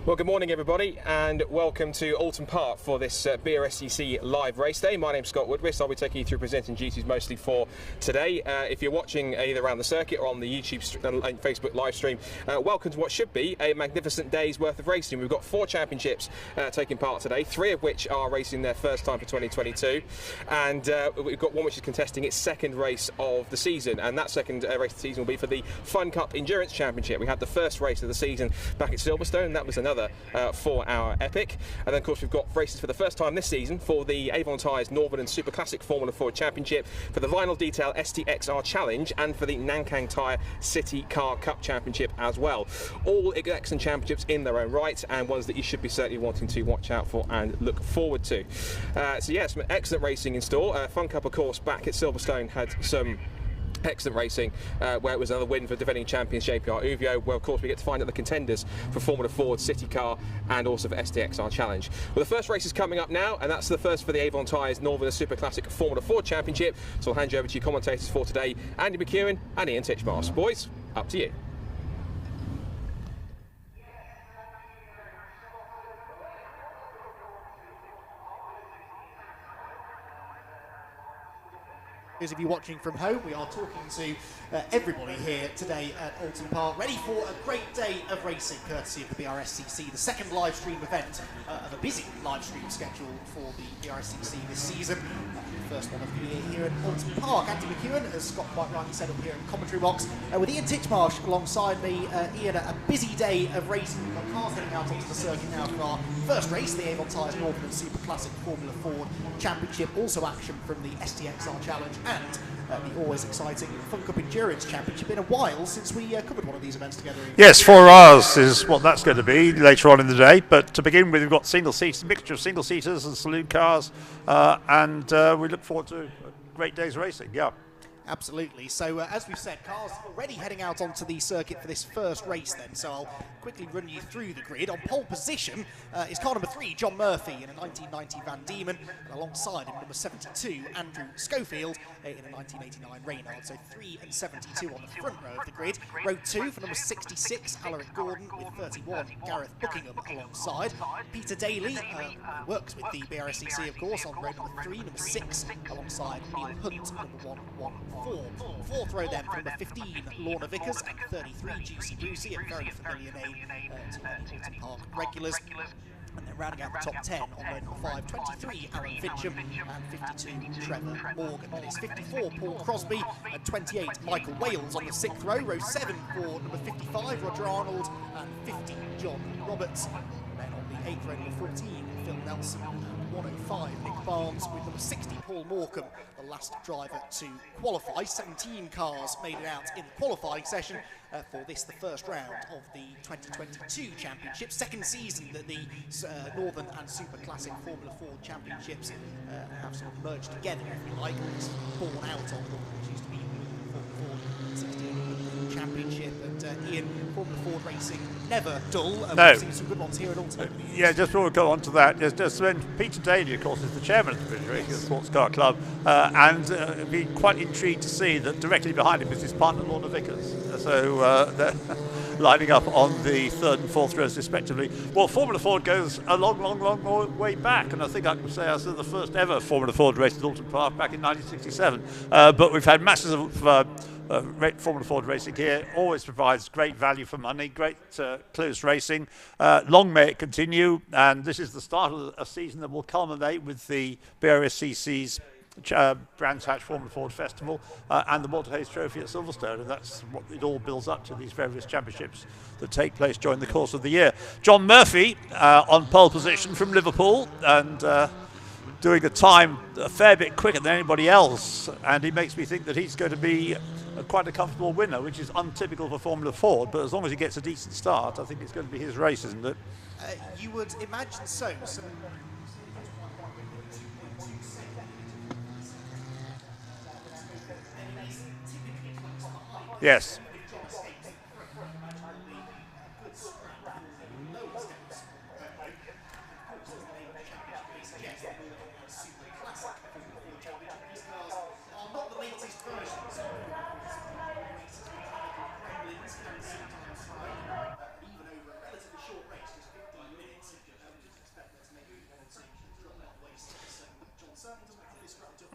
Well, good morning everybody and welcome to Oulton Park for this Brscc live race day. My name's Scott Woodwist. I'll be taking you through presenting duties mostly for today. If you're watching either around the circuit or on the YouTube and Facebook live stream, welcome to what should be a magnificent day's worth of racing. We've got 4 championships taking part today, 3 of which are racing their first time for 2022, and we've got one which is contesting its second race of the season, and that second race of the season will be for the Fun Cup Endurance Championship. We had the first race of the season back at Silverstone, and that was another 4-hour epic. And then of course we've got races for the first time this season for the Avon Tyres Northern and Super Classic Formula 4 Championship, for the Vinyl Detail Stxr Challenge, and for the Nankang Tyre CityCar Cup Championship as well. All excellent championships in their own right, and ones that you should be certainly wanting to watch out for and look forward to. So yeah, some excellent racing in store. Fun Cup, of course, back at Silverstone had some excellent racing, where it was another win for defending champions JPR Uvio, where of course we get to find out the contenders for Formula Ford, CityCar and also for Stxr Challenge. Well, the first race is coming up now, and that's the first for the Avon Tyres Northern Super Classic Formula Ford Championship. So I'll hand you over to your commentators for today, Andy McEwen and Ian Titchmarsh. Boys, up to you. Those of you watching from home, we are talking to everybody here today at Oulton Park, ready for a great day of racing, courtesy of the Brscc, the second live stream event of a busy live stream schedule for the Brscc this season. First one of the year here at Oulton Park. Andy McEwen, as Scott quite rightly said up here in the commentary box, with Ian Titchmarsh alongside me. Ian, a busy day of racing. We've got cars heading out onto the circuit now for our first race, the Avon Tyres Northern and Super Classic Formula Ford Championship. Also action from the Stxr Challenge and the always exciting Fun Cup Endurance Championship. Been a while since we covered one of these events together. Yes, 4 hours is what that's going to be later on in the day. But to begin with, we've got single seats, a mixture of single seaters and saloon cars, and we look forward to a great day's racing. Yeah. Absolutely. So as we've said, cars already heading out onto the circuit for this first race then. So I'll quickly run you through the grid. On pole position is car number 3, John Murphy in a 1990 Van Diemen, and alongside him number 72, Andrew Schofield in a 1989 Reynard. So 3 and 72 on the front row of the grid. Row 2 for number 66, Alaric Gordon, with 31, Gareth Buckingham alongside. Peter Daly works with the Brscc, of course, on row number 3, number 6, alongside Neil Hunt, number 114. Fourth row then for number 15, Lorna Vickers, and 33, Juicy Brucey, a very familiar name to many Oulton Park regulars. And then rounding out the top 10 on row number 5, 23, Alan Fincham, and 52, Trevor Morgan. Then it's 54, Paul Crosby, and 28, Michael Wales on the 6th row. Row 7 for number 55, Roger Arnold, and 50, John Roberts. And then on the 8th row, number 14, Phil Nelson, and 105, Nick Barnes, with number 60, Paul Morecambe, the last driver to qualify. 17 cars made it out in the qualifying session for this, the first round of the 2022 Championship. Second season that the Northern and Super Classic Formula Ford Championships have sort of merged together, if you like. It's born out of what used to be Formula Ford 16 Championship. And Ian, Formula Ford racing never dull. No. We've seen some good ones here at Oulton. Yeah, just before we go on to that, just when Peter Daly, of course, is the chairman of the British Racing and Sports Car Club, and been quite intrigued to see that directly behind him is his partner Lorna Vickers. So they're lining up on the 3rd and 4th rows respectively. Well, Formula Ford goes a long way back, and I think I can say I was the first ever Formula Ford race at Oulton Park back in 1967. But we've had masses of Formula Ford racing here. Always provides great value for money, great close racing. Long may it continue, and this is the start of a season that will culminate with the Brscc's Brands Hatch Formula Ford Festival and the Walter Hayes Trophy at Silverstone, and that's what it all builds up to, these various championships that take place during the course of the year. John Murphy on pole position from Liverpool, and doing a time a fair bit quicker than anybody else, and he makes me think that he's going to be quite a comfortable winner, which is untypical for Formula Ford, but as long as he gets a decent start, I think it's going to be his race, isn't it? You would imagine so. Yes.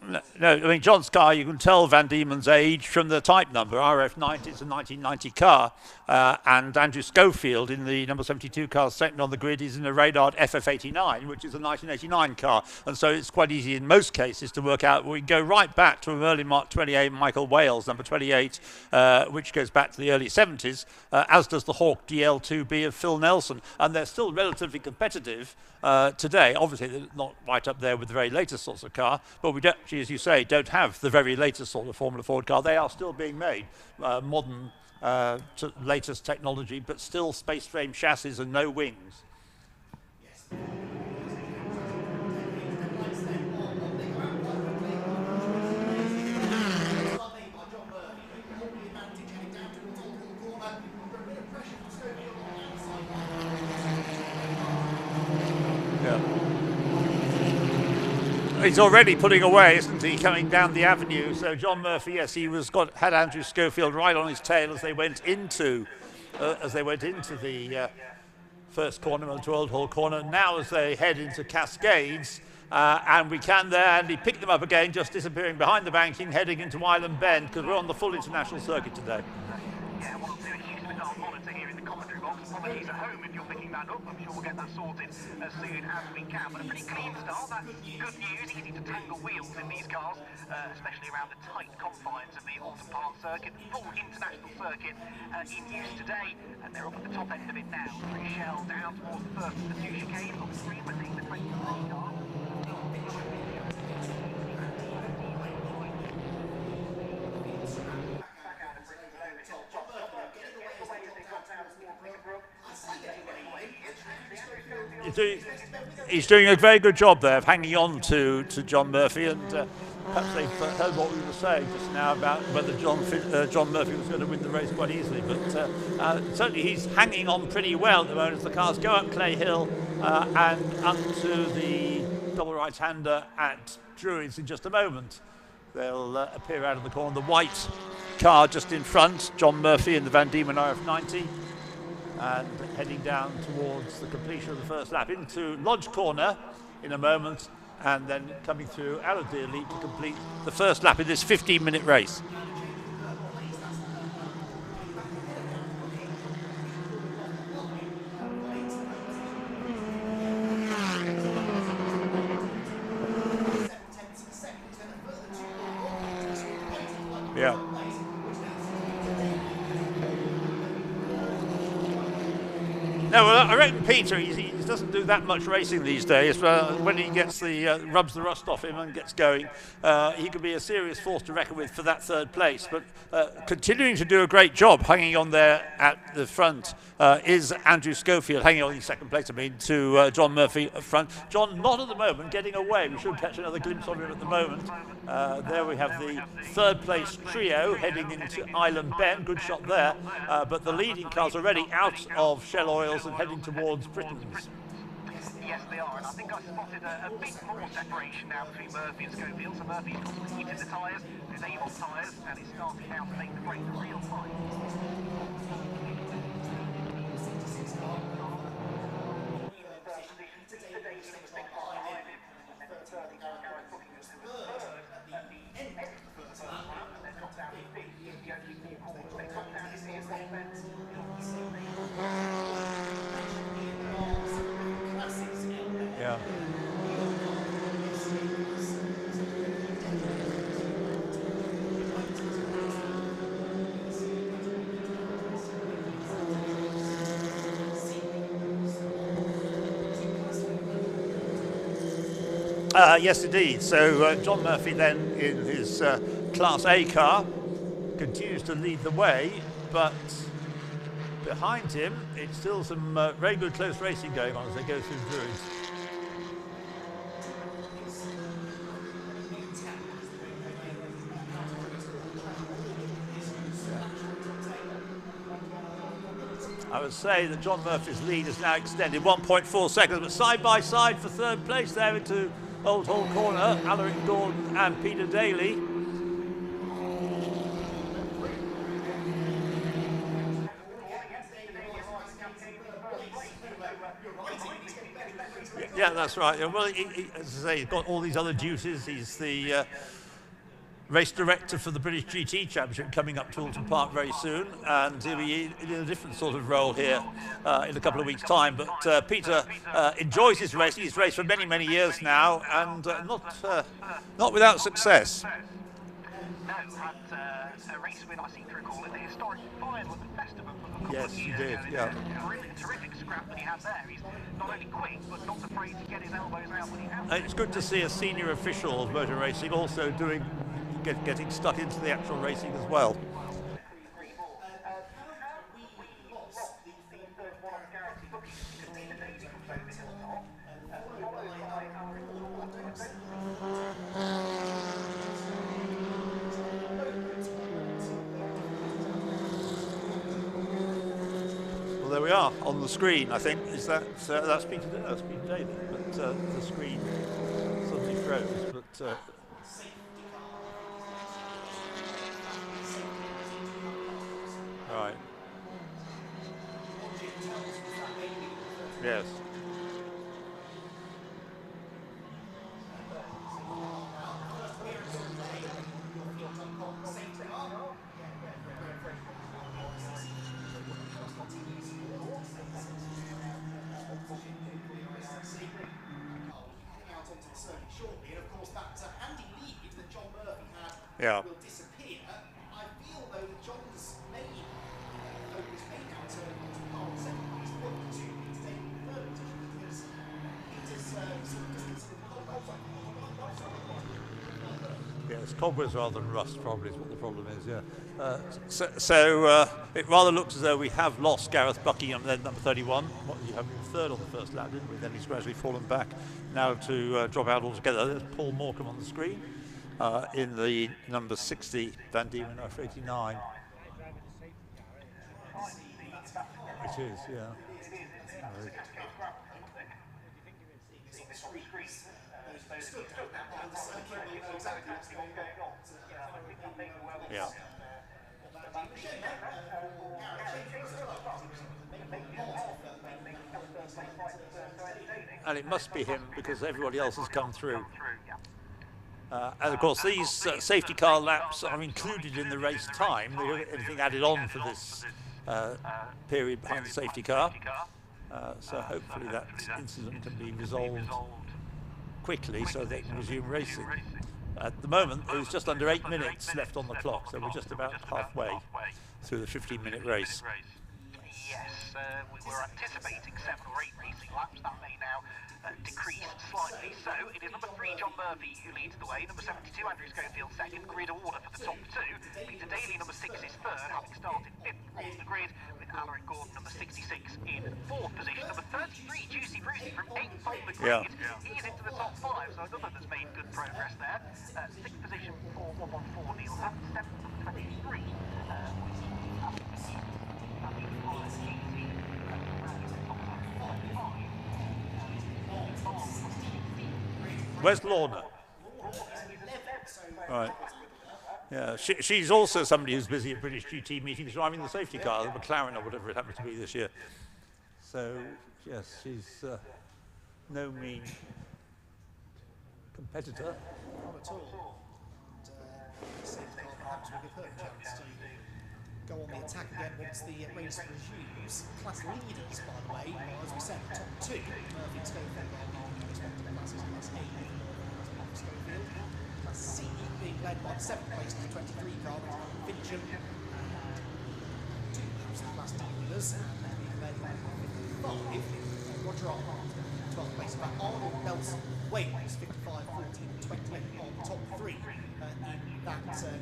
No, I mean, John's car, you can tell Van Diemen's age from the type number. RF90 is a 1990 car, and Andrew Schofield in the number 72 car second on the grid is in a Radar FF89, which is a 1989 car. And so it's quite easy in most cases to work out. We go right back to an early Mark 28, Michael Wales, number 28, which goes back to the early 70s, as does the Hawk DL2B of Phil Nelson. And they're still relatively competitive today. Obviously, they're not right up there with the very latest sorts of car, but we don't, as you say, don't have the very latest sort of Formula Ford car. They are still being made, modern, latest technology, but still space frame chassis and no wings. He's already pulling away, isn't he, coming down the avenue? So John Murphy, yes, he had Andrew Schofield right on his tail as they went into the first corner, to Old Hall Corner. Now as they head into Cascades, and we can there, and he picked them up again, just disappearing behind the banking, heading into Island Bend, because we're on the full international circuit today. Yeah, well, do a huge bit of monitor here in the commentary box. Apologies at home if you're picking that up. I'm sure we'll get that sorted as soon as we can. But a pretty clean start. That's good news. Easy to tangle wheels in these cars, especially around the tight confines of the Oulton Park circuit. Full international circuit in use today. And they're up at the top end of it now. Three shell down towards the first of the two chicanes. On the screen, we're seeing the 23 car. He's doing a very good job there of hanging on to John Murphy, and perhaps they've heard what we were saying just now about whether John Murphy was going to win the race quite easily, but certainly he's hanging on pretty well at the moment as the cars go up Clay Hill and onto the double right-hander at Druids in just a moment. They'll appear out of the corner. The white car just in front, John Murphy in the Van Diemen RF90. And heading down towards the completion of the first lap into Lodge Corner in a moment, and then coming through Aladir Leap to complete the first lap in this 15-minute race. Yeah. No, well, I reckon Peter, he doesn't do that much racing these days. When he gets rubs the rust off him and gets going, he could be a serious force to reckon with for that third place. But continuing to do a great job hanging on there at the front is Andrew Schofield, hanging on in second place, to John Murphy up front. John not at the moment, getting away. We should catch another glimpse of him at the moment. There we have the third place trio heading into Island Bend. Good shot there. But the leading cars already out of Shell Oils and heading towards Britain's. Yes, they are, and I think I spotted a bit more separation now between Murphy and Schofield. So Murphy's completed the tyres, there's Avon tyres, and it's starting now to make the break real time. Yeah. Yes, indeed. So John Murphy then in his Class A car continues to lead the way, but behind him it's still some very good close racing going on as they go through Druids. I would say that John Murphy's lead is now extended 1.4 seconds, but side by side for third place there into Old Hall Corner, Alaric Gordon and Peter Daly. Yeah, that's right. Yeah, well, as I say, he's got all these other duties. He's the race director for the British GT Championship coming up to Oulton Park very soon, and he'll be in a different sort of role here in a couple of weeks' time. But Peter enjoys his racing. He's raced for many, many years now, and not without success. No, had a race with, I seem to recall, at the historic final at the festival a couple Yes, of he years did, ago. yeah. Terrific scrap that he had there. He's not only quick, but not afraid to get his elbows out when he has to. It's good to see a senior official of motor racing also getting stuck into the actual racing as well. Well, there we are on the screen. I think that's Peter David, but the screen suddenly froze. But right. Yes. Yeah. Will disappear. I feel though that John's main focus may now turn to the car second place, but to take the third position because Peter's sort of distance in the whole Yes, cobwebs rather than rust probably is what the problem is, yeah. So it rather looks as though we have lost Gareth Buckingham, then number 31. You have him third on the first lap, didn't we? Then he's gradually fallen back now to drop out altogether. There's Paul Morecambe on the screen in the number 60 Van Diemen for 89. It is, yeah. Yeah. And it must be him because everybody else has come through. And of course these safety car laps are included in the race time. They don't get anything added on for this period behind the safety car. So hopefully that incident can be resolved quickly so they can resume racing. At the moment, there's just under 8 minutes left on the clock, so we're just about halfway through the 15-minute race. Yes, we were anticipating 7 or 8 racing laps. That may now decrease slightly. So it is number 3, John Murphy, who leads the way. Number 72, Andrew Schofield, second. Grid order for the top 2. Peter Daly, number 6, is third, having started 5th on the grid, with Alain Gordon, number 66, in 4th position. Number 33, Juicy Brucey, from 8th on the grid. He's into the top 5, so another that's made good progress there. 6th position for 114, Neil Hunt. 7th, number 23. Where's Lorna? Right. Yeah, she's also somebody who's busy at British GT meetings driving the safety car, the McLaren or whatever it happens to be this year. So, yes, she's no mean competitor. Not at all. And safety car perhaps will give her a chance to go on the attack again once the race resumes. Class leaders, by the way, as we said, top 2. Murphy and Schofield are leading respective classes. Class A, Schofield. Class C being led by the 7th place to the 23 car, Fincham. And 2 laps of Class D leaders, and then being led by 55, Roger Armand. 12th place by Arnold Nelson Wales, 55, 14, 28 on the top 3 in that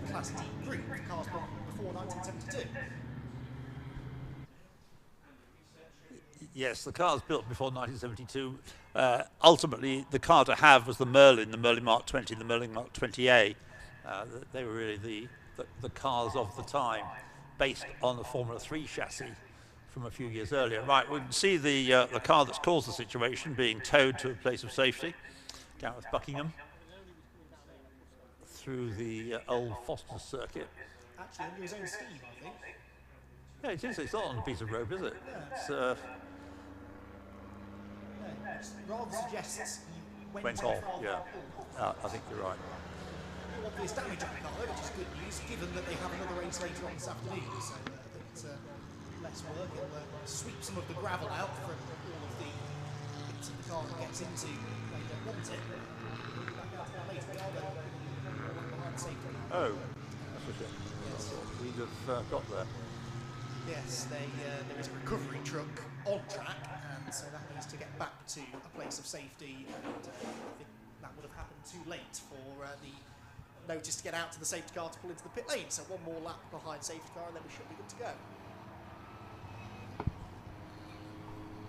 Class D group. The cars built before 1972. Yes, the car was built before 1972. Ultimately, the car to have was the Merlin Mark 20, the Merlin Mark 20A. They were really the cars of the time, based on the Formula 3 chassis from a few years earlier. Right, we can see the car that's caused the situation being towed to a place of safety. Gareth Buckingham through the old Foster circuit. Actually, under his own steam, I think. Yeah, it is. It's not on a piece of rope, is it? Yeah. It's, rather suggests he went off, yeah. I think you're right. Obvious damage on the car, which is good news, given that they have another race later on this afternoon. So it's less work. It'll sweep some of the gravel out from all of the bits of the car that gets into where you don't want it. Oh, that's a shame. Yes. We'd have got there. Yes, there is a recovery truck on track, and so that needs to get back to a place of safety. And I think that would have happened too late for the notice to get out to the safety car to pull into the pit lane. So one more lap behind safety car, and then we should be good to go.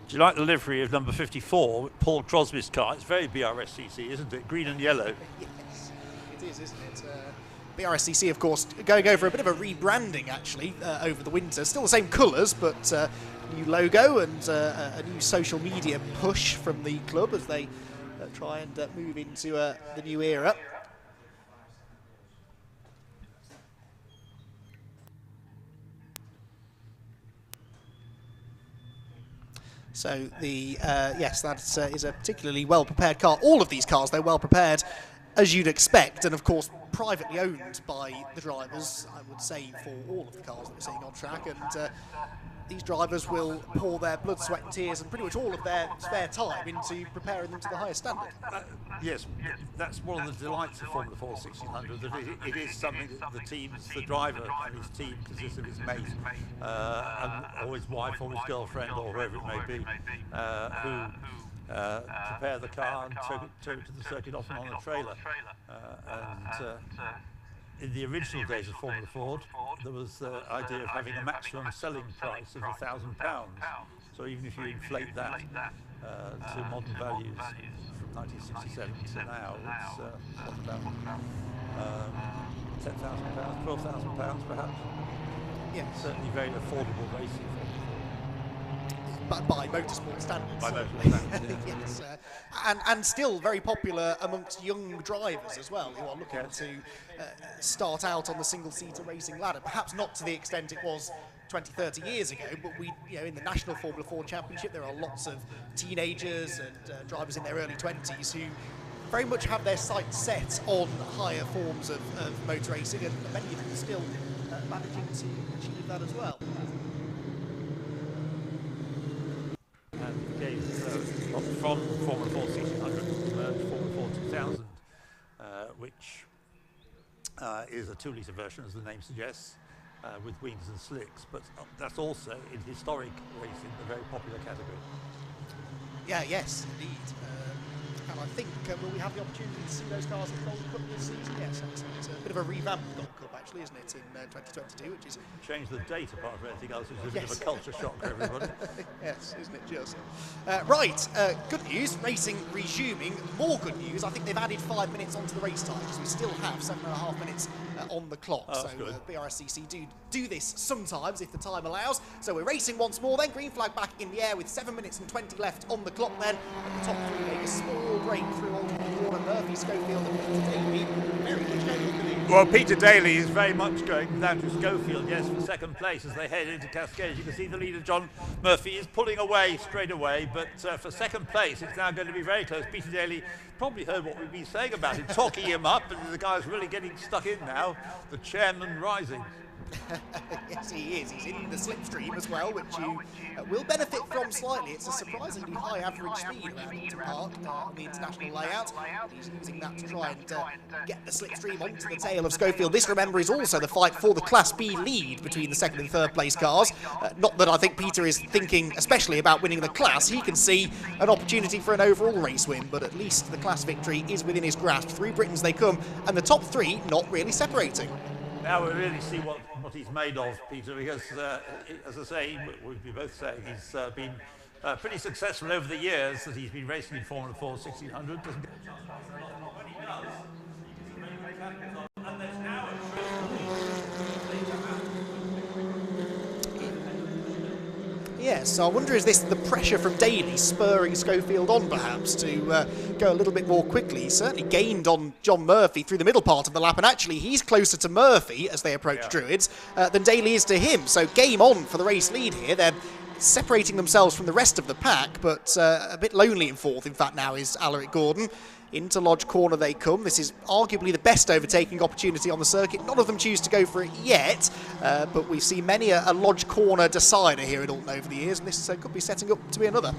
Do you like the livery of number 54, Paul Crosby's car? It's very BRSCC, isn't it? Green and yellow. Yes, it is, isn't it? BRSCC, of course, going over a bit of a rebranding, actually, over the winter. Still the same colours, but new logo and a new social media push from the club as they try and move into the new era. So yes, that is a particularly well-prepared car. All of these cars, they're well-prepared, as you'd expect, and of course privately owned by the drivers, I would say, for all of the cars that we're seeing on track. And these drivers will pour their blood, sweat and tears and pretty much all of their spare time into preparing them to the highest standard. Yes, that's one of the delights of Formula 4 1600, that it is something that the driver and his team consists of his mate, or his wife or his girlfriend or whoever it may be, who prepare the car and tow it to the circuit, often on a trailer. In the original days of Formula Ford, there was the idea of having a maximum selling price of £1,000. So even if you inflate that to modern values from 1967 to now, it's about £10,000, £12,000 perhaps. Yeah, certainly very affordable racing. But by motorsport standards. By motorsport standards, yeah. Yes, and still very popular amongst young drivers as well, who are looking to start out on the single-seater racing ladder. Perhaps not to the extent it was 20, 30 years ago, but in the National Formula 4 Championship, there are lots of teenagers and drivers in their early 20s who very much have their sights set on higher forms of motor racing, and many of them are still managing to achieve that as well. And again, from Formula 4 1600 to Formula 4 2000, which is a 2-litre version, as the name suggests, with wings and slicks, but that's also in historic racing a very popular category. Yeah, yes, indeed. And I think will we have the opportunity to see those cars in the Gold Cup this season? Yes, it's a bit of a revamped Gold Cup, actually, isn't it, in 2022, which is... Change the date apart from anything else, which is a bit of a culture shock for everybody. Yes, isn't it just? Right, good news, racing resuming. More good news, I think they've added 5 minutes onto the race time, because we still have 7.5 minutes on the clock. Oh, so BRSCC do this sometimes if the time allows. So we're racing once more then, green flag back in the air with 7 minutes and 20 left on the clock then. At the top three, make a small break through Oulton Park, Murphy, Schofield and Peter Daly. Very good going. Well, Peter Daly is very much going down to Schofield, yes, for second place as they head into Cascade. You can see the leader, John Murphy, is pulling away straight away, but for second place, it's now going to be very close. Peter Daly probably heard what we've been saying about him, talking him up, and the guy's really getting stuck in now. The chairman rising. Yes, he is. He's in the slipstream as well, which you will benefit from slightly. It's a surprisingly high average speed around Oulton Park on the international layout. He's using that to try and get the slipstream onto the tail of Schofield. This, remember, is also the fight for the Class B lead between the second and third place cars. Not that I think Peter is thinking especially about winning the class. He can see an opportunity for an overall race win, but at least the class victory is within his grasp. Through Britain's they come, and the top three not really separating. Now we really see what he's made of, Peter, because, as I say, we both say he's been pretty successful over the years that he's been racing in Formula 4 1600. Doesn't get a chance for a lot, but when he does, he's very, very capable. And there's now Yes, so I wonder, is this the pressure from Daly spurring Schofield on perhaps to go a little bit more quickly? He certainly gained on John Murphy through the middle part of the lap, and actually he's closer to Murphy as they approach Druids than Daly is to him. So game on for the race lead here. They're separating themselves from the rest of the pack, but a bit lonely in fourth, in fact, now is Alaric Gordon. Into Lodge Corner they come. This is arguably the best overtaking opportunity on the circuit. None of them choose to go for it yet, but we've seen many a Lodge Corner decider here at Oulton over the years, and this could be setting up to be another.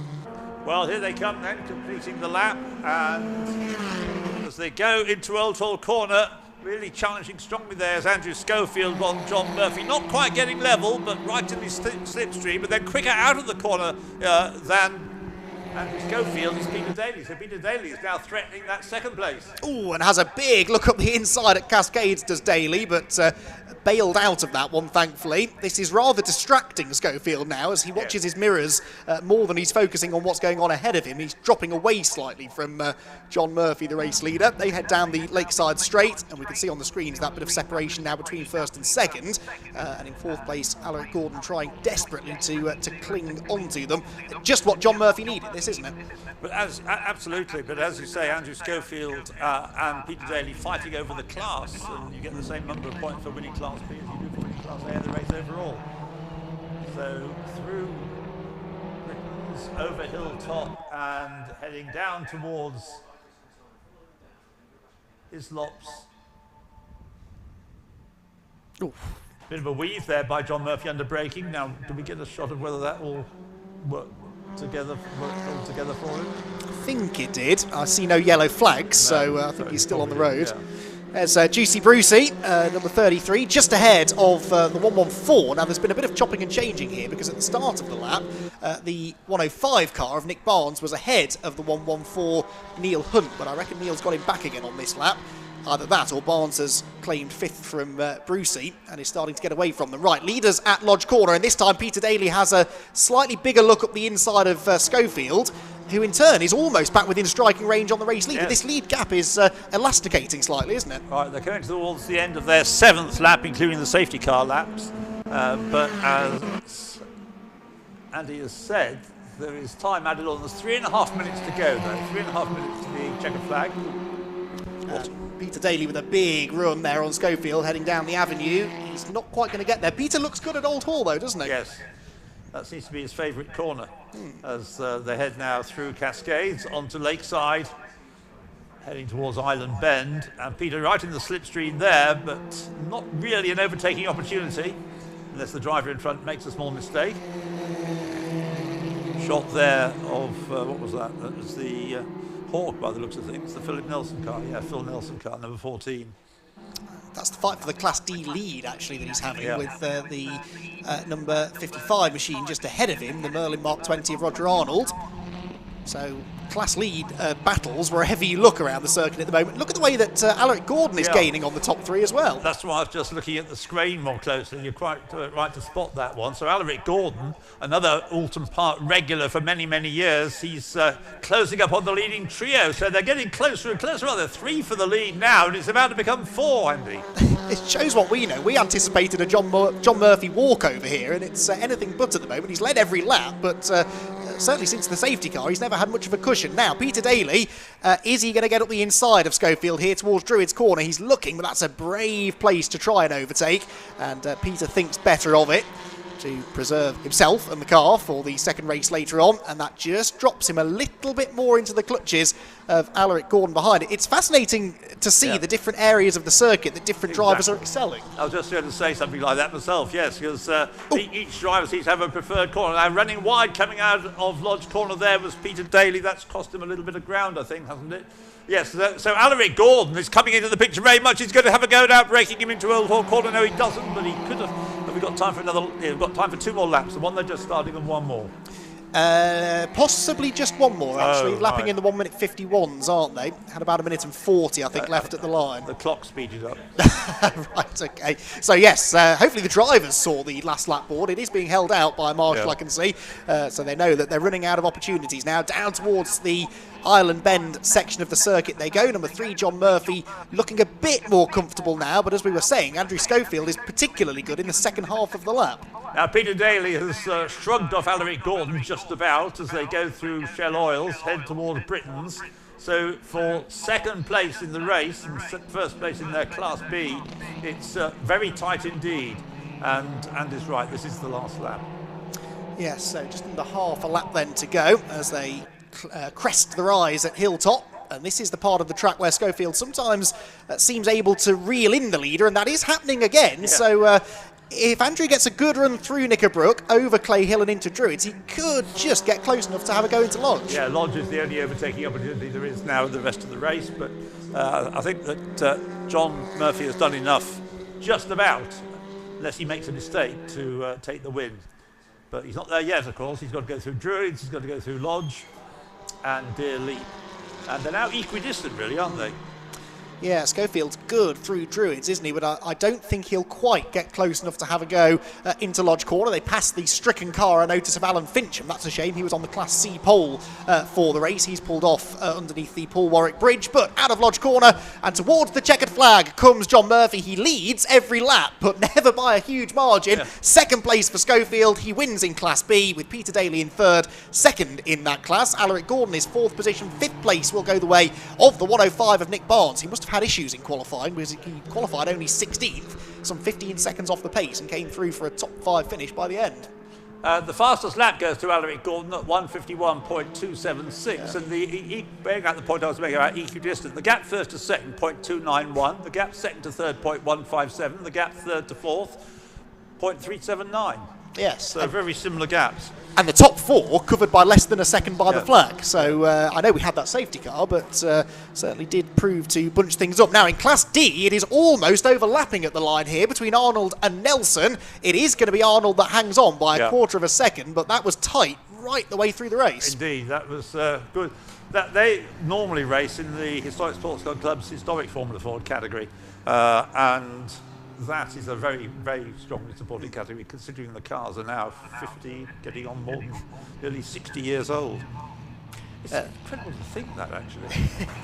Well, here they come then, completing the lap, and as they go into Old Hall Corner, really challenging strongly there is Andrew Schofield on John Murphy. Not quite getting level, but right in the slipstream, but then quicker out of the corner than Andrew Schofield is Peter Daly. So Peter Daly is now threatening that second place. Oh, and has a big look up the inside at Cascades, does Daly, but bailed out of that one, thankfully. This is rather distracting Schofield now as he watches his mirrors more than he's focusing on what's going on ahead of him. He's dropping away slightly from John Murphy, the race leader. They head down the Lakeside Straight, and we can see on the screens that bit of separation now between first and second. And in fourth place, Alaric Gordon trying desperately to cling onto them. Just what John Murphy needed, this, isn't it? But absolutely, but as you say, Andrew Schofield and Peter Daly fighting over the class, and you get the same number of points for winning Class B as you do for winning Class A of the race overall. So through Britain's over hilltop and heading down towards Islops. Oof. Bit of a weave there by John Murphy under braking. Now, do we get a shot of whether that will work together for him? I think it did. I see no yellow flags, so I think he's still on the road. Yeah. There's Juicy Brucey, number 33, just ahead of the 114. Now, there's been a bit of chopping and changing here because at the start of the lap, the 105 car of Nick Barnes was ahead of the 114 Neil Hunt, but I reckon Neil's got him back again on this lap. Either that or Barnes has claimed fifth from Brucey and is starting to get away from them. Right, leaders at Lodge Corner, and this time Peter Daly has a slightly bigger look up the inside of Schofield, who in turn is almost back within striking range on the race leader. Yes. This lead gap is elasticating slightly, isn't it? Right, they're coming towards the end of their seventh lap, including the safety car laps. But as Andy has said, there is time added on. There's 3.5 minutes to go, though. 3.5 minutes to the checker flag. Peter Daly with a big run there on Schofield, heading down the avenue. He's not quite going to get there. Peter looks good at Old Hall, though, doesn't he? Yes. That seems to be his favourite corner as they head now through Cascades onto Lakeside, heading towards Island Bend. And Peter right in the slipstream there, but not really an overtaking opportunity, unless the driver in front makes a small mistake. Shot there of, what was that? That was the Hawk, by the looks of things, the Philip Nelson car. Yeah, Phil Nelson car, number 14. That's the fight for the Class D lead, actually, that he's having with the number 55 machine just ahead of him, the Merlin Mark 20 of Roger Arnold. So, class lead battles wherever you look around the circuit at the moment. Look at the way that Alaric Gordon is gaining on the top three as well. That's why I was just looking at the screen more closely. You're quite right to spot that one. So Alaric Gordon, another Oulton Park regular for many, many years, he's closing up on the leading trio. So they're getting closer and closer. Well, they're 3 for the lead now, and it's about to become 4, Andy. It shows what we know. We anticipated a John Murphy walkover here, and it's anything but at the moment. He's led every lap, but certainly since the safety car, he's never had much of a cushion. Now, Peter Daly, is he going to get up the inside of Schofield here towards Druids Corner? He's looking, but that's a brave place to try and overtake, and Peter thinks better of it to preserve himself and the car for the second race later on, and that just drops him a little bit more into the clutches of Alaric Gordon behind it. It's fascinating to see the different areas of the circuit that different drivers are excelling. I was just going to say something like that myself, yes, because each driver seems to have a preferred corner. Now, running wide coming out of Lodge Corner there was Peter Daly. That's cost him a little bit of ground, I think, hasn't it? Yes, so Alaric Gordon is coming into the picture very much. He's going to have a go now, breaking him into Old Hall Corner. No, he doesn't, but he could have. Have we got time for another? Yeah, we've got time for 2 more laps. The one they're just starting and 1 more. Possibly just 1 more, actually. Lapping right. in the 1 minute 51s, aren't they? Had about 1 minute and 40, I think, left at the line. The clock speeded up. Right, okay. So, yes, hopefully the drivers saw the last lap board. It is being held out by Marshall, I can see. So they know that they're running out of opportunities now. Down towards the Island Bend section of the circuit they go. Number 3, John Murphy, looking a bit more comfortable now. But as we were saying, Andrew Schofield is particularly good in the second half of the lap. Now, Peter Daly has shrugged off Alaric Gordon just about as they go through Shell Oils, head towards Britain's. So for second place in the race and first place in their Class B, it's very tight indeed. And is right, this is the last lap. Yes, so just under half a lap then to go as they crest the rise at Hilltop. And this is the part of the track where Schofield sometimes seems able to reel in the leader, and that is happening again. Yeah. So if Andrew gets a good run through Knickerbrook, over Clay Hill and into Druids, he could just get close enough to have a go into Lodge. Yeah, Lodge is the only overtaking opportunity there is now in the rest of the race, but I think that John Murphy has done enough, just about, unless he makes a mistake, to take the win. But he's not there yet, of course. He's got to go through Druids, he's got to go through Lodge and Deer Leap. And they're now equidistant, really, aren't they? Yeah, Schofield's good through Druids, isn't he? But I don't think he'll quite get close enough to have a go into Lodge Corner. They passed the stricken car, I notice, of Alan Fincham. That's a shame. He was on the Class C pole for the race. He's pulled off underneath the Paul Warwick Bridge, but out of Lodge Corner and towards the checkered flag comes John Murphy. He leads every lap, but never by a huge margin. Yeah. Second place for Schofield. He wins in Class B with Peter Daly in third, second in that class. Alaric Gordon is fourth position. Fifth place will go the way of the 105 of Nick Barnes. He must have had issues in qualifying because he qualified only 16th, some 15 seconds off the pace, and came through for a top 5 finish by the end. The fastest lap goes to Alaric Gordon at 1:51.276, yeah. And bearing out the point I was making about equidistant, the gap first to second, 0.291, the gap second to third, 0.157, the gap third to fourth, 0.379. Yes. So very similar gaps. And the top 4 covered by less than a second by the flag. So I know we had that safety car, but certainly did prove to bunch things up. Now in Class D, it is almost overlapping at the line here between Arnold and Nelson. It is going to be Arnold that hangs on by a quarter of a second, but that was tight right the way through the race. Indeed, that was good. They normally race in the Historic Sports Car Club's Historic Formula Ford category, and that is a very, very strongly supported category, considering the cars are now 50, getting on more than nearly 60 years old. It's incredible to think that, actually.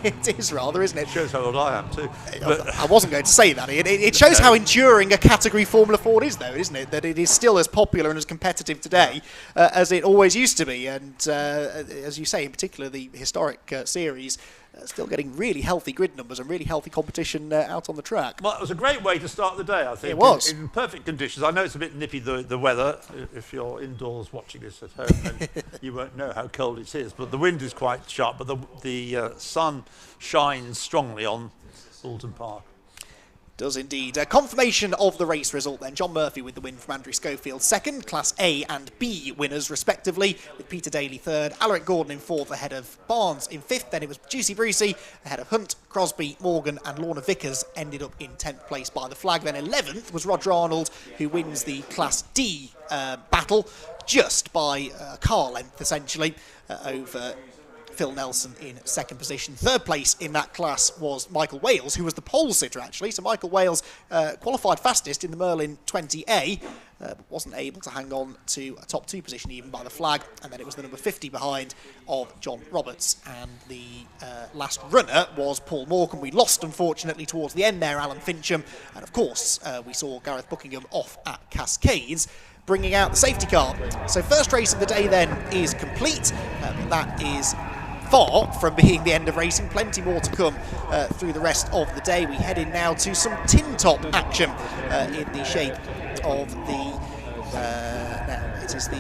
It is rather, isn't it? It shows how old I am, too. But I wasn't going to say that. It shows how enduring a category Formula Ford is, though, isn't it? That it is still as popular and as competitive today as it always used to be. And as you say, in particular, the historic series still getting really healthy grid numbers and really healthy competition out on the track. Well, it was a great way to start the day, I think. It was. In perfect conditions. I know it's a bit nippy, the weather. If you're indoors watching this at home, then you won't know how cold it is. But the wind is quite sharp, but the sun shines strongly on Oulton Park. Does indeed. Confirmation of the race result then. John Murphy with the win from Andrew Schofield second, Class A and B winners respectively, with Peter Daly third, Alaric Gordon in fourth ahead of Barnes in fifth. Then it was Brscc ahead of Hunt, Crosby, Morgan and Lorna Vickers ended up in 10th place by the flag. Then 11th was Roger Arnold, who wins the Class D battle just by a car length essentially over Phil Nelson in second position. Third place in that class was Michael Wales, who was the pole sitter actually. So Michael Wales qualified fastest in the Merlin 20A, but wasn't able to hang on to a top 2 position even by the flag. And then it was the number 50 behind of John Roberts. And the last runner was Paul Morgan. We lost, unfortunately, towards the end there, Alan Fincham. And of course, we saw Gareth Buckingham off at Cascades, bringing out the safety car. So first race of the day then is complete. That is far from being the end of racing. Plenty more to come through the rest of the day. We head in now to some tin top action in the shape of the now it is the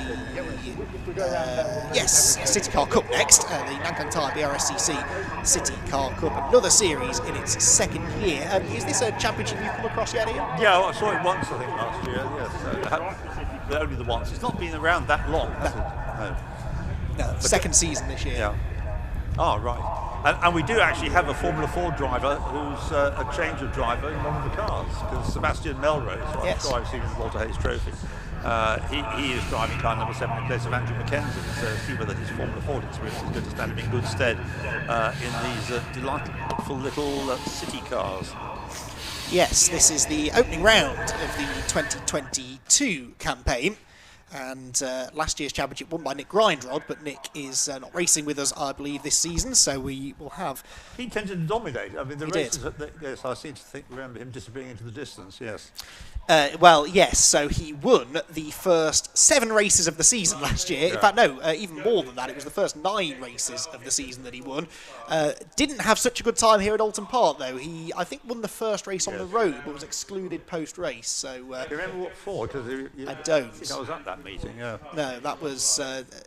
CityCar Cup next, the Nankang Tyre Brscc CityCar Cup, another series in its second year. Is this a championship you've come across yet, Ian? Yeah, well, I saw it once I think last year, yes. So, only the once. It's not been around that long, has it? No, second season this year. Yeah. Oh, right. And we do actually have a Formula 4 driver who's a change of driver in one of the cars, because Sebastian Melrose, who I'm sure I've seen in the Walter Hayes Trophy, he is driving car number 7 in place of Andrew Mackenzie. So see whether his Formula 4 experience is going to stand him in good stead in these delightful little city cars. Yes, this is the opening round of the 2022 campaign. And last year's championship won by Nick Grindrod, but Nick is not racing with us, I believe, this season, so we will have... He tended to dominate. I mean, the races... Yes, I seem to remember him disappearing into the distance, yes. Well, yes, so he won the first 7 races of the season last year. Yeah. In fact, no, even more than that. It was the first 9 races of the season that he won. Didn't have such a good time here at Oulton Park, though. He, I think, won the first race on the road, but was excluded post-race. So, do you remember what for? I don't. I was at that that meeting, yeah. No, that was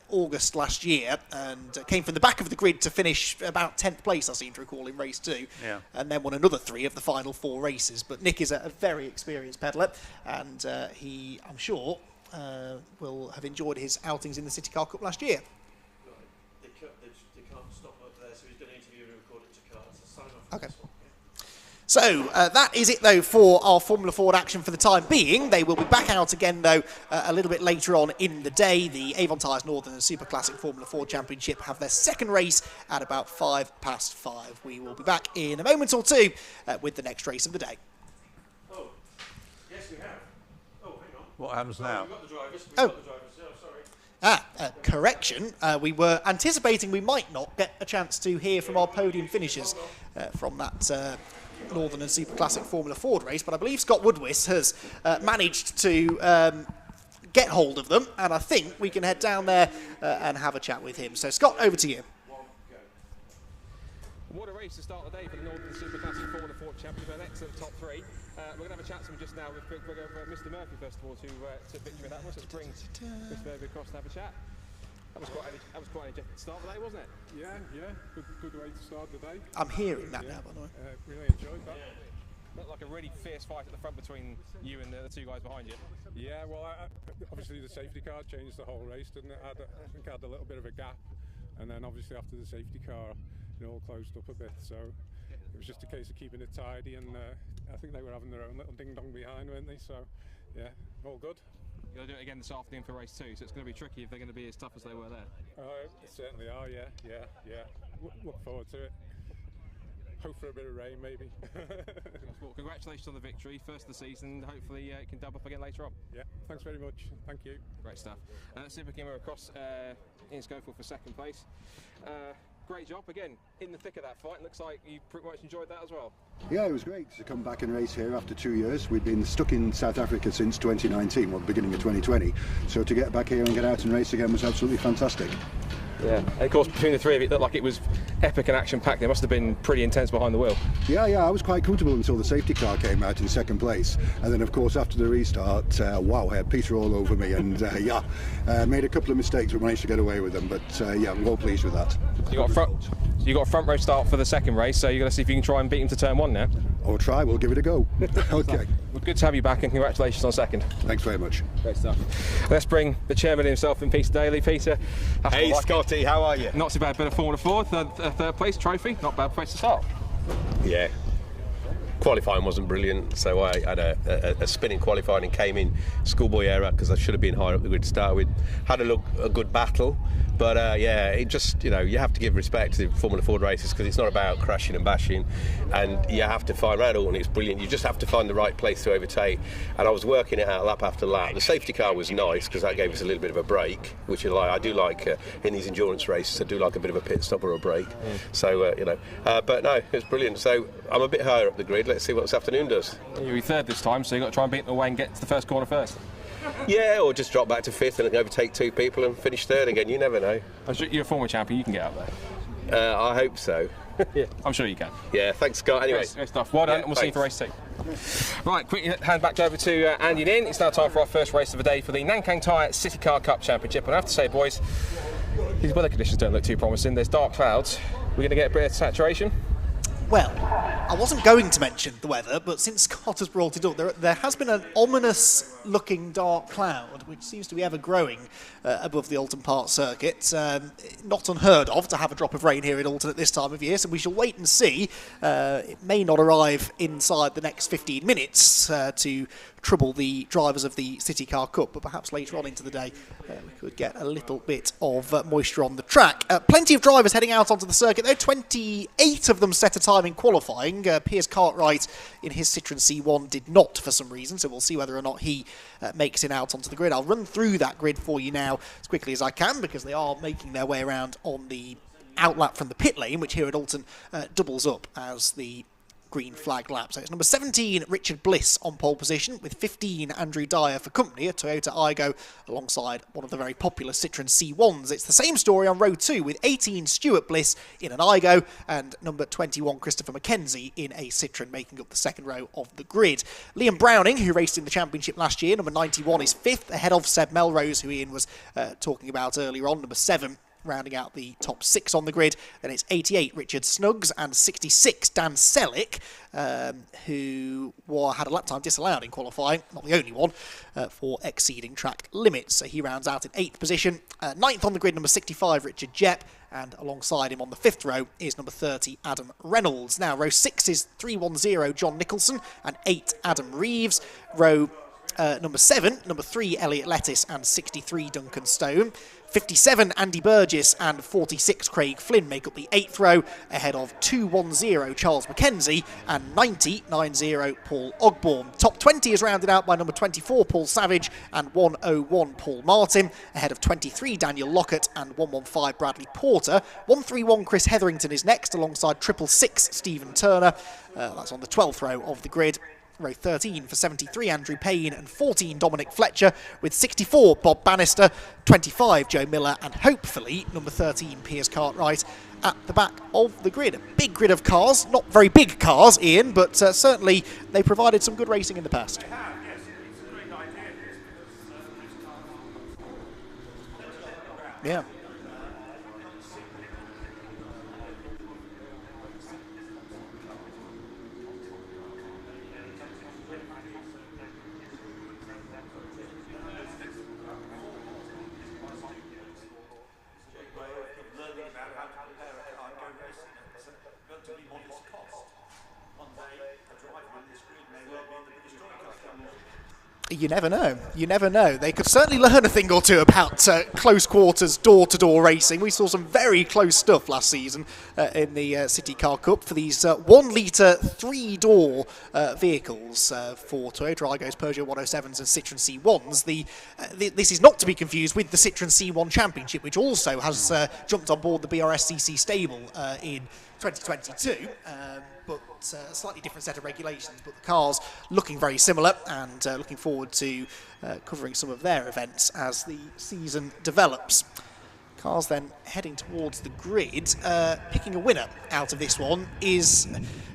August last year, and came from the back of the grid to finish about 10th place, I seem to recall, in race 2, and then won another 3 of the final 4 races. But Nick is a very experienced peddler, and he, I'm sure, will have enjoyed his outings in the CityCar Cup last year. They can't stop up there, so he's going to interview and record it to cards. So sign off. Okay. So that is it, though, for our Formula Ford action for the time being. They will be back out again, though, a little bit later on in the day. The Avon Tyres Northern and Super Classic Formula Ford Championship have their second race at about 5:05. We will be back in a moment or two with the next race of the day. Oh, yes, we have. Oh, hang on. What happens now? We've got the drivers. Oh. Got the drivers. Sorry. Correction. We were anticipating we might not get a chance to hear from our podium finishers from that Northern and Super Classic Formula Ford race, but I believe Scott Woodwis has managed to get hold of them, and I think we can head down there and have a chat with him. So, Scott, over to you. What a race to start the day for the Northern Super Classic Formula Ford Championship. An excellent top 3. We're going to have a chat to him just now. We'll go over Mr. Murphy first of all to victory in that one. So let's bring Mr. Murphy across to have a chat. That was quite an energetic start of the day, wasn't it? Yeah. Good way to start the day. I'm hearing that now, by the way. Really enjoyed that. Looked like a really fierce fight at the front between you and the 2 guys behind you. Yeah, well, obviously the safety car changed the whole race, didn't it? I think I had a little bit of a gap, and then obviously after the safety car, it all closed up a bit. So it was just a case of keeping it tidy, and I think they were having their own little ding dong behind, weren't they? So yeah, all good. You're going to do it again this afternoon for race 2, so it's going to be tricky if they're going to be as tough as they were there. Certainly are, yeah. Look forward to it. Hope for a bit of rain, maybe. Well, congratulations on the victory, first of the season. Hopefully it can double up again later on. Yeah, thanks very much. Thank you. Great stuff. Super Gamer across in Schofield for second place. Great job again in the thick of that fight. Looks like you pretty much enjoyed that as well. Yeah, it was great to come back and race here after 2 years. We'd been stuck in South Africa since 2019, well, beginning of 2020. So to get back here and get out and race again was absolutely fantastic. Yeah, and of course between the 3 of you, it looked like it was epic and action-packed. It must have been pretty intense behind the wheel. Yeah, I was quite comfortable until the safety car came out in second place. And then, of course, after the restart, wow, I had Peter all over me. And, made a couple of mistakes, but managed to get away with them. But, I'm well pleased with that. You got a front row start for the second race, so you've got to see if you can try and beat him to turn 1 now. I'll try, we'll give it a go. Okay. Well, good to have you back, and congratulations on second. Thanks very much. Great stuff. Let's bring the chairman himself in, Peter Daly. Peter. Hey Scotty, how are you? Not too bad, bit of Formula Ford, third place trophy, not bad place to start. Yeah. Qualifying wasn't brilliant, so I had a spinning qualifying and came in schoolboy error because I should have been higher up the grid to start with. Had a good battle, but it just, you have to give respect to the Formula Ford races because it's not about crashing and bashing, and you have to find around Oulton, it's brilliant. You just have to find the right place to overtake, and I was working it out lap after lap. The safety car was nice because that gave us a little bit of a break, which I do like in these endurance races. I do like a bit of a pit stop or a break. So but no, it's brilliant. So I'm a bit higher up the grid. Let's see what this afternoon does. You'll be third this time, so you've got to try and beat them away and get to the first corner first. Yeah, or just drop back to fifth and overtake 2 people and finish third again. You never know. You're a former champion, you can get out there. I hope so. Yeah, I'm sure you can. Yeah, thanks, Scott. Anyway, great stuff. Well done, and we'll see you for race 2. Right, quickly hand back over to Andy and Ian. It's now time for our first race of the day for the Nankang Tyre CityCar Cup Championship. And I have to say, boys, these weather conditions don't look too promising. There's dark clouds. We're going to get a bit of saturation. Well, I wasn't going to mention the weather, but since Scott has brought it up, there has been an ominous-looking dark cloud, which seems to be ever-growing above the Oulton Park circuit. Not unheard of to have a drop of rain here in Oulton at this time of year, so we shall wait and see. It may not arrive inside the next 15 minutes to trouble the drivers of the CityCar Cup, but perhaps later on into the day we could get a little bit of moisture on the track. Plenty of drivers heading out onto the circuit, though. 28 of them set a time in qualifying. Piers Cartwright in his Citroen C1 did not for some reason, so we'll see whether or not he makes it out onto the grid. I'll run through that grid for you now as quickly as I can because they are making their way around on the outlap from the pit lane, which here at Oulton doubles up as the green flag lap. So it's number 17, Richard Bliss on pole position, with 15, Andrew Dyer for company, a Toyota Aygo, alongside one of the very popular Citroen C1s. It's the same story on row 2, with 18, Stuart Bliss in an Aygo, and number 21, Christopher Mackenzie in a Citroen, making up the second row of the grid. Liam Browning, who raced in the championship last year, number 91, is 5th, ahead of Seb Melrose, who Ian was talking about earlier on, number 7. Rounding out the top 6 on the grid. Then it's 88, Richard Snuggs, and 66, Dan Selleck, who had a lap time disallowed in qualifying, not the only one, for exceeding track limits. So he rounds out in 8th position. 9th on the grid, number 65, Richard Jepp, and alongside him on the 5th row is number 30, Adam Reynolds. Now, row 6 is 310, John Nicholson, and 8, Adam Reeves. Row number 7, number 3, Elliot Lettis, and 63, Duncan Stone. 57, Andy Burgess, and 46, Craig Flynn make up the 8th row, ahead of 210, Charles Mackenzie, and 90, Paul Ogborn. Top 20 is rounded out by number 24, Paul Savage, and 101, Paul Martin, ahead of 23, Daniel Lockett, and 115, Bradley Porter. 131, Chris Hetherington is next, alongside 666, Stephen Turner. That's on the 12th row of the grid. Row 13 for 73, Andrew Payne, and 14, Dominic Fletcher, with 64, Bob Bannister, 25, Joe Miller, and hopefully number 13, Piers Cartwright, at the back of the grid. A big grid of cars, not very big cars, Ian, but certainly they provided some good racing in the past. Yeah. You never know. You never know. They could certainly learn a thing or two about close quarters, door-to-door racing. We saw some very close stuff last season in the CityCar Cup for these 1 litre, 3-door vehicles for Toyota Aygos, Peugeot 107s and Citroen C1s. This is not to be confused with the Citroen C1 Championship, which also has jumped on board the Brscc stable in 2022. But a slightly different set of regulations, but the cars looking very similar, and looking forward to covering some of their events as the season develops. Cars then heading towards the grid. Picking a winner out of this one is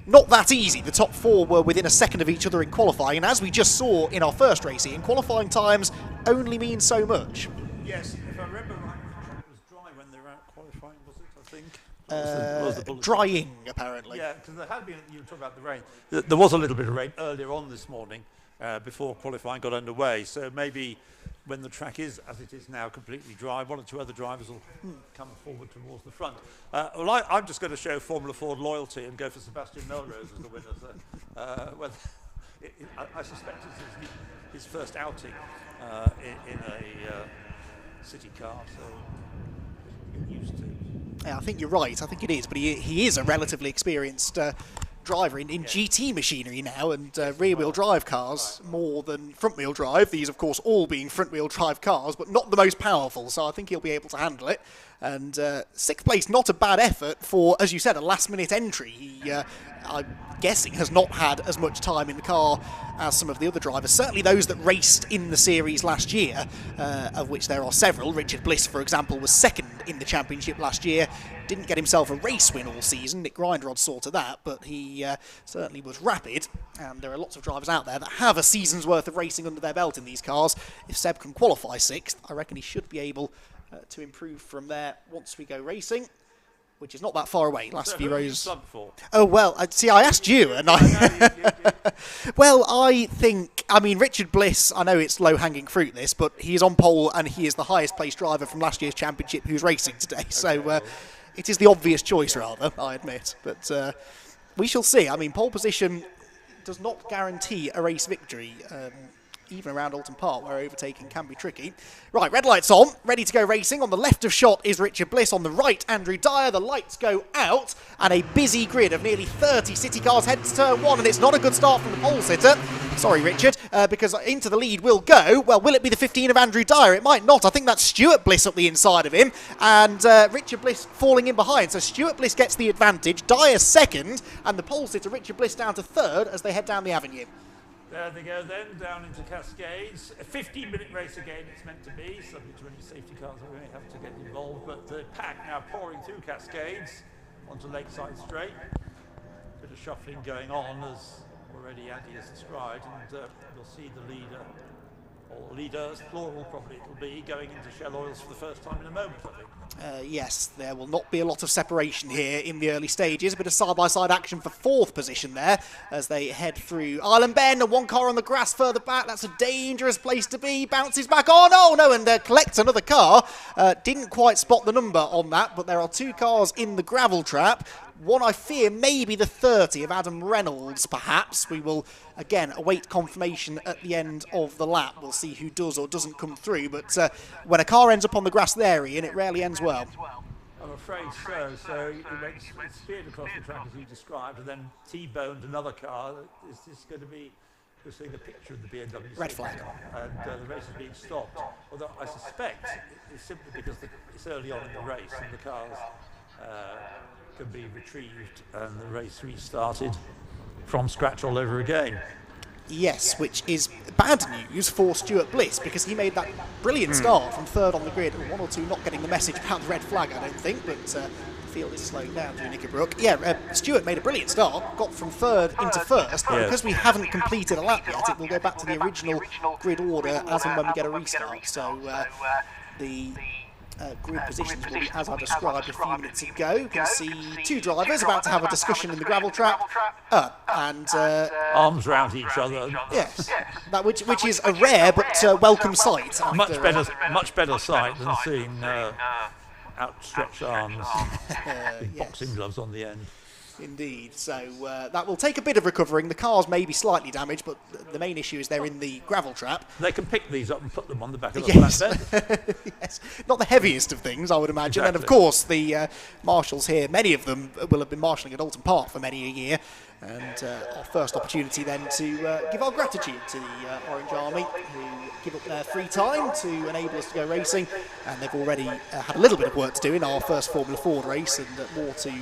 not that easy. The top 4 were within a second of each other in qualifying, and as we just saw in our first race, in qualifying times only mean so much. Yes, if I remember right, it was dry when they were out qualifying, was it, I think? Drying, apparently. Yeah, because there had been, you were talking about the rain. There was a little bit of rain earlier on this morning before qualifying got underway. So maybe when the track is, as it is now, completely dry, 1 or 2 other drivers will come forward towards the front. Well, I'm just going to show Formula Ford loyalty and go for Sebastian Melrose as the winner. So, I suspect it's his first outing in a city car, so get used to. Yeah, I think you're right. I think it is, but he is a relatively experienced driver in GT machinery now, and rear-wheel drive cars more than front-wheel drive. These, of course, all being front-wheel drive cars, but not the most powerful, so I think he'll be able to handle it. And 6th place, not a bad effort for, as you said, a last-minute entry. He, I'm guessing, has not had as much time in the car as some of the other drivers. Certainly those that raced in the series last year, of which there are several. Richard Bliss, for example, was 2nd in the championship last year. Didn't get himself a race win all season. Nick Grindrod saw to that, but he certainly was rapid. And there are lots of drivers out there that have a season's worth of racing under their belt in these cars. If Seb can qualify 6th, I reckon he should be able to improve from there once we go racing, which is not that far away. Last few rows. Oh, well, I asked you, and well, I think, Richard Bliss, I know it's low-hanging fruit, this, but he is on pole, and he is the highest-placed driver from last year's championship who's racing today, so it is the obvious choice, rather, I admit, but we shall see. Pole position does not guarantee a race victory. even around Oulton Park, where overtaking can be tricky. Right, red lights on, ready to go racing. On the left of shot is Richard Bliss. On the right, Andrew Tyre. The lights go out, and a busy grid of nearly 30 City cars heads to turn 1, and it's not a good start from the pole sitter. Sorry, Richard, because into the lead will go. Well, will it be the 15 of Andrew Tyre? It might not. I think that's Stuart Bliss up the inside of him, and Richard Bliss falling in behind. So Stuart Bliss gets the advantage. Dyer second, and the pole sitter Richard Bliss down to third as they head down the avenue. There they go then, down into Cascades. A 15-minute race again it's meant to be, subject to any safety cars that we may have to get involved, but the pack now pouring through Cascades onto Lakeside Straight. Bit of shuffling going on, as already Andy has described, and you'll see the leader, or leaders, plural probably it'll be, going into Shell Oils for the first time in a moment, I think. Yes, there will not be a lot of separation here in the early stages. A bit of side-by-side action for 4th position there as they head through Island Bend, and one car on the grass further back. That's a dangerous place to be. Bounces back. Oh, no, and collects another car. Didn't quite spot the number on that, but there are 2 cars in the gravel trap. One, I fear, maybe the 30 of Adam Reynolds, perhaps. We will, again, await confirmation at the end of the lap. We'll see who does or doesn't come through. But when a car ends up on the grass there, Ian, it rarely ends well. I'm afraid so. So he went speared across the track as you described, and then T-boned another car. Is this going to be... We're seeing a picture of the BMW. Red flag. And the race is being stopped. Although I suspect it's simply because it's early on in the race and the cars... can be retrieved and the race restarted from scratch all over again. Yes, which is bad news for Stuart Bliss, because he made that brilliant start from 3rd on the grid. 1 or 2 not getting the message about the red flag, I don't think, but the field is slowing down through Knickerbrook. Yeah, Stuart made a brilliant start, got from 3rd into 1st, but because we haven't completed a lap yet, it will go back to the original grid order as and when we get a restart. So the grid positions will be as I described a few minutes ago. You can see 2 drivers about to have a discussion in the gravel trap, and arms round each other. Yes, that which is a rare but welcome sight. Much better sight than seeing outstretched arms with boxing gloves on the end. Indeed, so that will take a bit of recovering. The cars may be slightly damaged, but the main issue is they're in the gravel trap. They can pick these up and put them on the back of the flatbed. Yes, not the heaviest of things, I would imagine. Exactly. And of course, the marshals here, many of them will have been marshalling at Oulton Park for many a year. And our first opportunity then to give our gratitude to the Orange Army, who give up their free time to enable us to go racing. And they've already had a little bit of work to do in our first Formula Ford race, and more to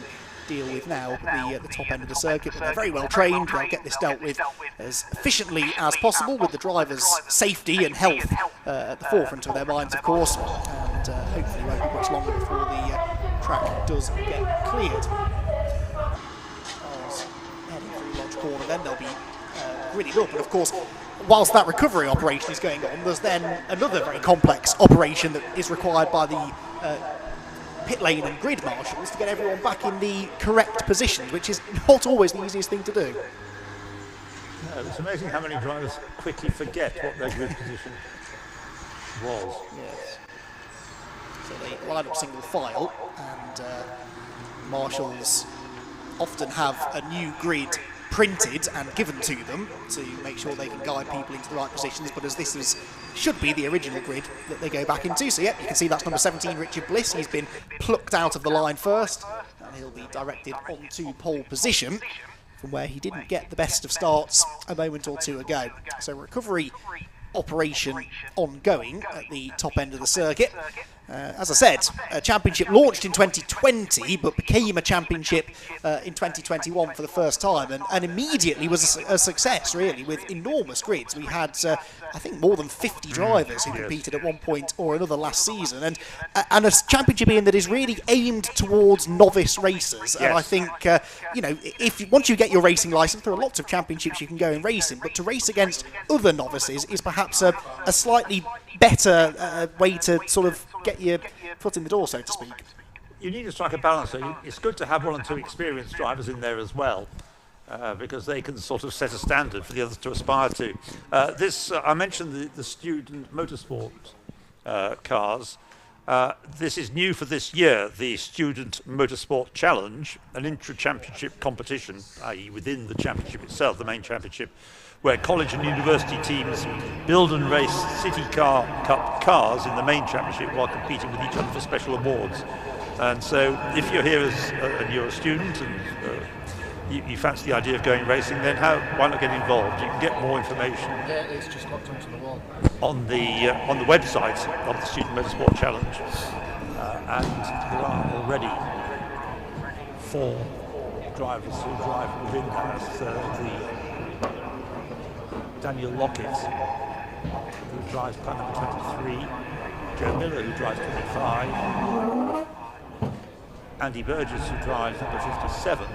deal with now at the top end of the circuit, but they're very well trained. They'll get this dealt with as efficiently as possible, with the drivers' safety and health at the forefront of their minds, of course, and hopefully won't be much longer before the track does get cleared. Heading through Lodge Corner, then they'll be gridded up, and of course, whilst that recovery operation is going on, there's then another very complex operation that is required by the pit lane and grid marshals to get everyone back in the correct positions, which is not always the easiest thing to do. No, it's amazing how many drivers quickly forget what their grid position was. Yes. So they line up single file, and marshals often have a new grid printed and given to them to make sure they can guide people into the right positions, but as this should be the original grid that they go back into. So yep, you can see that's number 17, Richard Bliss. He's been plucked out of the line first, and he'll be directed onto pole position from where he didn't get the best of starts a moment or 2 ago. So recovery operation ongoing at the top end of the circuit. As I said, a championship launched in 2020 but became a championship in 2021 for the first time, and immediately was a success, really, with enormous grids. We had, I think, more than 50 drivers who competed at one point or another last season, and a championship that is really aimed towards novice racers. And I think, once you get your racing licence, there are lots of championships you can go and race in, but to race against other novices is perhaps a slightly better way to sort of get your foot in the door, so to speak. You need to strike a balance. It's good to have 1 or 2 experienced drivers in there as well, because they can sort of set a standard for the others to aspire to. I mentioned the student motorsport cars. This is new for this year, the Student Motorsport Challenge, an intra-championship competition, i.e. within the championship itself, the main championship, where college and university teams build and race CityCar Cup cars in the main championship while competing with each other for special awards. And so if you're here and you're a student and you fancy the idea of going racing, then why not get involved? You can get more information. Yeah, it's just locked onto the wall. On the website of the Student Motorsport Challenge, and there are already 4 drivers who drive within that. Daniel Lockett, who drives car number 23, Joe Miller, who drives 25, Andy Burgess, who drives number 57,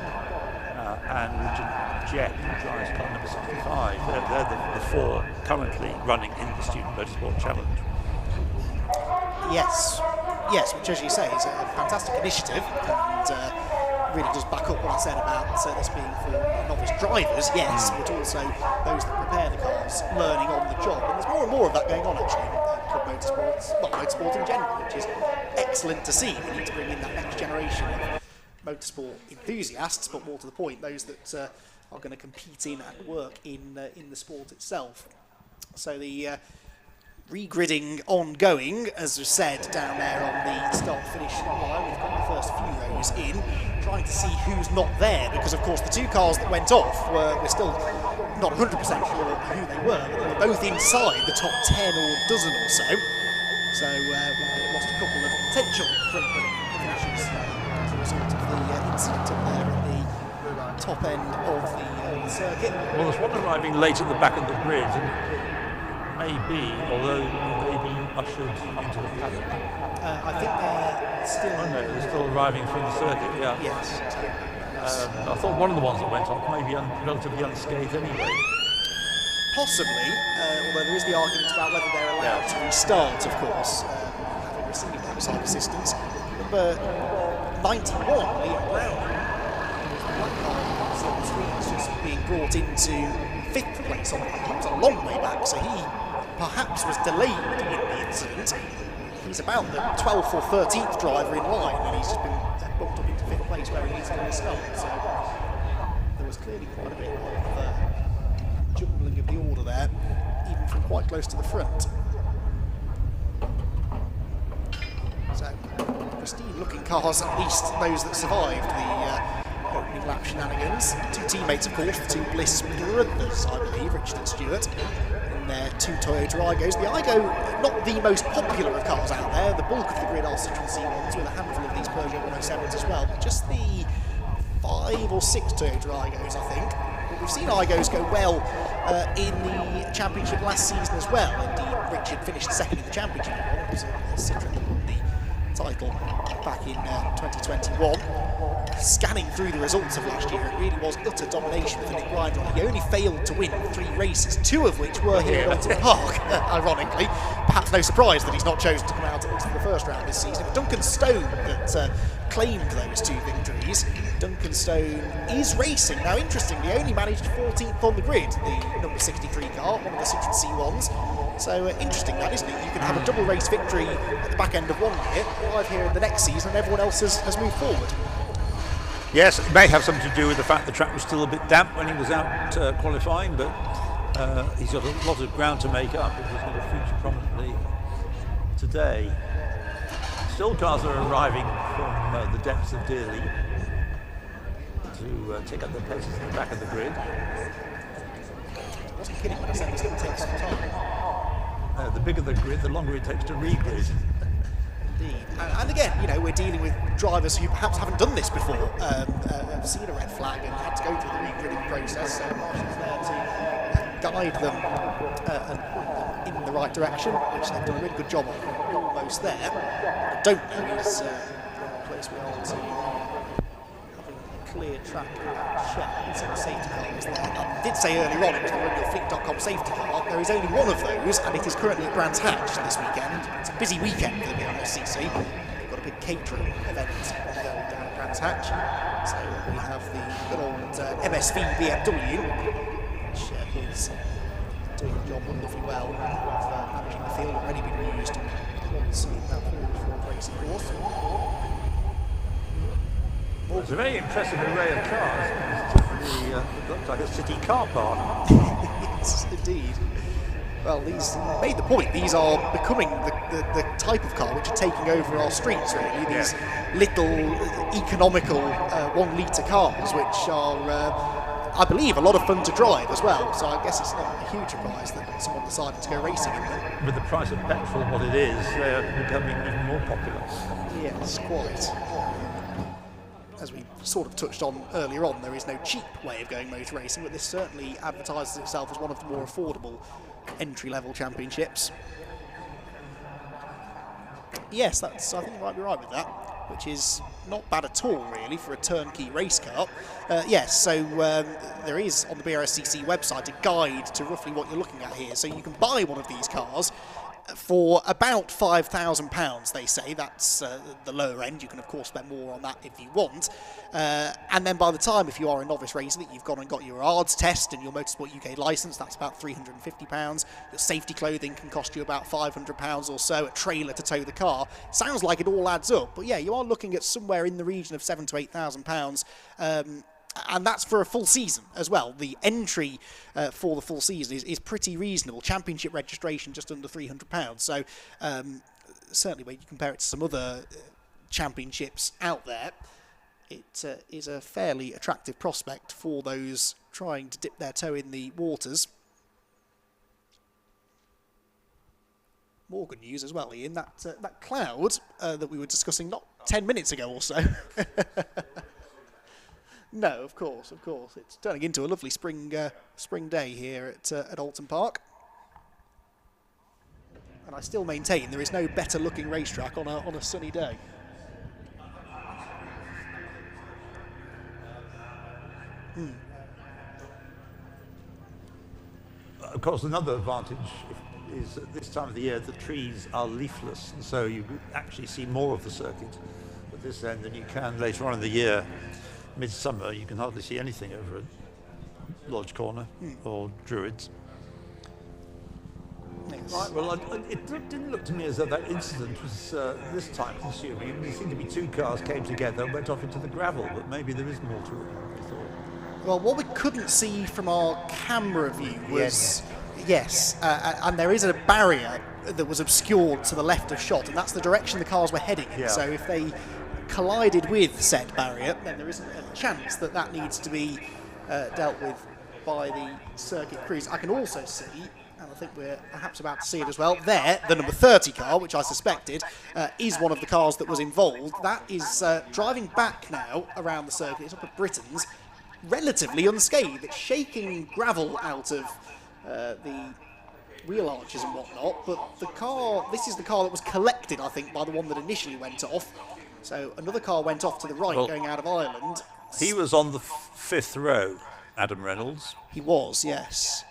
and Richard Jett, who drives car number 65. They're the 4 currently running in the Student Motorsport Challenge. Yes, which, as you say, is a fantastic initiative, and really does back up what I said about this being for novice drivers, yes, but also those that prepare the cars, learning on the job. And there's more and more of that going on, actually, in club motorsports, well, motorsport in general, which is excellent to see. We need to bring in that next generation of motorsport enthusiasts, but more to the point, those that are going to compete in and work in the sport itself. So the regridding ongoing, as was said down there on the start-finish line. We've got the first few of those in, trying to see who's not there, because of course the 2 cars that went off we're still not 100% sure who they were, but they were both inside the top 10 or dozen or so. So we've lost a couple of potential front-running finishes as a result of the incident up there at the top end of the circuit. Well, there's one arriving late at the back of the grid, and maybe, although maybe ushered into the paddock. I think they're still... Oh no, they're still arriving through the circuit, yeah. Yes. I thought one of the ones that went off maybe relatively unscathed anyway. Possibly, although there is the argument about whether they're allowed to restart, of course, having received outside assistance. Number 91, Liam Brown, was just being brought into 5th place on the grid. He was a long way back, so he perhaps was delayed in the incident. He's about the 12th or 13th driver in line, and he's just been bumped up into 5th place where he needs to restart. So there was clearly quite a bit of jumbling of the order there, even from quite close to the front. So pristine looking cars, at least those that survived the opening lap shenanigans. 2 teammates, of course, the 2 Bliss brothers, I believe, Richard and Stuart, in their 2 Toyota Aigos. The Aigo, not the most popular of cars out there. The bulk of the grid are Citroen C1s, with a handful of these Peugeot 107s as well, but just the 5 or 6 Toyota Aigos, I think. But we've seen Aigos go well in the championship last season as well. Indeed, Richard finished second in the championship. It was Citroen that won the title back in 2021. Scanning through the results of last year, it really was utter domination for Nick Ryder. He only failed to win 3 races, 2 of which were here at Oulton Park, ironically. Perhaps no surprise that he's not chosen to come out at least for the first round this season. But Duncan Stone that claimed those 2 victories. Duncan Stone is racing. Now, interestingly, only managed 14th on the grid, the number 63 car, one of the Citroen C1s. So interesting that, isn't it? You can have a double race victory at the back end of one year, arrive here in the next season, and everyone else has moved forward. Yes, it may have something to do with the fact the track was still a bit damp when he was out qualifying, but he's got a lot of ground to make up, which is going to feature prominently today. Still cars are arriving from the depths of Dearly to take up their places at the back of the grid. I wasn't kidding when I said this going to take some time. The bigger the grid, the longer it takes to re-grid. Indeed. And again, you know, we're dealing with drivers who perhaps haven't done this before, have seen a red flag and had to go through the re-gridding process, so Marshall's there to guide them in the right direction, which they've done a really good job of. Almost there. I don't know is how close we are to having a clear track check. So the safety car is there. I did say earlier on, it was the RunYourFleet.com safety car. There is only one of those, and it is currently at Brands Hatch this weekend. It's a busy weekend for the Brscc. They've got a big catering event down at Brands Hatch. So we have the good old MSV BMW, which is doing the job wonderfully well of managing the field, already been used once in that Ford racing course. It's a very impressive array of cars. It's definitely looks like a city car park. Yes, indeed. Well, these made the point. These are becoming the type of car which are taking over our streets, really. These little, economical 1 litre cars, which are, I believe, a lot of fun to drive as well. So I guess it's not a huge surprise that someone decided to go racing in them. With the price of petrol and what it is, they're becoming even more popular. Yes, quite. As we sort of touched on earlier on, there is no cheap way of going motor racing, but this certainly advertises itself as one of the more affordable entry-level championships. Yes, I think you might be right with that, which is not bad at all, really, for a turnkey race car. Yes, so there is on the Brscc website a guide to roughly what you're looking at here. So you can buy one of these cars for about £5,000, they say. That's the lower end. You can, of course, spend more on that if you want. And then by the time, if you are a novice racer, that you've gone and got your ARDS test and your Motorsport UK licence, that's about £350. Your safety clothing can cost you about £500 or so, a trailer to tow the car. Sounds like it all adds up, but yeah, you are looking at somewhere in the region of £7,000 to £8,000. And that's for a full season as well. The entry for the full season is pretty reasonable. Championship registration just under £300. So certainly when you compare it to some other championships out there, it is a fairly attractive prospect for those trying to dip their toe in the waters. More good news as well, Ian. That cloud that we were discussing not 10 minutes ago or so. No, of course. It's turning into a lovely spring day here at Oulton Park. And I still maintain there is no better looking racetrack on a sunny day. Of course, another advantage is at this time of the year the trees are leafless, and so you actually see more of the circuit at this end than you can later on in the year. Midsummer, you can hardly see anything over at Lodge Corner or Druids. Yes. Right, well, it didn't look to me as though that incident was this time consuming. There seemed to be two cars came together and went off into the gravel, but maybe there is more to it, I thought. Well, what we couldn't see from our camera view was, and there is a barrier that was obscured to the left of shot, and that's the direction the cars were heading in. Yeah. So if they collided with said barrier, then there isn't a chance that needs to be dealt with by the circuit crews. I can also see, and I think we're perhaps about to see it as well, there, the number 30 car, which I suspected, is one of the cars that was involved. That is driving back now around the circuit. It's up at Britain's, relatively unscathed. It's shaking gravel out of the wheel arches and whatnot, but the car, this is the car that was collected, I think, by the one that initially went off. So another car went off to the right, going out of Ireland. He was on the fifth row, Adam Reynolds. He was, yes.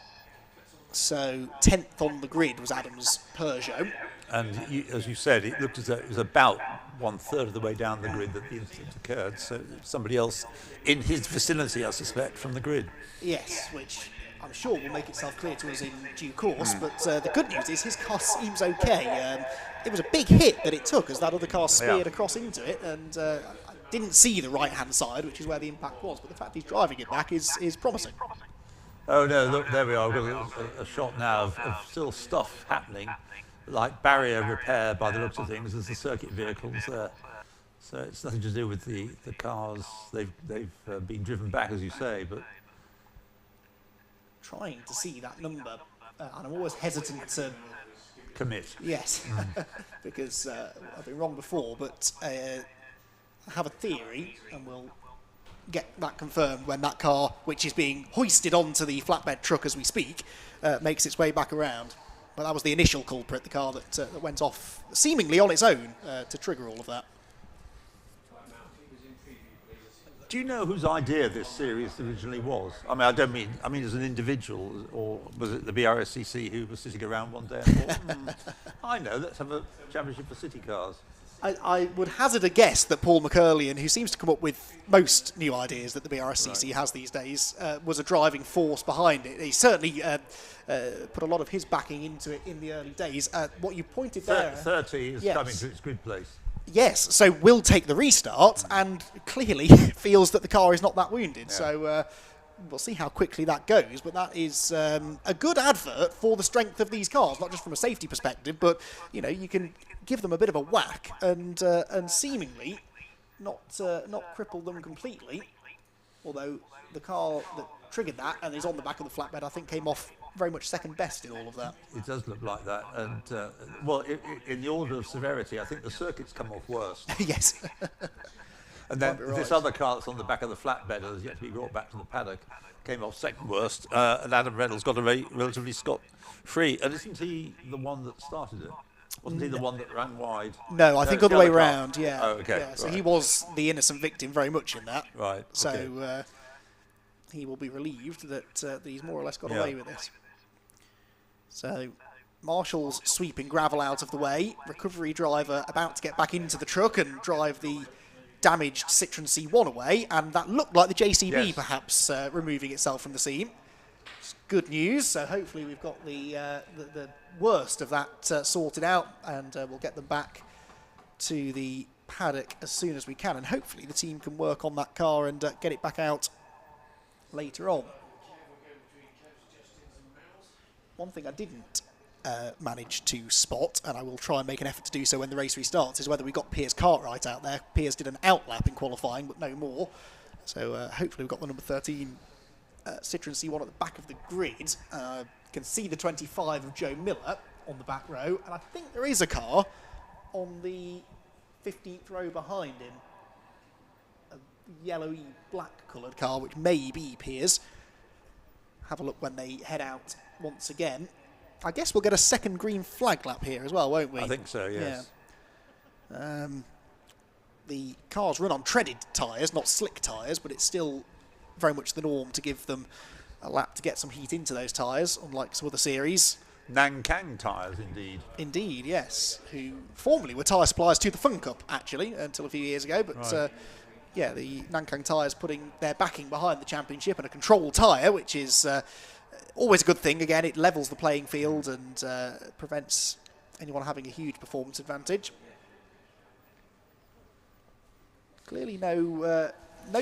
So 10th on the grid was Adam's Peugeot. And as you said, it looked as though it was about 1/3 of the way down the grid that the incident occurred. So somebody else in his vicinity, I suspect, from the grid. Yes, which I'm sure will make itself clear to us in due course. But the good news is his car seems okay. It was a big hit that it took as that other car speared across into it, and I didn't see the right-hand side, which is where the impact was. But the fact he's driving it back is promising. Oh no! Look, there we are. We've got a shot now of still stuff happening, like barrier repair by the looks of things. There's the circuit vehicles there, so it's nothing to do with the cars. They've been driven back, as you say, but trying to see that number, and I'm always hesitant to commit. Yes, because I've been wrong before, but I have a theory, and we'll get that confirmed when that car, which is being hoisted onto the flatbed truck as we speak, makes its way back around. But that was the initial culprit, the car that went off seemingly on its own to trigger all of that. Do you know whose idea this series originally was? I mean, I mean as an individual, or was it the Brscc who was sitting around one day and thought, I know, let's have a championship for city cars? I would hazard a guess that Paul McCurlian, who seems to come up with most new ideas that the BRSCC has these days, was a driving force behind it. He certainly put a lot of his backing into it in the early days. What you pointed there... 30 is coming to its grid place. Yes, so will take the restart and clearly feels that the car is not that wounded. Yeah. So we'll see how quickly that goes. But that is a good advert for the strength of these cars, not just from a safety perspective, but you can give them a bit of a whack and seemingly not cripple them completely. Although the car that triggered that and is on the back of the flatbed, I think came off very much second best in all of that. It does look like that, and well, in the order of severity, I think the circuit's come off worst. Yes. And then this other car that's on the back of the flatbed has yet to be brought back to the paddock, came off second worst, and Adam Reynolds got away relatively scot-free. And isn't he the one that started it? Wasn't he the one that ran wide? No, I think all the way round, yeah. Oh, okay. Yeah, so he was the innocent victim very much in that. Right. So he will be relieved that he's more or less got away with this. So Marshall's sweeping gravel out of the way. Recovery driver about to get back into the truck and drive the damaged Citroen C1 away. And that looked like the JCB perhaps removing itself from the scene. It's good news. So hopefully we've got the worst of that sorted out, and we'll get them back to the paddock as soon as we can. And hopefully the team can work on that car and get it back out later on. One thing I didn't manage to spot, and I will try and make an effort to do so when the race restarts, is whether we got Piers Cartwright out there. Piers did an outlap in qualifying, but no more. So hopefully we've got the number 13 Citroen C1 at the back of the grid. You can see the 25 of Joe Miller on the back row, and I think there is a car on the 15th row behind him. A yellowy black coloured car, which may be Piers. Have a look when they head out once again. I guess we'll get a second green flag lap here as well, won't we? I think so, yes. Yeah. The cars run on treaded tyres, not slick tyres, but it's still very much the norm to give them a lap to get some heat into those tyres, unlike some other series. Nankang Tyres, indeed. Indeed, yes. Who formerly were tyre suppliers to the Fun Cup, actually, until a few years ago. But yeah, the Nankang Tyres putting their backing behind the championship and a control tyre, which is always a good thing. Again, it levels the playing field and prevents anyone having a huge performance advantage. Clearly no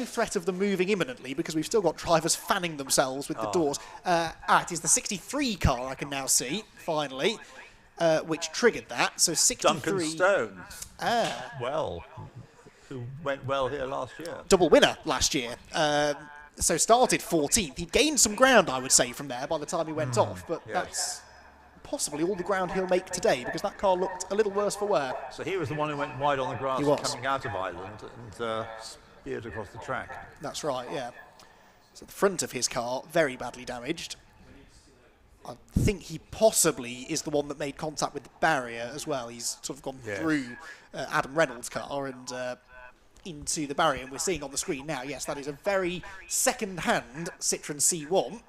threat of them moving imminently, because we've still got drivers fanning themselves with the doors. It is the 63 car I can now see, finally, which triggered that. So 63... Duncan Stone. Well, who went well here last year. Double winner last year. So started 14th. He gained some ground, I would say, from there by the time he went off. But that's possibly all the ground he'll make today, because that car looked a little worse for wear. So he was the one who went wide on the grass coming out of Ireland and speared across the track. That's right, yeah. So the front of his car, very badly damaged. I think he possibly is the one that made contact with the barrier as well. He's sort of gone through Adam Reynolds' car and into the barrier. And we're seeing on the screen now, yes, that is a very second-hand Citroen C1.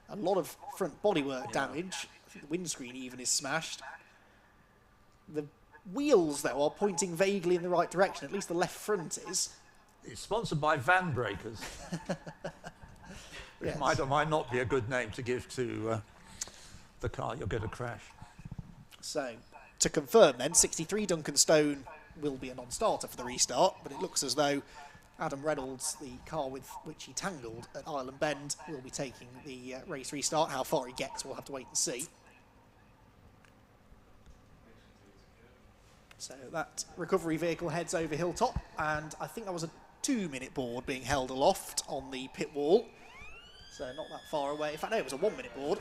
A lot of front bodywork damage. I think the windscreen even is smashed. The wheels, though, are pointing vaguely in the right direction. At least the left front is. It's sponsored by Van Breakers. It might or might not be a good name to give to the car you're going to crash. So, to confirm then, 63 Duncan Stone will be a non-starter for the restart, but it looks as though Adam Reynolds, the car with which he tangled at Island Bend, will be taking the race restart. How far he gets, we'll have to wait and see. So that recovery vehicle heads over Hilltop, and I think that was a 2-minute board being held aloft on the pit wall. So not that far away. In fact, no, it was a 1-minute board.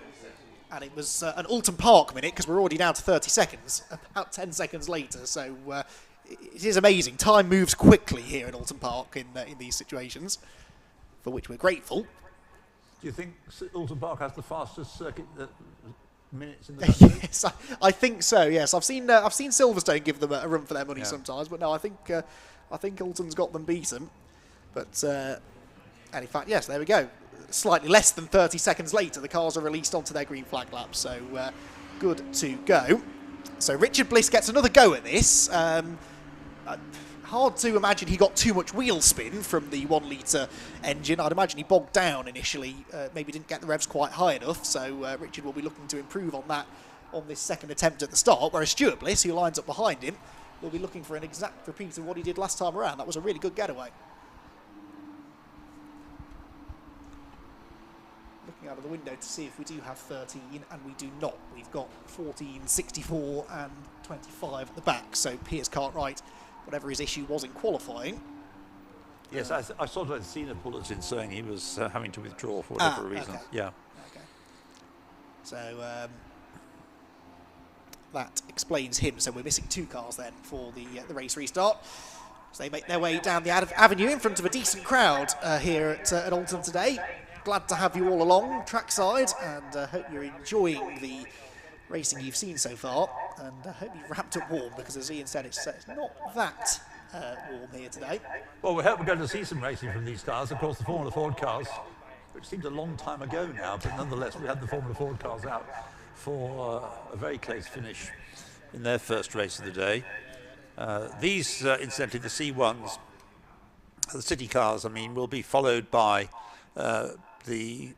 And it was an Oulton Park minute, because we're already down to 30 seconds, about 10 seconds later. So it is amazing. Time moves quickly here at Oulton Park in these situations, for which we're grateful. Do you think Oulton Park has the fastest circuit minutes in the country? Yes, I think so. Yes, I've seen Silverstone give them a run for their money sometimes, but no, I think Oulton's got them beaten. But and in fact, yes, there we go. Slightly less than 30 seconds later, the cars are released onto their green flag lap. So good to go. So Richard Bliss gets another go at this. I Hard to imagine he got too much wheel spin from the 1 litre engine. I'd imagine he bogged down initially, maybe didn't get the revs quite high enough, so Richard will be looking to improve on that on this second attempt at the start, whereas Stuart Bliss, who lines up behind him, will be looking for an exact repeat of what he did last time around. That was a really good getaway. Looking out of the window to see if we do have 13, and we do not. We've got 14, 64 and 25 at the back, so Piers Cartwright, whatever his issue was in qualifying. Yes, I saw that Cena bulletin saying he was having to withdraw for whatever reason. Okay. Yeah. Okay. So that explains him. So we're missing 2 cars then for the race restart. So they make their way down the avenue in front of a decent crowd here at Oulton today. Glad to have you all along trackside, and hope you're enjoying the racing you've seen so far, and hope you've wrapped up warm, because as Ian said, it's not that warm here today. Well, we hope we're going to see some racing from these cars. Of course, the Formula Ford cars, which seemed a long time ago now, but nonetheless, we had the Formula Ford cars out for a very close finish in their first race of the day. These, incidentally, the C1s, the city cars, I mean, will be followed by the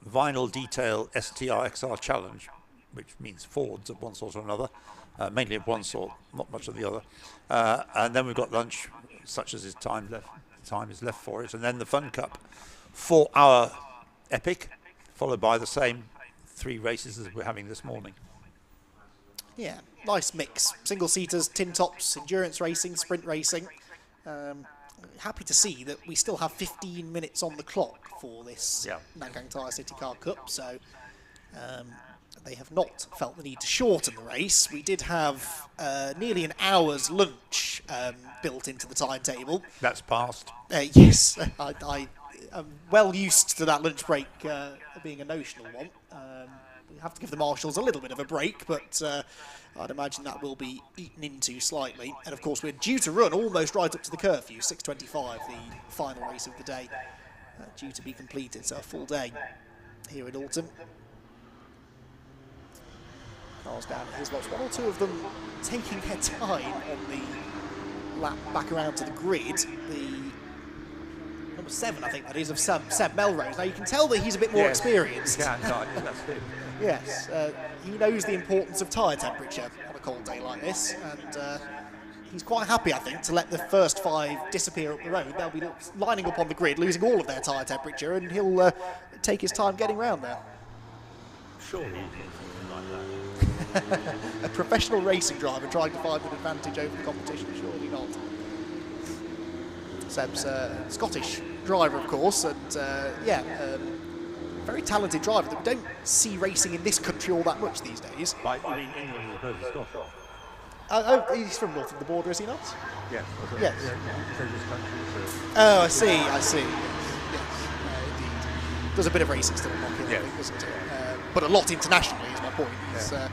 Vinyl Detail STR XR Challenge, which means Fords of one sort or another, mainly of one sort, not much of the other. And then we've got lunch, such as time is left for it, and then the Fun Cup 4-hour epic, followed by the same 3 races as we're having this morning. Yeah, nice mix. Single-seaters, tin tops, endurance racing, sprint racing. Happy to see that we still have 15 minutes on the clock for this Nankang Tyre CityCar Cup, so they have not felt the need to shorten the race. We did have nearly an hour's lunch built into the timetable. That's passed. Yes, I am well used to that lunch break being a notional one. We have to give the marshals a little bit of a break, but I'd imagine that will be eaten into slightly. And of course, we're due to run almost right up to the curfew, 6:25, the final race of the day, due to be completed. So a full day here at Oulton. Cars down at his lots, 1 or 2 of them taking their time on the lap back around to the grid. The number 7, I think that is, of Seb Melrose. Now you can tell that he's a bit more experienced. Yeah, no, that's him. Yes, he knows the importance of tyre temperature on a cold day like this, and he's quite happy, I think, to let the first 5 disappear up the road. They'll be lining up on the grid, losing all of their tyre temperature, and he'll take his time getting round there. Surely he can something like that. A professional racing driver trying to find an advantage over the competition, surely not. Seb's a Scottish driver, of course, and very talented driver that we don't see racing in this country all that much these days. Right, you mean England as opposed to Scotland? He's from north of the border, is he not? Yes. Yes. Yeah, Oh, I see. Yes, indeed. There's a bit of racing still knocking, I think, isn't it? But a lot internationally is my point. He's gone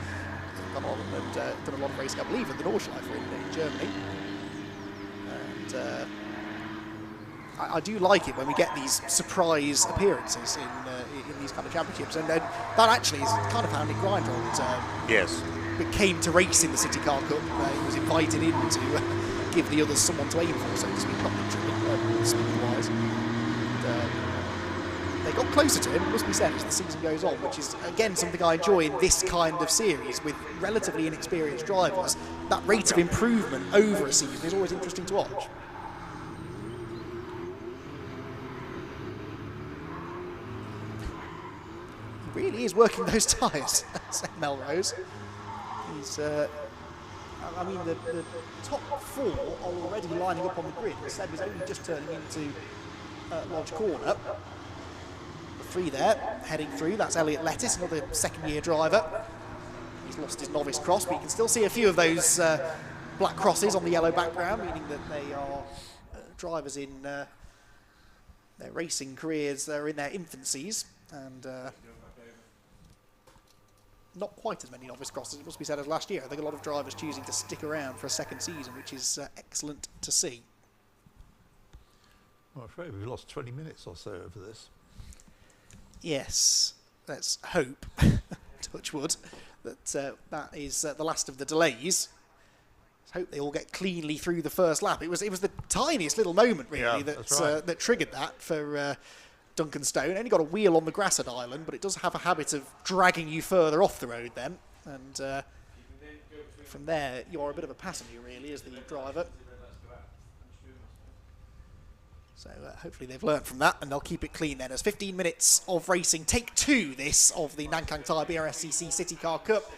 on and done a lot of racing, I believe, in the Nordschleife in Germany. And I do like it when we get these surprise appearances in these kind of championships, and that actually is kind of how Nick Grindrod came to race in the CityCar Cup. He was invited in to give the others someone to aim for, so to speak, not literally, speed-wise. They got closer to him, it must be said, as the season goes on, which is, again, something I enjoy in this kind of series with relatively inexperienced drivers. That rate of improvement over a season is always interesting to watch. Really is working those tyres, Melrose. He's, I mean, the top 4 are already lining up on the grid. Seb is only just turning into Lodge Corner. The 3 there, heading through, that's Elliot Lettis, another second-year driver. He's lost his novice cross, but you can still see a few of those black crosses on the yellow background, meaning that they are drivers in their racing careers. They're in their infancies, and not quite as many novice crosses, it must be said, as last year. I think a lot of drivers choosing to stick around for a second season, which is excellent to see. I'm afraid we've lost 20 minutes or so over this. Yes, let's hope, touch wood, that that is the last of the delays. Let's hope they all get cleanly through the first lap. It was the tiniest little moment, really, that triggered that for Duncan Stone. Only got a wheel on the grass at Island, but it does have a habit of dragging you further off the road then. And from there, you're a bit of a passenger, really, as the driver. So hopefully they've learned from that, and they'll keep it clean then. As 15 minutes of racing, take 2 this of the Nankang Tyre Brscc CityCar Cup,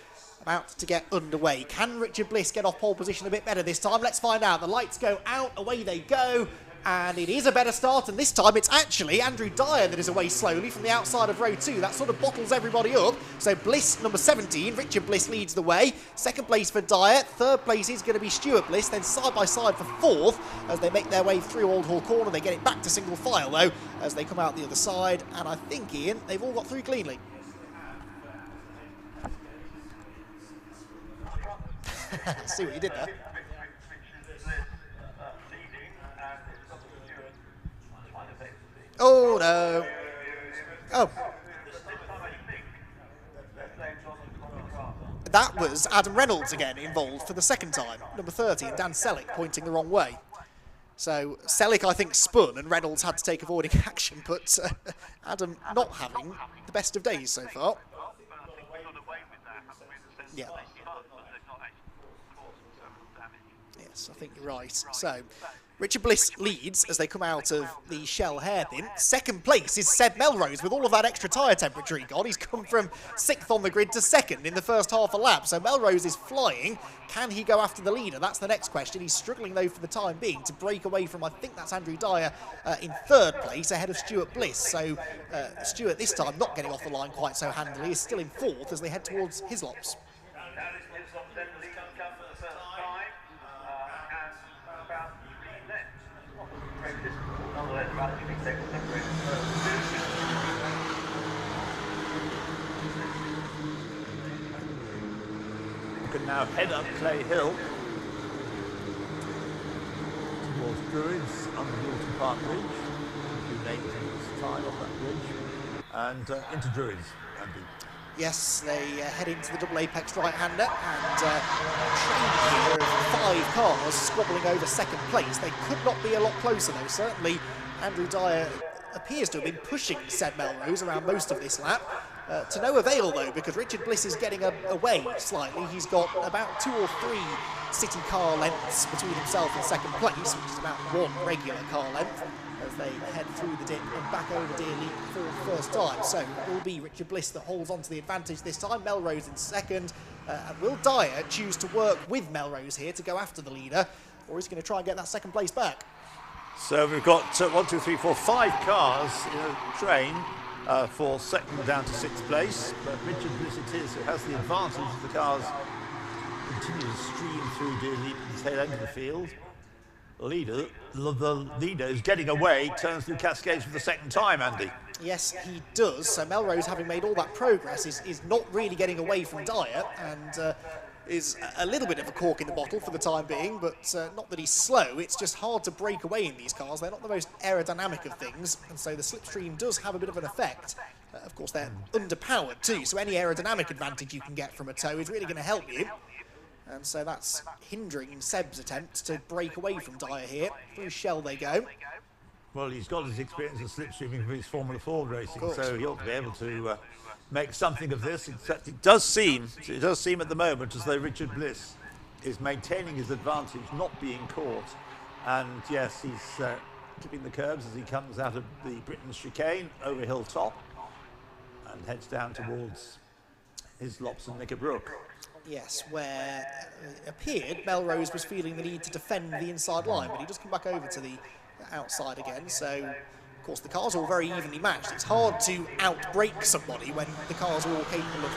about to get underway. Can Richard Bliss get off pole position a bit better this time? Let's find out. The lights go out, away they go. And it is a better start, and this time it's actually Andrew Dyer that is away slowly from the outside of row 2. That sort of bottles everybody up. So Bliss, number 17, Richard Bliss leads the way. Second place for Dyer. Third place is going to be Stuart Bliss. Then side by side for fourth as they make their way through Old Hall Corner. They get it back to single file, though, as they come out the other side. And I think, Ian, they've all got through cleanly. See what you did there. Oh, no. Oh. That was Adam Reynolds again involved for the second time. Number 30, and Dan Selleck pointing the wrong way. So Selleck, I think, spun, and Reynolds had to take avoiding action, but Adam not having the best of days so far. Yeah. Yes, I think you're right. So Richard Bliss leads as they come out of the Shell hairpin. Second place is Seb Melrose with all of that extra tyre temperature he got. He's come from 6th on the grid to 2nd in the first half a lap. So Melrose is flying. Can he go after the leader? That's the next question. He's struggling, though, for the time being to break away from, I think that's Andrew Dyer in 3rd place ahead of Stuart Bliss. So Stuart this time not getting off the line quite so handily, is still in 4th as they head towards Hislops. You can now head up Clay Hill towards Druids under the Oulton Park Bridge. A few names in this time on that bridge. And into Druids, Andy. Yes, they head into the double apex right-hander, and train here of 5 cars squabbling over 2nd place. They could not be a lot closer, though. Certainly Andrew Dyer appears to have been pushing Seb Melrose around most of this lap. To no avail, though, because Richard Bliss is getting away slightly. He's got about 2 or 3 city car lengths between himself and 2nd place, which is about 1 regular car length, as they head through the dip and back over Deer Leap for the first time. So it will be Richard Bliss that holds on to the advantage this time. Melrose in 2nd. And will Dyer choose to work with Melrose here to go after the leader, or is he going to try and get that 2nd place back? So we've got 1, 2, 3, 4, 5 cars in a train for 2nd down to 6th place. But Richard Bliss it is who has the advantage as the cars continue to stream through Deer Leap at the tail end of the field. The leader is getting away, turns through Cascades for the 2nd time, Andy. Yes, he does. So Melrose, having made all that progress, is not really getting away from Dyer, and is a little bit of a cork in the bottle for the time being, but not that he's slow. It's just hard to break away in these cars. They're not the most aerodynamic of things, and so the slipstream does have a bit of an effect. Of course, they're underpowered too, so any aerodynamic advantage you can get from a tow is really going to help you. And so that's hindering Seb's attempt to break away from Dyer here. Through Shell they go. Well, he's got his experience in slipstreaming for his Formula 4 racing, so he ought to be able to make something of this. Except it does seem at the moment as though Richard Bliss is maintaining his advantage, not being caught. And yes, he's clipping the curbs as he comes out of the Britain's chicane over Hilltop and heads down towards Hislops and Knickerbrook. Yes, where it appeared Melrose was feeling the need to defend the inside line, but he does come back over to the outside again. So, of course, the cars are all very evenly matched. It's hard to outbrake somebody when the cars are all capable of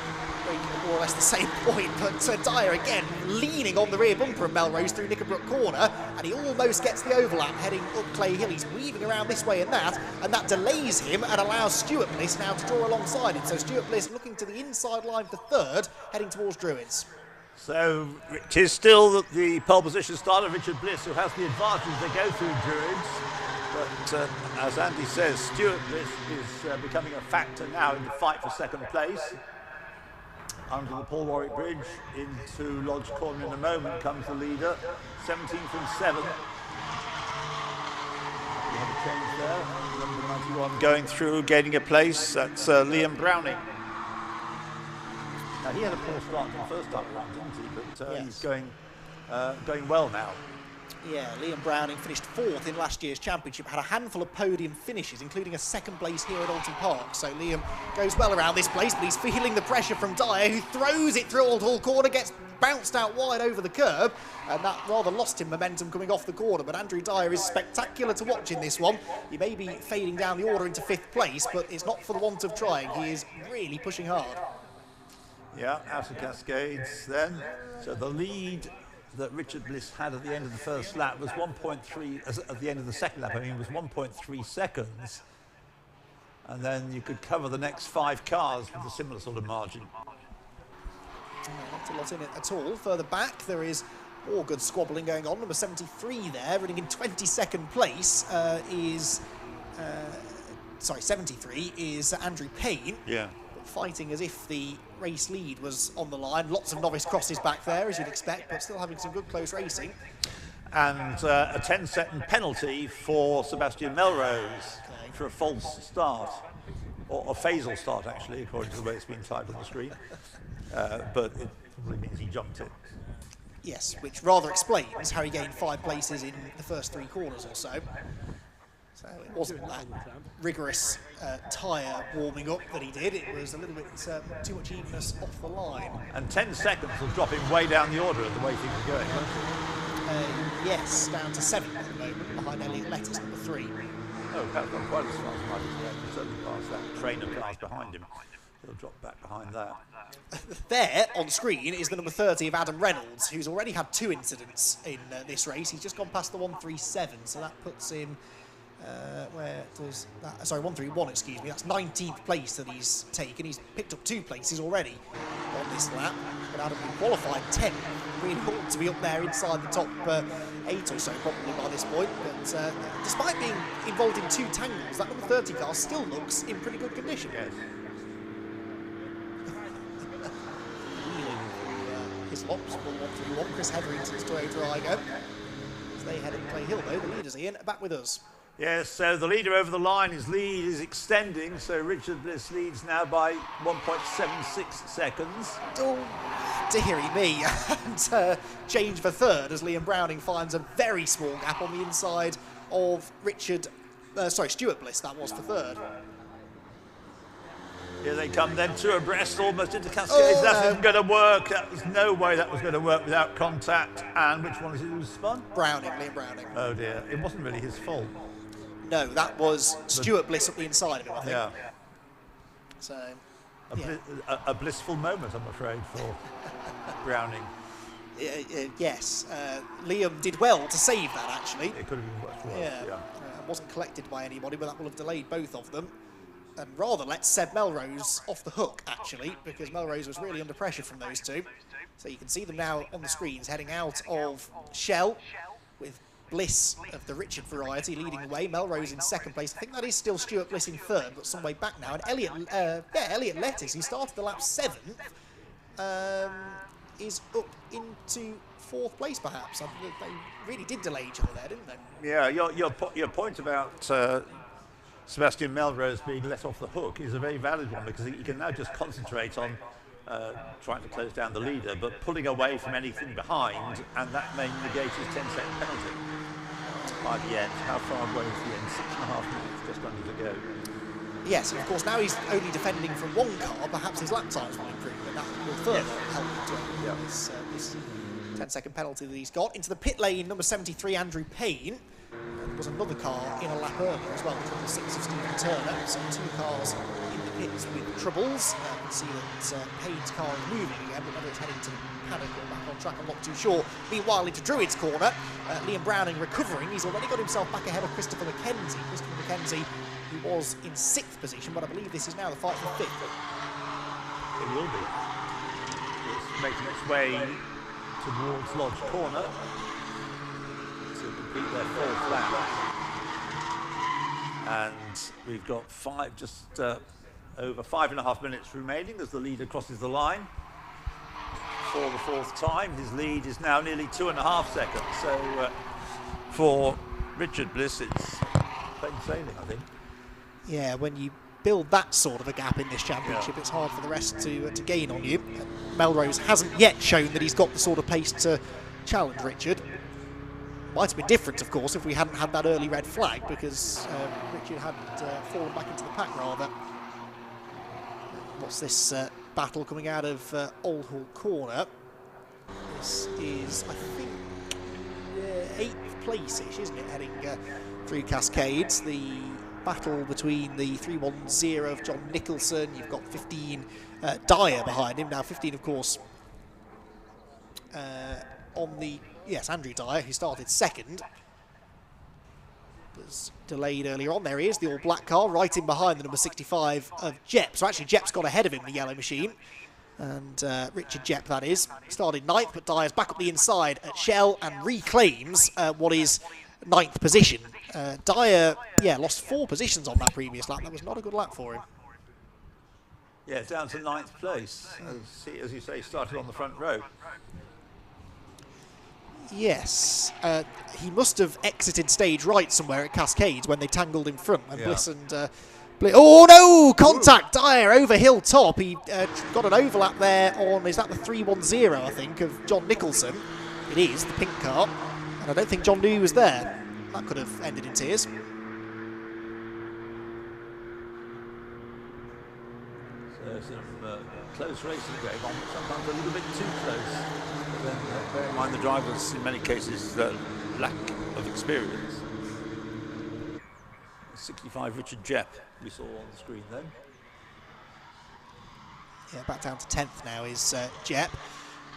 breaking at more or less the same point. But Dyer again leaning on the rear bumper of Melrose through Knickerbrook Corner, and he almost gets the overlap heading up Clay Hill. He's weaving around this way and that delays him and allows Stuart Bliss now to draw alongside him. So Stuart Bliss looking to the inside line for 3rd, heading towards Druids. So it is still the pole position starter, Richard Bliss, who has the advantage. They go through Druids. But as Andy says, Stuart Bliss is becoming a factor now in the fight for 2nd place. under the Paul Warwick Bridge into Lodge Corner in a moment comes the leader, 17 from 7. We have a change there, number 91 going through, gaining a place, that's Liam Browning. Now he had a poor start in the first time around, didn't he? But Yes. he's going well now. Yeah, Liam Browning finished 4th in last year's championship, had a handful of podium finishes, including a 2nd place here at Oulton Park. So Liam goes well around this place, but he's feeling the pressure from Tyre, who throws it through Old Hall corner, gets bounced out wide over the curb, and that rather lost him momentum coming off the corner. But Andrew Tyre is spectacular to watch in this one. He may be fading down the order into 5th place, but it's not for the want of trying. He is really pushing hard. Yeah, out of Cascades then. So the lead that Richard Bliss had at the end of the first lap was 1.3, at the end of the second lap, I mean, was 1.3 seconds. And then you could cover the next 5 cars with a similar sort of margin. Not a lot in it at all. Further back, there is more good squabbling going on. Number 73 there, running in 22nd place, is... sorry, 73 is Andrew Payne. Yeah. Fighting as if the race lead was on the line. Lots of novice crosses back there, as you'd expect, but still having some good close racing. And a 10-second penalty for Sebastian Melrose for a false start, or a phasal start, actually, according to the way it's been typed on the screen. But it probably means he jumped it. Yes, which rather explains how he gained 5 places in the first 3 corners or so. So it wasn't that rigorous tyre warming up that he did. It was a little bit too much evenness off the line. And 10 seconds will drop him way down the order of the way things are going, won't it? Yes, down to 7th at the moment, behind Elliot Lettuce, number 3. Oh, perhaps not quite as fast as I expect. He's certainly past that train of cars behind him. He'll drop back behind that. There, on screen, is the number 30 of Adam Reynolds, who's already had 2 incidents in this race. He's just gone past the 137, so that puts him... where does that... Sorry, 131, excuse me. That's 19th place that he's taken. He's picked up 2 places already on this lap. But Adam been qualified 10th. Really ought to be up there inside the top 8 or so, probably by this point. But despite being involved in 2 tangles, that number 30 car still looks in pretty good condition. Yes. His lops, 131, Chris Hetherington's Toyota Igo. As they head into Clay Hill, though, the leader's Ian, back with us. Yes, so the leader over the line, his lead is extending, so Richard Bliss leads now by 1.76 seconds. Oh, dearie me. And change for 3rd as Liam Browning finds a very small gap on the inside of Stuart Bliss, that was for 3rd. Here they come then, 2 abreast, almost into Cascades. That isn't going to work. That was no way that was going to work without contact. And which one is it who was spun? Browning, Liam Browning. Oh dear, it wasn't really his fault. No, that was Stuart Bliss up the inside of him, I think. Yeah. So, a blissful moment, I'm afraid, for Browning. Yes, Liam did well to save that, actually. It could have been much worse. Yeah. Wasn't collected by anybody, but that will have delayed both of them. And rather let Seb Melrose off the hook, actually, because Melrose was really under pressure from those 2. So you can see them now on the screens heading out of Shell with Bliss of the Richard variety leading the way. Melrose in 2nd place. I think that is still Stuart Bliss in 3rd, but some way back now. And Elliot Lettuce, who started the lap 7th, is up into 4th place, perhaps. They really did delay each other there, didn't they? Yeah, your point about Sebastian Melrose being let off the hook is a very valid one, because he can now just concentrate on trying to close down the leader, but pulling away from anything behind, and that may negate his 10-second penalty by the end. How far away is the end? 6.5 minutes just under to go. Yes, and of course now he's only defending from 1 car. Perhaps his lap times will improve, and that will further help him to this 10-second penalty that he's got. Into the pit lane, number 73, Andrew Payne. There was another car in a lap earlier as well, the 6 of Stephen Turner. So 2 cars in the pits with troubles. You can see that Payne's car is moving again, but whether it's heading to the paddock or back on track, I'm not too sure. Meanwhile, into Druid's corner, Liam Browning recovering. He's already got himself back ahead of Christopher McKenzie. Christopher McKenzie, who was in 6th position, but I believe this is now the fight for 5th. It will be. It's making its way towards Lodge Corner to complete their 4th lap. And we've got just over 5.5 minutes remaining as the leader crosses the line. for the fourth time. His lead is now nearly 2.5 seconds. So for Richard Bliss, it's plain sailing, I think. Yeah, when you build that sort of a gap in this championship, it's hard for the rest to gain on you. Melrose hasn't yet shown that he's got the sort of pace to challenge Richard. Might have been different, of course, if we hadn't had that early red flag, because Richard had fallen back into the pack rather. What's this battle coming out of Old Hall Corner? This is, I think, 8th place-ish, isn't it, heading through Cascades. The battle between the 310 of John Nicholson. You've got 15 Tyre behind him. Now 15, of course, on the... Yes, Andrew Tyre, who started second. Was delayed earlier on. There he is, the all-black car, right in behind the number 65 of Jepp. So actually Jepp's got ahead of him, the yellow machine. And Richard Jepp, that is, started 9th, but Tyre's back up the inside at Shell and reclaims what is 9th position. Tyre, yeah, lost 4 positions on that previous lap. That was not a good lap for him. Yeah, down to 9th place. As you say, started on the front row. Yes, he must have exited stage right somewhere at Cascades when they tangled in front. And Bliss and oh no! Contact! Tyre over hill top. He got an overlap there on, is that the 310, I think, of John Nicholson? It is, the pink car. And I don't think John knew he was there. That could have ended in tears. So some close racing going on, sometimes a little bit too close. But then bear in mind the drivers, in many cases, lack of experience. 65 Richard Jepp, we saw on the screen then. Yeah, back down to 10th now is Jepp.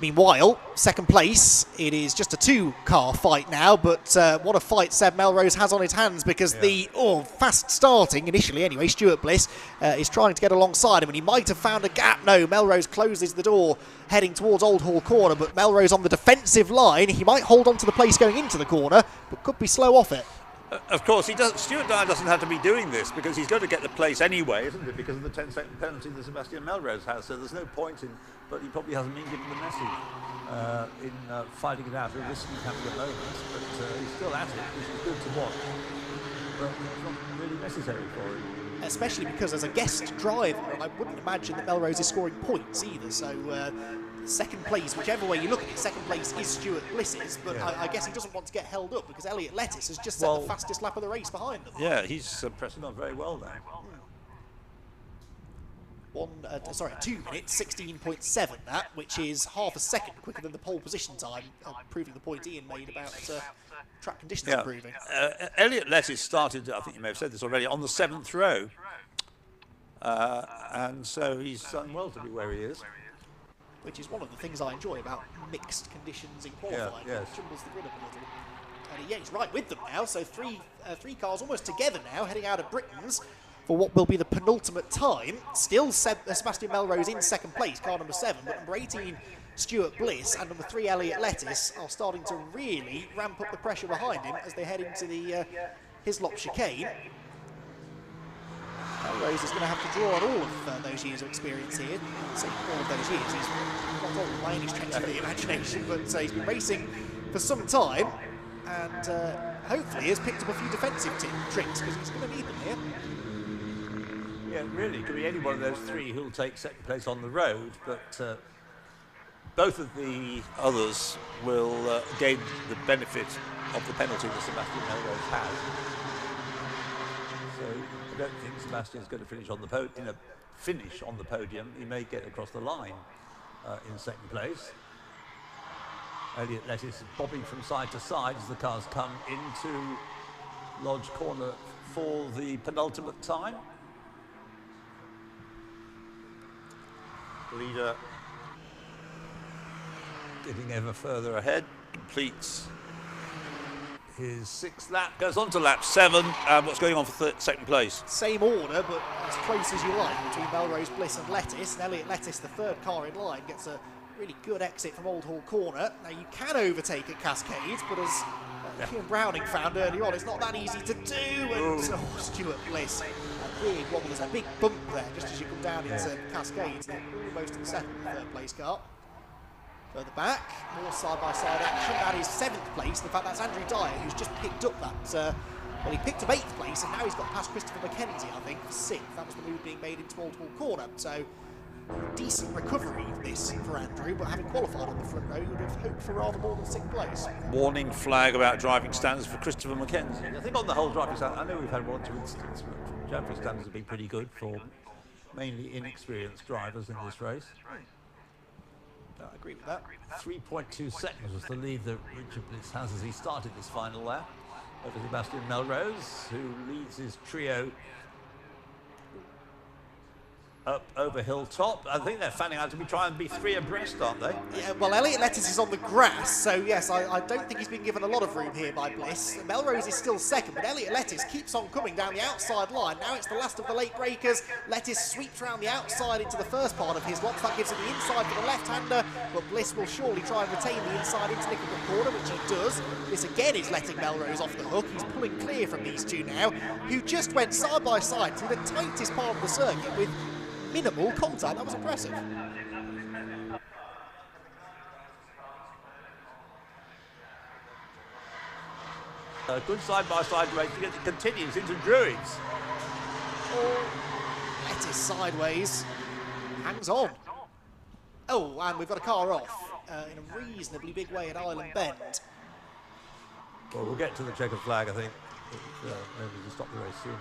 Meanwhile, second place, it is just a 2-car fight now, but what a fight Seb Melrose has on his hands, because the fast starting, initially anyway, Stuart Bliss is trying to get alongside him, and he might have found a gap. No, Melrose closes the door heading towards Old Hall Corner, but Melrose on the defensive line. He might hold on to the place going into the corner, but could be slow off it. Of course, Stuart Dyer doesn't have to be doing this, because he's going to get the place anyway, isn't it? Because of the 10-second penalty that Sebastian Melrose has, so there's no point in, but he probably hasn't been given the message in fighting it out at a risky couple of moments, but he's still at it, which is good to watch, but it's not really necessary for him. Especially because as a guest driver, I wouldn't imagine that Melrose is scoring points either, so second place, whichever way you look at it, second place is Stuart Bliss's, but I guess he doesn't want to get held up because Elliot Lettuce has just set the fastest lap of the race behind them. Yeah, he's pressing on very well now. 2 minutes, 16.7 that, which is half a second quicker than the pole position time, proving the point Ian made about track conditions improving. Elliot Lettuce started, I think you may have said this already, on the 7th row, and so he's done well to be where he is. Which is one of the things I enjoy about mixed conditions in qualifying. It jumbles the grid up a little. And he's right with them now, so three cars almost together now, heading out of Britain's for what will be the penultimate time. Still Sebastian Melrose in second place, car number 7, but number 18, Stuart Bliss, and number 3, Elliot Lettuce, are starting to really ramp up the pressure behind him as they head into the Hislop chicane. Melrose is going to have to draw on all of those years of experience here. So all of those years, he's not old by any stretch of the imagination, but he's been racing for some time, and hopefully has picked up a few defensive tricks, because he's going to need them here. Yeah, really, it could be any one of those 3 who'll take second place on the road, but both of the others will gain the benefit of the penalty that Sebastian Melrose has. So I don't think Sebastian's going to finish on the podium. He may get across the line in second place. Elliot Lettuce bobbing from side to side as the cars come into Lodge Corner for the penultimate time. Leader getting ever further ahead, completes his 6th lap, goes on to lap 7. What's going on for second place? Same order, but as close as you like between Melrose, Bliss and Lettuce. And Elliot Lettuce, the 3rd car in line, gets a really good exit from Old Hall Corner. Now you can overtake at Cascades, but as Ian Browning found earlier on, it's not that easy to do. And Stuart Bliss, a big wobble, there's a big bump there just as you come down into Cascades. They're almost in 2nd and 3rd place car. Further back, more side-by-side action. That is 7th place. In fact, that's Andrew Tyre, who's just picked up that. Well, he picked up 8th place, and now he's got past Christopher McKenzie, I think, for 6th. That was the move being made into Oulton Corner. So, decent recovery this for Andrew, but having qualified on the front row, you would have hoped for rather more than 6th place. Warning flag about driving standards for Christopher McKenzie. I think on the whole driving standards, I know we've had 1 or 2 instances, but driving standards have been pretty good for mainly inexperienced drivers in this race. I agree with that. 3.2 seconds was the lead that Richard Bliss has as he started this final lap over Sebastian Melrose, who leads his trio up over Hilltop. I think they're fanning out to be trying to be 3 abreast, aren't they? Yeah, well, Elliot Lettuce is on the grass, so yes, I don't think he's been given a lot of room here by Bliss. Melrose is still second, but Elliot Lettuce keeps on coming down the outside line. Now it's the last of the late breakers. Lettuce sweeps around the outside into the first part of his box. That gives him the inside for the left-hander, but Bliss will surely try and retain the inside into Nickelbrook Corner, which he does. Bliss again is letting Melrose off the hook. He's pulling clear from these two now, who just went side by side through the tightest part of the circuit with minimal contact. That was impressive. A good side-by-side race because it continues into Druids. Lettuce sideways, hangs on. Oh, and we've got a car off in a reasonably big way at Island Bend. Well, we'll get to the checkered flag, I think. Maybe we'll stop the race sooner.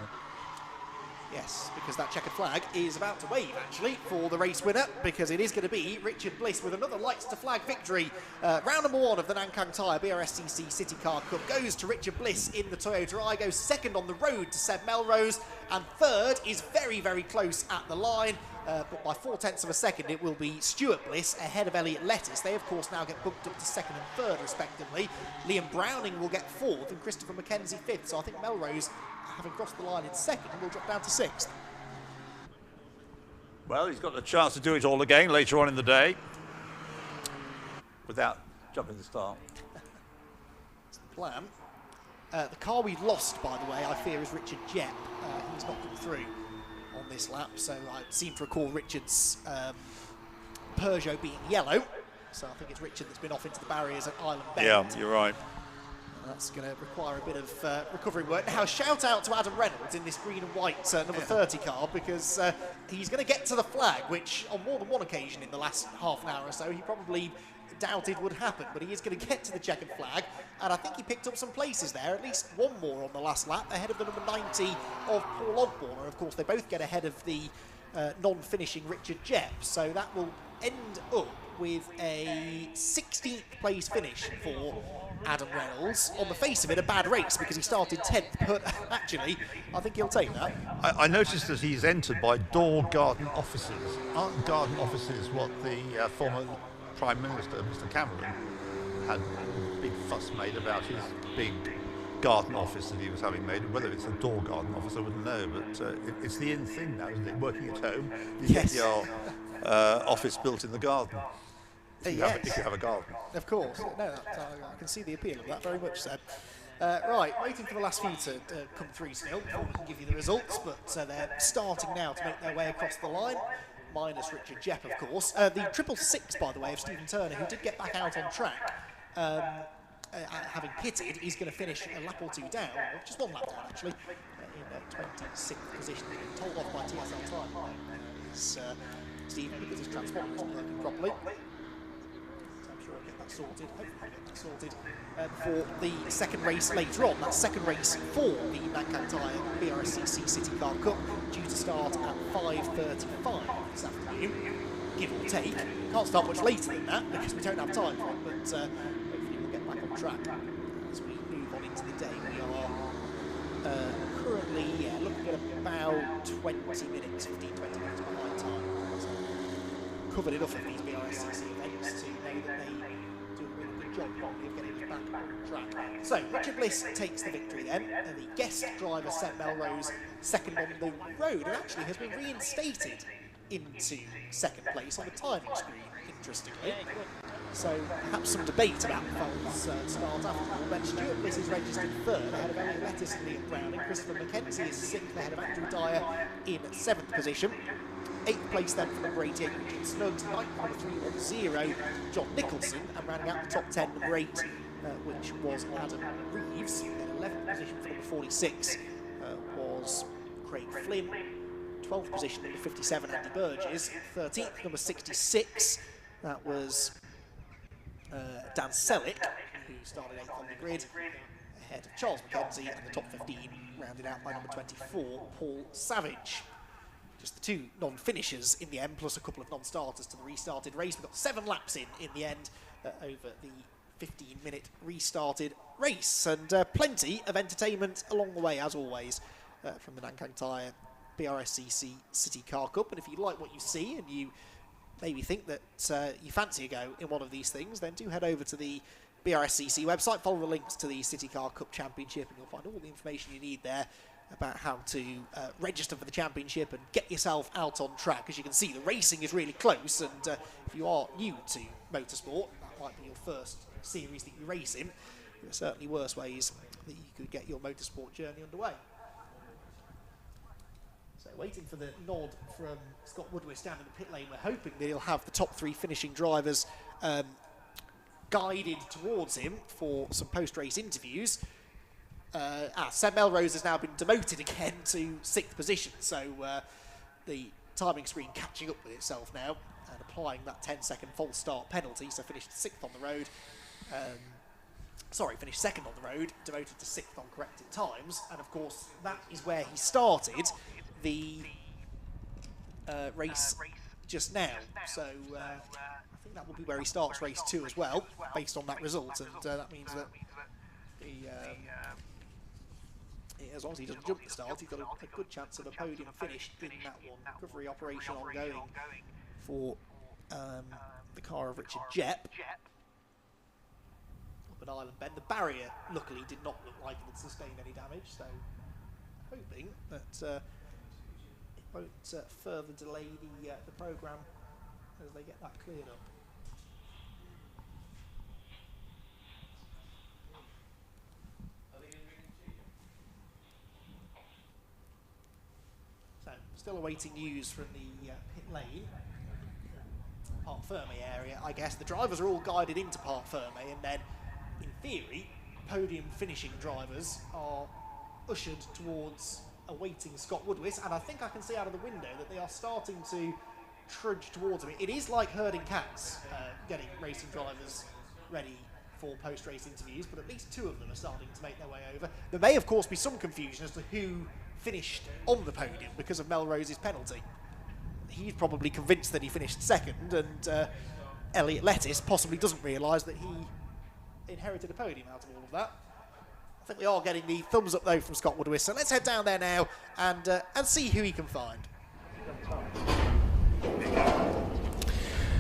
Yes, because that checkered flag is about to wave, actually, for the race winner, because it is going to be Richard Bliss with another lights to flag victory. Round number 1 of the Nankang Tyre Brscc CityCar Cup goes to Richard Bliss in the Toyota Igo, second on the road to Seb Melrose, and third is very, very close at the line. But by 0.4 of a second, it will be Stuart Bliss ahead of Elliot Lettuce. They, of course, now get booked up to 2nd and 3rd, respectively. Liam Browning will get 4th and Christopher McKenzie 5th. So I think Melrose, having crossed the line in 2nd, will drop down to 6th. Well, he's got a chance to do it all again later on in the day without jumping the start. That's the plan. The car we lost, by the way, I fear is Richard Jepp. He's not come through on this lap, so I seem to recall Richard's Peugeot being yellow, so I think it's Richard that's been off into the barriers at Island Bend. Yeah, you're right. That's going to require a bit of recovery work. Now, shout out to Adam Reynolds in this green and white number 30 car, because he's going to get to the flag, which on more than one occasion in the last half an hour or so he probably doubted would happen, but he is going to get to the checkered flag, and I think he picked up some places there, at least one more on the last lap, ahead of the number 90 of Paul Ogborn, and of course they both get ahead of the non-finishing Richard Jepp, so that will end up with a 16th place finish for Adam Reynolds. On the face of it, a bad race because he started 10th, but actually I think he'll take that. I noticed that he's entered by door garden offices. Aren't garden offices what the former Prime Minister, Mr. Cameron, had a big fuss made about his big garden office that he was having made? Whether it's a door garden office, I wouldn't know, but it's the in thing now, isn't it? Working at home, you get your office built in the garden. If you have a garden. Of course. No, I can see the appeal of that very much so. Right, waiting for the last few to come through still before we can give you the results, but they're starting now to make their way across the line. Minus Richard Jepp, of course. The 666, by the way, of Stephen Turner, who did get back out on track, having pitted, he's going to finish a lap or two down, just one lap down actually, in 26th position. He's been told off by TSL time. It's Stephen, because his transponder isn't working properly. So I'm sure I'll get that sorted. Hopefully I'll get that sorted before the second race later on. That second race for the Nankang Tyre Brscc CityCar Cup, due to start at 5:35 this afternoon, give or take. Can't start much later than that because we don't have time for it, but hopefully we'll get back on track as we move on into the day. We are currently looking at about 20 minutes, 15-20 minutes behind time. So covered enough of these Brscc events to know that they do a really good job of getting us back on track. So Richard Bliss takes the victory then, and the guest driver Seb Melrose second on the road, and actually has been reinstated into second place on the timing screen, interestingly. So perhaps some debate about the Foles start after all. Then Stuart Bliss is registered third ahead of Elliot Lettuce and Liam Browning. Christopher McKenzie is sixth ahead of Andrew Tyre in 7th position. 8th place then for number 88, Richard Snuggs. 9th, number 310, John Nicholson. And rounding out the top 10, number 8, which was Adam Reeves. Then 11th position for number 46 was Craig Flynn. 12th position, number 57, Andy Burgess. 13th, number 66, that was Dan Selleck, who started 8th on the grid, ahead of Charles McKenzie, and the top 15 rounded out by number 24, Paul Savage. Just the 2 non-finishers in the end, plus a couple of non-starters to the restarted race. We've got 7 laps in the end over the 15-minute restarted race, and plenty of entertainment along the way, as always, from the Nankang Tyre Brscc CityCar Cup. And if you like what you see and you maybe think that you fancy a go in one of these things, then do head over to the Brscc website, follow the links to the CityCar Cup Championship, and you'll find all the information you need there about how to register for the championship and get yourself out on track. As you can see, the racing is really close, and if you are new to motorsport, that might be your first series that you race in, there are certainly worse ways that you could get your motorsport journey underway. So waiting for the nod from Scott Woodward down in the pit lane, we're hoping that he'll have the top 3 finishing drivers guided towards him for some post-race interviews. Seb Melrose has now been demoted again to 6th position, so the timing screen catching up with itself now and applying that 10-second false start penalty, so finished 6th on the road. Finished 2nd on the road, demoted to 6th on corrected times, and of course that is where he started the race just now, so I think that will be where he starts race 2 as well, based on that result, and that means that as long as he doesn't jump the start, he's got a good chance of a podium finish in that one. Recovery operation ongoing for the car of Richard Jepp up at Island Bend. The barrier, luckily, did not look like it had sustained any damage, so hoping that it won't further delay the programme as they get that cleared up. So, still awaiting news from the pit lane, Parc Ferme area. I guess the drivers are all guided into Parc Ferme, and then, in theory, podium finishing drivers are ushered towards awaiting Scott Woodward, and I think I can see out of the window that they are starting to trudge towards him. It is like herding cats, getting racing drivers ready for post-race interviews, but at least 2 of them are starting to make their way over. There may, of course, be some confusion as to who finished on the podium because of Melrose's penalty. He's probably convinced that he finished 2nd, and Elliot Lettis possibly doesn't realise that he inherited a podium out of all of that. I think we are getting the thumbs up though from Scott Woodward, so let's head down there now and see who he can find.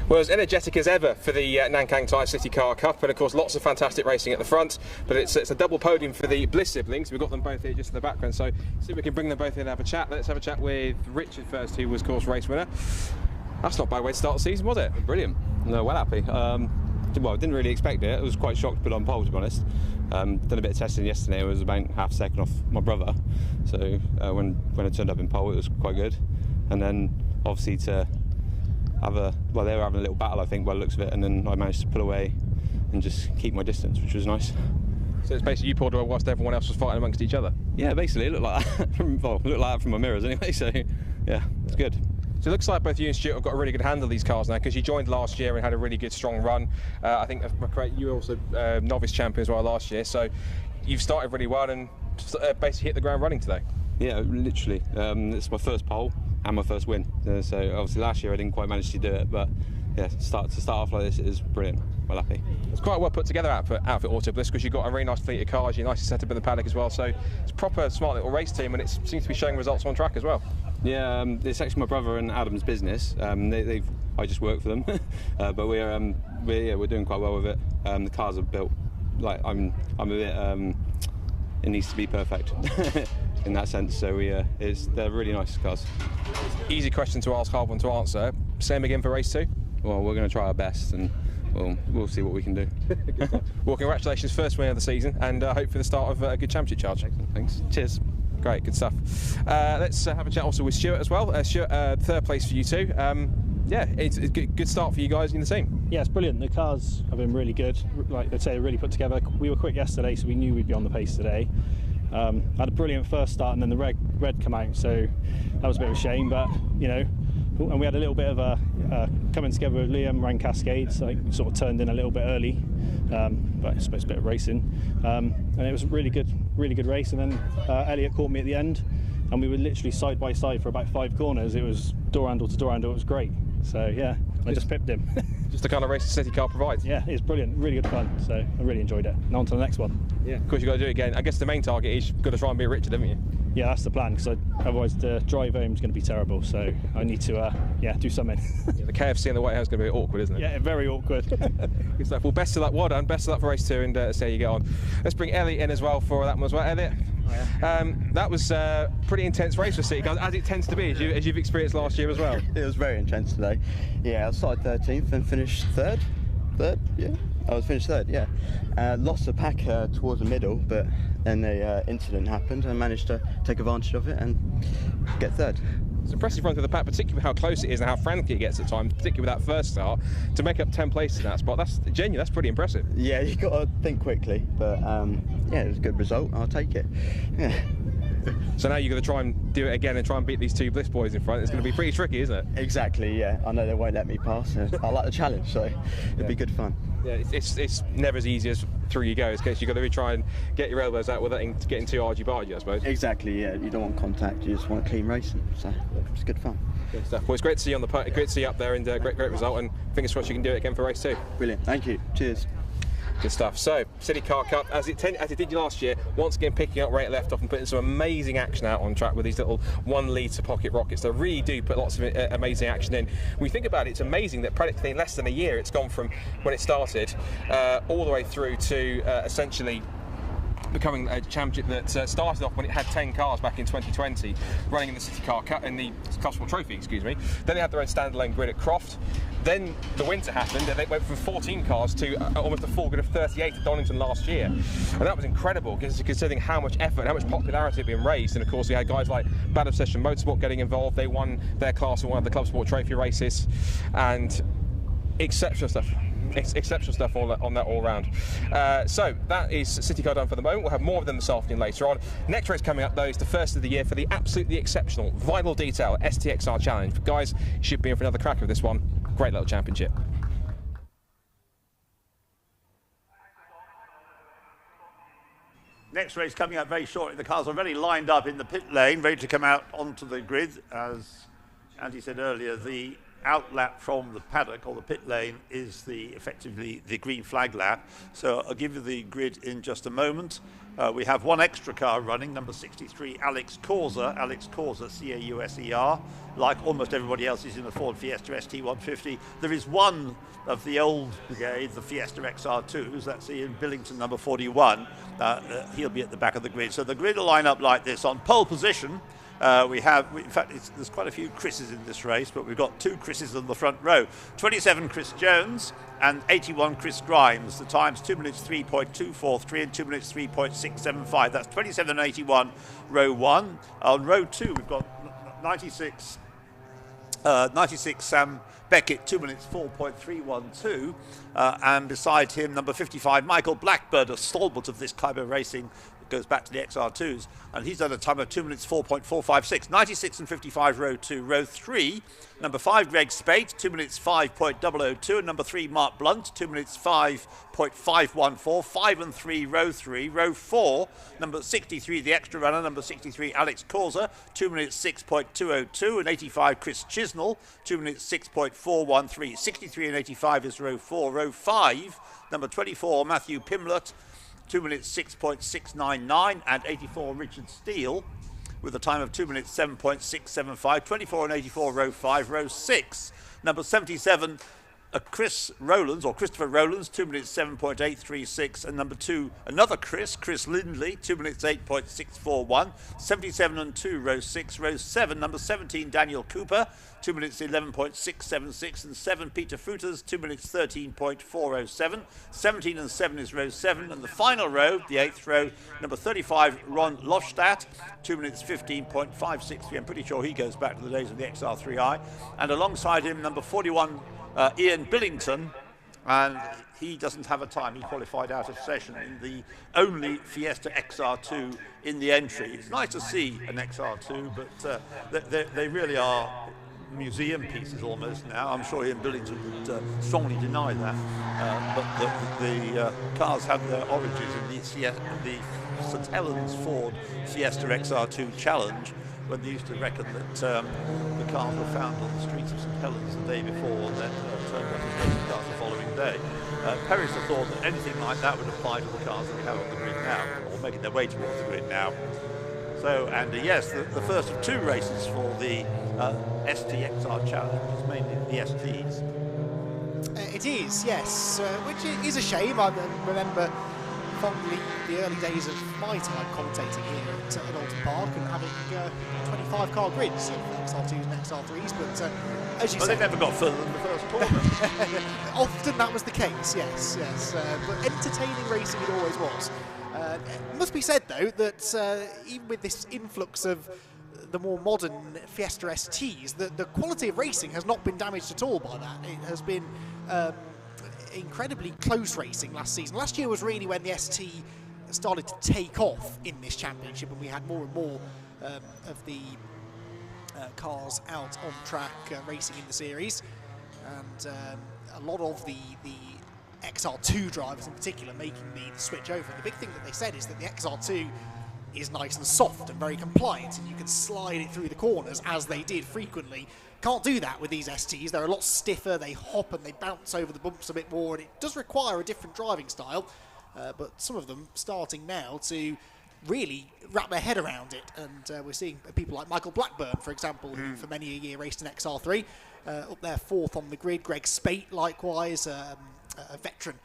Well, as energetic as ever for the Nankang Tyre CityCar Cup, and of course lots of fantastic racing at the front, but it's a double podium for the Bliss siblings. We've got them both here just in the background, so see if we can bring them both in and have a chat. Let's have a chat with Richard first, who was, of course, race winner. That's not a bad way to start the season, was it? Brilliant. No, well happy. Well, I didn't really expect it. I was quite shocked to put on pole, to be honest. Done a bit of testing yesterday. It was about half a second off my brother. So when I turned up in pole, it was quite good. And then obviously to have they were having a little battle, I think, by the looks of it. And then I managed to pull away and just keep my distance, which was nice. So it's basically you pulled away whilst everyone else was fighting amongst each other? Yeah, basically it looked like that. Well, it looked like that from my mirrors anyway. So yeah, it's good. So it looks like both you and Stuart have got a really good handle of these cars now, because you joined last year and had a really good strong run. I think, if I'm correct, you were also novice champion as well last year, so you've started really well and basically hit the ground running today. Yeah, literally. It's my first pole and my first win. So obviously last year I didn't quite manage to do it, but yeah, to start off like this is brilliant. Well happy. It's quite well put together outfit Auto Bliss, because you've got a really nice fleet of cars, you're nicely set up in the paddock as well, so it's a proper smart little race team, and it seems to be showing results on track as well. Yeah, it's actually my brother and Adam's business. I just work for them, but we're doing quite well with it. The cars are built like I'm a bit. It needs to be perfect in that sense. So they're really nice cars. Easy question to ask, hard one to answer. Same again for race 2? Well, we're going to try our best, and we'll see what we can do. Well, congratulations, first win of the season, and hope for the start of a good championship charge. Excellent. Thanks. Cheers. Great, good stuff. Let's have a chat also with Stuart as well. Stuart, third place for you two. Yeah, it's a good start for you guys in the team. Yeah, it's brilliant. The cars have been really good. Like they say, really put together. We were quick yesterday, so we knew we'd be on the pace today. Had a brilliant first start, and then the red come out, so that was a bit of a shame. But you know, and we had a little bit of a coming together with Liam, ran Cascades. Like sort of turned in a little bit early, but it's a bit of racing, and it was a really good race. And then Elliot caught me at the end, and we were literally side by side for about 5 corners. It was door handle to door handle. It was great. So yeah, I just pipped him. Just the kind of race the CityCar provides. Yeah, it's brilliant, really good fun. So I really enjoyed it. Now on to the next one. Yeah, of course you've got to do it again. I guess the main target is you've got to try and be Richard, haven't you? Yeah, that's the plan, because otherwise the drive home is going to be terrible. So I need to do something. Yeah, the KFC on the way home is going to be awkward, isn't it? Yeah, very awkward. Good stuff. Well, best of luck. Well done. Best of luck for race 2, and see how you get on. Let's bring Elliot in as well for that one as well. Elliot. That was a pretty intense race for CityCar, as it tends to be, as you've experienced last year as well. It was very intense today. Yeah, I started 13th and finished third. Yeah. I was finished third, yeah. Lost the pack towards the middle, but then the incident happened and I managed to take advantage of it and get third. It's impressive run through the pack, particularly with how close it is and how frantic it gets at times, particularly with that first start, to make up 10 places in that spot. That's genuine, that's pretty impressive. Yeah, you've got to think quickly, but yeah, it was a good result. I'll take it. Yeah. So now you're going to try and do it again and try and beat these 2 Bliss boys in front. It's going to be pretty tricky, isn't it? Exactly, yeah. I know they won't let me pass. I like the challenge, so it'll be good fun. Yeah, it's never as easy as through you go. It's because you've got to really try and get your elbows out without getting too argy-bargy, I suppose. Exactly, yeah. You don't want contact, you just want clean racing. So it's good fun. Good stuff. Well, it's great to see you on the great to see you up there, and great result, and fingers crossed you can do it again for race 2. Brilliant, thank you. Cheers. Good stuff. So, CityCar Cup, as it did last year, once again picking up where it left off and putting some amazing action out on track with these little 1 litre pocket rockets. They really do put lots of amazing action in. When we think about it, it's amazing that practically in less than a year it's gone from when it started all the way through to essentially becoming a championship that started off when it had 10 cars back in 2020 running in the CityCar Cup, in the Club Sport Trophy, excuse me. Then they had their own standalone grid at Croft. Then the winter happened and they went from 14 cars to almost a full grid of 38 at Donington last year. And that was incredible, considering how much effort and how much popularity had been raised. And of course we had guys like Bad Obsession Motorsport getting involved. They won their class in one of the Club Sport Trophy races, and exceptional stuff. Exceptional stuff on that all round. So that is CityCar done for the moment. We'll have more of them this afternoon later on. Next race coming up though is the first of the year for the absolutely exceptional Vinyl Detail Stxr Challenge. But guys, you should be in for another crack of this one. Great little championship. Next race coming up very shortly. The cars are already lined up in the pit lane, ready to come out onto the grid. As Andy said earlier, the outlap from the paddock or the pit lane is effectively the green flag lap. So I'll give you the grid in just a moment. We have 1 extra car running, number 63, Alex Causer, C-A-U-S-E-R. Like almost everybody else, is in the Ford Fiesta ST150. There is one of the old brigade, the Fiesta XR2s, that's Ian Billington, number 41. He'll be at the back of the grid. So the grid will line up like this. On pole position, in fact, there's quite a few Chris's in this race, but we've got 2 Chris's on the front row. 27 Chris Jones and 81 Chris Grimes. The time's 2 minutes 3.243 and 2 minutes 3.675. That's 27 and 81, row 1. On row 2, we've got 96 Sam Beckett, 2 minutes 4.312, and beside him, number 55, Michael Blackbird, a stalwart of this kind of racing. Goes back to the XR2s, and he's done a time of 2 minutes 4.456. 96 and 55, row 2. Row 3, number 5, Greg Spate, 2 minutes 5.002, and number 3, Mark Blunt, 2 minutes 5.514. 5 and 3, row 3. Row 4, number 63, the extra runner, number 63, Alex Causer, 2 minutes 6.202, and 85, Chris Chisnell, 2 minutes 6.413. 63 and 85 is row 4. Row 5, number 24, Matthew Pimlett, 2 minutes 6.699, and 84 Richard Steele with a time of 2 minutes 7.675. 24 and 84, row 5. Row 6, number 77 Chris Rowlands, or Christopher Rowlands, 2 minutes 7.836, and number 2, another Chris Lindley, 2 minutes 8.641, 77 and 2, row 6, row 7, number 17, Daniel Cooper, 2 minutes 11.676, and 7, Peter Fruiters, 2 minutes 13.407, 17 and 7 is row 7, and the final row, the 8th row, number 35, Ron Lofstadt, 2 minutes 15.563, I'm pretty sure he goes back to the days of the XR3i, and alongside him, number 41, Ian Billington, and he doesn't have a time. He qualified out of session in the only Fiesta XR2 in the entry. It's nice to see an XR2, but they really are museum pieces almost now. I'm sure Ian Billington would strongly deny that, but the cars have their origins in the St Helens Ford Fiesta XR2 Challenge, when they used to reckon that the cars were found on the streets of St Helens the day before and then turned up as racing cars the following day. Perrister thought that anything like that would apply to the cars that we have on the grid now, or making their way towards the grid now. So, and yes, the first of 2 races for the STXR Challenge is mainly the STs. It is, yes, which is a shame. I remember fondly the early days of my time commentating here at Oulton Park and having 25 car grids of XR2s and XR3s, but as you said, they never got further than the first corner. Often that was the case, yes, but entertaining racing it always was. It must be said though that even with this influx of the more modern Fiesta STs, the quality of racing has not been damaged at all by that. It has been incredibly close racing last season. Last year was really when the ST started to take off in this championship, and we had more and more of the cars out on track racing in the series, and a lot of the XR2 drivers in particular making the switch over. And the big thing that they said is that the XR2 is nice and soft and very compliant, and you can slide it through the corners as they did frequently. Can't do that with these STs. They're a lot stiffer, they hop and they bounce over the bumps a bit more, and it does require a different driving style, but some of them starting now to really wrap their head around it, and we're seeing people like Michael Blackburn, for example, who for many a year raced an XR3, up there 4th on the grid. Greg Spate, likewise, a veteran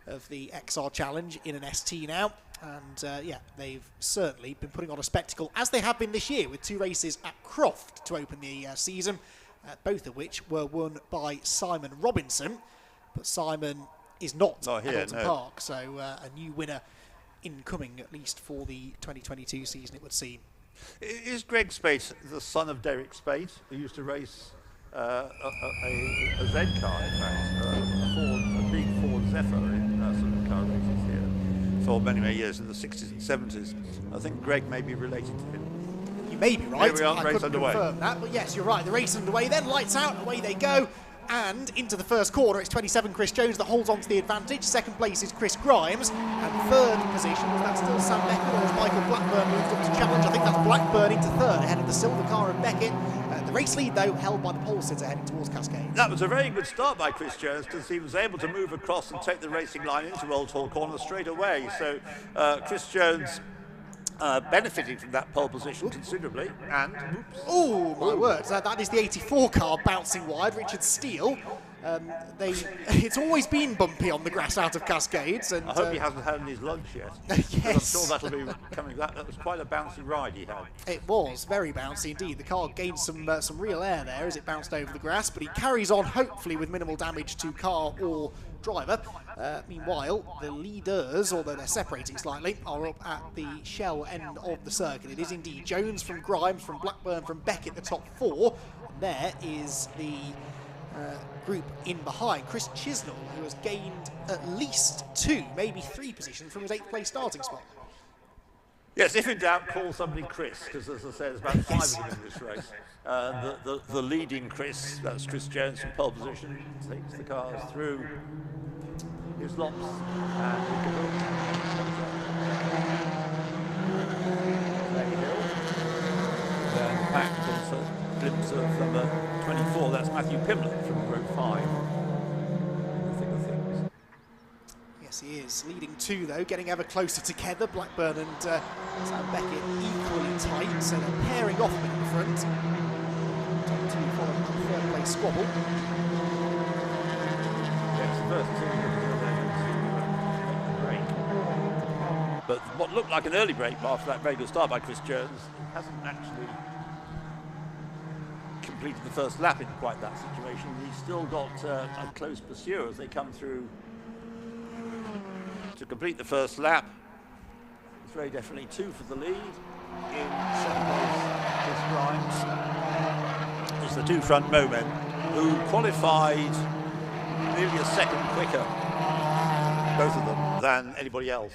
of the XR Challenge in an ST now, and yeah, they've certainly been putting on a spectacle, as they have been this year, with 2 races at Croft to open the season, both of which were won by Simon Robinson, but Simon is not here, at Oulton Park, so a new winner incoming, at least for the 2022 season, it would seem. Is Greg Spate the son of Derek Spate, who used to race a Z car, in fact, a big Ford Zephyr in some car races here for many, many years in the 60s and 70s? I think Greg may be related to him. You may be right. I couldn't confirm that, but yes, you're right. The race is underway. Then lights out, away they go. And into the first corner, it's 27 Chris Jones that holds on to the advantage. Second place is Chris Grimes. And third position, was that still Sam Beckett, or has Michael Blackburn moved up to challenge? I think that's Blackburn into third, ahead of the silver car and Beckett. The race lead, though, held by the pole sitter heading towards Cascade. That was a very good start by Chris Jones, because he was able to move across and take the racing line into Old Hall Corner straight away. So Chris Jones benefiting from that pole position considerably, and oh my word, that is the 84 car bouncing wide. Richard Steele, it's always been bumpy on the grass out of Cascades, and I hope he hasn't had his lunch yet. Yes, I'm sure that'll be coming. That was quite a bouncy ride he had. It was very bouncy indeed. The car gained some real air there as it bounced over the grass, but he carries on hopefully with minimal damage to car or driver. Meanwhile, the leaders, although they're separating slightly, are up at the shell end of the circuit. It is indeed Jones from Grimes, from Blackburn, from Beckett, the top 4. And there is the group in behind. Chris Chisnell, who has gained at least 2, maybe 3 positions from his 8th place starting spot. Yes, if in doubt, call somebody Chris, because as I said, there's about 5 of them in this race. The leading Chris, that's Chris Jones from pole position, takes the cars through his lops, and we can look. Then back to a glimpse of number 24, that's Matthew Pimlett from row 5. In the thick of things. Yes, he is. Leading 2, though, getting ever closer together. Blackburn and Sam Beckett equally tight, so they're pairing off in the front. Top 2 following the 3rd place squabble. first. It's only good to go there to break. But what looked like an early break after that very good start by Chris Jones hasn't actually completed the first lap in quite that situation. He's still got a close pursuer as they come through to complete the first lap. It's very definitely 2 for the lead. In second place, Chris Grimes. It's the 2 front moment who qualified nearly a second quicker, both of them, than anybody else.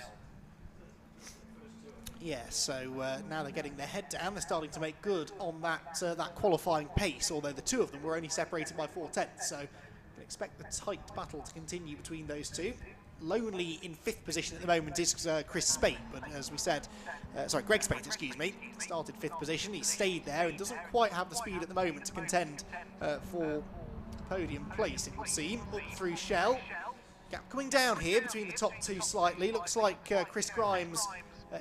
Yeah, so now they're getting their head down. They're starting to make good on that that qualifying pace, although the 2 of them were only separated by 4/10. So we expect the tight battle to continue between those 2. Lonely in 5th position at the moment is Chris Spate, but as we said, sorry, Greg Spate, excuse me, started 5th position. He stayed there and doesn't quite have the speed at the moment to contend for podium place, it would seem. Up through Shell. Gap coming down here between the top 2 slightly. Looks like Chris Grimes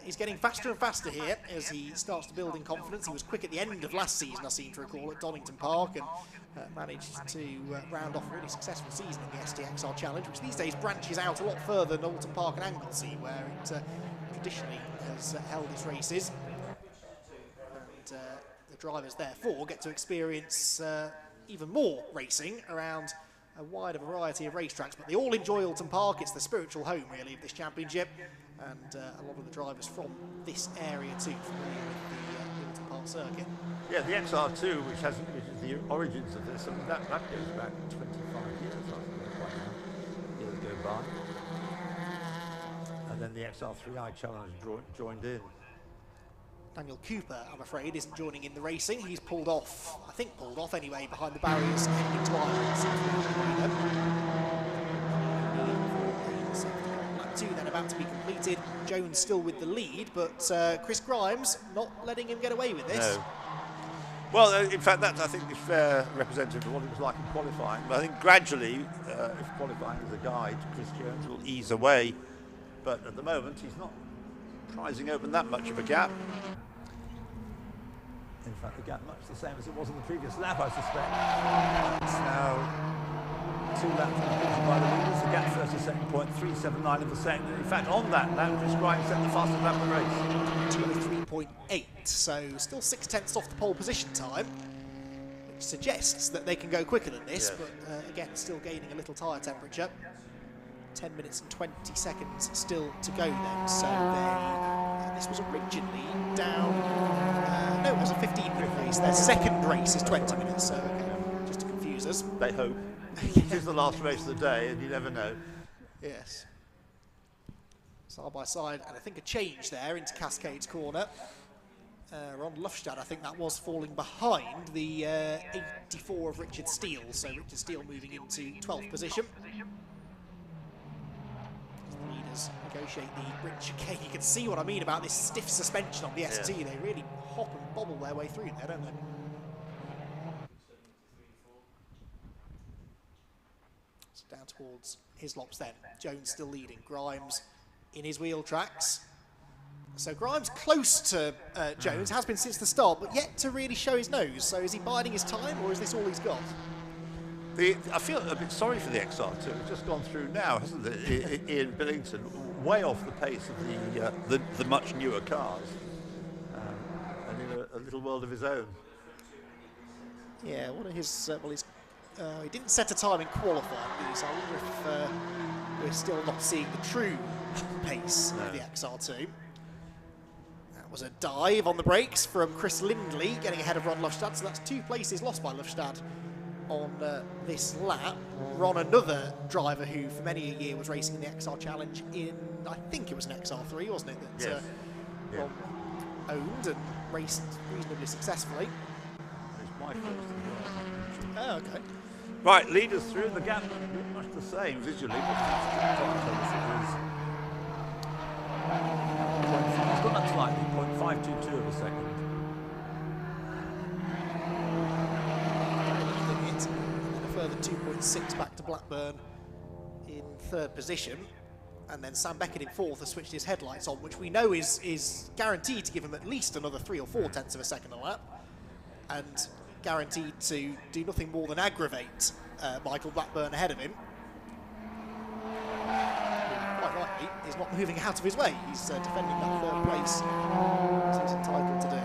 is getting faster and faster here as he starts to build in confidence. He was quick at the end of last season, I seem to recall, at Oulton Park, and managed to round off a really successful season in the Stxr Challenge, which these days branches out a lot further than Oulton Park and Anglesey, where it traditionally has held its races. And the drivers, therefore, get to experience even more racing around a wider variety of racetracks, but they all enjoy Oulton Park. It's the spiritual home, really, of this championship, and a lot of the drivers from this area too, familiar with the Oulton Park circuit. Yeah, the XR2, which is the origins of this, I mean, that goes back 25 years, I think, quite now. Years go by. And then the XR3i Challenge joined in. Daniel Cooper, I'm afraid, isn't joining in the racing. He's pulled off, I think pulled off anyway, behind the barriers heading into Ireland. Lap 2 then about to be completed. Jones still with the lead, but Chris Grimes not letting him get away with this. No. Well, in fact, that I think is fair representative of what it was like in qualifying. But I think gradually, if qualifying is a guide, Chris Jones will ease away. But at the moment, he's not prizing open that much of a gap. In fact, the gap much the same as it was in the previous lap, I suspect. It's now 2 laps completed by the leaders. The gap 32.379 of a second. And in fact, on that lap, Chris Grimes set the fastest lap of the race. 203.8, so still 6/10 off the pole position time, which suggests that they can go quicker than this, yes. But again, still gaining a little tyre temperature. 10 minutes and 20 seconds still to go then, so this was originally down, no, it was a 15-minute race. Their second race is 20 minutes, so okay, just to confuse us. They hope. It is the last race of the day, and you never know. Yes. Side by side, and I think a change there into Cascades corner. Ron Lufstad, I think that was falling behind the 84 of Richard Steele, so Richard Steele moving into 12th position. Leaders negotiate the bridge chicane. You can see what I mean about this stiff suspension on the ST. Yeah. They really hop and bobble their way through there, don't they? So down towards Hislops then. Jones still leading. Grimes in his wheel tracks. So Grimes close to Jones, has been since the start, but yet to really show his nose. So is he biding his time, or is this all he's got? I feel a bit sorry for the XR2. It's just gone through now, hasn't it? Ian Billington, way off the pace of the much newer cars, and in a little world of his own. Yeah, one of his he didn't set a time in qualifying, so I wonder if we're still not seeing the true pace of the XR2. That was a dive on the brakes from Chris Lindley, getting ahead of Ron Lufstad, so that's 2 places lost by Lufstad on this lap. Ron, another driver who for many a year was racing in the XR Challenge in, I think it was an XR3, wasn't it, that yes. Ron owned and raced reasonably successfully. It's my first. Oh, okay. Right, leaders through, the gap much the same visually, but it's gone up slightly, 0.522 of a second. Further 2.6 back to Blackburn in 3rd position, and then Sam Beckett in 4th has switched his headlights on, which we know is guaranteed to give him at least another 3 or 4 tenths of a second a lap, and guaranteed to do nothing more than aggravate Michael Blackburn ahead of him. is not moving out of his way. He's defending that third place, as he's entitled to do.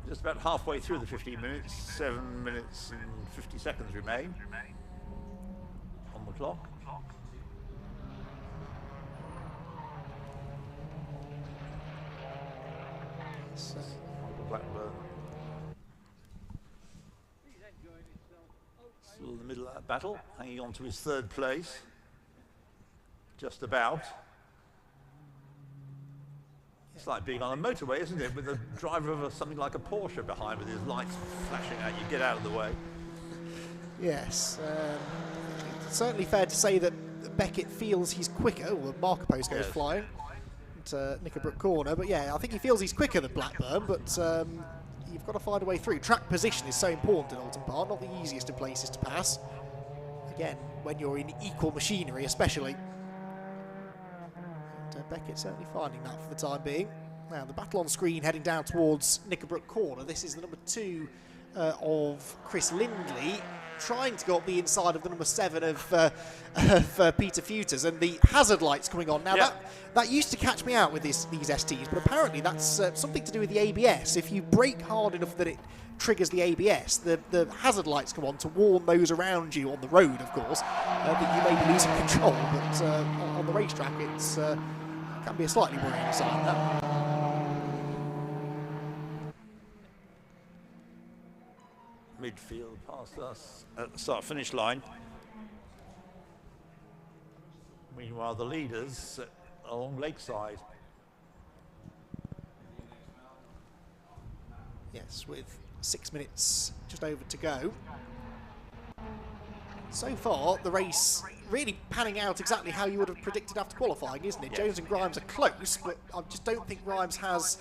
Just about halfway through the 15 minutes, 7 minutes and 50 seconds remain on the clock. Blackburn still in the middle of that battle, hanging on to his third place, just about. It's like being on a motorway, isn't it, with the driver of something like a Porsche behind with his lights flashing at you. Get out of the way. Yes, it's certainly fair to say that Beckett feels he's quicker. Well, the marker post goes flying at Knickerbrook corner, but yeah, I think he feels he's quicker than Blackburn, but you've got to find a way through. Track position is so important at Oulton Park, not the easiest of places to pass. Again, when you're in equal machinery especially. Beckett certainly finding that for the time being. Now the battle on screen heading down towards Knickerbrook corner. This is the number 2 of Chris Lindley, trying to go up the inside of the number 7 of Peter Futers, and the hazard lights coming on. Now that used to catch me out with these STs, but apparently that's something to do with the ABS. If you brake hard enough that it triggers the ABS, the hazard lights come on to warn those around you on the road, of course, that you may be losing control, but on the racetrack it's can be a slightly worrying sign, that. Midfield past us at the start-finish line. Meanwhile, the leaders along Lakeside. Yes, with 6 minutes just over to go. So far, the race really panning out exactly how you would have predicted after qualifying, isn't it? Yes. Jones and Grimes are close, but I just don't think Grimes has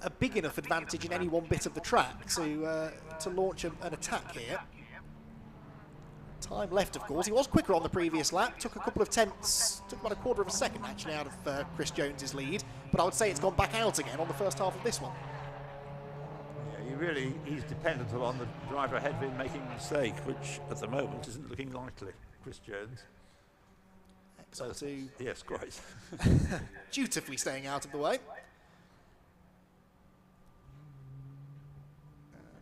a big enough advantage in any one bit of the track to launch an attack here. Time left, of course. He was quicker on the previous lap, took a couple of tenths, took about a quarter of a second actually out of Chris Jones's lead, but I would say it's gone back out again on the first half of this one. He's dependent on the driver ahead of him making a mistake, which at the moment isn't looking likely. Chris Jones. XR2. Yes, great. Dutifully staying out of the way.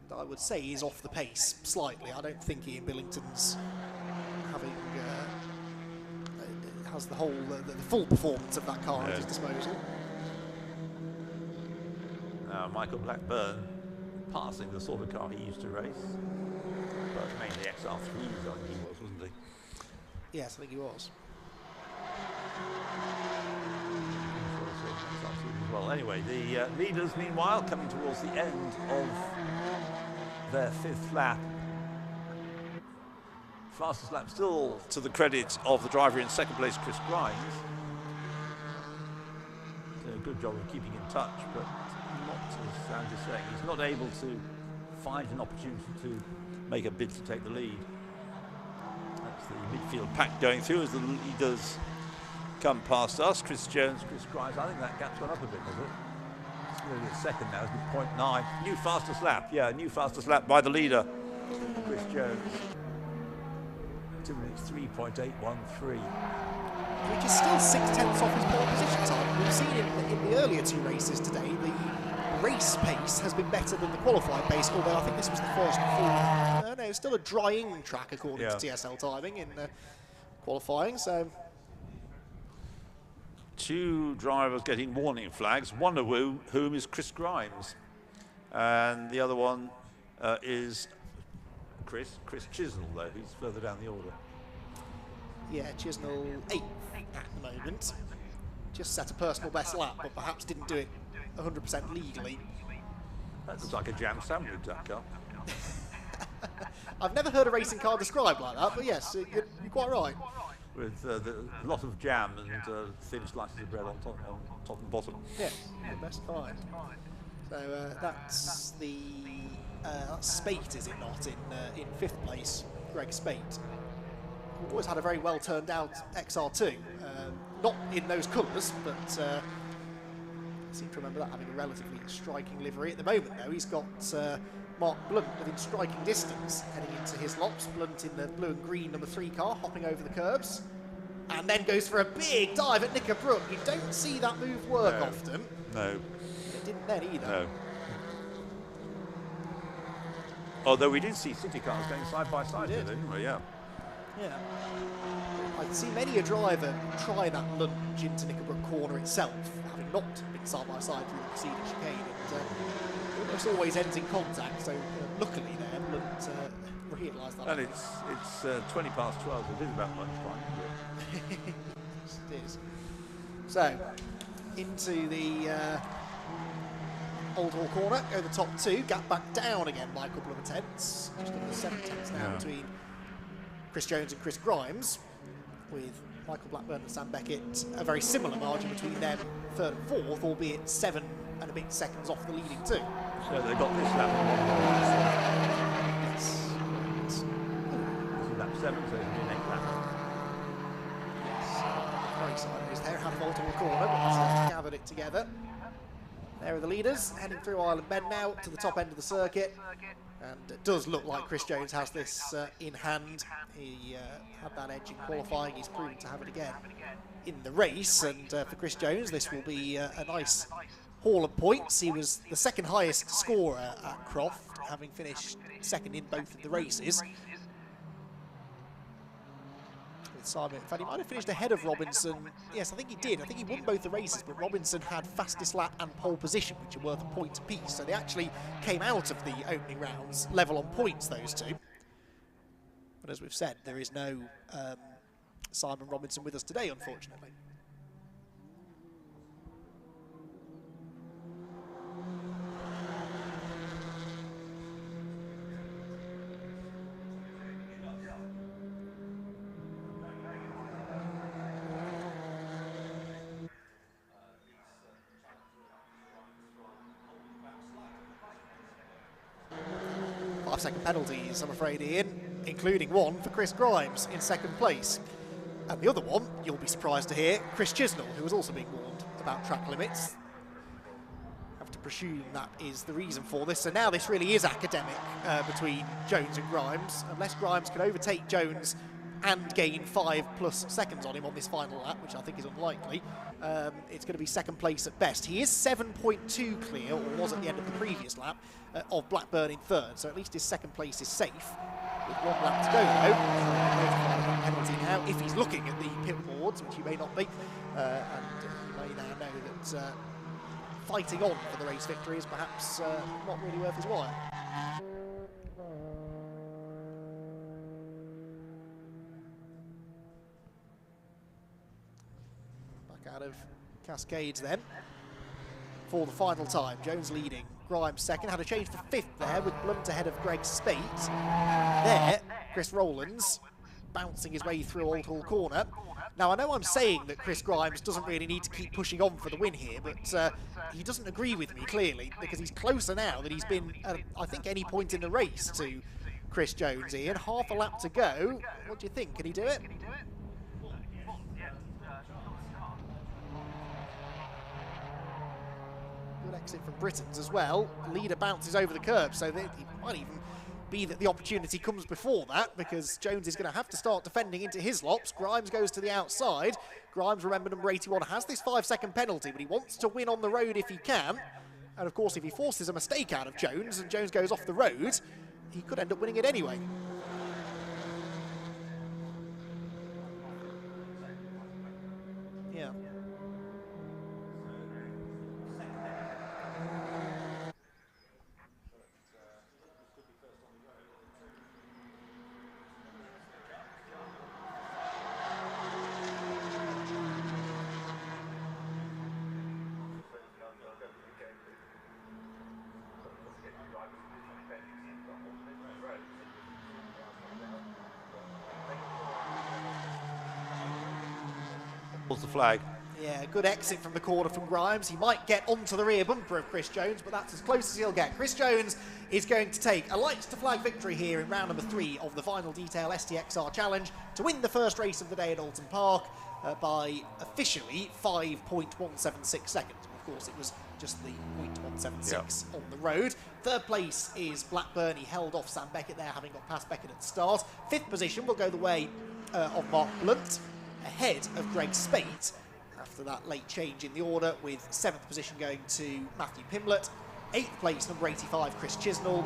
And I would say he's off the pace slightly. I don't think Ian Billington's having has the whole the full performance of that car at his disposal. Now Michael Blackburn passing the sort of car he used to race, but mainly XR3s, I think he was, wasn't he? Yes, I think he was. Well, anyway, the leaders, meanwhile, coming towards the end of their 5th lap. Fastest lap still to the credit of the driver in 2nd place, Chris Grimes. Doing a good job of keeping in touch, but not, as Sam is saying, he's not able to find an opportunity to make a bid to take the lead. That's the midfield pack going through as the leaders come past us. Chris Jones, Chris Grimes. I think that gap's gone up a bit, has it? It's really a second now, isn't it? 0.9. New fastest lap. Yeah, new fastest lap by the leader, Chris Jones. 2 minutes 3.813. Which is still 6/10 off his pole position time. We've seen in the earlier 2 races today, the race pace has been better than the qualifying pace, although I think this was the first full. No, it's still a drying track according to TSL timing in qualifying, so. 2 drivers getting warning flags, one of whom is Chris Grimes, and the other one is Chris Chisnell, though, he's further down the order. Yeah, Chisnell 8th at the moment. Just set a personal best lap, but perhaps didn't do it 100% legally. That looks like a jam sandwich, that car. I've never heard a racing car described like that, but yes, you're quite right. With a lot of jam and thin slices of bread on top and bottom. Yes, the best kind. So that's the Spate, is it not, in 5th place, Greg Spate. We've always had a very well turned out XR2. Not in those colours, but I seem to remember that having a relatively striking livery. At the moment, though, he's got Mark Blunt within striking distance, heading into his lops. Blunt in the blue and green number 3 car, hopping over the curbs. And then goes for a big dive at Nicker Brook. You don't see that move work often. No. It didn't then either. No. Although we did see City cars going side by side, didn't we? Yeah. Yeah. I'd see many a driver try that lunge into Nickelbrook corner itself, having not been side by side through the preceding chicane. It almost always ends in contact, so luckily there, Blunt realised that. And it's 20 past 12, it is about lunchtime. Yes, it is. So, into the Old Hall corner, go the top 2, gap back down again by a couple of tenths. Just under 7 tenths now between Chris Jones and Chris Grimes, with Michael Blackburn and Sam Beckett a very similar margin between them, 3rd and 4th, albeit 7 and a bit seconds off the leading 2. So they got this lap. Yes. This is lap 7, so it'll be an 8 lap. Yes. Very sideways there, had Oulton corner, but gathered it together. There are the leaders, heading through Island Bend now to the top end of the circuit. And it does look like Chris Jones has this in hand. He had that edge in qualifying. He's proven to have it again in the race. And for Chris Jones, this will be a nice haul of points. He was the 2nd highest scorer at Croft, having finished 2nd in both of the races. With Simon, in fact, he might have finished ahead of Robinson. Yes, I think he did. I think he won both the races, but Robinson had fastest lap and pole position, which are worth a point apiece. So they actually came out of the opening rounds level on points, those two. But as we've said, there is no Simon Robinson with us today, unfortunately. Second penalties, I'm afraid, Ian, including one for Chris Grimes in 2nd place. And the other one, you'll be surprised to hear, Chris Chisnell, who was also being warned about track limits. Have to presume that is the reason for this. So now this really is academic between Jones and Grimes. Unless Grimes can overtake Jones and gain 5+ seconds on him on this final lap, which I think is unlikely, it's going to be 2nd place at best. He is 7.2 clear, or was at the end of the previous lap, of Blackburn in 3rd, so at least his 2nd place is safe. With 1 lap to go, though, penalty now, if he's looking at the pit boards, which he may not be, and he may now know that fighting on for the race victory is perhaps not really worth his while. Out of Cascades then for the final time. Jones leading, Grimes 2nd, had a change for 5th there with Blunt ahead of Greg Spate. There, Chris Rowlands bouncing his way through Old Hall corner. Now I know I'm saying that Chris Grimes doesn't really need to keep pushing on for the win here, but he doesn't agree with me clearly, because he's closer now than he's been at, I think, any point in the race to Chris Jones. Ian, half a lap to go. What do you think? Can he do it? Good exit from Britons as well. The leader bounces over the curb, so that it might even be that the opportunity comes before that, because Jones is going to have to start defending into his lops. Grimes goes to the outside. Grimes, remember, number 81, has this 5-second penalty, but he wants to win on the road if he can. And of course, if he forces a mistake out of Jones and Jones goes off the road, he could end up winning it anyway. Yeah. The flag. Yeah, good exit from the corner from Grimes. He might get onto the rear bumper of Chris Jones, but that's as close as he'll get. Chris Jones is going to take a lights to flag victory here in round number 3 of the Final Detail Stxr Challenge to win the first race of the day at Oulton Park by officially 5.176 seconds. Of course, it was just the 0.176 on the road. Third place is Blackburn. He held off Sam Beckett there, having got past Beckett at the start. Fifth position will go the way of Mark Blunt, ahead of Greg Spate, after that late change in the order, with 7th position going to Matthew Pimlett. 8th place, number 85, Chris Chisnall,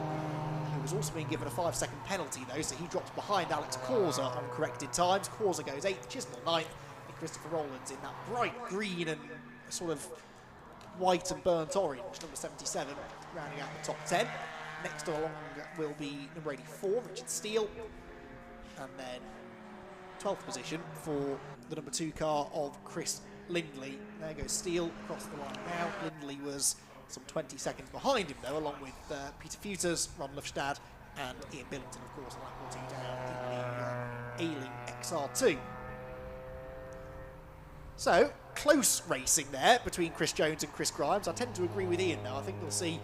who was also being given a 5-second penalty though, so he drops behind Alex Causa on corrected times. Causa goes 8th, Chisnall 9th, and Christopher Rowlands in that bright green and sort of white and burnt orange, number 77, rounding out the top 10. Next along will be number 84, Richard Steele, and then 12th position for the number 2 car of Chris Lindley. There goes Steele across the line now. Lindley was some 20 seconds behind him though, along with Peter Futers, Ron Lufstad and Ian Billington, of course, on that 2 down in the Ailing XR2. So, close racing there between Chris Jones and Chris Grimes. I tend to agree with Ian though. I think we'll see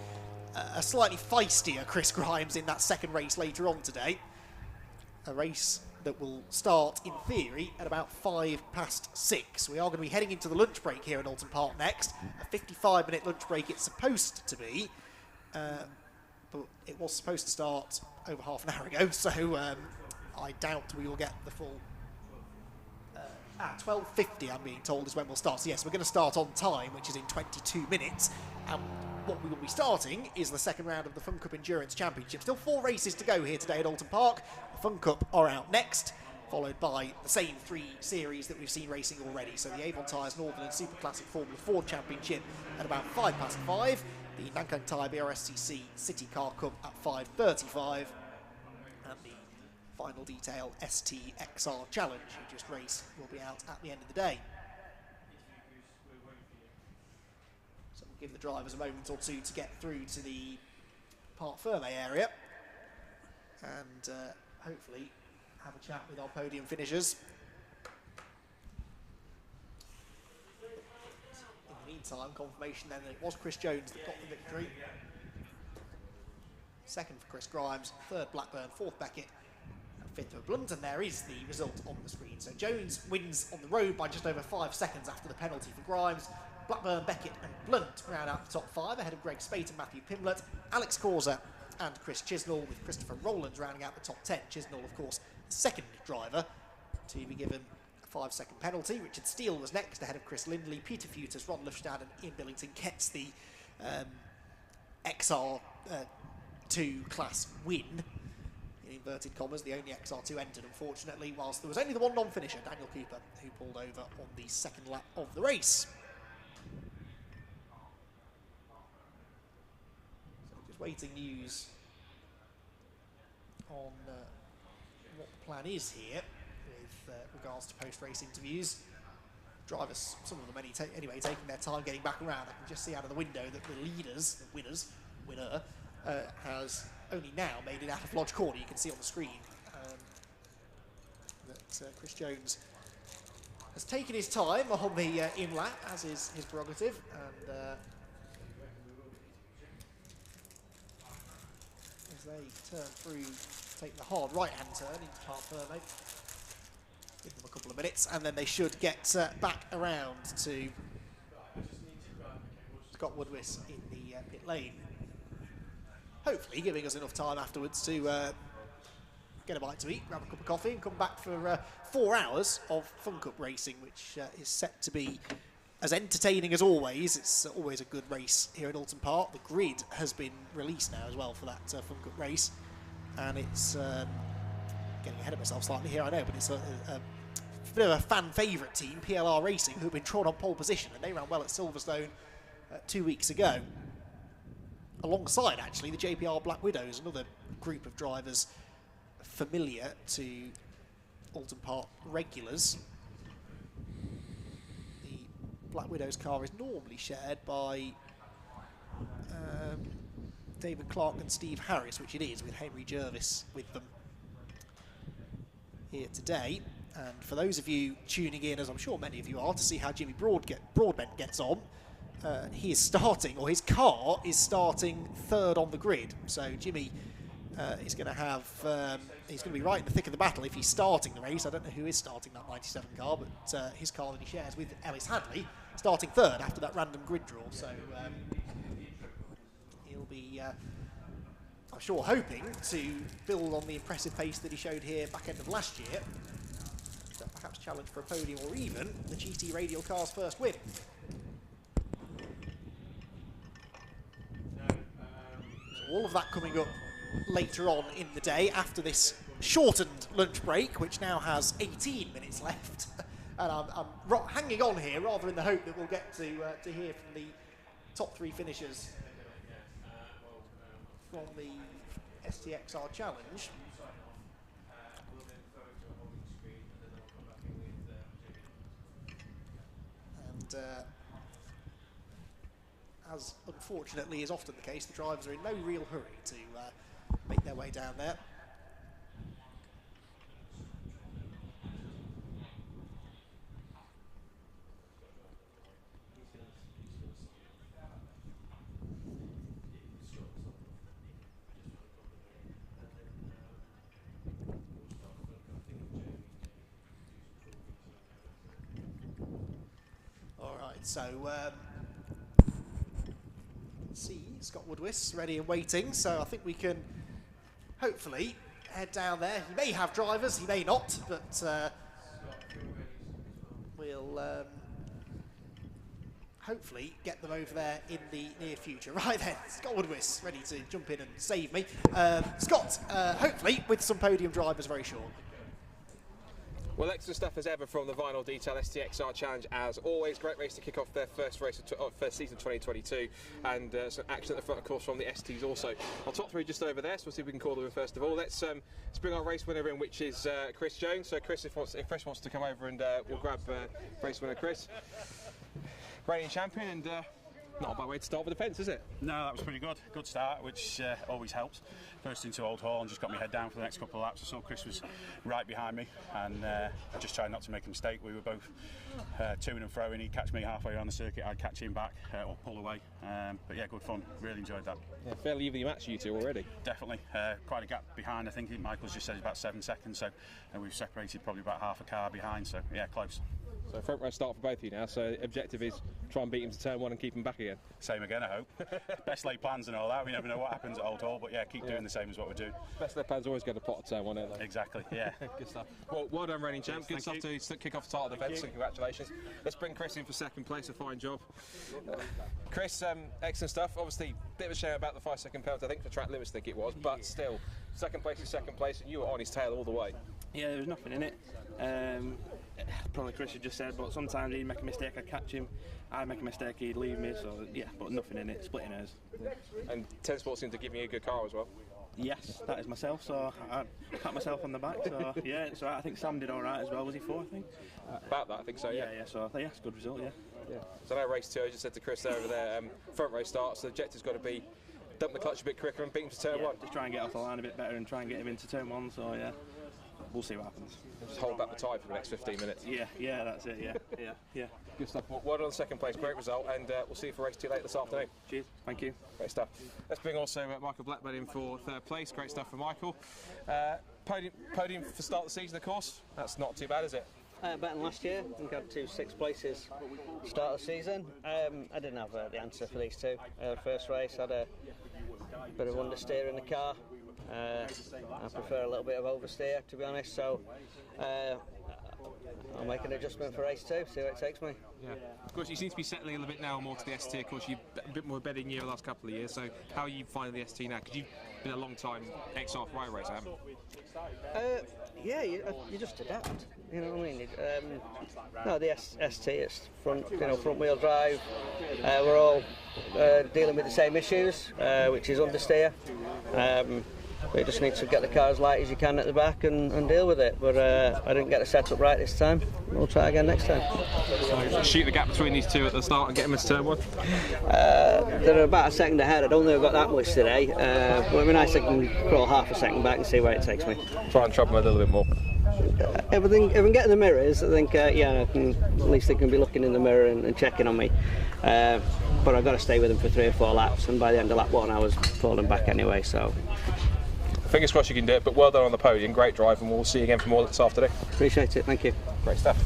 a slightly feistier Chris Grimes in that second race later on today. A race that will start, in theory, at about 6:05. We are going to be heading into the lunch break here in Oulton Park next. A 55-minute lunch break it's supposed to be, but it was supposed to start over half an hour ago, so I doubt we will get the full... 12:50 I'm being told is when we'll start. So yes, we're going to start on time, which is in 22 minutes. And what we will be starting is the second round of the Fun Cup Endurance Championship. Still 4 races to go here today at Oulton Park. The Fun Cup are out next, followed by the same 3 series that we've seen racing already. So the Avon Tyres Northern and Super Classic Formula Ford Championship at about 5:05. The Nankang Tyre Brscc CityCar Cup at 5:35. And the final detail Stxr Challenge, who just raced, will be out at the end of the day. So we'll give the drivers a moment or two to get through to the Parc Fermé area and hopefully have a chat with our podium finishers. In the meantime, confirmation then that it was Chris Jones that got the victory. 2nd for Chris Grimes, 3rd Blackburn, 4th Beckett, 5th for Blunt, and there is the result on the screen. So Jones wins on the road by just over 5 seconds after the penalty for Grimes. Blackburn, Beckett and Blunt round out the top 5 ahead of Greg Spate and Matthew Pimlett, Alex Causa and Chris Chisnall, with Christopher Rowlands rounding out the top 10. Chisnall, of course, the 2nd driver to be given a 5-second penalty. Richard Steele was next ahead of Chris Lindley. Peter Futers, Ron Lufstad and Ian Billington gets the XR2 class win. In inverted commas, the only XR2 entered, unfortunately, whilst there was only the one non-finisher, Daniel Cooper, who pulled over on the 2nd lap of the race. So just waiting news on what the plan is here with regards to post-race interviews. Drivers, some of them anyway, taking their time getting back around. I can just see out of the window that the winner, has only now made it out of Lodge Corner. You can see on the screen that Chris Jones has taken his time on the in-lap, as is his prerogative, and as they turn through, take the hard right-hand turn into Parc Fermé, give them a couple of minutes, and then they should get back around to Scott Woodwis in the pit lane. Hopefully giving us enough time afterwards to get a bite to eat, grab a cup of coffee and come back for 4 hours of Fun Cup racing, which is set to be as entertaining as always. It's always a good race here at Oulton Park. The grid has been released now as well for that Fun Cup race, and it's getting ahead of myself slightly here, I know, but it's a bit of a fan favourite team, PLR Racing, who've been drawn on pole position, and they ran well at Silverstone 2 weeks ago. Alongside, actually, the JPR Black Widows, another group of drivers familiar to Oulton Park regulars. The Black Widows car is normally shared by David Clark and Steve Harris, which it is, with Henry Jervis with them here today. And for those of you tuning in, as I'm sure many of you are, to see how Jimmy Broadbent gets on, he is starting, or his car is starting 3rd on the grid. So Jimmy is going to have, he's going to be right in the thick of the battle if he's starting the race. I don't know who is starting that 97 car, but his car that he shares with Ellis Hadley starting third after that random grid draw. So he'll be, I'm sure, hoping to build on the impressive pace that he showed here back end of last year. So perhaps challenge for a podium or even the GT Radial car's first win. So all of that coming up later on in the day after this shortened lunch break, which now has 18 minutes left. And I'm hanging on here rather in the hope that we'll get to hear from the top 3 finishers from the Stxr Challenge. And as unfortunately is often the case, the drivers are in no real hurry to make their way down there. So, see Scott Woodwiss ready and waiting, so I think we can hopefully head down there. He may have drivers, he may not, but we'll hopefully get them over there in the near future. Right then, Scott Woodwiss ready to jump in and save me. Scott, hopefully with some podium drivers very shortly. Well, excellent stuff as ever from the Vinyl Detail Stxr Challenge as always. Great race to kick off their first race of first season 2022, and some action at the front, of course, from the STs also. Our top 3 just over there, so we'll see if we can call them in first of all. Let's bring our race winner in, which is Chris Jones. So Chris, if Chris wants to come over, and we'll grab race winner Chris. Reigning champion, and not a bad way to start with the fence, is it? No, that was pretty good. Good start, which always helps. First into Old Hall and just got my head down for the next couple of laps. I saw Chris was right behind me, and I just tried not to make a mistake. We were both to-ing and fro-ing. He'd catch me halfway around the circuit, I'd catch him back or pull away. But yeah, good fun. Really enjoyed that. Yeah, fairly evenly matched, you two already. Definitely. Quite a gap behind. I think Michael's just said it's about 7 seconds, so we've separated probably about half a car behind. So yeah, close. So front row start for both of you now, so objective is try and beat him to turn 1 and keep him back again. Same again, I hope. Best laid plans and all that, we never know what happens at Old Hall, but yeah, keep doing the same as what we do. Best laid plans always get a pot at turn 1, don't they? Exactly, yeah. Good stuff. Well done, reigning champ. Good stuff to kick off the start of the event, so congratulations. Let's bring Chris in for second place, a fine job. Chris, excellent stuff. Obviously, bit of a shame about the 5-second penalty, I think, for track limits, I think it was, but still, second place is second place, and you were on his tail all the way. Yeah, there was nothing in it. Probably Chris had just said, but sometimes he'd make a mistake, I'd catch him. I'd make a mistake, he'd leave me, so yeah, but nothing in it, splitting hairs. Yeah. And Ten Sports seemed to give me a good car as well. Yes, that is myself, so I pat myself on the back, so yeah, it's alright. I think Sam did alright as well, was he 4th, I think? About that, I think so, yeah. Yeah, so yeah, it's a good result, yeah. So now race 2, I just said to Chris over there, front row start, so the objective's got to be dump the clutch a bit quicker and beat him to turn 1. Just try and get off the line a bit better and try and get him into turn 1, so yeah. We'll see what happens. Just hold back the tide for the next 15 minutes. Yeah, that's it, yeah. Good stuff. Well done on second place, great result, and we'll see you for race 2 later this afternoon. Cheers, thank you. Great stuff. Let's bring also Michael Blackburn in for 3rd place, great stuff for Michael. Podium for start of the season, of course, that's not too bad, is it? Better than last year. I think I had 2 6th places start of the season. I didn't have the answer for these 2. First race, had a bit of understeer in the car. I prefer a little bit of oversteer, to be honest, so I'll make an adjustment for race 2, see where it takes me. Yeah. Of course, you seem to be settling a little bit now more to the ST. Of course, you've a bit more bedding year the last couple of years, so how are you finding the ST now? Because you've been a long time XR Ferrari racer, haven't you? Yeah, you just adapt, you know what I mean? No, the ST, it's front wheel drive. We're all dealing with the same issues, which is understeer. We just need to get the car as light as you can at the back and deal with it. But I didn't get the setup right this time. We'll try again next time. So shoot the gap between these 2 at the start and get them into turn 1? They're about a second ahead. I don't think I've got that much today. But it'd be nice if I can crawl half a second back and see where it takes me. Try and trouble them a little bit more. If I can get in the mirrors, I think, at least they can be looking in the mirror and checking on me. But I've got to stay with them for 3 or 4 laps, and by the end of lap 1 I was falling back anyway, so... Fingers crossed you can do it, but well done on the podium, great drive, and we'll see you again for more this afternoon. Appreciate it, thank you. Great stuff.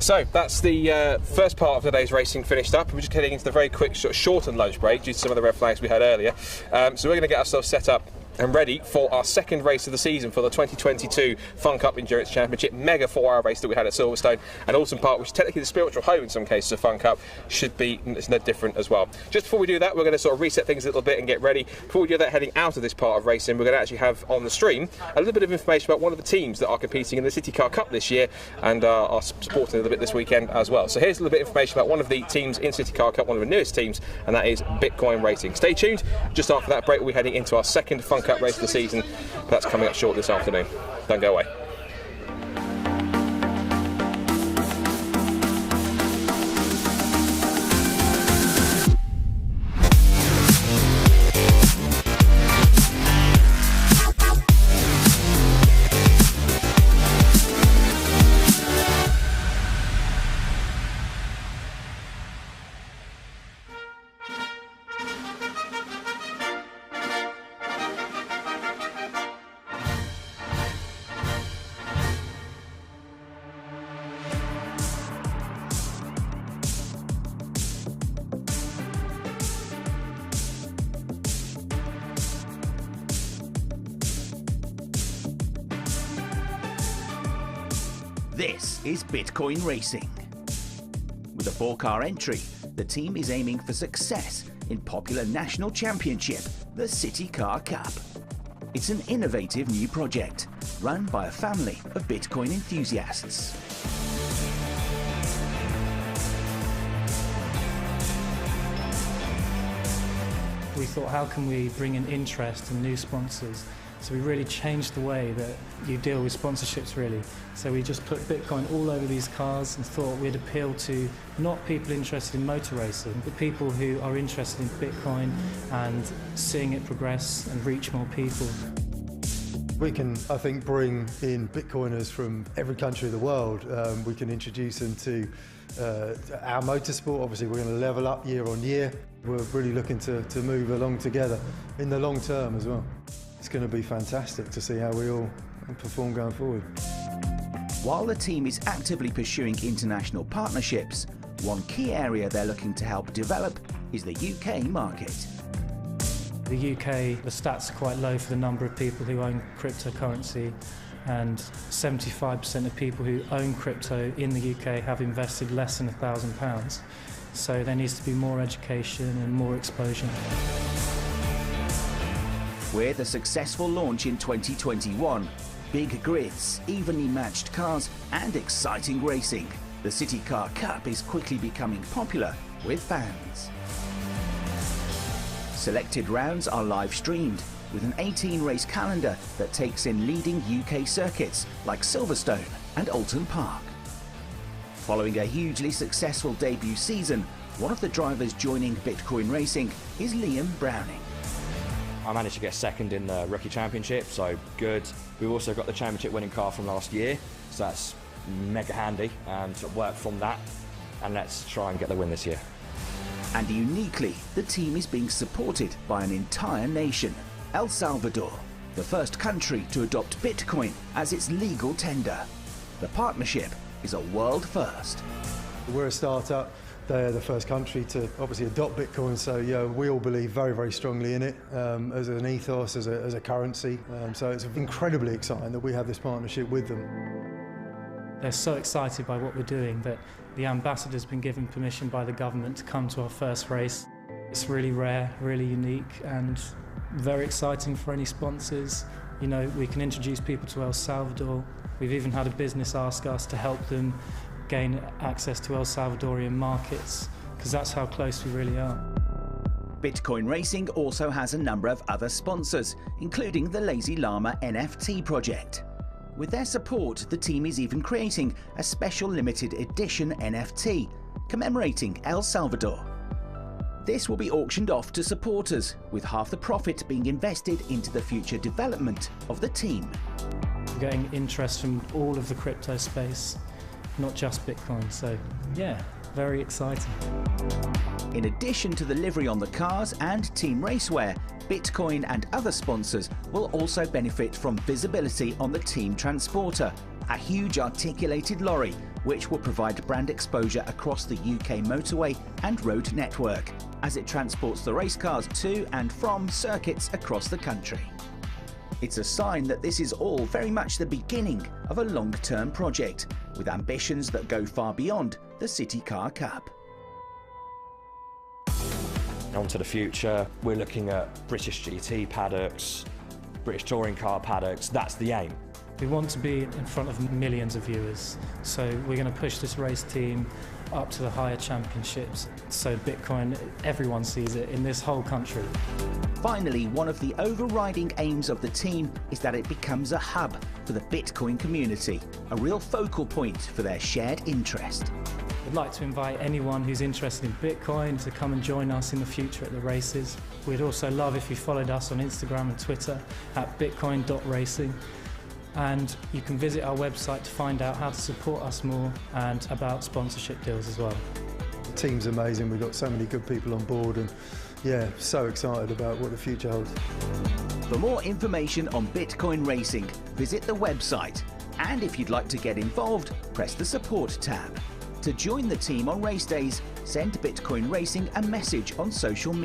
So that's the first part of today's racing finished up. We're just heading into the very quick, shortened lunch break due to some of the red flags we had earlier. So we're going to get ourselves set up and ready for our second race of the season for the 2022 Fun Cup Endurance Championship mega 4-hour race that we had at Silverstone and Oulton Park, which is technically the spiritual home in some cases of Fun Cup. It's no different as well. Just before we do that, we're going to sort of reset things a little bit and get ready. Before we do that, heading out of this part of racing, we're going to actually have on the stream a little bit of information about one of the teams that are competing in the CityCar Cup this year and are supporting a little bit this weekend as well. So here's a little bit of information about one of the teams in CityCar Cup, one of the newest teams, and that is Bitcoin Racing. Stay tuned. Just after that break, we'll be heading into our second Fun Cup race of the season. That's coming up short this afternoon. Don't go away. This is Bitcoin Racing. With a 4-car entry, the team is aiming for success in popular national championship, the CityCar Cup. It's an innovative new project run by a family of Bitcoin enthusiasts. We thought, how can we bring in interest and new sponsors? So we really changed the way that you deal with sponsorships, really. So we just put Bitcoin all over these cars and thought we'd appeal to not people interested in motor racing, but people who are interested in Bitcoin and seeing it progress and reach more people. We can, I think, bring in Bitcoiners from every country of the world. We can introduce them to our motorsport. Obviously, we're going to level up year on year. We're really looking to move along together in the long term as well. It's going to be fantastic to see how we all perform going forward. While the team is actively pursuing international partnerships, one key area they're looking to help develop is the UK market. The UK, the stats are quite low for the number of people who own cryptocurrency, and 75% of people who own crypto in the UK have invested less than £1,000. So there needs to be more education and more exposure. With a successful launch in 2021, big grids, evenly matched cars and exciting racing, the CityCar Cup is quickly becoming popular with fans. Selected rounds are live streamed with an 18-race calendar that takes in leading UK circuits like Silverstone and Oulton Park. Following a hugely successful debut season, one of the drivers joining Bitcoin Racing is Liam Browning. I managed to get second in the rookie championship, so good. We've also got the championship winning car from last year, so that's mega handy, and work from that, and let's try and get the win this year. And uniquely, the team is being supported by an entire nation, El Salvador, the first country to adopt Bitcoin as its legal tender. The partnership is a world first. We're a startup. They're the first country to obviously adopt Bitcoin, so yeah, we all believe very, very strongly in it as an ethos, as a currency. So it's incredibly exciting that we have this partnership with them. They're so excited by what we're doing that the ambassador's been given permission by the government to come to our first race. It's really rare, really unique, and very exciting for any sponsors. You know, we can introduce people to El Salvador. We've even had a business ask us to help them gain access to El Salvadorian markets, because that's how close we really are. Bitcoin Racing also has a number of other sponsors, including the Lazy Llama NFT project. With their support, the team is even creating a special limited edition NFT commemorating El Salvador. This will be auctioned off to supporters, with half the profit being invested into the future development of the team. We're getting interest from all of the crypto space, not just Bitcoin, so yeah, very exciting. In addition to the livery on the cars and team racewear, Bitcoin and other sponsors will also benefit from visibility on the team transporter, a huge articulated lorry which will provide brand exposure across the UK motorway and road network, as it transports the race cars to and from circuits across the country. It's a sign that this is all very much the beginning of a long-term project, with ambitions that go far beyond the CityCar Cup. On to the future, we're looking at British GT paddocks, British touring car paddocks. That's the aim. We want to be in front of millions of viewers, so we're going to push this race team up to the higher championships, so Bitcoin, everyone sees it in this whole country. Finally, one of the overriding aims of the team is that it becomes a hub for the Bitcoin community, a real focal point for their shared interest. We'd like to invite anyone who's interested in Bitcoin to come and join us in the future at the races. We'd also love if you followed us on Instagram and Twitter at bitcoin.racing. And you can visit our website to find out how to support us more and about sponsorship deals as well. The team's amazing, we've got so many good people on board, and yeah, so excited about what the future holds. For more information on Bitcoin racing, visit the website. And if you'd like to get involved, press the support tab. To join the team on race days, send Bitcoin Racing a message on social media.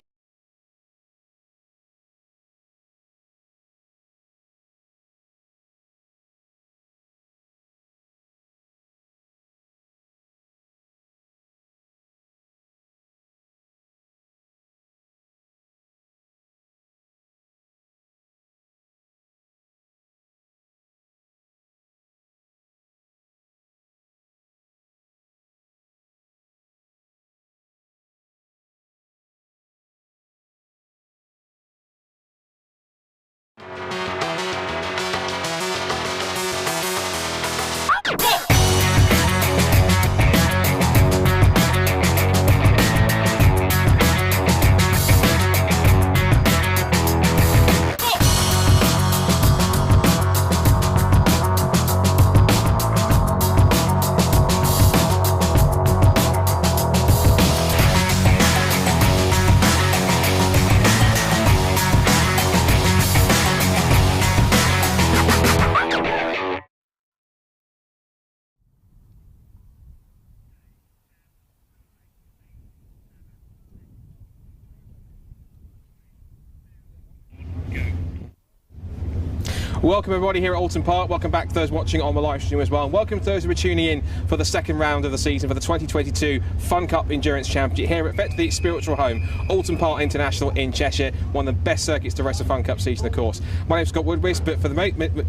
Welcome everybody here at Oulton Park. Welcome back to those watching on the live stream as well. And welcome to those who are tuning in for the second round of the season for the 2022 Fun Cup Endurance Championship here at effectively its spiritual home, Oulton Park International in Cheshire, one of the best circuits to race a Fun Cup season, of course. My name's Scott Woodwist, but for the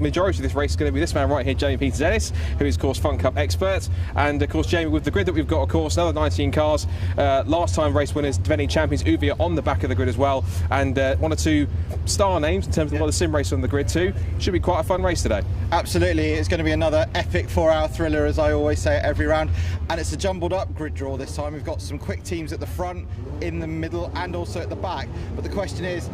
majority of this race is going to be this man right here, Jamie Peters-Ellis, who is, of course, Fun Cup expert. And, of course, Jamie, with the grid that we've got, of course, another 19 cars. Last time race winners, defending champions, Uvia on the back of the grid as well. And one or two star names in terms of the sim race on the grid too. Should be quite a fun race today. Absolutely, it's going to be another epic 4-hour thriller, as I always say at every round, and it's a jumbled up grid draw this time. We've got some quick teams at the front, in the middle and also at the back, but the question is,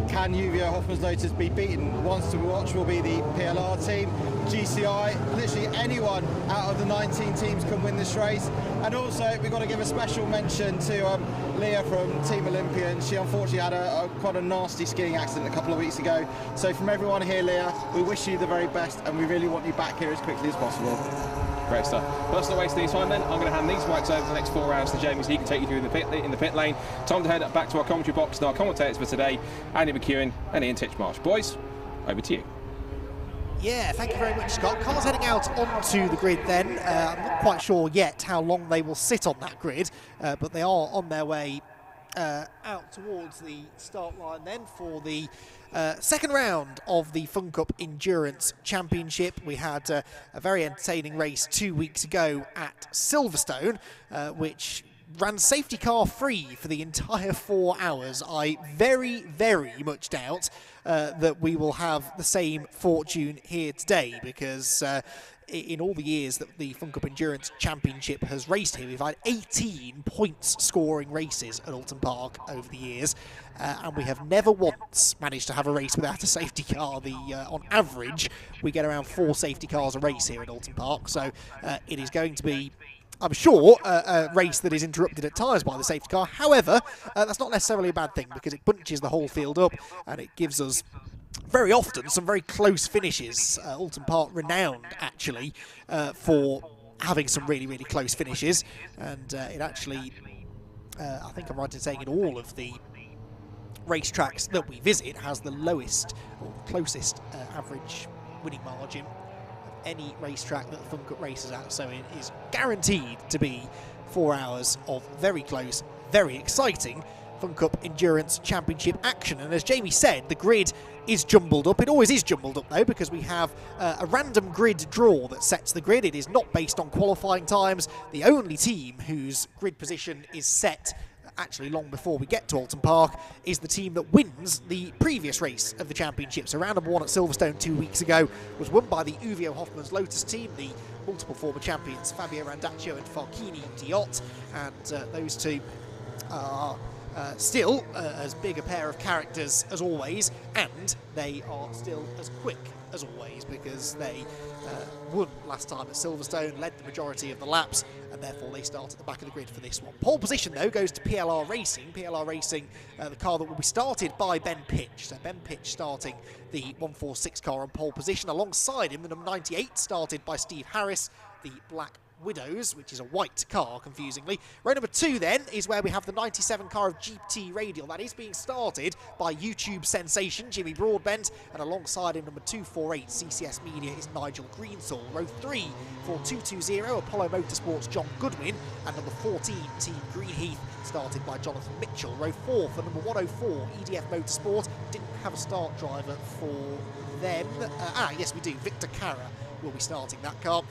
can Uvia Hoffman's Lotus be beaten? Ones to watch will be the PLR team, GCI, literally anyone out of the 19 teams can win this race. And also we've got to give a special mention to Leah from Team Olympian. She unfortunately had quite a nasty skiing accident a couple of weeks ago. So from everyone here, Leah, we wish you the very best and we really want you back here as quickly as possible. Great stuff. First of the waste of time then, I'm going to hand these mics over the next 4 rounds to Jamie so he can take you through in the pit lane. Time to head back to our commentary box and our commentators for today, Andy McEwen and Ian Titchmarsh. Boys, over to you. Yeah, thank you very much, Scott. Cars heading out onto the grid then. I'm not quite sure yet how long they will sit on that grid, but they are on their way out towards the start line then for the second round of the Fun Cup Endurance Championship. We had a very entertaining race 2 weeks ago at Silverstone, which ran safety car free for the entire 4 hours. I very, very much doubt that we will have the same fortune here today, because in all the years that the Fun Cup Endurance Championship has raced here, we've had 18 points scoring races at Oulton Park over the years, and we have never once managed to have a race without a safety car. On average, we get around 4 safety cars a race here at Oulton Park, so it is going to be, I'm sure, a race that is interrupted at times by the safety car. However, that's not necessarily a bad thing, because it bunches the whole field up and it gives us very often some very close finishes. Oulton Park renowned actually for having some really, really close finishes, and it actually, I think I'm right in saying, in all of the racetracks that we visit, has the lowest or closest average winning margin of any racetrack that the Fun Cup races at, so it is guaranteed to be 4 hours of very close, very exciting Fun Cup Endurance Championship action. And as Jamie said, the grid is jumbled up. It always is jumbled up though, because we have a random grid draw that sets the grid. It is not based on qualifying times. The only team whose grid position is set actually long before we get to Oulton Park is the team that wins the previous race of the championship. So round number 1 at Silverstone 2 weeks ago was won by the Uvio Hoffmann's Lotus team, the multiple former champions Fabio Randaccio and Farchini Diot, and those two are still as big a pair of characters as always, and they are still as quick as always, because they won last time at Silverstone, led the majority of the laps, and therefore they start at the back of the grid for this one. Pole position though goes to PLR Racing. PLR Racing, the car that will be started by Ben Pitch. So Ben Pitch starting the 146 car on pole position. Alongside him, the number 98 started by Steve Harris, the Black Widows, which is a white car, confusingly. Row number 2 then is where we have the 97 car of GT Radial. That is being started by YouTube sensation Jimmy Broadbent, and alongside him number 248 CCS Media is Nigel Greensall. Row 3 for 220 Apollo Motorsports John Goodwin, and number 14 Team Greenheath started by Jonathan Mitchell. Row 4 for number 104 EDF Motorsport. Didn't have a start driver for them. Yes we do, Victor Cara will be starting that car.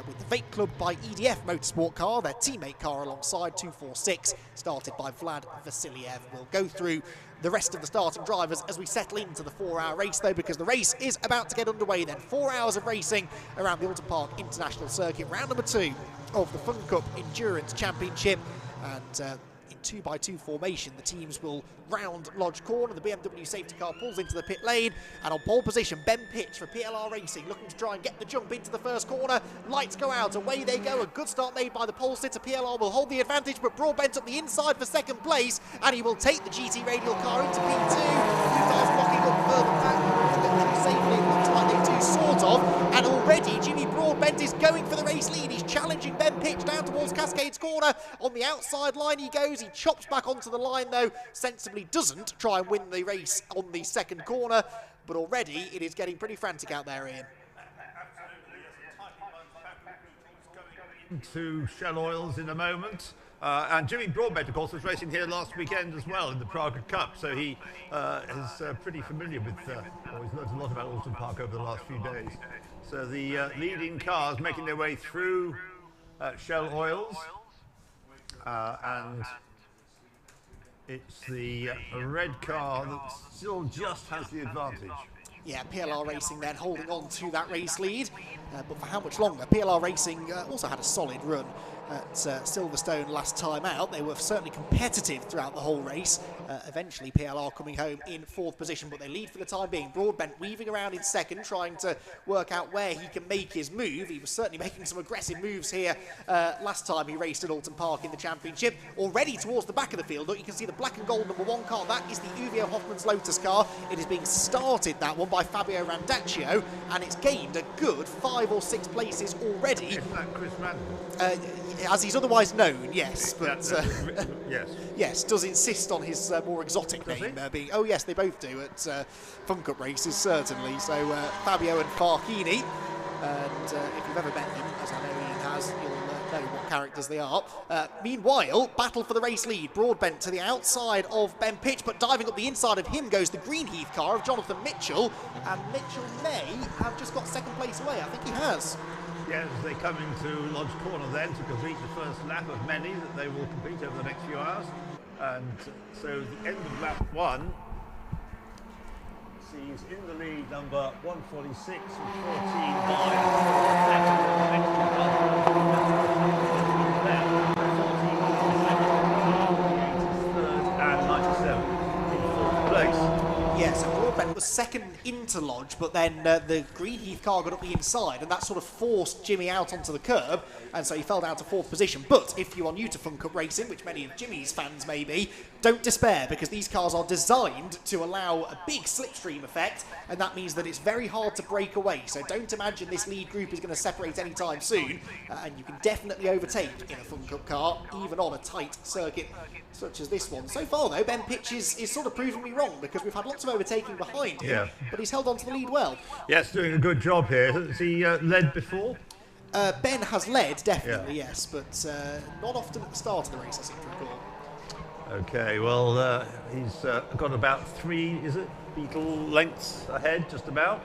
With the Vape Club by EDF Motorsport car, their teammate car alongside 246, started by Vlad Vasiliev. We'll go through the rest of the starting drivers as we settle into the 4-hour race though, because the race is about to get underway then. 4 hours of racing around the Oulton Park International Circuit, round number 2 of the Fun Cup Endurance Championship, and in 2x2 formation, the teams will round Lodge Corner. The BMW safety car pulls into the pit lane, and on pole position, Ben Pitch for PLR Racing, looking to try and get the jump into the first corner. Lights go out, away they go. A good start made by the pole sitter. PLR will hold the advantage, but Broadbent up the inside for second place, and he will take the GT Radial car into P2. Two cars blocking up further back safely, it looks like they do, sort of, and already Jimmy Broadbent is going for the race lead. He's challenging Ben Pitch down towards Cascades Corner. On the outside line he goes. He chops back onto the line though, sensibly doesn't try and win the race on the second corner, but already it is getting pretty frantic out there, Ian. To Shell Oils in a moment. And Jimmy Broadbent, of course, was racing here last weekend as well in the PROVISIONal Cup, so he is pretty familiar with, he's learned a lot about Oulton Park over the last few days. So the leading cars making their way through Shell Oils, and it's the red car that still just has the advantage. Yeah, PLR Racing then holding on to that race lead, but for how much longer? PLR Racing also had a solid run at Silverstone last time out. They were certainly competitive throughout the whole race. Eventually PLR coming home in 4th position, but they lead for the time being. Broadbent weaving around in 2nd, trying to work out where he can make his move. He was certainly making some aggressive moves here last time he raced at Oulton Park in the championship. Already towards the back of the field, look, you can see the black and gold number 1 car. That is the Uvio Hoffmann's Lotus car. It is being started, that one, by Fabio Randaccio, and it's gained a good 5 or 6 places already. Isn't that Chris Randall? As he's otherwise known, yes, but yes, yes, does insist on his more exotic name being. Oh yes, they both do at Fun Cup races, certainly. So Fabio and Farchini, and if you've ever met them, as I know Ian has, you'll know what characters they are. Meanwhile, battle for the race lead. Broadbent to the outside of Ben Pitch, but diving up the inside of him goes the Greenheath car of Jonathan Mitchell, and Mitchell may have just got 2nd place away. I think he has. Yes, they come into Lodge Corner then to complete the first lap of many that they will complete over the next few hours. And so the end of lap 1 sees in the lead number 146 and 14 and 97 in 4th place. Yes, and Broadbent was 2nd into Lodge, but then the Greenheath car got up the inside, and that sort of forced Jimmy out onto the curb, and so he fell down to 4th position. But if you are new to Fun Cup racing, which many of Jimmy's fans may be, don't despair, because these cars are designed to allow a big slipstream effect, and that means that it's very hard to break away. So don't imagine this lead group is going to separate anytime soon, and you can definitely overtake in a Fun Cup car, even on a tight circuit such as this one. So far, though, Ben Pitch is sort of proving me wrong, because we've had lots of overtaking behind him, but he's held on to the lead well. Yes, doing a good job here. Has he led before? Ben has led, definitely, yes, but not often at the start of the race, I seem to recall. Okay, well, he's got about 3, is it, Beetle lengths ahead, just about,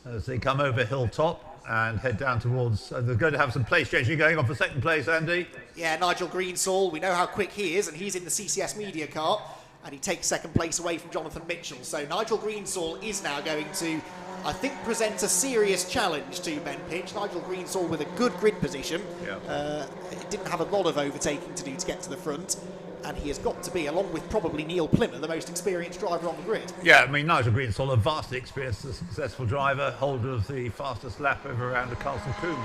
as they come over Hilltop and head down towards, they're going to have some place changing going on for second place, Andy. Yeah, Nigel Greensall, we know how quick he is, and he's in the CCS media car, and he takes second place away from Jonathan Mitchell. So Nigel Greensall is now going to, I think, present a serious challenge to Ben Pitch. Nigel Greensall with a good grid position. It didn't have a lot of overtaking to do to get to the front, and he has got to be, along with probably Neil Plymouth, the most experienced driver on the grid. Yeah, I mean, Nigel Greensall, a vastly experienced and successful driver, holder of the fastest lap over around the Castle Combe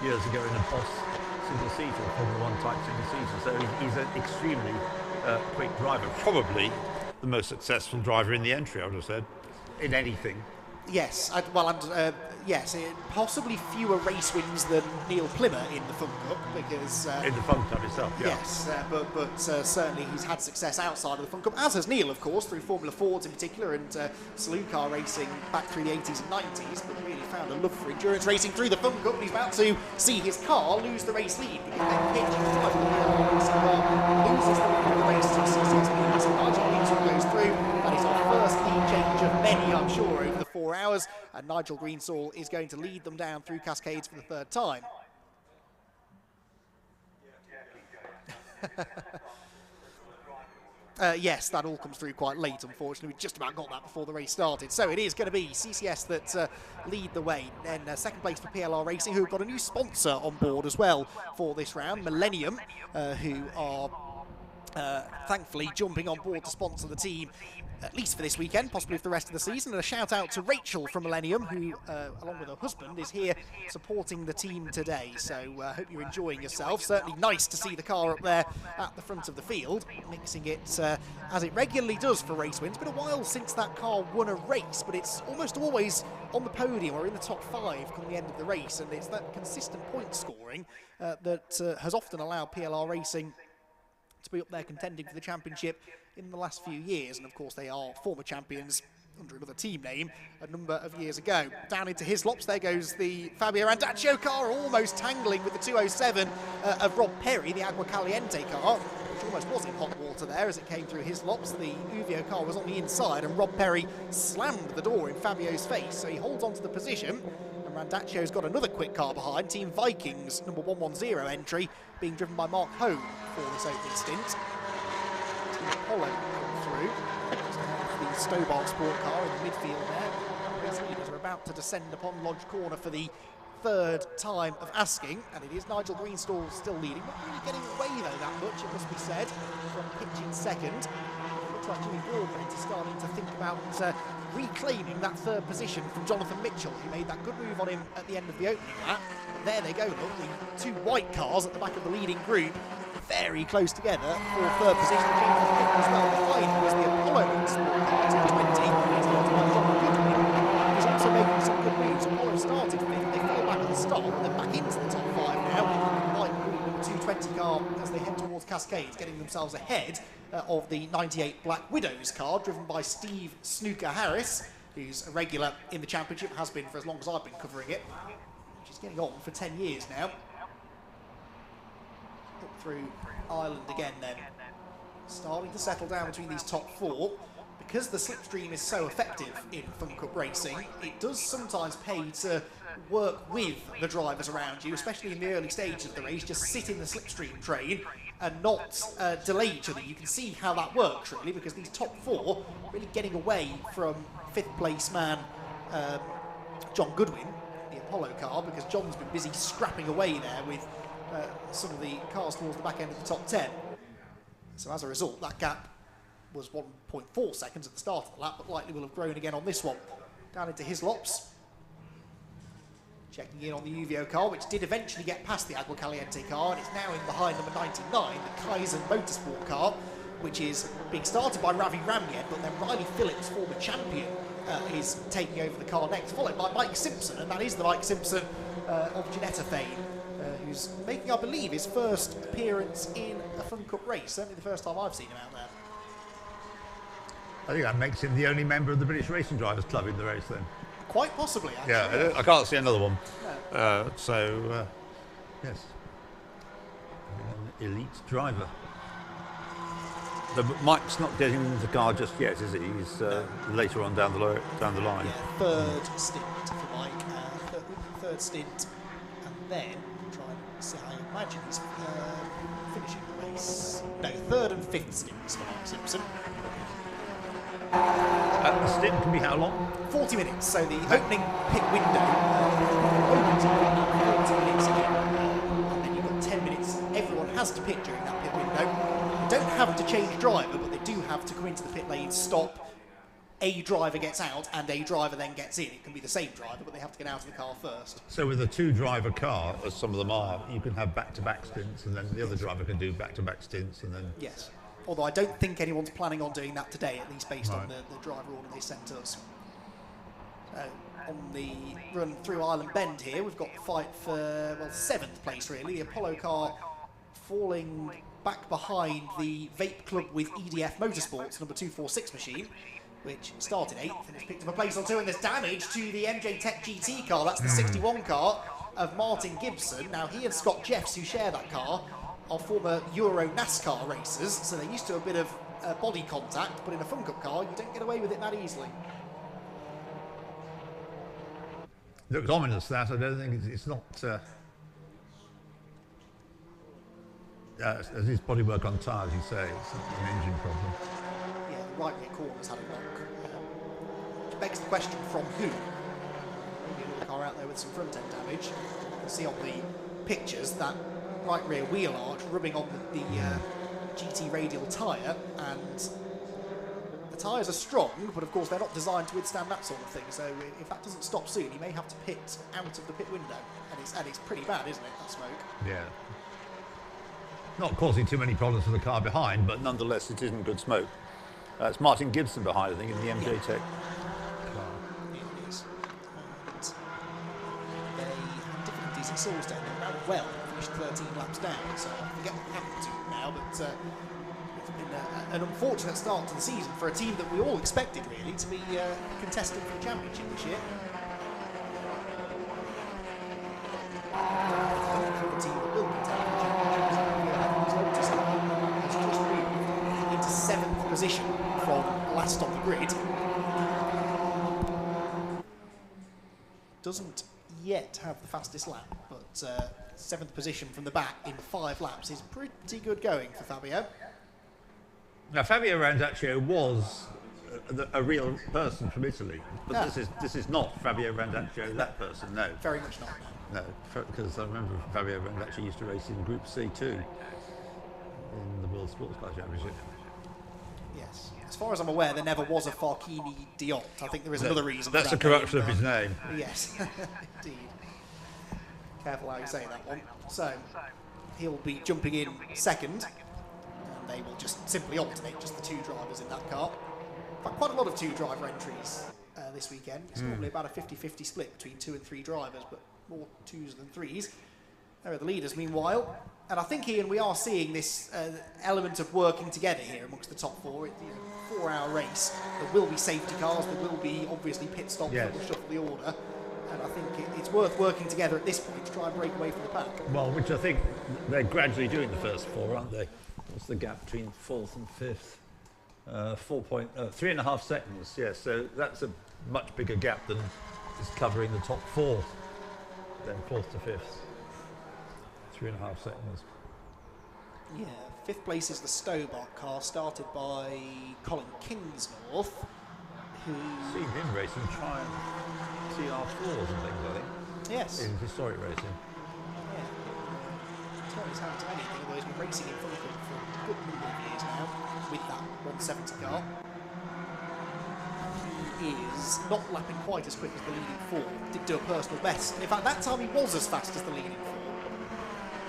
years ago in a Boss single-seater, Formula 1 type single-seater. So he's an extremely quick driver, probably the most successful driver in the entry, I would have said, in anything. Yes, yes, possibly fewer race wins than Neil Plymouth in the Fun Cup, because... in the Fun Cup itself, yeah. Yes, but certainly he's had success outside of the Fun Cup, as has Neil, of course, through Formula Fords in particular, and saloon car racing back through the 80s and 90s, but really found a love for endurance racing through the Fun Cup, and he's about to see his car lose the race lead, because Ben Pitch, who's driving the PRR racing car, loses the lead of the race to CCS lead, so Nigel Greensall goes through. That is our first lead change of many, I'm sure, over the 4 hours, and Nigel Greensall is going to lead them down through Cascades for the 3rd time. Yes, that all comes through quite late, unfortunately. We just about got that before the race started. So it is going to be CCS that lead the way. Then second place for PLR Racing, who have got a new sponsor on board as well for this round, Millennium, who are thankfully jumping on board to sponsor the team, at least for this weekend, possibly for the rest of the season. And a shout out to Rachel from Millennium, who, along with her husband, is here supporting the team today. So hope you're enjoying yourself. Certainly nice to see the car up there at the front of the field, mixing it as it regularly does for race wins. It's been a while since that car won a race, but it's almost always on the podium or in the top 5 come the end of the race. And it's that consistent point scoring that has often allowed PLR Racing to be up there contending for the championship in the last few years. And of course they are former champions under another team name a number of years ago. Down into Hislops, there goes the Fabio Randaccio car, almost tangling with the 207 of Rob Perry, the Agua Caliente car, which almost was in hot water there as it came through Hislops. The Uvio car was on the inside, and Rob Perry slammed the door in Fabio's face, so he holds on to the position. And Randaccio's got another quick car behind, Team Vikings, number 110 entry, being driven by Mark Hone for this opening stint. Team Apollo come through. The Stobart Sport car in the midfield there. Race leaders are about to descend upon Lodge Corner for the 3rd time of asking, and it is Nigel Greensall still leading. Not really getting away though that much, it must be said, from Pitch in second. It looks like Jimmy Broadbent is starting to think about reclaiming that 3rd position from Jonathan Mitchell, who made that good move on him at the end of the opening lap. There they go, look, the 2 white cars at the back of the leading group, very close together for 3rd position. As well behind was the Apollo Sport car, Team 20. He's also making some good moves. Apollo started 5th, they fell back at the start, but they're back into the top 5 now. Light green number 220 car as they head towards Cascades, getting themselves ahead of the 98 Black Widows car, driven by Steve Snooker Harris, who's a regular in the championship, has been for as long as I've been covering it. She's getting on for 10 years now. Up through Ireland again then. Starting to settle down between these top 4. Because the slipstream is so effective in Fun Cup racing, it does sometimes pay to work with the drivers around you, especially in the early stages of the race. Just sit in the slipstream train and not delay each other. You can see how that works really, because these top 4 really getting away from 5th place man John Goodwin, the Apollo car, because John's been busy scrapping away there with some of the cars towards the back end of the top 10. So as a result, that gap was 1.4 seconds at the start of the lap, but likely will have grown again on this one. Down into Hislops. Checking in on the Uvio car, which did eventually get past the Agua Caliente car, and it's now in behind number 99, the Kaizen Motorsport car, which is being started by Ravi Ramyed, but then Riley Phillips, former champion, is taking over the car next, followed by Mike Simpson, and that is the Mike Simpson of Ginetta fame, who's making, I believe, his first appearance in a Fun Cup race, certainly the first time I've seen him out there. I think that makes him the only member of the British Racing Drivers Club in the race then. Quite possibly, actually. Yeah, I can't see another one. No. Yes. An elite driver. Mike's not getting into the car just yet, is he? He's later on down the line. Yeah, third stint for Mike, third stint, and then try and see. I imagine he's finishing the race. No, third and fifth stints for Mike Simpson. The stint can be how long? 40 minutes. So the opening pit window opens at 40 minutes again, and then you've got 10 minutes. Everyone has to pit during that pit window. They don't have to change driver, but they do have to come into the pit lane, stop. A driver gets out, and a driver then gets in. It can be the same driver, but they have to get out of the car first. So with a two-driver car, as some of them are, you can have back-to-back stints, and then the other driver can do back-to-back stints, and then... Yes. Although I don't think anyone's planning on doing that today, at least based on the driver order they sent us. So, on the run through Island Bend here, we've got the fight for, well, 7th place really. The Apollo car falling back behind the Vape Club with EDF Motorsports, number 246 machine, which started 8th and has picked up a place or two, and there's damage to the MJ Tech GT car. That's the 61 car of Martin Gibson. Now, he and Scott Jeffs, who share that car, are former Euro NASCAR racers, so they're used to a bit of body contact, but in a Fun Cup car, you don't get away with it that easily. Looks ominous, that. I don't think it's not... as his bodywork on tyres, you say, it's an engine problem. Yeah, the right rear corner's had a knock. Which begs the question, from who? Maybe a car out there with some front-end damage. You can see on the pictures that right rear wheel arch rubbing on the GT radial tyre, and the tyres are strong, but of course they're not designed to withstand that sort of thing, so if that doesn't stop soon, he may have to pit out of the pit window, and it's pretty bad, isn't it, that smoke? Yeah. Not causing too many problems for the car behind, but nonetheless it isn't good smoke. It's Martin Gibson behind, I think, in the MJ Tech car. It is. And they had difficulties at Salisbury. They ran well, finished 13 laps down, so I forget what happened to them now, but it's been an unfortunate start to the season for a team that we all expected, really, to be contesting for the championship this year. The team that will contest for the championship has just moved into 7th position from last on the grid. Doesn't yet have the fastest lap, but 7th position from the back in 5 laps is pretty good going for Fabio. Now, Fabio Randaccio was a real person from Italy, but this is not Fabio Randaccio, that person, no. Very much not. No, because I remember Fabio Randaccio used to race in Group C too, in the World Sports Car Championship. Yes. As far as I'm aware, there never was a Farchini Diot. I think there is another reason That's for a that corruption name, of his name. Yes, indeed. Careful how you say that one. So, he'll be jumping in 2nd, and they will just simply alternate just the 2 drivers in that car. In fact, quite a lot of 2-driver entries this weekend. It's normally about a 50-50 split between 2 and 3 drivers, but more 2s than 3s. There are the leaders, meanwhile. And I think, Ian, we are seeing this element of working together here amongst the top 4. It's a 4-hour race. There will be safety cars. There will be, obviously, pit stops that will shuffle the order. And I think it's worth working together at this point to try and break away from the pack. Well, which I think they're gradually doing the first 4, aren't they? What's the gap between 4th and 5th? 3.5 seconds, yes. So that's a much bigger gap than is covering the top 4, then 4th to 5th. 3.5 seconds. Yeah, 5th place is the Stobart car, started by Colin Kingsnorth, who... Seen him racing Triumph TR4s and things, I think. Yes. In historic racing. Yeah. Turn his hand to anything, although he's been racing in Fun Cup for a good number of years now, with that 170 car. is not lapping quite as quick as the leading four. Did do a personal best. In fact, that time he was as fast as the leading four.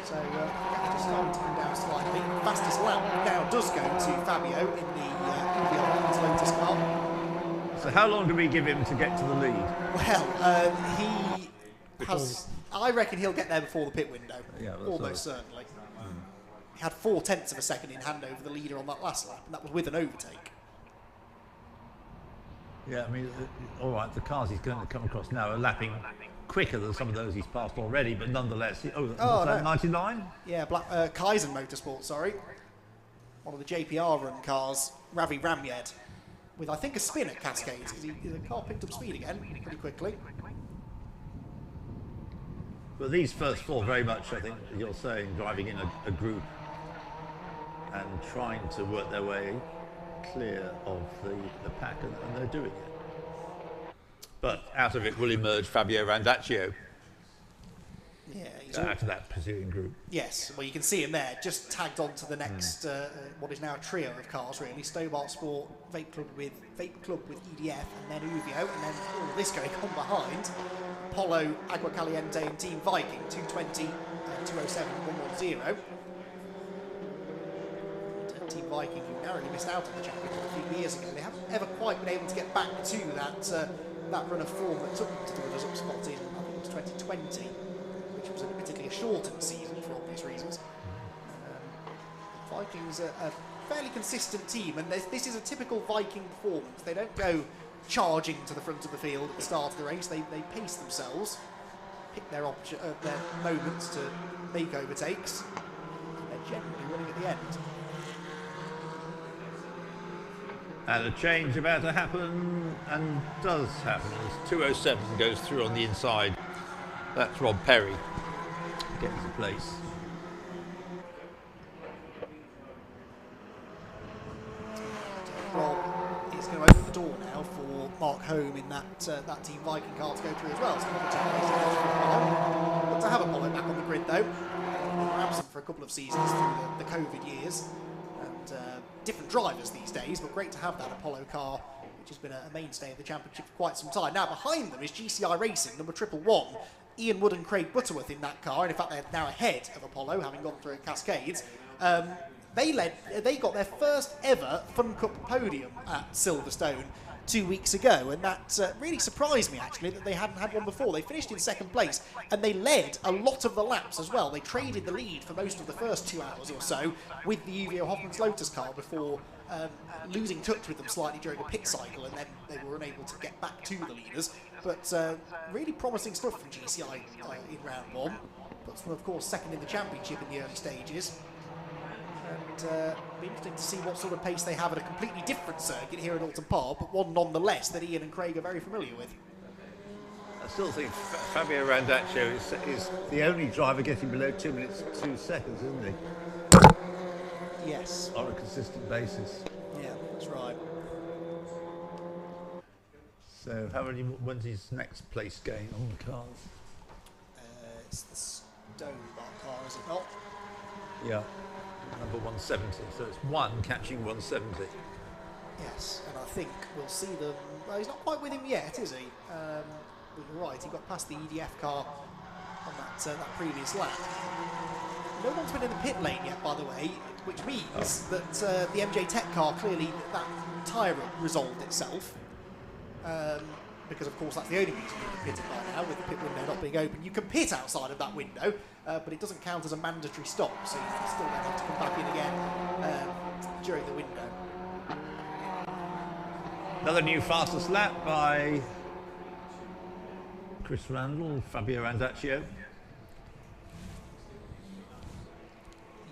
So just starting to come down slightly. Fastest lap now does go to Fabio in the Lotus car. So how long do we give him to get to the lead? Well, he has. I reckon he'll get there before the pit window. Yeah, almost certainly. He had 0.4 of a second in hand over the leader on that last lap, and that was with an overtake. Yeah, I mean, all right, the cars he's going to come across now are lapping quicker than some of those he's passed already, but nonetheless, what's that, 99? Yeah, Kaizen Motorsport, sorry. One of the JPR run cars, Ravi Ramyed, with I think a spin at Cascades, because the car picked up speed again pretty quickly. But these first four very much, I think, you're saying, driving in a group and trying to work their way clear of the pack, and they're doing it. But out of it will emerge Fabio Randaccio. Yeah, he's out of that pursuing group. Yes, well, you can see him there, just tagged on to the next, what is now a trio of cars, really. Stobart Sport, Vape Club with EDF, and then Uvio, and then all of this going on behind. Polo, Agua Caliente, and Team Viking, 220, 207, 110. Team Viking, who narrowly missed out on the championship a few years ago. They haven't ever quite been able to get back to that run of form that took them to the runners-up spot in, I think it was 2020, which was admittedly a shortened season for obvious reasons. Vikings are a fairly consistent team, and this is a typical Viking performance. They don't go charging to the front of the field at the start of the race. They pace themselves, pick their moments to make overtakes, and they're generally running at the end. And a change about to happen, and does happen, as 207 goes through on the inside. That's Rob Perry getting to place. Rob is going to open the door now for Mark Home in that Team Viking car to go through as well. So but to have Apollo back on the grid though, they were absent for a couple of seasons through the COVID years, and different drivers these days, but great to have that Apollo car, which has been a mainstay of the championship for quite some time. Now behind them is GCI Racing, number 111, Ian Wood and Craig Butterworth in that car, and in fact they're now ahead of Apollo, having gone through Cascades. They got their first ever Fun Cup podium at Silverstone 2 weeks ago, and that really surprised me actually that they hadn't had one before. They finished in second place, and they led a lot of the laps as well. They traded the lead for most of the first 2 hours or so with the Uvio Hoffman's Lotus car before losing touch with them slightly during a pit cycle, and then they were unable to get back to the leaders. But really promising stuff from GCI in round one. Puts them, of course, second in the championship in the early stages. And be interesting to see what sort of pace they have at a completely different circuit here at Oulton Park, but one nonetheless that Ian and Craig are very familiar with. I still think Fabio Randaccio is the only driver getting below 2 minutes 2 seconds, isn't he? Yes. On a consistent basis. Yeah, that's right. So when's his next place gain on the cars? It's the Stobart car, is it not? Yeah. Number 170, so it's one catching 170. Yes, and I think we'll see them. Well, he's not quite with him yet, is he? But you're right, he got past the EDF car on that previous lap. No one's been in the pit lane yet, by the way, which means that the MJ Tech car clearly that tyre resolved itself. Because of course that's the only reason you can pit it by now, with the pit window not being open. You can pit outside of that window, but it doesn't count as a mandatory stop, so you still then have to come back in again during the window. Another new fastest lap by Chris Randall, Fabio Randaccio.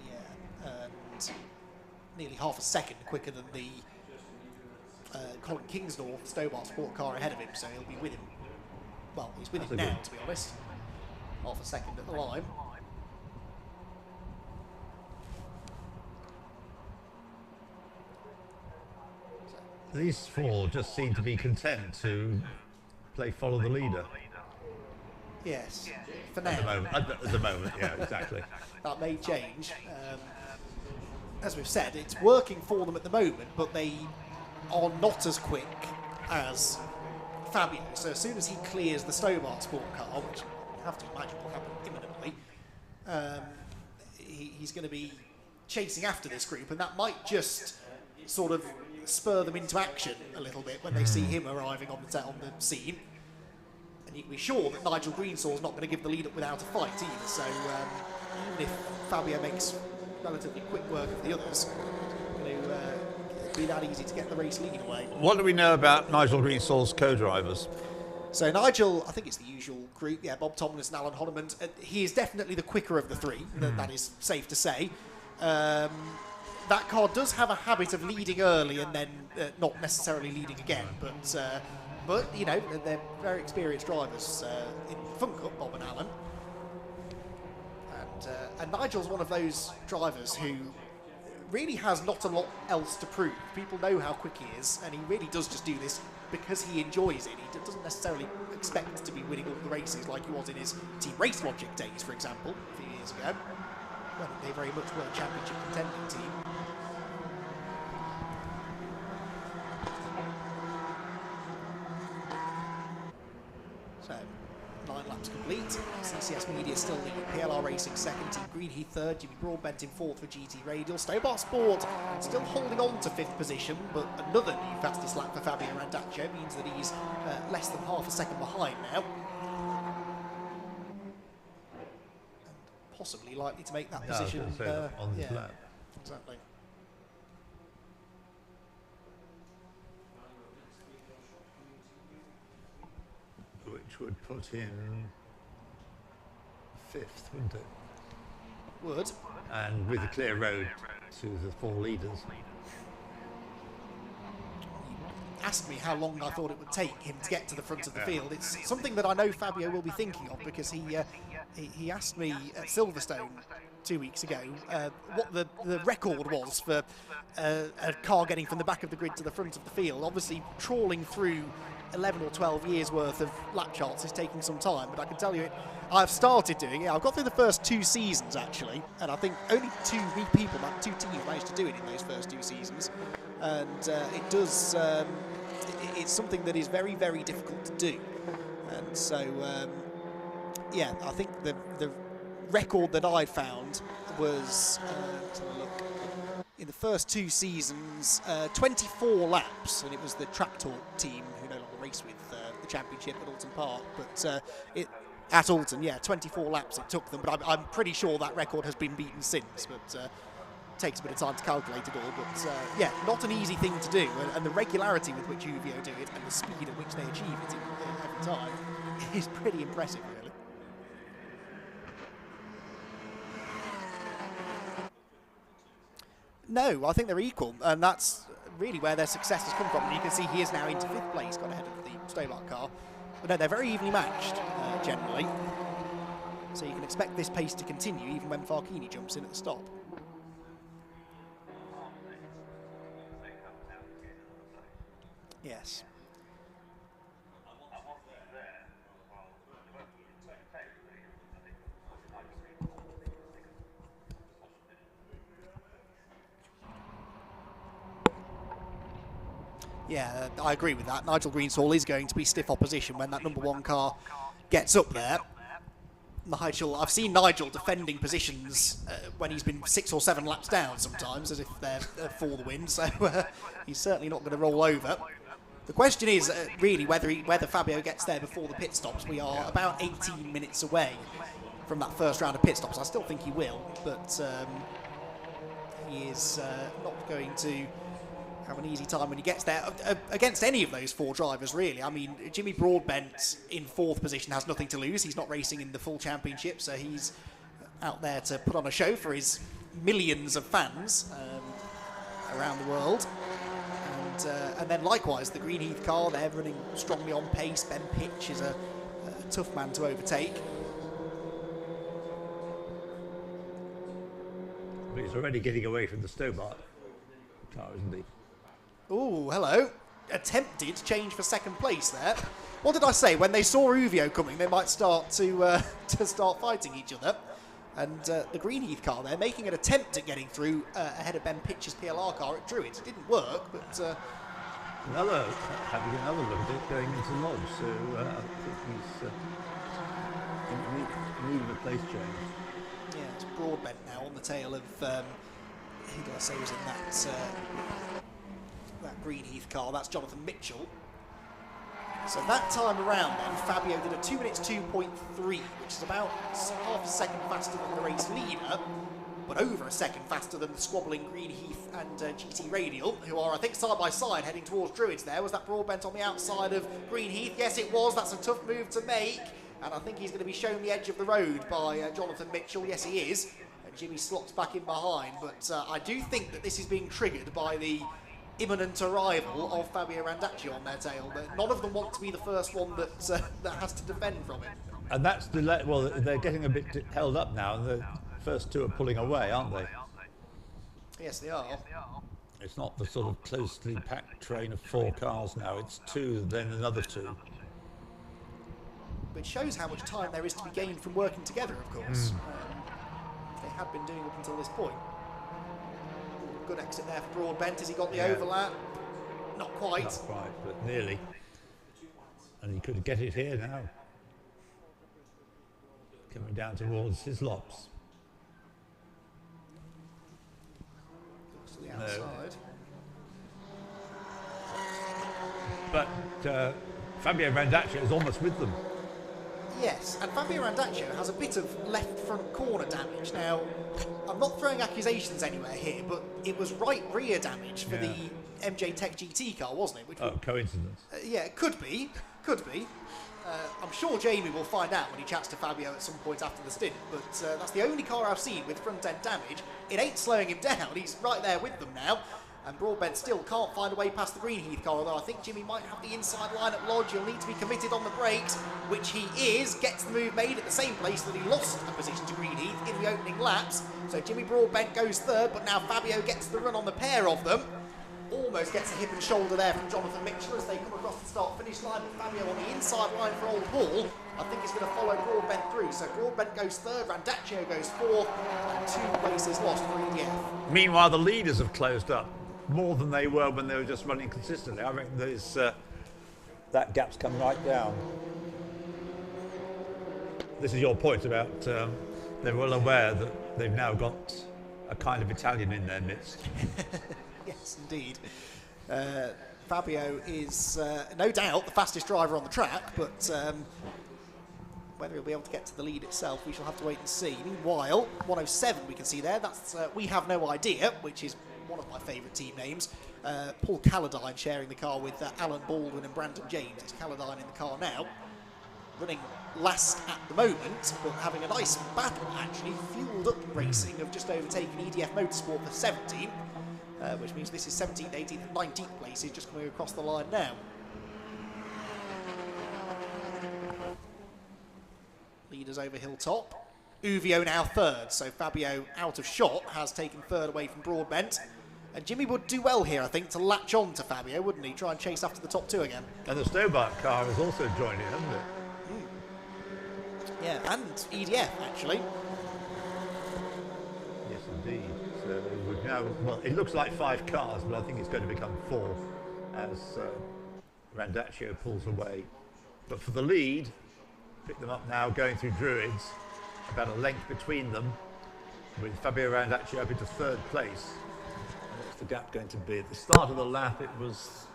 Yeah, and nearly half a second quicker than the Colin Kingsnorth Stobart Sport car ahead of him, so he'll be with him. Well, he's with him now, to be honest. Half a second at the line. These four just seem to be content to play follow the leader. Yes, for now. At the moment, yeah, exactly. That may change. As we've said, it's working for them at the moment, but they are not as quick as Fabio. So as soon as he clears the Stobart Sport car, which you have to imagine will happen imminently, he's going to be chasing after this group, and that might just sort of spur them into action a little bit when they see him arriving on the scene. And you can be sure that Nigel Greensaw's not going to give the lead up without a fight either. So even if Fabio makes relatively quick work of the others, it'll be that easy to get the race lead away. What do we know about Nigel Greensaw's co-drivers? So Nigel, I think it's the usual group, Bob Tomlinson, Alan Honeyman. He is definitely the quicker of the three, that is safe to say. That car does have a habit of leading early and then not necessarily leading again, but you know, they're very experienced drivers in the Fun Cup, Bob and Alan. And Nigel's one of those drivers who really has not a lot else to prove. People know how quick he is, and he really does just do this because he enjoys it. He doesn't necessarily expect to be winning all the races like he was in his Team Race Logic days, for example, a few years ago. Well, they very much were a championship contending team. So, 9 laps complete. CCS Media still leading, PLR Racing second, Team Greenheath third, Jimmy Broadbent in fourth for GT Radial. Stobart Sport still holding on to fifth position, but another new fastest lap for Fabio Randaccio means that he's less than half a second behind now. Possibly likely to make that position on this lap. Exactly. Which would put him fifth, wouldn't it? Would. And with a clear road to the 4 leaders. Asked me how long I thought it would take him to get to the front of the field. It's something that I know Fabio will be thinking of, because he asked me at Silverstone 2 weeks ago what the record was for a car getting from the back of the grid to the front of the field. Obviously, trawling through 11 or 12 years worth of lap charts is taking some time, but I can tell you I've started doing it. I've got through the first 2 seasons actually, and I think only 2 people, like 2 teams, managed to do it in those first 2 seasons. And it does. It's something that is very, very difficult to do. And so, yeah, I think the record that I found was, let's have a look, in the first 2 seasons, 24 laps, and it was the Track Talk team who no longer race with the championship at Oulton Park, but at Oulton, yeah, 24 laps it took them, but I'm pretty sure that record has been beaten since, but takes a bit of time to calculate it all, but yeah, not an easy thing to do, and the regularity with which Uvio do it and the speed at which they achieve it every time is pretty impressive, really. No, I think they're equal, and that's really where their success has come from. And you can see he is now into 5th place, got ahead of the Stobart car. But no, they're very evenly matched, generally. So you can expect this pace to continue even when Farchini jumps in at the stop. Yes. Yeah, I agree with that. Nigel Greensall is going to be stiff opposition when that number 1 car gets up there. I've seen Nigel defending positions when he's been 6 or 7 laps down sometimes, as if they're for the win, so he's certainly not going to roll over. The question is really whether Fabio gets there before the pit stops. We are about 18 minutes away from that first round of pit stops. I still think he will, but he is not going to have an easy time when he gets there against any of those 4 drivers, really. I mean, Jimmy Broadbent in 4th position has nothing to lose. He's not racing in the full championship, so he's out there to put on a show for his millions of fans around the world. And then likewise, the Greenheath car, they're running strongly on pace. Ben Pitch is a tough man to overtake. But he's already getting away from the Stobart car, isn't he? Oh, hello. Attempted change for 2nd place there. What did I say? When they saw Uvio coming, they might start to start fighting each other. And the Greenheath car there making an attempt at getting through ahead of Ben Pitch's PLR car at Druids. It didn't work, but having another look at it going into Lodge. So I think he's moving the place change. Yeah, it's Broadbent now on the tail of who did I say was in that Greenheath car? That's Jonathan Mitchell. So that time around then, Fabio did a 2 minutes 2.3, which is about half a second faster than the race leader, but over a second faster than the squabbling Greenheath and GT Radial, who are, I think, side by side heading towards Druids there. Was that Broadbent on the outside of Greenheath? Yes, it was. That's a tough move to make, and I think he's going to be shown the edge of the road by Jonathan Mitchell. Yes, he is. And Jimmy slots back in behind, but I do think that this is being triggered by the imminent arrival of Fabio Randacci on their tail. But none of them want to be the first one that has to defend from it. And that's well, they're getting a bit held up now, and the first two are pulling away, aren't they? Yes, they are. It's not the sort of closely packed train of 4 cars now. It's 2, then another 2. But it shows how much time there is to be gained from working together, of course. They had been doing up until this point. Good exit there for Broadbent as he got the overlap. Not quite. Not quite, but nearly. And he could get it here now. Coming down towards his lops. To the outside. But Fabio Randacci is almost with them. Yes, and Fabio Randaccio has a bit of left front corner damage. Now, I'm not throwing accusations anywhere here, but it was right rear damage for the MJ Tech GT car, wasn't it? Which coincidence. Yeah, it could be. Could be. I'm sure Jamie will find out when he chats to Fabio at some point after the stint, but that's the only car I've seen with front end damage. It ain't slowing him down. He's right there with them now. And Broadbent still can't find a way past the Greenheath car, although I think Jimmy might have the inside line at Lodge. He'll need to be committed on the brakes, which he is. Gets the move made at the same place that he lost a position to Greenheath in the opening laps. So Jimmy Broadbent goes third, but now Fabio gets the run on the pair of them. Almost gets a hip and shoulder there from Jonathan Mitchell as they come across the start-finish line, but Fabio on the inside line for Old Hall. I think he's going to follow Broadbent through. So Broadbent goes third, Randaccio goes fourth, and 2 places lost for EDF. Meanwhile, the leaders have closed up more than they were when they were just running consistently. I reckon there's that gap's come right down. This is your point about they're well aware that they've now got a kind of Italian in their midst. Yes, indeed. Fabio is no doubt the fastest driver on the track, but whether he'll be able to get to the lead itself, we shall have to wait and see. Meanwhile, 107 we can see there. That's We Have No Idea, which is one of my favourite team names. Paul Calladine sharing the car with Alan Baldwin and Brandon James. It's Calladine in the car now. Running last at the moment, but having a nice battle, actually. Fueled up racing of just overtaking EDF Motorsport for 17th, which means this is 17th, 18th and 19th places just coming across the line now. Leaders over Hilltop. Uvio now third, so Fabio out of shot has taken third away from Broadbent. And Jimmy would do well here, I think, to latch on to Fabio, wouldn't he? Try and chase after the top 2 again. And the Stobart car has also joined in, hasn't it? Yeah, and EDF, actually. Yes, indeed. So we've now, well, it looks like 5 cars, but I think it's going to become 4 as Randaccio pulls away. But for the lead, pick them up now going through Druids, about a length between them, with Fabio Randaccio up into 3rd place. And what's the gap going to be? At the start of the lap, it was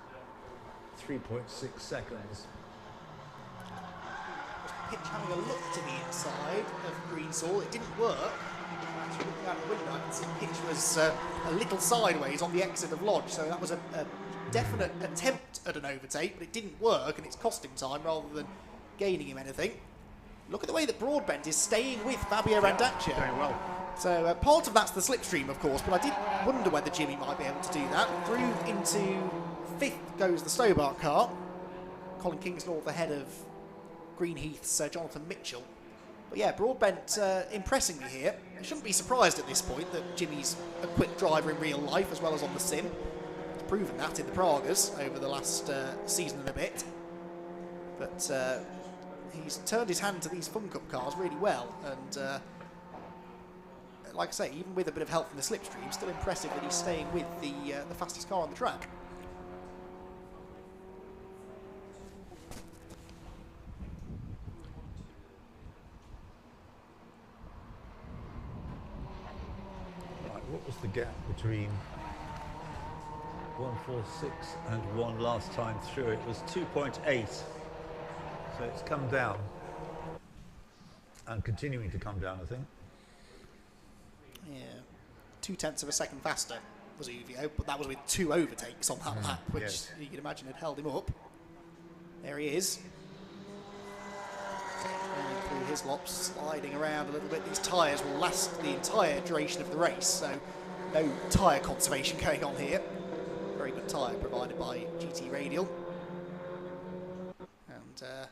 3.6 seconds. Pitch having a look to the inside of Greensall. It didn't work. Actually, looking out the window, I can see Pitch was a little sideways on the exit of Lodge, so that was a definite attempt at an overtake, but it didn't work, and it's cost him time rather than gaining him anything. Look at the way that Broadbent is staying with Fabio Randaccio. Very well. So part of that's the slipstream, of course, but I did wonder whether Jimmy might be able to do that. Through into 5th goes the Stobart car. Colin Kingsnorth ahead of Greenheath's Jonathan Mitchell. But yeah, Broadbent impressing me here. I shouldn't be surprised at this point that Jimmy's a quick driver in real life as well as on the sim. He's proven that in the Pragas over the last season and a bit. But he's turned his hand to these Fun Cup cars really well, and like I say, even with a bit of help from the slipstream, still impressive that he's staying with the fastest car on the track. gap between 146 and 1 last time through. It was 2.8, so it's come down and continuing to come down, I think. Yeah, 0.2 of a second faster was Uvio, but that was with 2 overtakes on that lap, which you can imagine had held him up. There he is. Going through his lops, sliding around a little bit. These tyres will last the entire duration of the race, so no tyre conservation going on here. Very good tyre provided by GT Radial. And that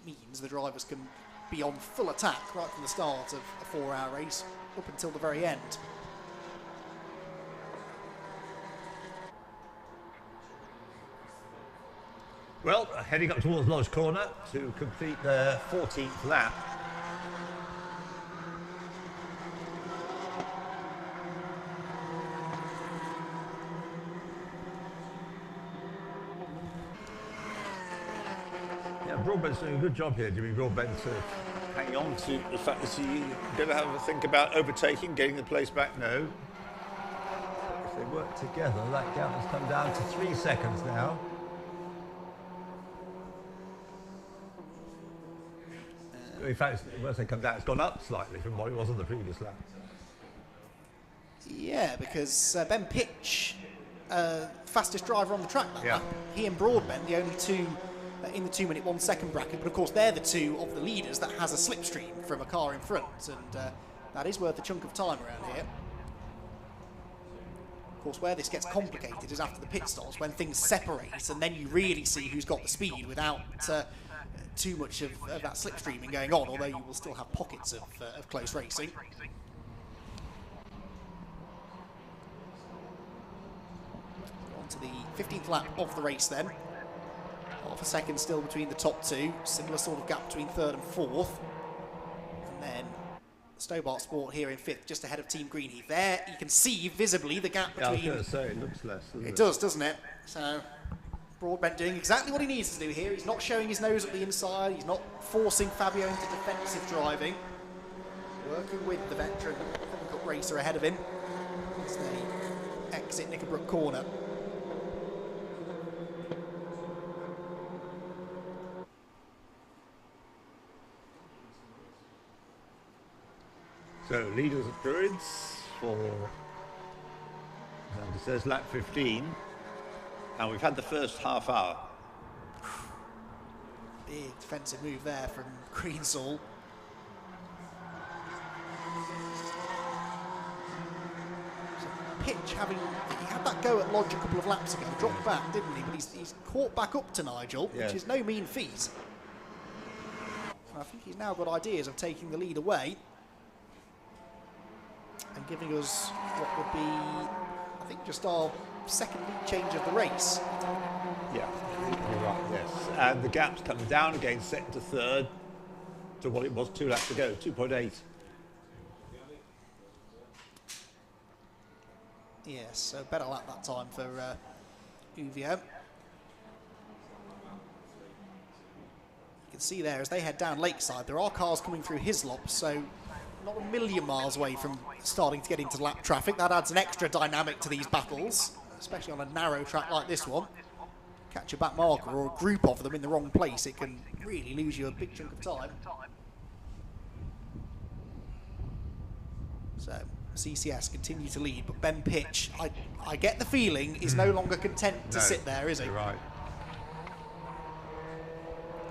means the drivers can be on full attack right from the start of a 4-hour race up until the very end. Well, heading up towards Lodge Corner to complete their 14th lap. Yeah, Broadbent's doing a good job here, Jimmy Broadbent, to hang on to the fact that he's going to have a think about overtaking, getting the place back. No. If they work together, that gap has come down to 3 seconds now. In fact, once they come down, it's gone up slightly from what it was on the previous lap. Yeah, because Ben Pitch, fastest driver on the track that lap. He and Broadbent, the only two in the 2-minute 1 second bracket, but of course they're the two of the leaders that has a slipstream from a car in front, and that is worth a chunk of time around here. Of course, where this gets complicated is after the pit stops, when things separate, and then you really see who's got the speed without too much of that slipstreaming going on, although you will still have pockets of close racing. On to the 15th lap of the race then. Half a second still between the top two, similar sort of gap between 3rd and 4th. And then Stobart Sport here in 5th, just ahead of Team Greenheath. There you can see visibly the gap between... Yeah, I was going to say, it looks less, doesn't it? It does, doesn't it? So Broadbent doing exactly what he needs to do here. He's not showing his nose at the inside. He's not forcing Fabio into defensive driving. Working with the veteran Cup racer ahead of him as they exit Knickerbrook Corner. So, leaders at Druids for, as it says, lap 15. And we've had the first half hour. Big defensive move there from Greensall. So Pitch he had that go at Lodge a couple of laps ago, dropped back, didn't he? But he's caught back up to Nigel, which is no mean feat. And I think he's now got ideas of taking the lead away and giving us what would be, I think, just our second lead change of the race. Yeah, you're right, yes. And the gap's come down again, second to 3rd, to what it was 2 laps ago, 2.8. Yes, so better lap that time for Uvio. You can see there, as they head down Lakeside, there are cars coming through Hislop, so not a million miles away from starting to get into lap traffic. That adds an extra dynamic to these battles, especially on a narrow track like this one. Catch a back marker or a group of them in the wrong place, it can really lose you a big chunk of time. So CCS continue to lead, but Ben Pitch, I get the feeling, is no longer content to sit there, is he? You're right.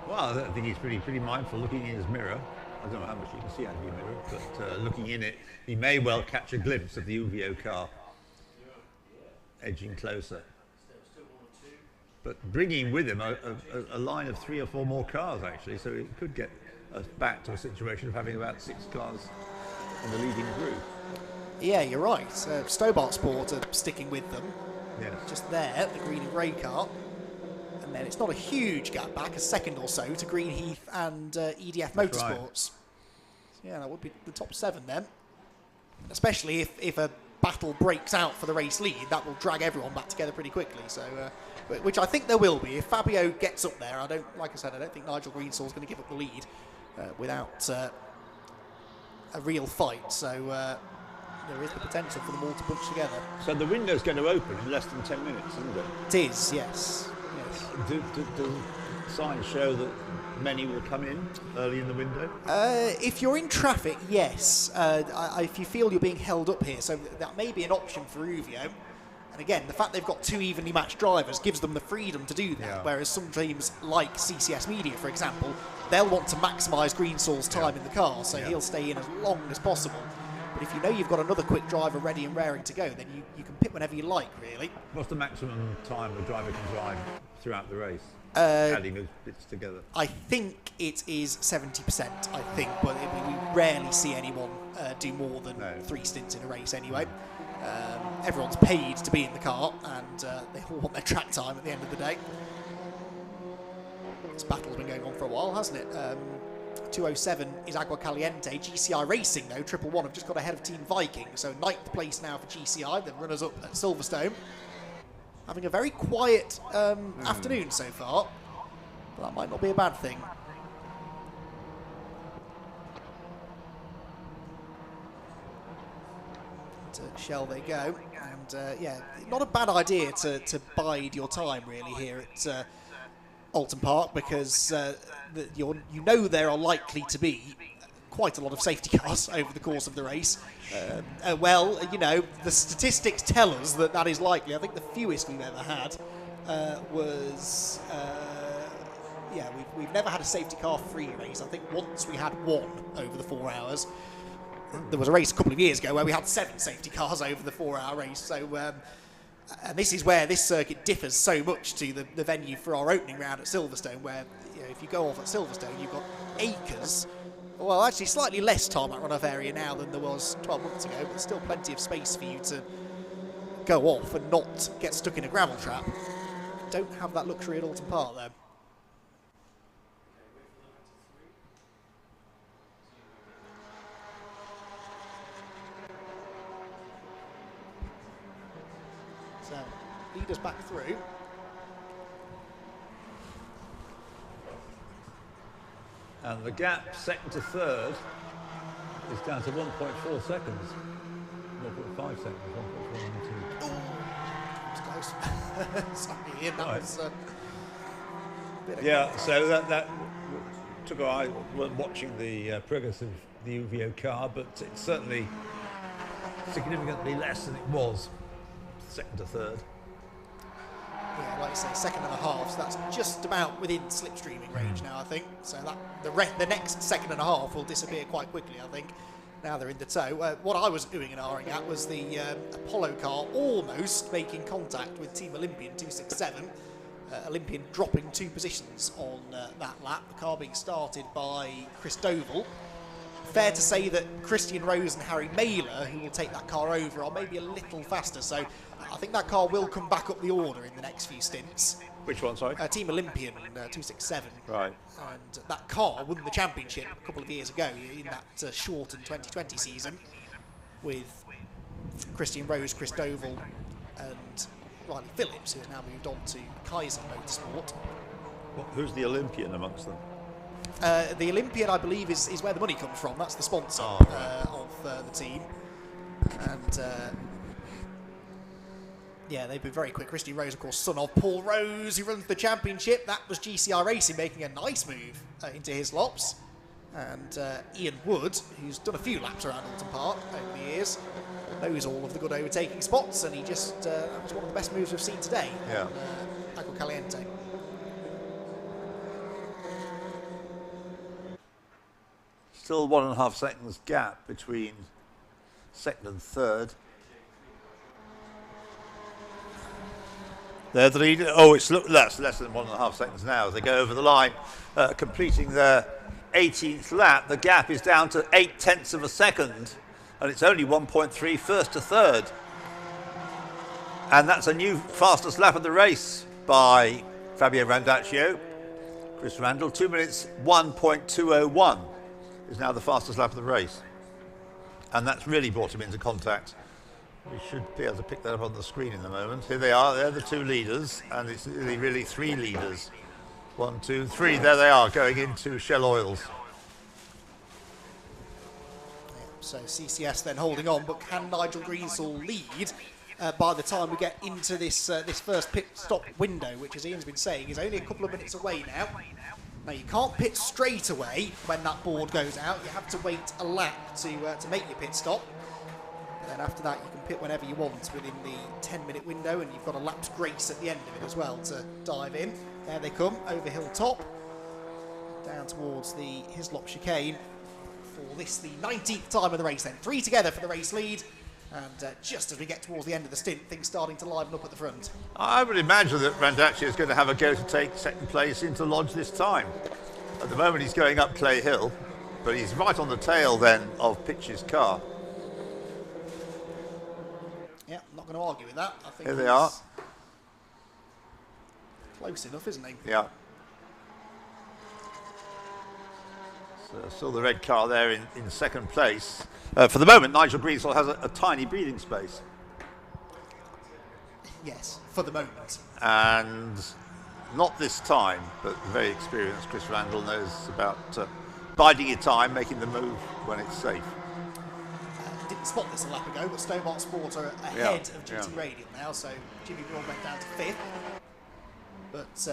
Well, I think he's pretty mindful looking in his mirror. I don't know how much you can see out of your mirror, but looking in it, he may well catch a glimpse of the Uvio car edging closer. But bringing with him a line of 3 or 4 more cars, actually, so it could get us back to a situation of having about 6 cars in the leading group. Yeah, you're right. Stobart Sport are sticking with them. Yes. Just there, the green and grey car. And then it's not a huge gap back, a second or so, to Greenheath and EDF Motorsports. Right. So yeah, that would be the top 7 then. Especially if a battle breaks out for the race lead, that will drag everyone back together pretty quickly. So, which I think there will be. If Fabio gets up there, like I said, I don't think Nigel Greensall's going to give up the lead without a real fight. So there is the potential for them all to bunch together. So the window's going to open in less than 10 minutes, isn't it? It is, yes. Do signs show that many will come in early in the window? If you're in traffic, yes. If you feel you're being held up here, so that may be an option for Uvio. And again, the fact they've got 2 evenly matched drivers gives them the freedom to do that, whereas some teams like CCS Media, for example, they'll want to maximise Greensall's time in the car, so he'll stay in as long as possible. But if you know you've got another quick driver ready and raring to go, then you can pit whenever you like, really. What's the maximum time a driver can drive throughout the race? Adding those bits together. I think it is 70%, I think, but we rarely see anyone do more than 3 stints in a race anyway. Everyone's paid to be in the car, and they all want their track time at the end of the day. This battle's been going on for a while, hasn't it? 207 is Agua Caliente. GCI Racing, though, 111 have just got ahead of Team Viking, so 9th place now for GCI, the runners-up at Silverstone. Having a very quiet afternoon so far, but that might not be a bad thing. To Shell they go, and yeah, not a bad idea to bide your time really here at Oulton Park, because you know there are likely to be quite a lot of safety cars over the course of the race. Well, you know, the statistics tell us that that is likely. I think the fewest we've ever had was, yeah, we've never had a safety car free race. I think once we had one over the 4 hours. There was a race a couple of years ago where we had 7 safety cars over the 4-hour race. So, and this is where this circuit differs so much to the venue for our opening round at Silverstone, where, you know, if you go off at Silverstone, you've got acres. Well, actually, slightly less tarmac runoff area now than there was 12 months ago, but still plenty of space for you to go off and not get stuck in a gravel trap. Don't have that luxury at Oulton Park, though. So, leaders back through. And the gap second to third is down to 1.4 seconds. 1.5 seconds, 1.412. It's close. Sorry, Ian, that was a bit of yeah, so that took our eye, weren't watching the progress of the Uvio car, but it's certainly significantly less than it was second to third. Yeah, like you say, second and a half, so that's just about within slipstreaming range now, I think. So that the next second and a half will disappear quite quickly, I think. Now they're in the tow. What I was doing and ahhing at was the Apollo car almost making contact with Team Olympian 267. Olympian dropping 2 positions on that lap. The car being started by Chris Doval. Fair to say that Christian Rose and Harry Mailer, who will take that car over, are maybe a little faster. So I think that car will come back up the order in the next few stints. Which one, sorry? Team Olympian 267. Right. And that car won the championship a couple of years ago in that shortened 2020 season with Christian Rose, Chris Doval and Riley Phillips, who has now moved on to Kaiser Motorsport. Who's the Olympian amongst them? The Olympian, I believe, is where the money comes from. That's the sponsor of the team. And yeah, they've been very quick. Christian Rose, of course, son of Paul Rose, who runs the championship. That was GCR Racing making a nice move into his lops. And Ian Wood, who's done a few laps around Oulton Park over the years, knows all of the good overtaking spots, and he just that was one of the best moves we've seen today. Yeah. Agua Caliente. Still 1.5 seconds gap between second and third. They're the leader. Oh, that's less than 1.5 seconds now as they go over the line, completing their 18th lap. The gap is down to 0.8 of a second, and it's only 1.3 first to third. And that's a new fastest lap of the race by Fabio Randaccio. Chris Randall, 2 minutes 1.201 is now the fastest lap of the race. And that's really brought him into contact. We should be able to pick that up on the screen in a moment. Here they are, they're the 2 leaders, and it's really 3 leaders. 1, 2, 3, there they are, going into Shell Oils. So CCS then holding on, but can Nigel Greensall lead by the time we get into this this first pit stop window, which, as Ian's been saying, is only a couple of minutes away now. Now, you can't pit straight away when that board goes out. You have to wait a lap to make your pit stop. And then after that, you can pit whenever you want within the 10-minute window, and you've got a lap's grace at the end of it as well to dive in. There they come, over hill top, down towards the Hislop chicane for this, the 19th time of the race then. 3 together for the race lead, and just as we get towards the end of the stint, things starting to liven up at the front. I would imagine that Randacci is going to have a go to take second place into Lodge this time. At the moment he's going up Clay Hill, but he's right on the tail then of Pitch's car. Yeah, I'm not going to argue with that. I think Here they are. Close enough, isn't he? Yeah. So still the red car there in second place. For the moment, Nigel Greensall has a tiny breathing space. Yes, for the moment. And not this time, but very experienced Chris Randall knows about biding your time, making the move when it's safe. Didn't spot this a lap ago, but Stobart Sport are ahead of GT Radiant now, so Jimmy Broadbent down to 5th. But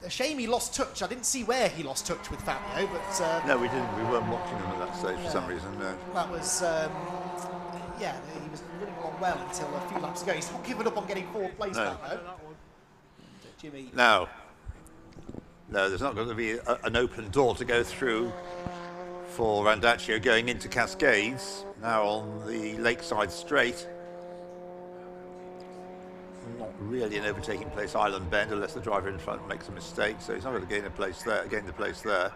a shame he lost touch. I didn't see where he lost touch with Fabio, but... no, we didn't. We weren't watching him at that stage for some reason, no. That was... yeah, he was running along well until a few laps ago. He's not given up on getting 4th place back, though. Jimmy... No, there's not going to be an open door to go through for Randaccio going into Cascades, now on the Lakeside Straight. Not really an overtaking place, Island Bend, unless the driver in front makes a mistake, so he's not going to gain the place there.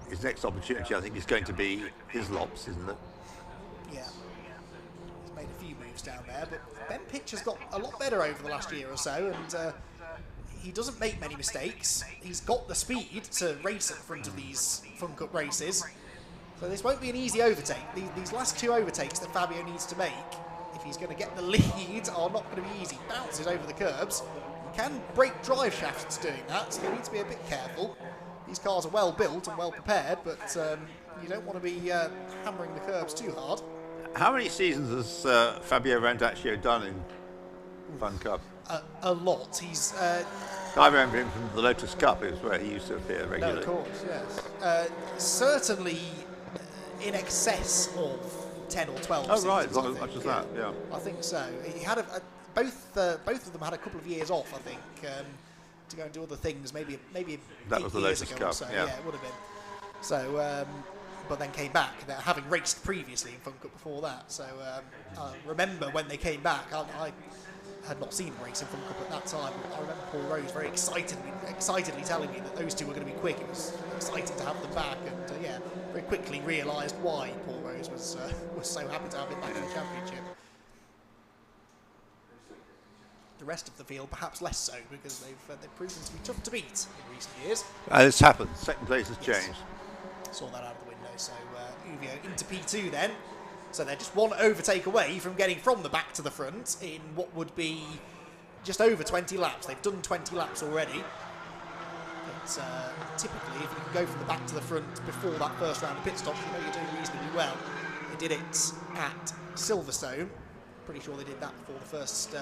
His next opportunity, I think, is going to be Hislops, isn't it? Yeah. He's made a few moves down there, but Ben Pitch has got a lot better over the last year or so, and he doesn't make many mistakes. He's got the speed to race at the front of these Fun Cup races, so this won't be an easy overtake. These last 2 overtakes that Fabio needs to make, if he's going to get the lead, are not going to be easy. Bounces over the curbs. You can break drive shafts doing that, so you need to be a bit careful. These cars are well built and well prepared, but you don't want to be hammering the curbs too hard. How many seasons has Fabio Randaccio done in Fun Cup? A lot. He's... I remember him from the Lotus Cup, it was where he used to appear regularly. No, of course, yes. Certainly in excess of 10 or 12 seasons. Oh, right, as much as that, yeah. I think so. He had both of them had a couple of years off, I think, to go and do other things, maybe that was the Lotus Cup, so. yeah. Yeah, it would have been. So, but then came back, having raced previously in Fun Cup before that. So I remember when they came back, I had not seen them race in Fun Cup at that time. I remember Paul Rose very excitedly telling me that those two were going to be quick. It was exciting to have them back, and yeah, very quickly realised why Paul Rose was so happy to have him back in the championship. The rest of the field perhaps less so, because they've proven to be tough to beat in recent years. It's happened. Second place has changed. Saw that out of the window. So Uvio into P2 then. So they're just 1 overtake away from getting from the back to the front in what would be just over 20 laps. They've done 20 laps already. But typically, if you can go from the back to the front before that first round of pit stops, you know you're doing reasonably well. They did it at Silverstone. Pretty sure they did that before the first pit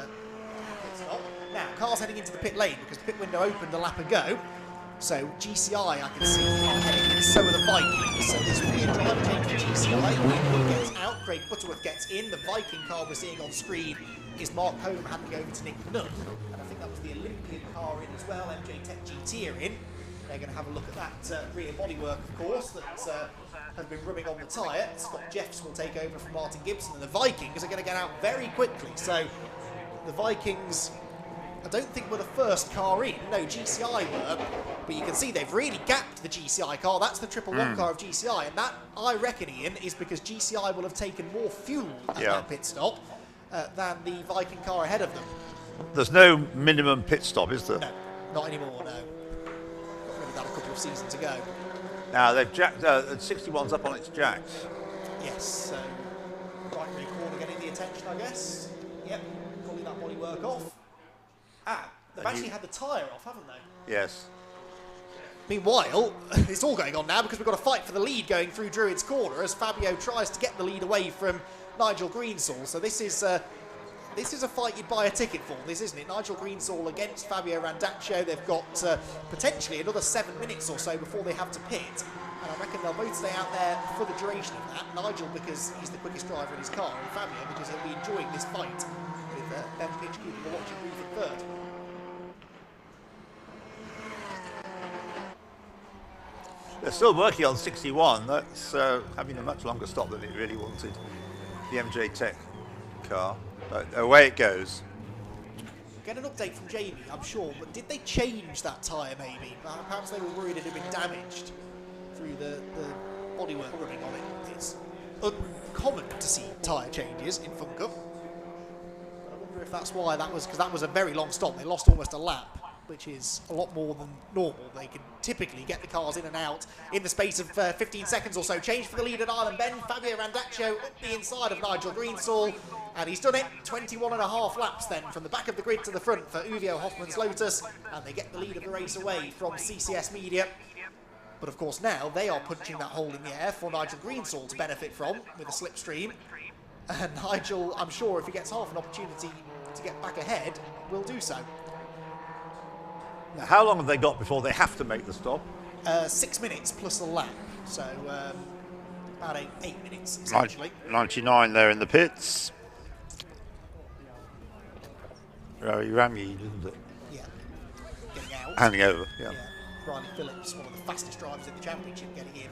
stop. Now, cars heading into the pit lane because the pit window opened a lap ago. So GCI, I can see, are heading in, so are the Vikings. So this will be a driver change for GCI. Greenwood gets out, Craig Butterworth gets in. The Viking car we're seeing on screen is Mark Holm handing over to Nick Nunn. And I think that was the Olympian car in as well. MJ Tech GT are in. They're going to have a look at that rear bodywork, of course, that has been rubbing on the tyre. Scott Jeffs will take over from Martin Gibson, and the Vikings are going to get out very quickly. So the Vikings, I don't think were the first car in. No, GCI were, but you can see they've really gapped the GCI car. That's the 111 car of GCI, and that, I reckon, Ian, is because GCI will have taken more fuel at that pit stop than the Viking car ahead of them. There's no minimum pit stop, is there? No, not anymore, no. Got rid of that a couple of seasons ago. Now, they've jacked, 61's up on its jacks. Yes, so right rear corner getting the attention, I guess. Yep, pulling that bodywork off. They've actually had the tyre off, haven't they? Yes. Meanwhile, it's all going on now because we've got a fight for the lead going through Druid's Corner as Fabio tries to get the lead away from Nigel Greensall. So this is a fight you'd buy a ticket for, this, isn't it? Nigel Greensall against Fabio Randaccio. They've got potentially another 7 minutes or so before they have to pit. And I reckon they'll both stay out there for the duration of that. Nigel because he's the quickest driver in his car, and Fabio because he'll be enjoying this fight with Ben Pitch keeping the watching brief in third. They're still working on 61. That's having a much longer stop than it really wanted. The MJ Tech car. But away it goes. Get an update from Jamie, I'm sure, but did they change that tyre maybe? Perhaps they were worried it had been damaged through the bodywork running on it. It's uncommon to see tyre changes in Fun Cup. But I wonder if that's why that was, because that was a very long stop. They lost almost a lap, which is a lot more than normal. They can typically get the cars in and out in the space of 15 seconds or so. Change for the lead at Island Bend. Fabio Randaccio up the inside of Nigel Greensall, and he's done it. 21.5 laps then from the back of the grid to the front for Uvio Hoffman's Lotus, and they get the lead of the race away from CCS Media. But of course now they are punching that hole in the air for Nigel Greensall to benefit from with a slipstream. And Nigel, I'm sure if he gets half an opportunity to get back ahead, will do so. Now, how long have they got before they have to make the stop? 6 minutes plus a lap, so about 8 minutes essentially. 99 there in the pits. Ramy, isn't it? Yeah. Getting out. Handing over, yeah. Riley Phillips, one of the fastest drivers in the championship, getting in.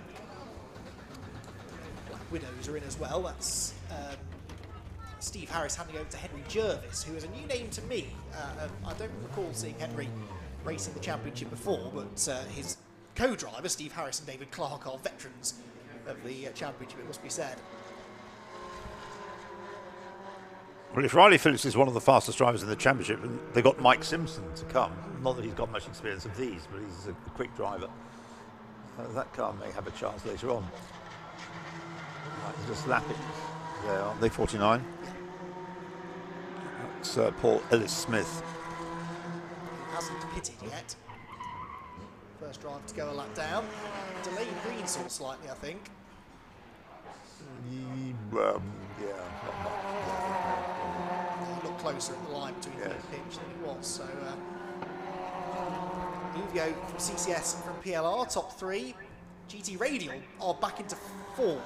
Widows are in as well. That's Steve Harris handing over to Henry Jervis, who is a new name to me. I don't recall seeing Henry racing the championship before, but his co-driver, Steve Harris and David Clark, are veterans of the championship, it must be said. Well, if Riley Phillips is one of the fastest drivers in the championship, they've got Mike Simpson to come. Not that he's got much experience of these, but he's a quick driver. That car may have a chance later on. Right, just lap it there, aren't they? 49. That's Paul Ellis-Smith. He hasn't pitted yet. First driver to go a lap down. Delayed Greensall slightly, I think. Yeah. A lot closer at the line between him and Pitch than it was. So, Uvio from CCS from PLR, top 3. GT Radial are back into 4th.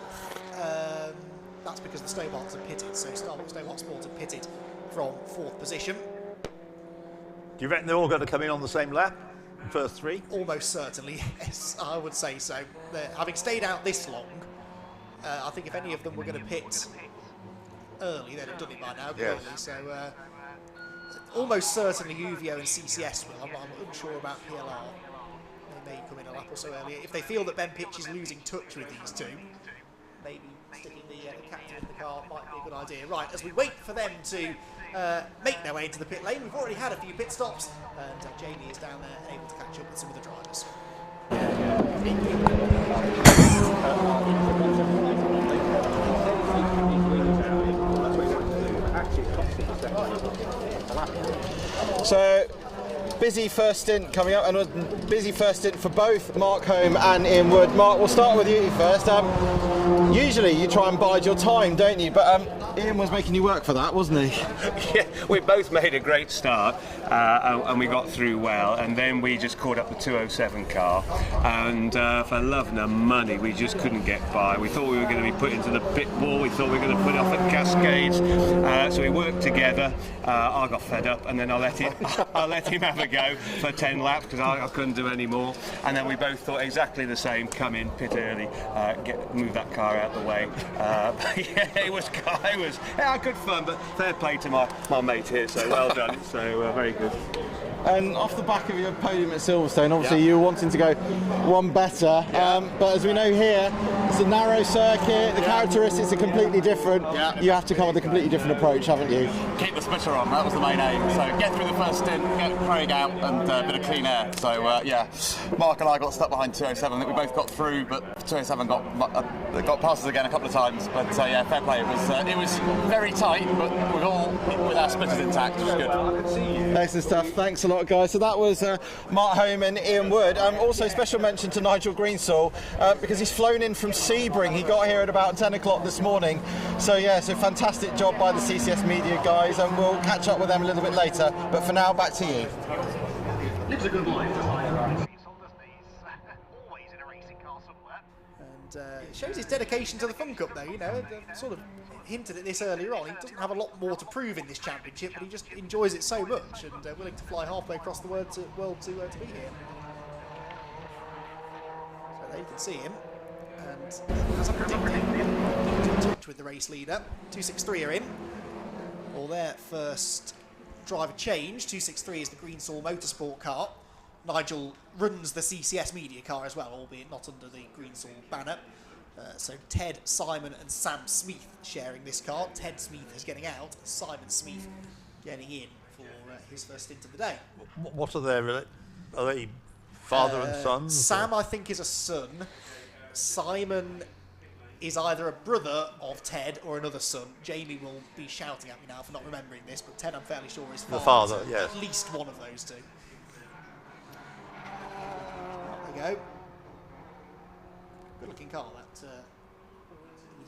That's because the Stobarts have pitted. So, Stobart Sports have pitted from 4th position. Do you reckon they're all going to come in on the same lap? First 3? Almost certainly, yes, I would say so. Having stayed out this long, I think if any of them were going to pit early, they'd have done it by now, clearly. Yes. So almost certainly Uvio and CCS will. I'm unsure about PLR. They may come in a lap or so earlier. If they feel that Ben Pitch is losing touch with these two, maybe sticking the captain in the car might be a good idea. Right, as we wait for them to make their way into the pit lane, we've already had a few pit stops, and Jamie is down there able to catch up with some of the drivers. So, busy first stint coming up, and a busy first stint for both Mark Home and Ian Wood. Mark, we'll start with you first. Usually you try and bide your time, don't you? But Ian was making you work for that, wasn't he? Yeah, we both made a great start and we got through well, and then we just caught up the 207 car, and for love nor money we just couldn't get by. We thought we were going to be put into the pit wall, we thought we were going to put off at Cascades, so we worked together. I got fed up, and then I let him have a go for 10 laps because I couldn't do any more, and then we both thought exactly the same: come in, pit early, move that car out the way. But yeah, it was good fun, but fair play to my mate here, so well done. So very good. And off the back of your podium at Silverstone, obviously you were wanting to go one better, but as we know here, it's a narrow circuit, the characteristics are completely different. You have to come with a completely different approach, haven't you? Keep the splitter on, that was the main aim. So get through the first stint, get Craig out, and a bit of clean air. So Mark and I got stuck behind 207. I think we both got through, but 207 got past us again a couple of times. But fair play. It was was very tight, but with our splitters intact, which was good. Excellent stuff. Thanks a lot, guys. So that was Mark Home and Ian Wood. Also, special mention to Nigel Greensall because he's flown in from Sebring. He got here at about 10 o'clock this morning. So yeah, so fantastic job by the CCS Media guys, and we'll catch up with them a little bit later. But for now, back to you. Lives a good life. It shows his dedication to the Fun Cup, though. You know, sort of hinted at this earlier on. He doesn't have a lot more to prove in this championship, but he just enjoys it so much and willing to fly halfway across the world to be here. So there you can see him, and as I predicted, in touch with the race leader. 263 are in, or their first driver change. 263 is the Greensall Motorsport car. Nigel runs the CCS Media car as well, albeit not under the Greensall banner. So Ted, Simon and Sam Smith sharing this car. Ted Smith is getting out, Simon Smith getting in for his first stint of the day. What are they father and son? Sam, I think, is a son. Simon is either a brother of Ted or another son. Jamie will be shouting at me now for not remembering this, but Ted, I'm fairly sure, is father. The father, so yes. At least one of those two. There we go. Good looking car, that.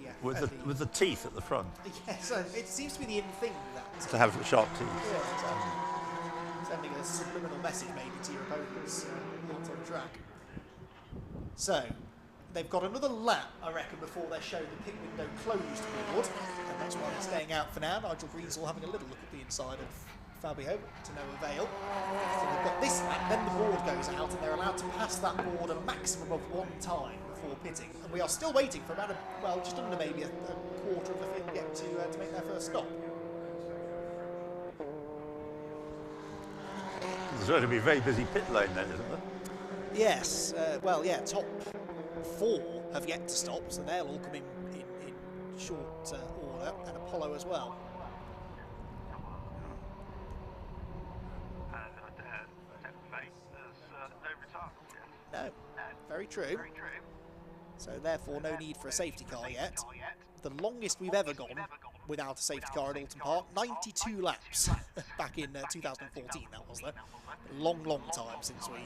Yeah, with the teeth at the front. Yeah, so it seems to be the in thing that. To have sharp teeth. Yeah, sending a subliminal message maybe to your opponents onto the track. So, they've got another lap, I reckon, before they show the pit window closed board, and that's why they're staying out for now. Nigel Greensall having a little look at the inside of Fabio to no avail. So they've got this lap, then the board goes out, and they're allowed to pass that board a maximum of one time before pitting. And we are still waiting for about just under maybe a quarter of the field yet to make their first stop. There's going to be a very busy pit lane then, isn't there? Yes, top 4 have yet to stop, so they'll all come in short order, and Apollo as well. No, very true. So therefore no need for a safety car yet. The longest we've ever gone without a safety car at Oulton Park, 92 laps back in 2014 that was, though. Long time since we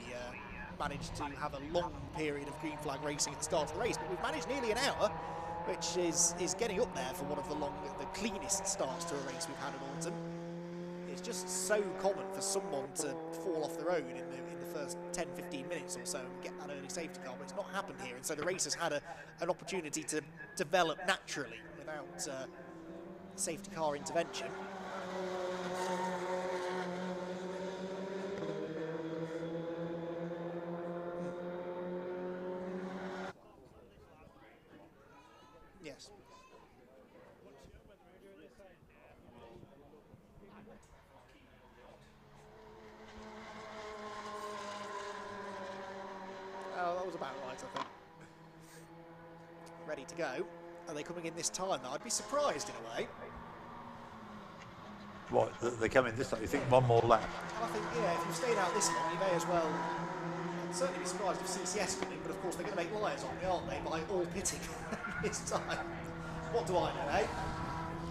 managed to have a long period of green flag racing at the start of the race, but we've managed nearly an hour, which is getting up there for one of the cleanest starts to a race we've had at Oulton. It's just so common for someone to fall off the road in the first 10-15 minutes or so and get that early safety car, but it's not happened here, and so the race has had an opportunity to develop naturally without safety car intervention. Yes. Oh, that was about right, I think. Ready to go. Are they coming in this time? I'd be surprised in a way. What, they come in this time? You think one more lap? I think, yeah, if you've stayed out this long, you may as well. I'd certainly be surprised if CCS come in, but of course they're going to make liars on me, aren't they, by all pitting this time. What do I know, eh?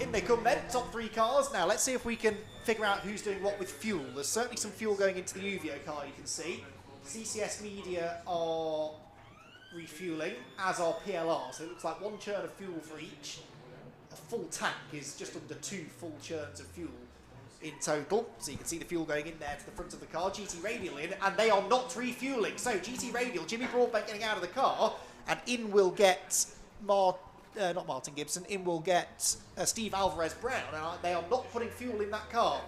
In they come then, top 3 cars. Now, let's see if we can figure out who's doing what with fuel. There's certainly some fuel going into the Uvio car, you can see. CCS Media are refuelling, as are PLR, so it looks like 1 churn of fuel for each. A full tank is just under 2 full churns of fuel in total, so you can see the fuel going in there to the front of the car. GT Radial in, and they are not refuelling. So GT Radial, Jimmy Broadbent getting out of the car, and in will get not Martin Gibson, in will get Steve Alvarez Brown, and they are not putting fuel in that car.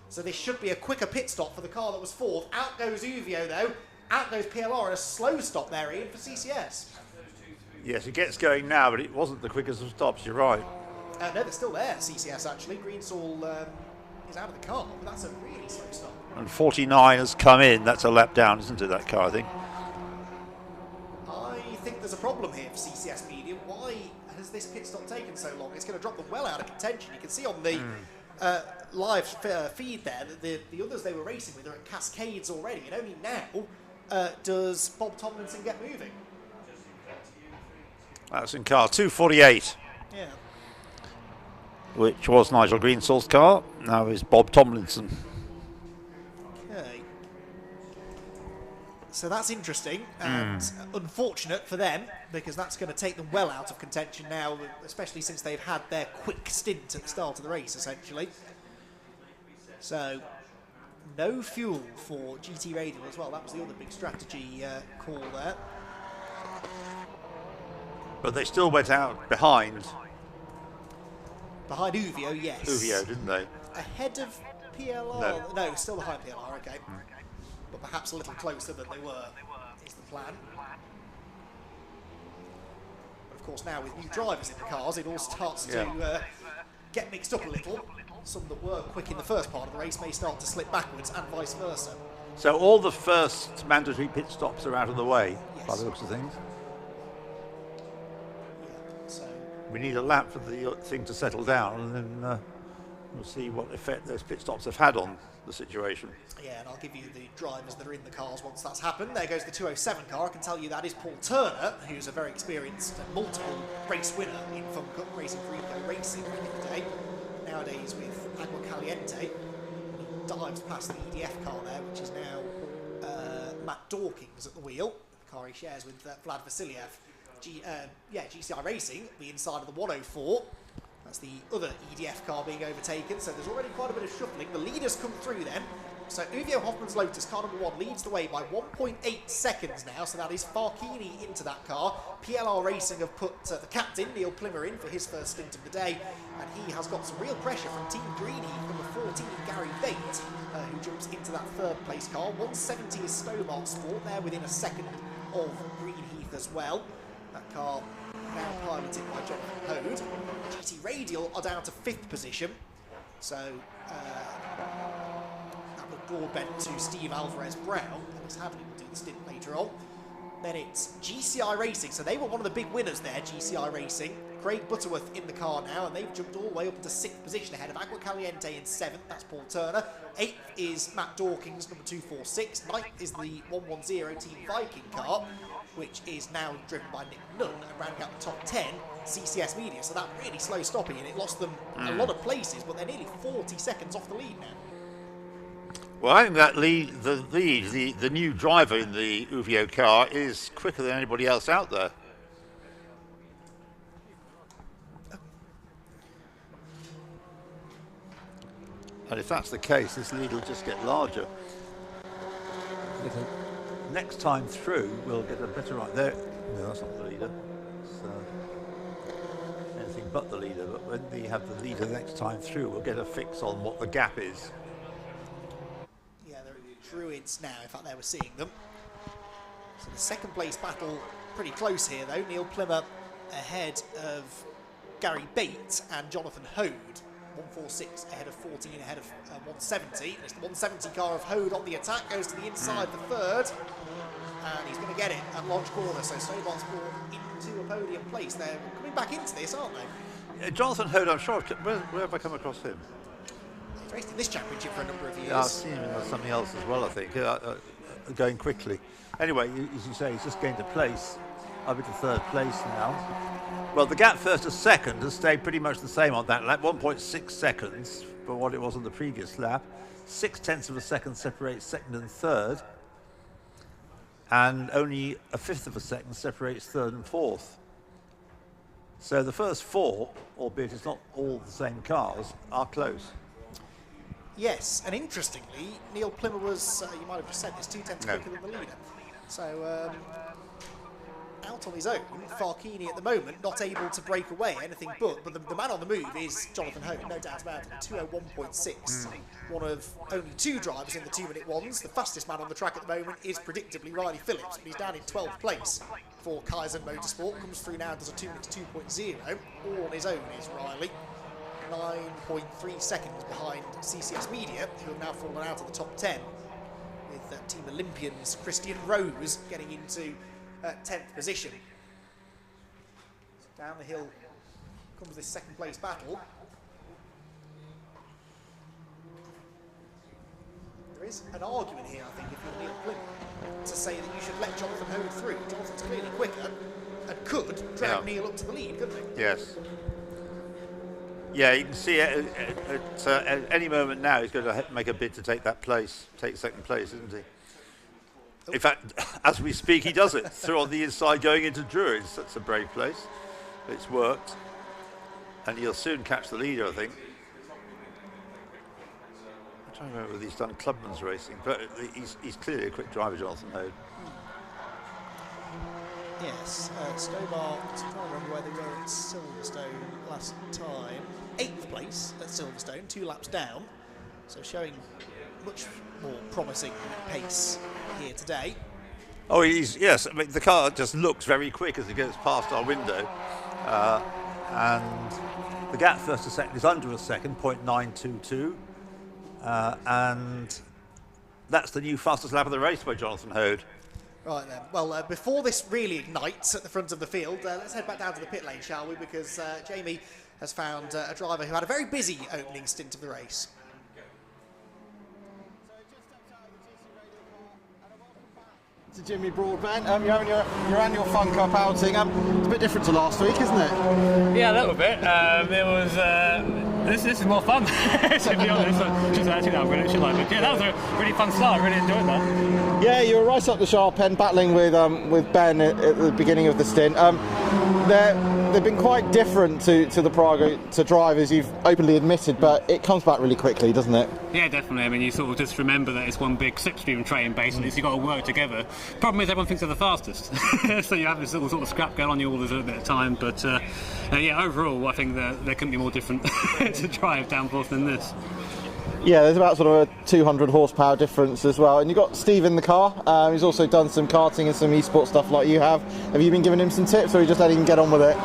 So this should be a quicker pit stop for the car that was 4th. Out goes Uvio though, out goes PLR, and a slow stop there, Ian, for CCS. Yes, it gets going now, but it wasn't the quickest of stops, you're right. No, they're still there, CCS actually. Greensall is out of the car, but that's a really slow stop. And 49 has come in, that's a lap down, isn't it, that car, I think? I think there's a problem here for CCS Media. Why has this pit stop taken so long? It's going to drop them well out of contention. You can see on the live feed there that the others they were racing with are at Cascades already, and only now does Bob Tomlinson get moving. That's in car 248. Yeah. which was Nigel Greensall's car, now is Bob Tomlinson. Okay. So that's interesting and unfortunate for them, because that's going to take them well out of contention now, especially since they've had their quick stint at the start of the race, essentially. So, no fuel for GT Radial as well. That was the other big strategy call there. But they still went out behind. Behind Uvio, yes. Uvio, didn't they? Ahead of PLR? No, still behind PLR, okay. But perhaps a little closer than they were, is the plan. Of course, now with new drivers in the cars, it all starts to get mixed up a little. Some that were quick in the first part of the race may start to slip backwards, and vice versa. So all the first mandatory pit stops are out of the way, by the looks of things. So we need a lap for the thing to settle down, and then we'll see what effect those pit stops have had on the situation. Yeah, and I'll give you the drivers that are in the cars once that's happened. There goes the 207 car. I can tell you that is Paul Turner, who's a very experienced and multiple race winner in Fun Cup Racing for Eco Racing back in the day. Nowadays with Agua Caliente, he dives past the EDF car there, which is now Matt Dawkins at the wheel. The car he shares with Vlad Vasiliev. GCI Racing, the inside of the 104. That's the other EDF car being overtaken, so there's already quite a bit of shuffling. The leaders come through then. So Uvio Hoffman's Lotus, car number 1, leads the way by 1.8 seconds now, so that is Farkini into that car. PLR Racing have put the captain, Neil Plimmer, in for his first stint of the day, and he has got some real pressure from Team Greenheath, number 14, Gary Bate, who jumps into that third place car. 170 is Stobart Sport, there within a second of Greenheath as well. That car now piloted by Jonathan Hode. GT Radial are down to 5th position, so that was broadbent to Steve Alvarez Brown. Alex Hadley will do the stint later on. Then it's GCI Racing, so they were one of the big winners there, GCI Racing. Craig Butterworth in the car now, and they've jumped all the way up into 6th position ahead of Agua Caliente in 7th, that's Paul Turner. 8th is Matt Dawkins, number 246. 9th is the 110 Team Viking car, which is now driven by Nick Nunn, and rounding out the top 10, CCS Media. So that really slow stopping, and it lost them a lot of places, but they're nearly 40 seconds off the lead now. Well, I think that the new driver in the Uvio car is quicker than anybody else out there. And if that's the case, this lead will just get larger. Next time through, we'll get a better right there. No, that's not the leader. It's anything but the leader. But when we have the leader next time through, we'll get a fix on what the gap is. Yeah, they're Druids now. In fact, there we're seeing them. So the second place battle pretty close here, though. Neil Plimmer ahead of Gary Bates and Jonathan Hode. 146 ahead of 14, ahead of 170. And it's the 170 car of Hode on the attack, goes to the inside, the third, and he's going to get it at Lodge Corner. So Snowball's brought into a podium place. They're coming back into this, aren't they? Jonathan Hode, I'm sure. Where have I come across him? He's raced in this championship for a number of years. Yeah, I've seen him in something else as well, I think, going quickly. Anyway, as you say, he's just gained a place, up into 3rd place now. Well, the gap first to second has stayed pretty much the same on that lap, 1.6 seconds for what it was on the previous lap. 0.6 of a second separates 2nd and 3rd, and only a 1/5 of a second separates 3rd and 4th. So the first 4, albeit it's not all the same cars, are close. Yes, and interestingly, Neil Plimmer was, you might have just said this, 2/10 quicker than the leader. So, out on his own, Farkini at the moment not able to break away anything but the man on the move is Jonathan Hode, no doubt about it, 201.6. One of only 2 drivers in the 2-minute ones. The fastest man on the track at the moment is predictably Riley Phillips, but he's down in 12th place for Kaizen Motorsport. Comes through now, does a 2 minutes 2.0. All on his own is Riley. 9.3 seconds behind CCS Media, who have now fallen out of the top 10, with Team Olympians Christian Rose getting into 10th position. So down the hill comes this 2nd place battle. There is an argument here, I think, if you're Neil Plimmer, to say that you should let Jonathan Hode through. Jonathan's clearly quicker and could drag Neil up to the lead, couldn't he? Yes. Yeah, you can see at any moment now he's going to make a bid to take that place, take second place, isn't he? In fact, as we speak, he does it. Through on the inside going into Druids. That's a brave place. It's worked. And he'll soon catch the leader, I think. I'm trying to remember whether he's done clubman's racing, but he's clearly a quick driver, Jonathan Hode. Yes, Stobart, I'm trying to remember where they were at Silverstone last time. 8th place at Silverstone, 2 laps down. So showing much more promising pace here today. Oh, yes, I mean, the car just looks very quick as it goes past our window. And the gap first to second is under a second, 0.922. And that's the new fastest lap of the race by Jonathan Hode. Right then, well, before this really ignites at the front of the field, let's head back down to the pit lane, shall we? Because Jamie has found a driver who had a very busy opening stint of the race. To Jimmy Broadbent, you're having your annual Fun Cup outing. It's a bit different to last week, isn't it? Yeah, a little bit. It was. This is more fun, to be honest. Just actually that I'm going to like. But yeah, that was a really fun start. I really enjoyed that. Yeah, you were right up the sharp end, battling with Ben at the beginning of the stint. They've been quite different to the Prague to drive, as you've openly admitted, but it comes back really quickly, doesn't it? Yeah, definitely. I mean, you sort of just remember that it's one big slipstream train, basically, so you've got to work together. Problem is, everyone thinks they're the fastest, so you have this little sort of scrap going on you all a little bit of time. But yeah, overall, I think there couldn't be more different to drive downforce than this. Yeah, there's about sort of a 200 horsepower difference as well. And you've got Steve in the car. He's also done some karting and some esports stuff like you have. Have you been giving him some tips, or are you just letting him get on with it?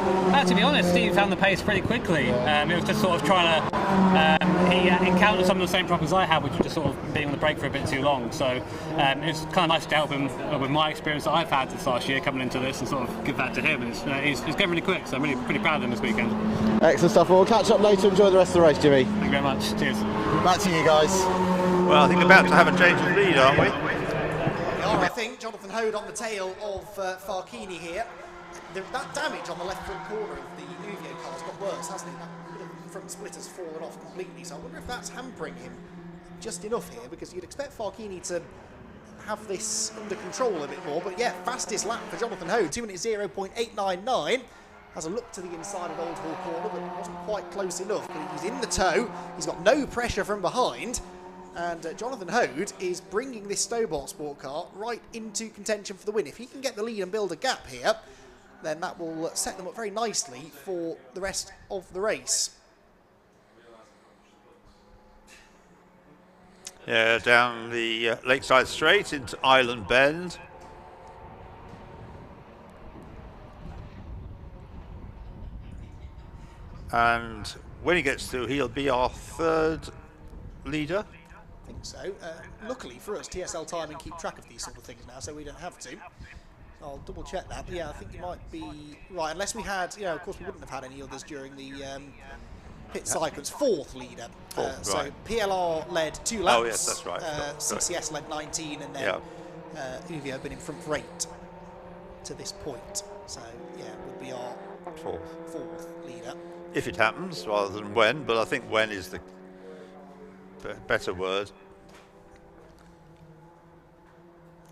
To be honest, Steve found the pace pretty quickly. It was just sort of trying to... he encountered some of the same problems I had, which was just sort of being on the brake for a bit too long. So it was kind of nice to help him with my experience that I've had this last year coming into this and sort of give that to him. And he's going really quick, so I'm really pretty proud of him this weekend. Excellent stuff. Well, we'll catch up later. Enjoy the rest of the race, Jimmy. Thank you very much. Cheers. Back to you guys. Well, I think we're about to have a change of lead, aren't we? We are, I think. Jonathan Hode on the tail of Farkini here. That damage on the left front corner of the Uvio car has got worse, hasn't it? That front splitter's fallen off completely, so I wonder if that's hampering him just enough here, because you'd expect Farkini to have this under control a bit more. But yeah, fastest lap for Jonathan Hode, 2 minutes 0.899. Has a look to the inside of Old Hall corner, but wasn't quite close enough. But he's in the tow. He's got no pressure from behind. And Jonathan Hode is bringing this Stobart sport car right into contention for the win. If he can get the lead and build a gap here, then that will set them up very nicely for the rest of the race. Yeah, down the Lakeside Straight into Island Bend. And when he gets through, he'll be our third leader. I think so. Luckily for us, TSL Timing keep track of these sort of things now, so we don't have to. I'll double check that, but yeah, I think you might be right. Unless we had, of course we wouldn't have had any others during the pit cycles. 4th leader. So right. PLR led 2 laps. Oh yes, that's right. CCS led 19, and then Uvio been in front for 8 to this point. So yeah, would be our 4th leader. If it happens, rather than when, but I think when is the better word.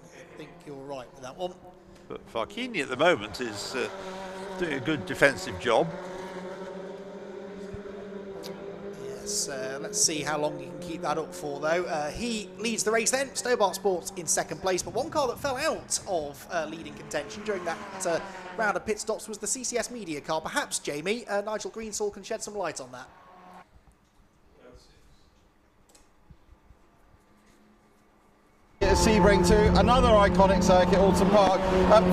I think you're right with that one. But Farkini at the moment is doing a good defensive job. Yes, let's see how long he can keep that up for, though. He leads the race then. Stobart Sports in 2nd place, but one car that fell out of leading contention during that round of pit stops was the CCS Media car. Perhaps, Jamie, Nigel Greensall can shed some light on that. Sebring to another iconic circuit, Oulton Park.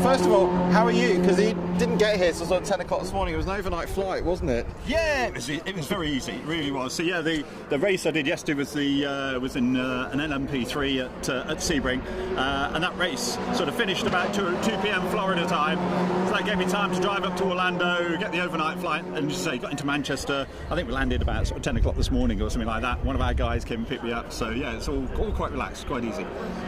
First of all, how are you? Because he didn't get here till 10 o'clock this morning. It was an overnight flight, wasn't it? Yeah, it was very easy. It really was. So yeah, the race I did yesterday was in an LMP3 at Sebring, and that race sort of finished about 2 p.m. Florida time. So that gave me time to drive up to Orlando, get the overnight flight, and just say got into Manchester. I think we landed about sort of 10 o'clock this morning or something like that. One of our guys came and picked me up. So yeah, it's all quite relaxed, quite easy.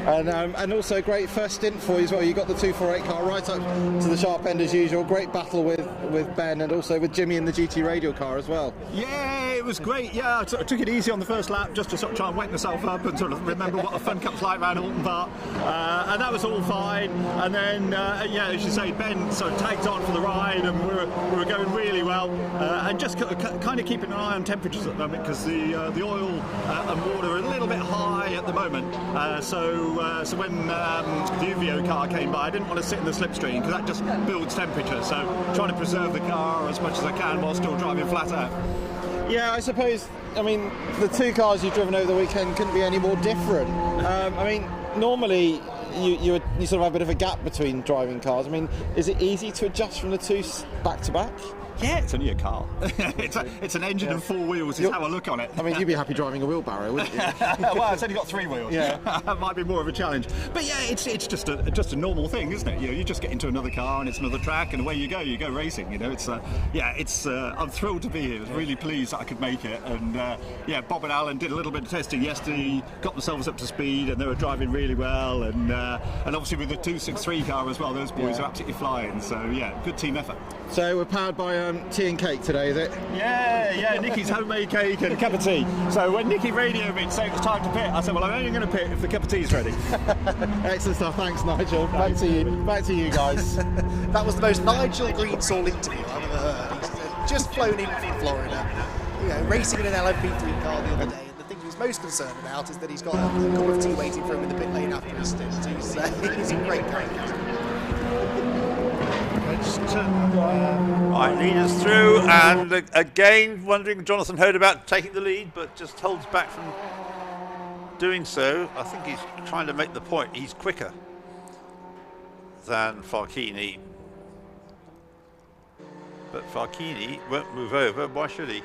And also a great first stint for you as well. You got the 248 car right up to the sharp end as usual. Great battle with Ben and also with Jimmy in the GT Radial car as well. Yeah, was great. Yeah, I took it easy on the first lap just to sort of try and wake myself up and sort of remember what a Fun Cup's like around Oulton Park, and that was all fine. And then, yeah, as you say, Ben sort of tagged on for the ride, and we were going really well. And just kind of keeping an eye on temperatures at the moment because the oil and water are a little bit high at the moment. So when the UVO car came by, I didn't want to sit in the slipstream because that just builds temperature. So trying to preserve the car as much as I can while still driving flat out. Yeah, I suppose, I mean, the two cars you've driven over the weekend couldn't be any more different. I mean, normally you sort of have a bit of a gap between driving cars. I mean, is it easy to adjust from the two back to back? Yeah, it's only a car. it's an engine and 4 wheels is how I look on it. I mean, you'd be happy driving a wheelbarrow, wouldn't you? Well, it's only got 3 wheels. Yeah. That might be more of a challenge. But yeah, it's just a normal thing, isn't it? You just get into another car and it's another track and away you go racing. It's I'm thrilled to be here. I was really pleased that I could make it. And yeah, Bob and Alan did a little bit of testing yesterday, got themselves up to speed, and they were driving really well. And obviously with the 263 car as well, those boys are absolutely flying. So yeah, good team effort. So we're powered by tea and cake today, is it? Yeah, Nicky's homemade cake and a cup of tea. So when Nicky radioed me to say it was time to pit, I said, well, I'm only going to pit if the cup of tea's ready. Excellent stuff, thanks Nigel. Back to you guys. That was the most Nigel Greensall interview I've ever heard. He's just flown in from Florida, racing in an LMP3 car the other day, and the thing he was most concerned about is that he's got a cup of tea waiting for him in the pit lane after his stint. He's a great character. Right, leaders through, and again wondering Jonathan Hode about taking the lead, but just holds back from doing so. I think he's trying to make the point he's quicker than Farchini, but Farchini won't move over. Why should he?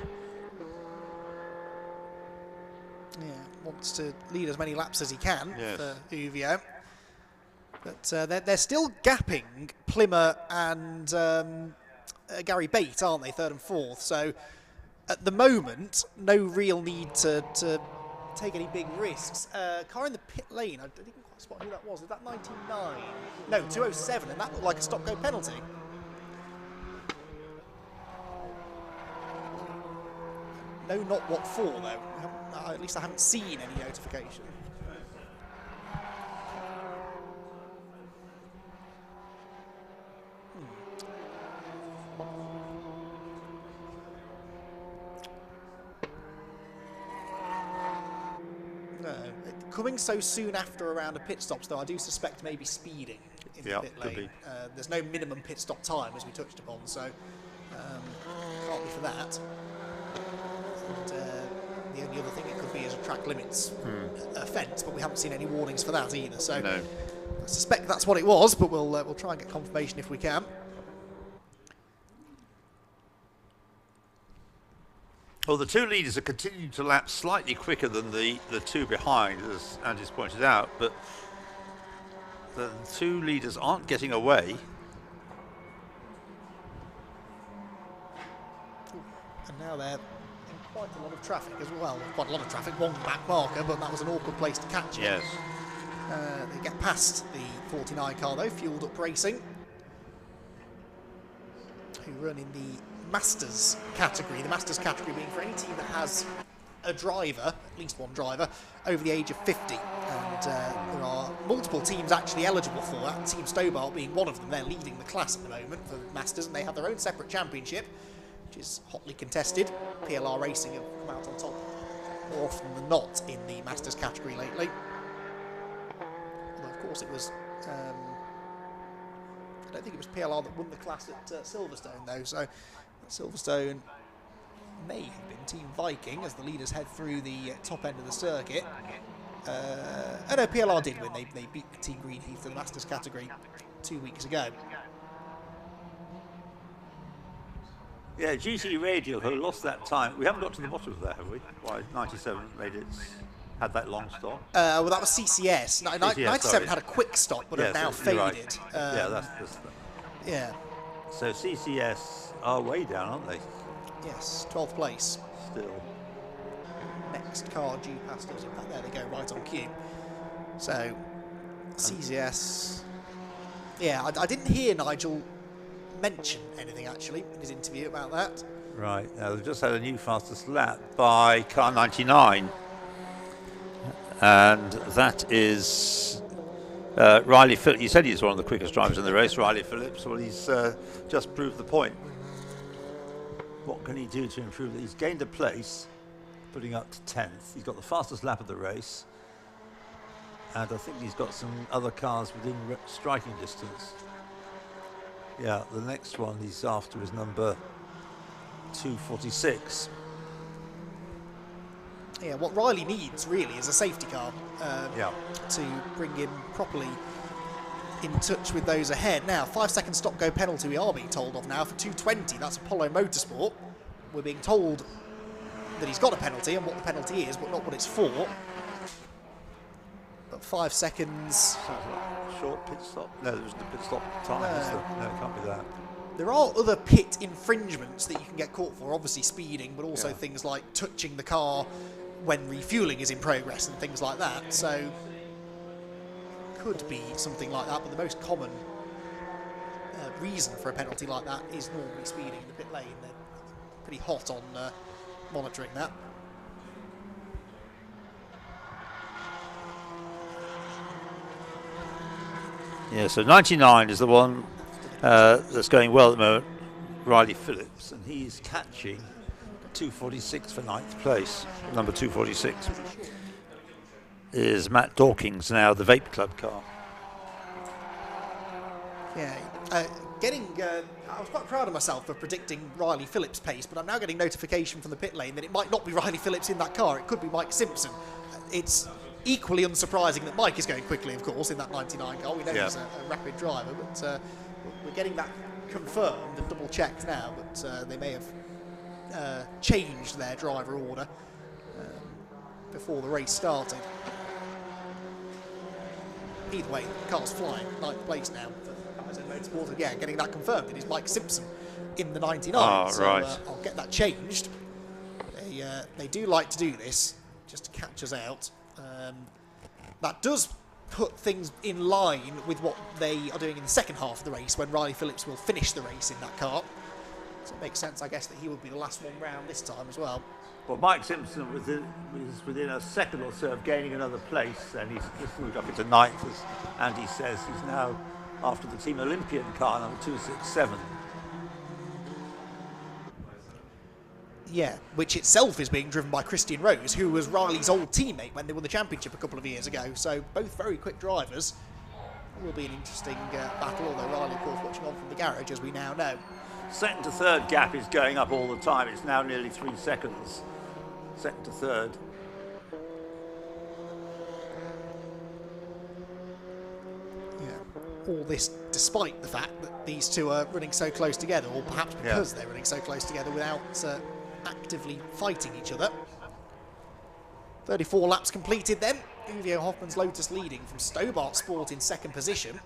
Yeah, wants to lead as many laps as he can for UVO. But they're still gapping Plimmer and Gary Bate, aren't they, 3rd and 4th? So at the moment, no real need to take any big risks. Car in the pit lane, I didn't quite spot who that was. Is that 99? No, 207, and that looked like a stop-go penalty. No, not what for, though. At least I haven't seen any notification. Coming so soon after a round of pit stops, though, I do suspect maybe speeding in the pit lane. There's no minimum pit stop time, as we touched upon, so can't be for that. And the only other thing it could be is a track limits offence, but we haven't seen any warnings for that either. So I suspect that's what it was, but we'll try and get confirmation if we can. Well, the two leaders are continuing to lap slightly quicker than the two behind, as Andy's pointed out, but the two leaders aren't getting away. And now they're in quite a lot of traffic as well. Quite a lot of traffic, one back marker, but that was an awkward place to catch it. Yes. They get past the 49 car though, Fueled Up Racing, who run in the Masters category. The Masters category being for any team that has a driver, at least one driver, over the age of 50. And there are multiple teams actually eligible for that, Team Stobart being one of them. They're leading the class at the moment for Masters, and they have their own separate championship, which is hotly contested. PLR Racing have come out on top more often than not in the Masters category lately. Although, of course, it was... I don't think it was PLR that won the class at Silverstone, though, so Silverstone may have been Team Viking as the leaders head through the top end of the circuit. Oh no, PLR did win. They beat Team Greenheath in the Masters category 2 weeks ago. Yeah, GT Radial, who lost that time. We haven't got to the bottom of that, have we? Why 97 made it, had that long stop? Well, that was CCS. 97 had a quick stop, but have now faded. Right. That's yeah. So CCS are way down, aren't they? Yes, 12th place. Still. Next car due past us. In fact, there they go, right on cue. So, CCS. Yeah, I didn't hear Nigel mention anything actually in his interview about that. Right, now we've just had a new fastest lap by car 99. And that is Riley Phillips. You said he's one of the quickest drivers in the race, Riley Phillips. Well, he's just proved the point. What can he do to improve it? He's gained a place, putting up to 10th. He's got the fastest lap of the race. And I think he's got some other cars within striking distance. Yeah, the next one he's after is number 246. Yeah, what Riley needs really is a safety car to bring him properly in touch with those ahead. Now, 5-second stop-go penalty we are being told of now for 220. That's Apollo Motorsport. We're being told that he's got a penalty and what the penalty is, but not what it's for. But 5 seconds. Short pit stop? No, there wasn't a pit stop time. No, it can't be that. There are other pit infringements that you can get caught for, obviously speeding, but also things like touching the car when refueling is in progress and things like that. So, could be something like that, but the most common reason for a penalty like that is normally speeding in the pit lane. They're pretty hot on monitoring that. Yeah, so 99 is the one that's going well at the moment, Riley Phillips, and he's catching 246 for 9th place. Number 246 is Matt Dawkins, now the Vape Club car. Yeah, I was quite proud of myself for predicting Riley Phillips' pace, but I'm now getting notification from the pit lane that it might not be Riley Phillips in that car. It could be Mike Simpson. It's equally unsurprising that Mike is going quickly, of course, in that 99 car. We know he's a rapid driver, but we're getting that confirmed and double-checked now, but they may have changed their driver order before the race started. Either way, the car's flying, 9th place now for Amazon Motorsport. Again, getting that confirmed. It is Mike Simpson in the 99, so I'll get that changed. They do like to do this, just to catch us out. That does put things in line with what they are doing in the second half of the race, when Riley Phillips will finish the race in that car. So it makes sense, I guess, that he will be the last one round this time as well. Well, Mike Simpson was within a second or so of gaining another place, and he's just moved up into 9th, as Andy says. He's now after the Team Olympian car, number 267. Yeah, which itself is being driven by Christian Rose, who was Riley's old teammate when they won the championship a couple of years ago. So both very quick drivers. It will be an interesting battle, although Riley, of course, watching on from the garage, as we now know. Second to third gap is going up all the time. It's now nearly 3 seconds. Second to third. Yeah, all this despite the fact that these two are running so close together, or perhaps because they're running so close together without actively fighting each other. 34 laps completed then. Uvio Hoffman's Lotus leading from Stobart Sport in second position.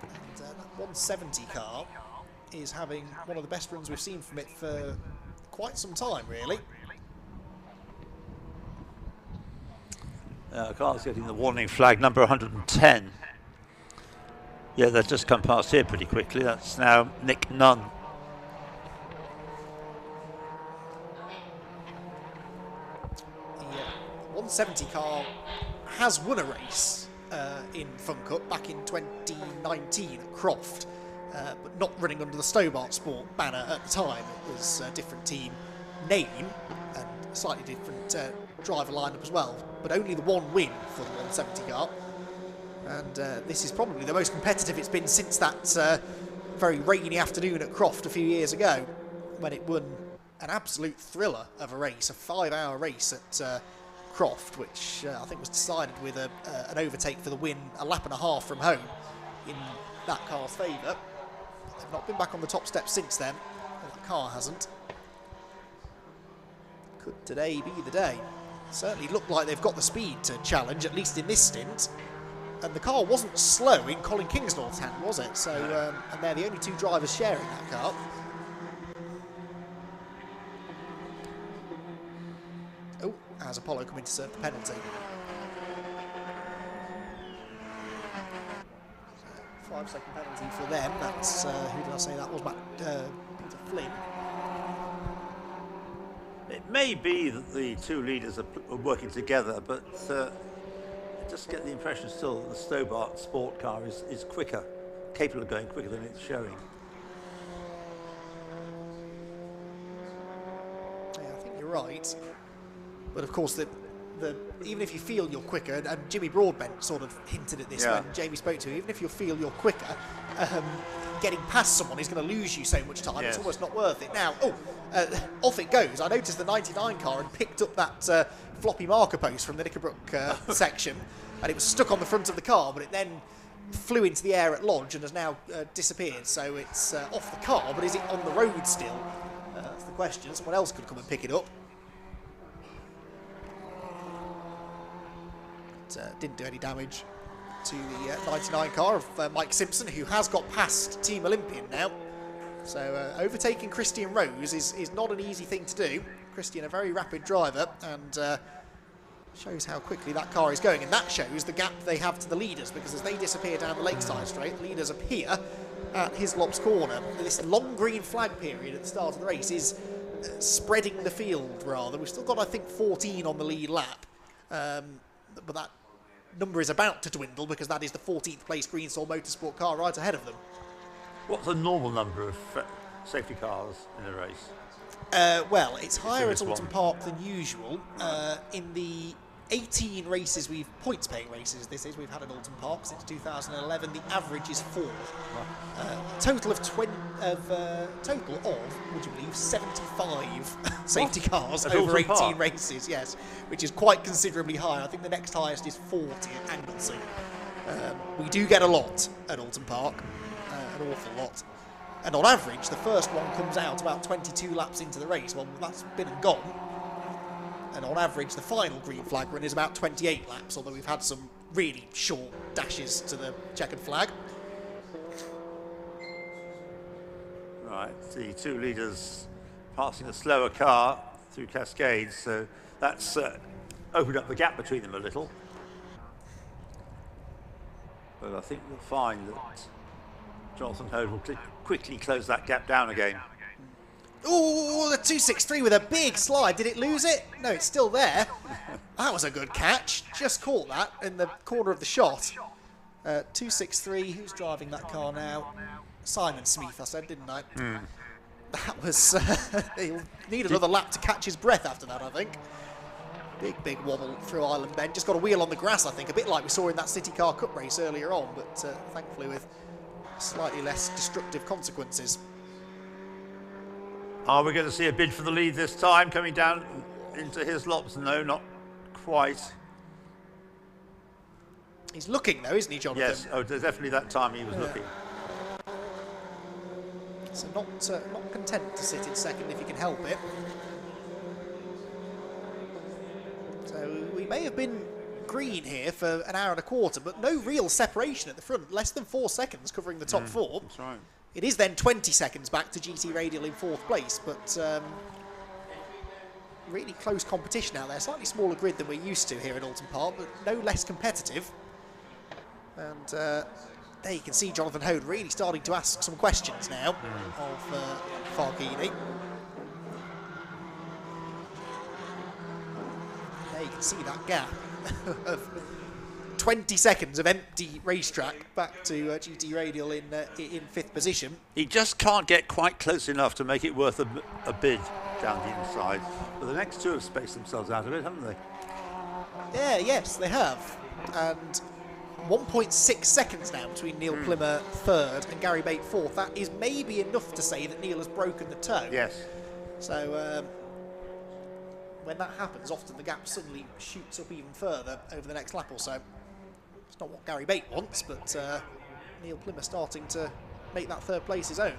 And that 170 car is having one of the best runs we've seen from it for quite some time, really. Car's getting the warning flag, number 110. Yeah, they've just come past here pretty quickly. That's now Nick Nunn. The 170 car has won a race in Fun Cup back in 2019 at Croft, but not running under the Stobart Sport banner at the time. It was a different team name and a slightly different driver lineup as well, but only the one win for the 170 car. And this is probably the most competitive it's been since that very rainy afternoon at Croft a few years ago, when it won an absolute thriller of a race, a 5-hour race at Croft, which I think was decided with an overtake for the win, a lap and a half from home in that car's favour. They've not been back on the top step since then. Well, that car hasn't. Could today be the day? Certainly looked like they've got the speed to challenge, at least in this stint. And the car wasn't slow in Colin Kingsnorth's hand, was it? So, and they're the only two drivers sharing that car. Oh, has Apollo come in to serve the penalty? 5-second penalty for them. That's, who did I say that was? Peter Flynn. It may be that the two leaders are working together, but I just get the impression still that the Stobart sport car is quicker, capable of going quicker than it's showing. Yeah, I think you're right. But of course, even if you feel you're quicker, and Jimmy Broadbent sort of hinted at this when Jamie spoke to him, even if you feel you're quicker, getting past someone is going to lose you so much time. It's almost not worth it. Now, off it goes. I noticed the 99 car had picked up that floppy marker post from the Knickerbrook section, and it was stuck on the front of the car, but it then flew into the air at Lodge and has now disappeared. So it's off the car, but is it on the road still? That's the question. Someone else could come and pick it up. Didn't do any damage to the 99 car of Mike Simpson, who has got past Team Olympian now. So overtaking Christian Rose is not an easy thing to do. Christian, a very rapid driver, and shows how quickly that car is going. And that shows the gap they have to the leaders, because as they disappear down the Lakeside Straight, the leaders appear at Hislop's corner. This long green flag period at the start of the race is spreading the field, rather. We've still got, I think, 14 on the lead lap. But that number is about to dwindle, because that is the 14th place Greensaw Motorsport car right ahead of them. What's the normal number of safety cars in a race? Well, it's higher at Oulton Park than usual. In the 18 races, points-paying races this is, we've had at Oulton Park since 2011, the average is 4. Total of, would you believe, 75 safety cars at over Oulton 18 Park? races, yes, which is quite considerably higher. I think the next highest is 40 at Anglesey. We do get a lot at Oulton Park, an awful lot. And on average, the first one comes out about 22 laps into the race. Well, that's been and gone. And on average, the final green flag run is about 28 laps, although we've had some really short dashes to the checkered flag. Right, the two leaders passing a slower car through Cascades, so that's opened up the gap between them a little. But I think we'll find that Jonathan Hode will quickly close that gap down again. Ooh, the 263 with a big slide. Did it lose it? No, it's still there. That was a good catch. Just caught that in the corner of the shot. 263, who's driving that car now? Simon Smith, I said, didn't I? That was... he'll need another lap to catch his breath after that, I think. Big wobble through Island Bend. Just got a wheel on the grass, I think, a bit like we saw in that CityCar Cup race earlier on, but thankfully with slightly less destructive consequences. Are we going to see a bid for the lead this time coming down into Hislop's? No, not quite. He's looking though, isn't he, Jonathan? Yes, definitely that time he was looking. So not content to sit in second if he can help it. So we may have been green here for an hour and a quarter, but no real separation at the front. Less than 4 seconds covering the top 4. That's right. It is then 20 seconds back to GT Radial in 4th place, but really close competition out there. Slightly smaller grid than we're used to here at Oulton Park, but no less competitive. And there you can see Jonathan Hode really starting to ask some questions now of Farghini. There you can see that gap of 20 seconds of empty racetrack back to GT Radial in 5th position. He just can't get quite close enough to make it worth a bid down the inside. But the next two have spaced themselves out of it, haven't they? Yeah, yes, they have. And 1.6 seconds now between Neil Plimmer 3rd and Gary Bate 4th. That is maybe enough to say that Neil has broken the toe. Yes. So when that happens, often the gap suddenly shoots up even further over the next lap or so. It's not what Gary Bate wants, but Neil Plimmer starting to make that 3rd place his own.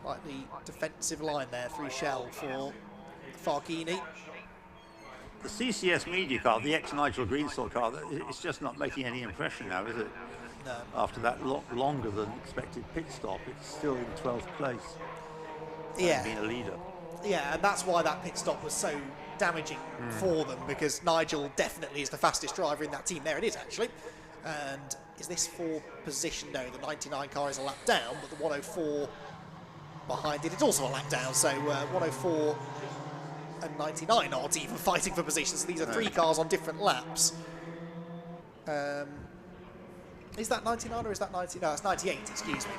Slightly defensive line there through Shell for Farghini. The CCS media car, the ex-Nigel Greensaw car, it's just not making any impression now, is it? No. After that longer than expected pit stop, it's still in 12th place. Yeah. Being a leader. Yeah, and that's why that pit stop was so damaging for them, because Nigel definitely is the fastest driver in that team. There it is, actually. And is this for position? No, the 99 car is a lap down, but the 104 behind it is also a lap down. So 104 and 99 aren't even fighting for positions. So these are 3 cars on different laps. Is that 99 or is that 90? No, it's 98, excuse me.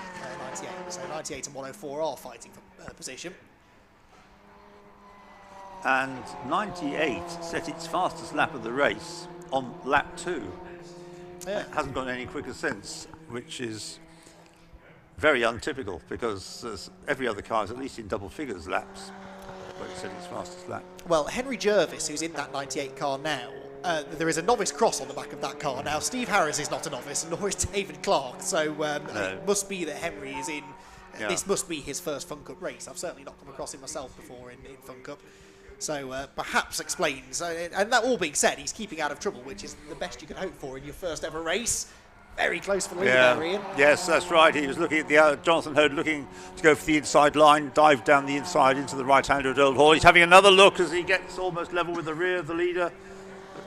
98. So 98 and 104 are fighting for position. And 98 set its fastest lap of the race on lap 2. Yeah. It hasn't gone any quicker since, which is very untypical, because every other car is at least in double figures laps when it set its fastest lap. Well, Henry Jervis, who's in that 98 car now, there is a novice cross on the back of that car. Now, Steve Harris is not a novice, nor is David Clark, so it must be that Henry is in. This must be his first Fun Cup race. I've certainly not come across him myself before in Fun Cup. So perhaps explains. And that all being said, he's keeping out of trouble, which is the best you can hope for in your first ever race. Very close for the lead there, Ian. Yes, that's right. He was looking at the Jonathan Hode looking to go for the inside line, dived down the inside into the right-hander at Old Hall. He's having another look as he gets almost level with the rear of the leader.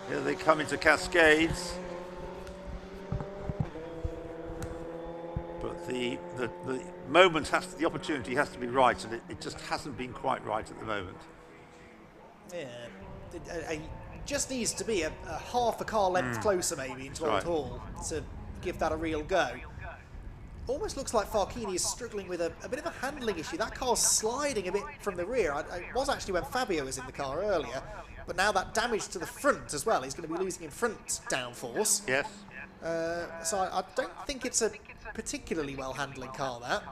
Here they come into Cascades. But the moment the opportunity has to be right, and it just hasn't been quite right at the moment. Yeah, it just needs to be a half a car length closer maybe into Old Hall to give that a real go. Almost looks like Farchini is struggling with a bit of a handling issue. That car's sliding a bit from the rear. It was actually when Fabio was in the car earlier, but now that damage to the front as well. He's going to be losing in front downforce. Yes. So I don't think it's a particularly well handling car, that.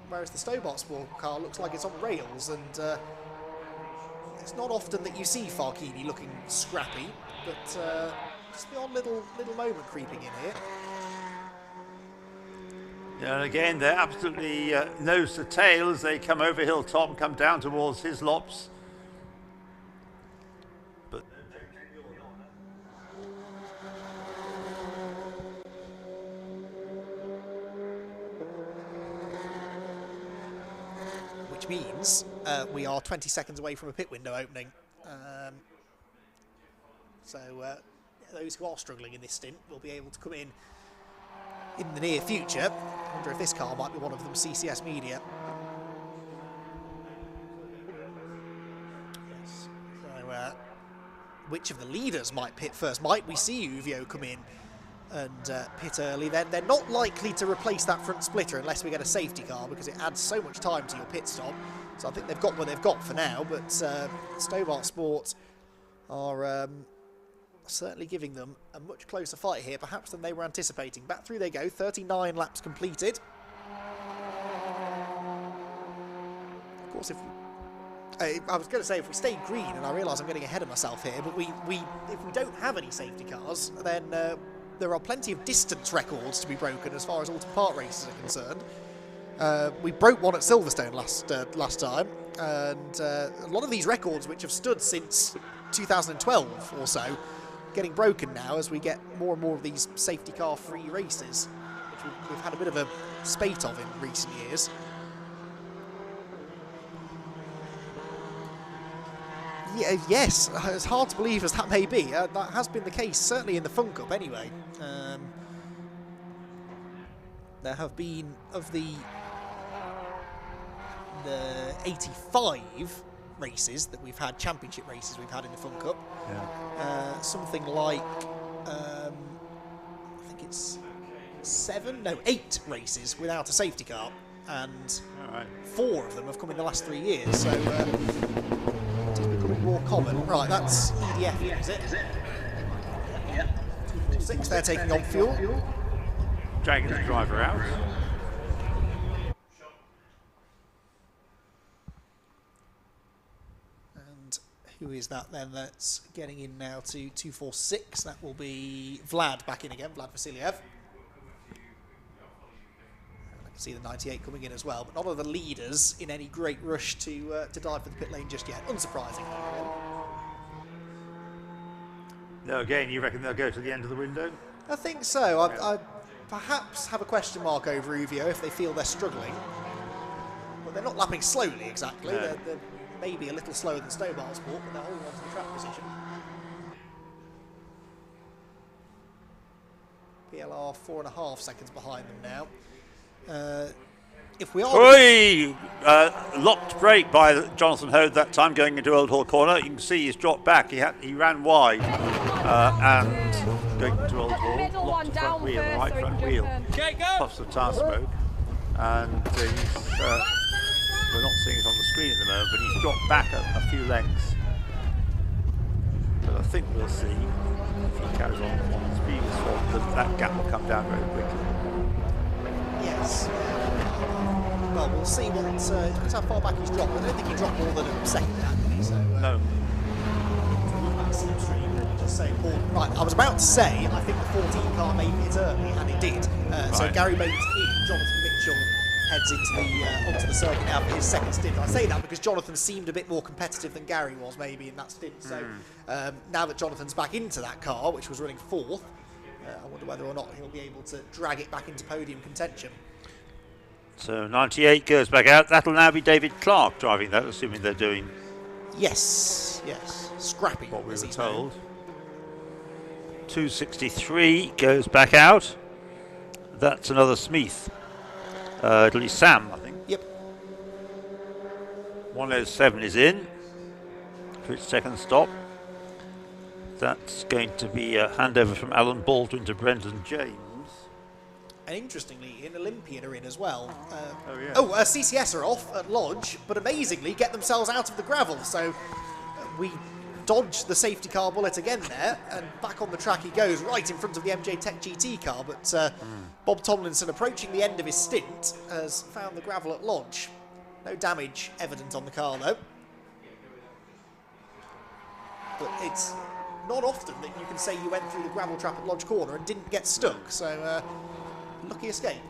Whereas the Stobart Sport car looks like it's on rails, and it's not often that you see Farchini looking scrappy, but just the odd little moment creeping in here. Yeah, and again, they're absolutely nose to tail as they come over hilltop and come down towards his lops. But which means we are 20 seconds away from a pit window opening. So those who are struggling in this stint will be able to come in the near future. I wonder if this car might be one of them, CCS Media. Yes. So which of the leaders might pit first? Might we see Uvio come in and pit early? Then they're not likely to replace that front splitter unless we get a safety car, because it adds so much time to your pit stop. So I think they've got what they've got for now, but Stobart Sport are certainly giving them a much closer fight here, perhaps than they were anticipating. Back through they go, 39 laps completed. Of course, I was going to say if we stay green, and I realise I'm getting ahead of myself here, but if we don't have any safety cars, then there are plenty of distance records to be broken as far as Oulton Park races are concerned. We broke one at Silverstone last time, and a lot of these records, which have stood since 2012 or so, getting broken now as we get more and more of these safety car free races, which we've had a bit of a spate of in recent years. Yeah, yes, as hard to believe as that may be, that has been the case, certainly in the Fun Cup anyway. There have been, of the 85 races that we've had, championship races we've had in the Fun Cup, something like, I think it's 8 races without a safety car, and 4 of them have come in the last 3 years, so it is becoming more common. Right, that's EDF, is it? Yeah. 6, they're taking on fuel. Dragging the driver out. Who is that then that's getting in now to 246? That will be Vlad back in again, Vlad Vasiliev. I can see the 98 coming in as well, but none of the leaders in any great rush to dive for the pit lane just yet, unsurprisingly. No, again, you reckon they'll go to the end of the window? I think so. I perhaps have a question mark over Uvio if they feel they're struggling. But they're not lapping slowly exactly. No. They're maybe a little slower than Stobart Sport, but they're holding on to the track position. PLR 4.5 seconds behind them now. If we are... Locked brake by Jonathan Hode that time going into Old Hall Corner. You can see he's dropped back. He ran wide and going into Old Hall. Locked the front wheel, the right front wheel. Puffs of tar smoke. And we're not seeing it on the screen at the moment, but he's dropped back a few lengths. But I think we'll see if he carries on his previous form, that gap will come down very quickly. Yes. Well, we'll see depends how far back he's dropped. I don't think he dropped more than a second down, did he? So, no. Just say, right, I was about to say, I think the 14 car made it early, and it did. So Gary Bates in, Jonathan Mitchell heads into onto the circuit now for his second stint. I say that because Jonathan seemed a bit more competitive than Gary was maybe in that stint. So now that Jonathan's back into that car, which was running fourth, I wonder whether or not he'll be able to drag it back into podium contention. So 98 goes back out. That'll now be David Clark driving that, assuming they're doing... Yes. Scrappy, what we were told. 263 goes back out. That's another Smith. It'll be Sam, I think. Yep. 107 is in for its second stop. That's going to be a handover from Alan Baldwin to Brendan James. And interestingly, in Olympian are in as well. Oh, CCS are off at Lodge, but amazingly get themselves out of the gravel. So we dodged the safety car bullet again there, and back on the track he goes, right in front of the MJ Tech GT car. But Bob Tomlinson, approaching the end of his stint, has found the gravel at Lodge. No damage evident on the car though. But it's not often that you can say you went through the gravel trap at Lodge Corner and didn't get stuck. So lucky escape.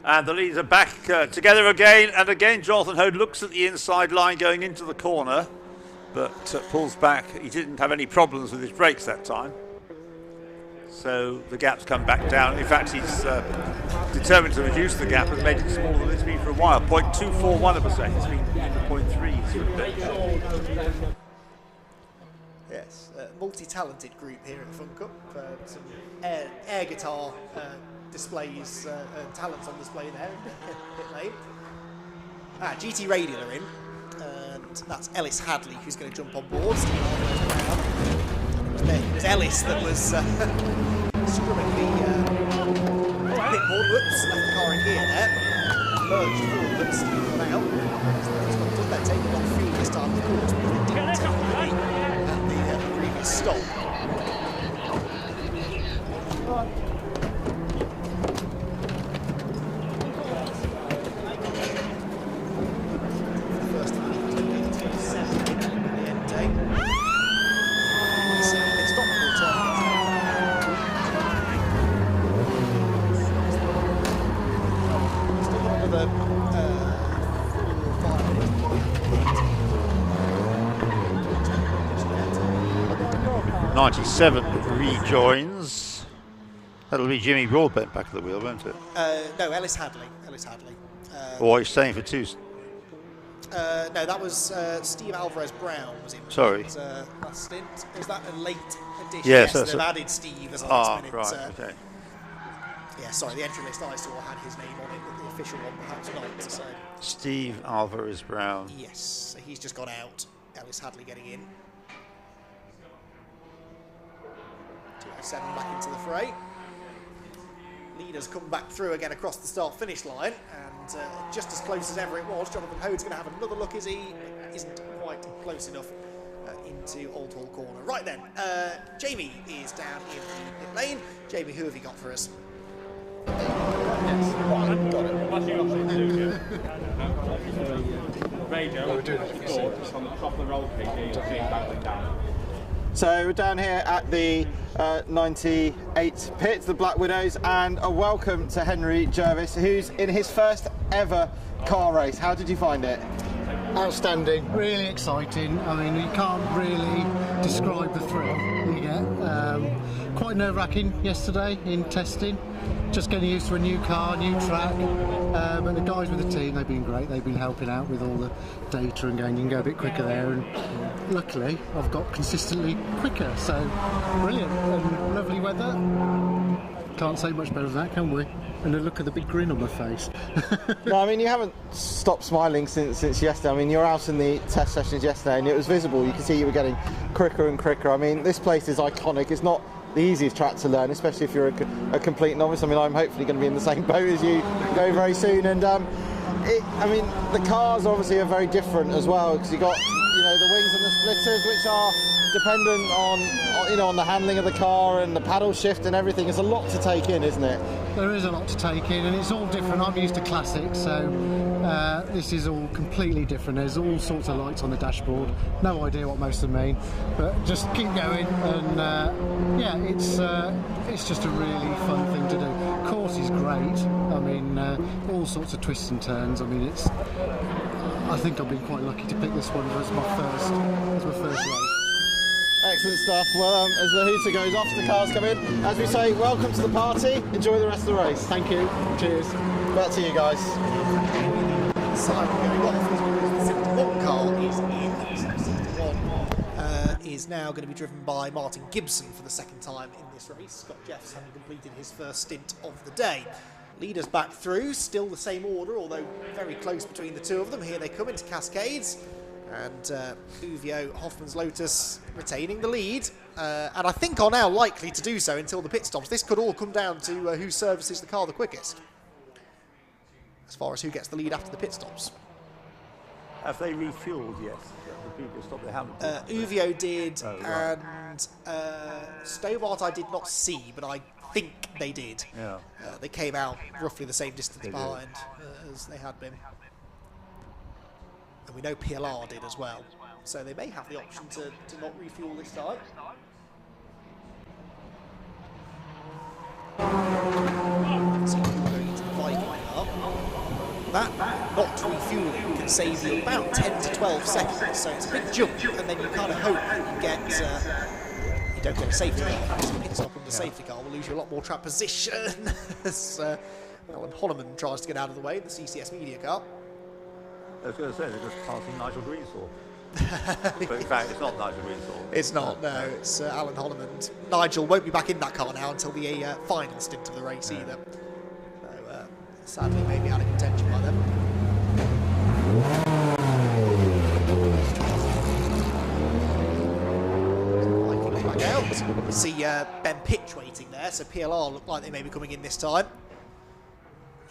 And the leaders are back together again, and again Jonathan Hode looks at the inside line going into the corner, but pulls back. He didn't have any problems with his brakes that time, so the gap's come back down. In fact, he's determined to reduce the gap and made it smaller than it's been for a while. 0.241 of a second. It's been in the 0.3s for a bit. Yes, multi-talented group here at the Fun Cup. Some air guitar displays, talents on display there in pit lane. GT Radial are in, and that's Ellis Hadley who's going to jump on board. It was Ellis that was strumming the pit board. Whoops, left the car in gear there. Merged forward, but Steve got out. They're taking off fuel this time, of course, but they didn't take at the previous stop. Rejoins. That'll be Jimmy Broadbent back at the wheel, won't it? No, Ellis Hadley. Or are you saying for two? No, that was Steve Alvarez Brown was in. Sorry. Last stint. Is that a late addition? Yes, they've added Steve as a last minute. Right, okay. Yeah, sorry, the entry list I saw had his name on it, but the official one perhaps not. So. Steve Alvarez Brown. Yes, so he's just gone out. Ellis Hadley getting in. 207 back into the fray. Leaders come back through again across the start-finish line, and just as close as ever it was. Jonathan Hode's going to have another look, is he? Isn't quite close enough into Old Hall Corner. Right then, Jamie is down in the pit lane. Jamie, who have you got for us? So we're down here at the 98 pit, the Black Widows, and a welcome to Henry Jervis, who's in his first ever car race. How did you find it? Outstanding, really exciting. I mean, you can't really describe the thrill you get. Quite nerve-wracking yesterday in testing, just getting used to a new car, new track, but the guys with the team, they've been great. They've been helping out with all the data and going, you can go a bit quicker there, and luckily I've got consistently quicker, so brilliant. And lovely weather, can't say much better than that, can we? And a look at the big grin on my face. No, I mean, you haven't stopped smiling since yesterday. I mean, you were out in the test sessions yesterday and it was visible. You could see you were getting quicker and quicker. I mean, this place is iconic. It's not the easiest track to learn, especially if you're a complete novice. I mean, I'm hopefully going to be in the same boat as you very, very soon. And I mean, the cars obviously are very different as well, because you've got, you know, the wings and the splitters, which are dependent on, you know, on the handling of the car and the paddle shift and everything. It's a lot to take in, isn't it? There is a lot to take in, and it's all different. I'm used to classic, so this is all completely different. There's all sorts of lights on the dashboard. No idea what most of them mean, but just keep going. And yeah, it's just a really fun thing to do. Course is great. I mean, all sorts of twists and turns. I mean, I think I've been quite lucky to pick this one as my first race. Excellent stuff. Well, as the hooter goes off, the cars come in. As we say, welcome to the party. Enjoy the rest of the race. Thank you. Cheers. Back to you guys. Simon going off as the 71 car is in. 71 is now going to be driven by Martin Gibson for the second time in this race. Scott Jeffs having completed his first stint of the day. Leaders back through, still the same order, although very close between the two of them. Here they come into Cascades. And Uvio, Hoffman's Lotus retaining the lead, and I think are now likely to do so until the pit stops. This could all come down to who services the car the quickest, as far as who gets the lead after the pit stops. Have they refueled yet? The previous stop they haven't. Uvio did, right. and Stovart I did not see, but I think they did. Yeah. They came out roughly the same distance behind as they had been. And we know PLR did as well, so they may have the option to not refuel this time. So going into the Viking car. That not refueling can save you about 10 to 12 seconds, so it's a big jump, and then you kind of hope that you get you don't get a safety car. Because a pit stop under safety car will lose you a lot more track position. As Alan Honneman tries to get out of the way in the CCS media car. I was going to say, they're just passing Nigel Greensaw. But in fact, it's not Nigel Greensaw. It's not, no. It's Alan Honneman. Nigel won't be back in that car now until the final stint of the race either. So, sadly, maybe out of contention by then. Viking back out. We see Ben Pitch waiting there, so PLR look like they may be coming in this time.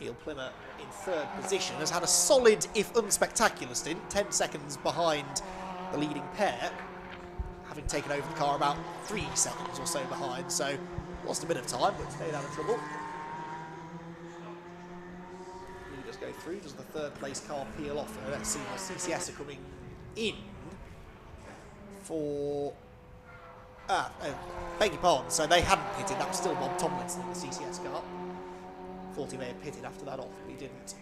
Neil Plymouth in third position has had a solid, if unspectacular, stint, 10 seconds behind the leading pair, having taken over the car about 3 seconds or so behind, so lost a bit of time, but stayed out of trouble. Leaders go through. Does the third place car peel off? Let's see, well, CCS are coming in for... beg your pardon, so they hadn't pitted, that was still Bob Tomlinson in the CCS car. Thought he may have pitted after that off, but he didn't.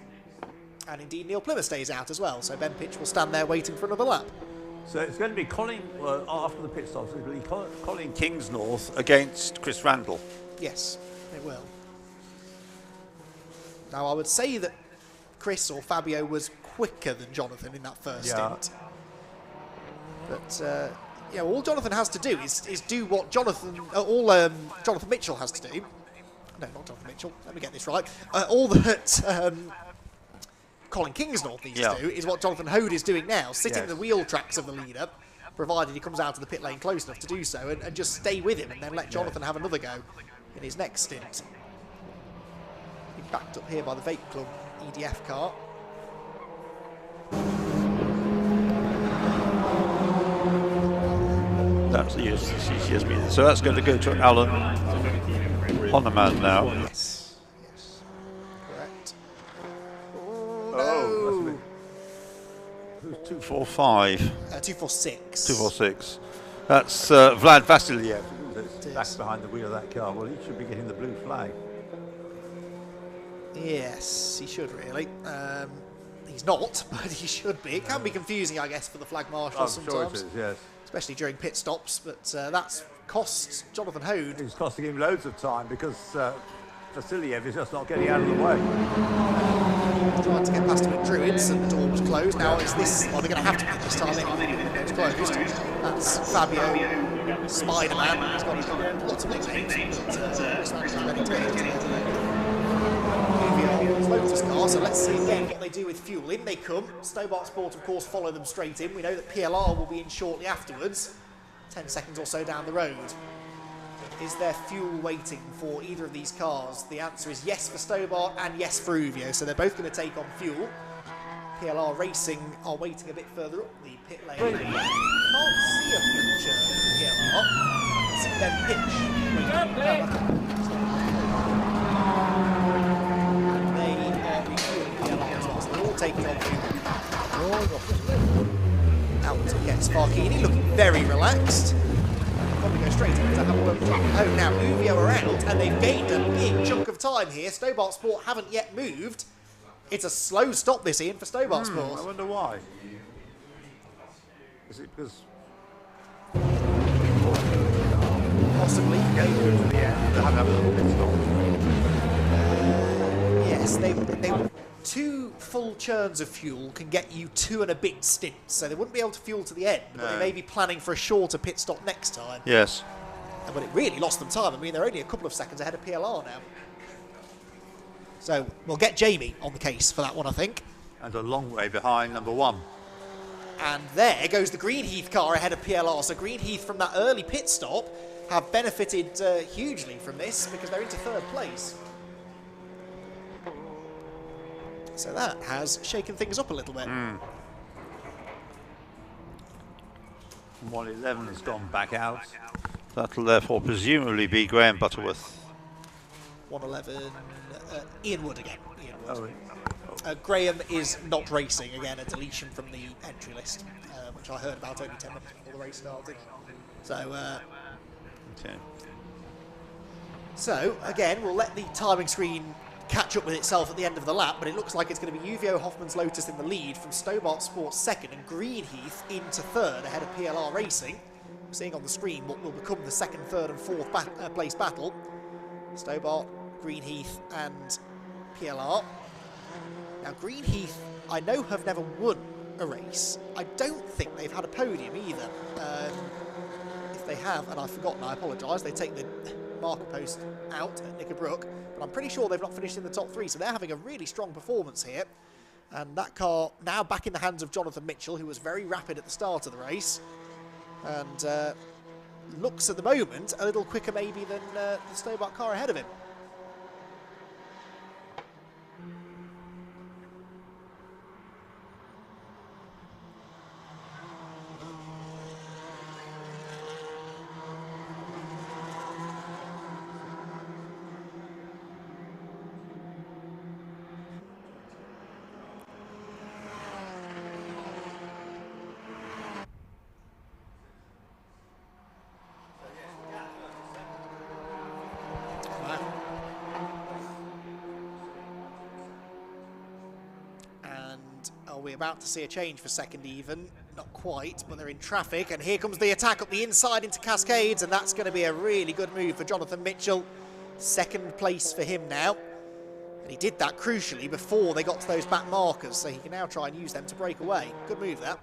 And indeed, Neil Plymouth stays out as well, so Ben Pitch will stand there waiting for another lap. So it's going to be Colin, after the pit stops, it'll be Colin Kingsnorth against Chris Randall. Yes, it will. Now, I would say that Chris or Fabio was quicker than Jonathan in that first stint. But, yeah, all Jonathan has to do is do what Jonathan Mitchell has to do. No, not Jonathan Mitchell. Let me get this right. All that Colin Kingsnorth needs to do is what Jonathan Hode is doing now, sitting the wheel tracks of the leader, provided he comes out of the pit lane close enough to do so, and just stay with him, and then let Jonathan have another go in his next stint. He's backed up here by the Vape Club EDF car. That's the CCS meeting. So that's going to go to Alan Honneman now. Yes. Correct. Oh, no. Who's 245? 246. 246. That's Vlad Vasiliev, that's back behind the wheel of that car. Well, he should be getting the blue flag. Yes, he should really. He's not, but he should be. It can be confusing, I guess, for the flag marshals sometimes. Sure it is, yes. especially during pit stops, but that's cost Jonathan Hode. It's costing him loads of time because Vasiliev is just not getting out of the way. Trying to get past him with Druids, and the door was closed. Now it's this. Well, they're going to have to put this time anyway. It's closed. That's Fabio, Spider-Man. He's got lots of nicknames, but ready to get into Lotus car, so let's see again what they do with fuel. In they come. Stobart Sport, of course, follow them straight in. We know that PLR will be in shortly afterwards, 10 seconds or so down the road. Is there fuel waiting for either of these cars? The answer is yes for Stobart and yes for Uvio, so they're both going to take on fuel. PLR Racing are waiting a bit further up the pit lane. Can't see a future PLR. See them pitch. And they are refueling PLR as well, so they're all taking on fuel. Out against Farkini, looking very relaxed. Probably go straight into have a look. Oh, now Uvio are out, and they've gained a big chunk of time here. Stobart Sport haven't yet moved. It's a slow stop this, Ian, for Stobart Sport. I wonder why. Is it because... Possibly. Yes, they two full churns of fuel can get you 2 and a bit stints, so they wouldn't be able to fuel to the end, but they may be planning for a shorter pit stop next time. Yes. But it really lost them time. I mean, they're only a couple of seconds ahead of PLR now. So we'll get Jamie on the case for that one, I think. And a long way behind number 1. And there goes the Greenheath car ahead of PLR. So Greenheath, from that early pit stop, have benefited hugely from this because they're into 3rd place. So that has shaken things up a little bit. 111 has gone back out. That'll therefore presumably be Graham Butterworth. 111, Ian Wood again. Ian Wood. Oh, Graham is not racing, again, a deletion from the entry list, which I heard about only 10 minutes before the race started. So, okay. So, again, we'll let the timing screen catch up with itself at the end of the lap, but it looks like it's going to be Uvio Hoffman's Lotus in the lead from Stobart Sports 2nd and Greenheath into 3rd ahead of PLR Racing. We're seeing on the screen what will become the 2nd, 3rd and 4th place battle. Stobart, Greenheath and PLR. Now Greenheath, I know, have never won a race. I don't think they've had a podium either. If they have, and I've forgotten, I apologise, they take the marker post out at Knickerbrook, but I'm pretty sure they've not finished in the top 3, so they're having a really strong performance here. And that car now back in the hands of Jonathan Mitchell, who was very rapid at the start of the race, and looks at the moment a little quicker maybe than the Stobart car ahead of him. Are we about to see a change for 2nd even? Not quite, but they're in traffic, and here comes the attack up the inside into Cascades, and that's going to be a really good move for Jonathan Mitchell. 2nd place for him now. And he did that crucially before they got to those back markers, so he can now try and use them to break away. Good move, that.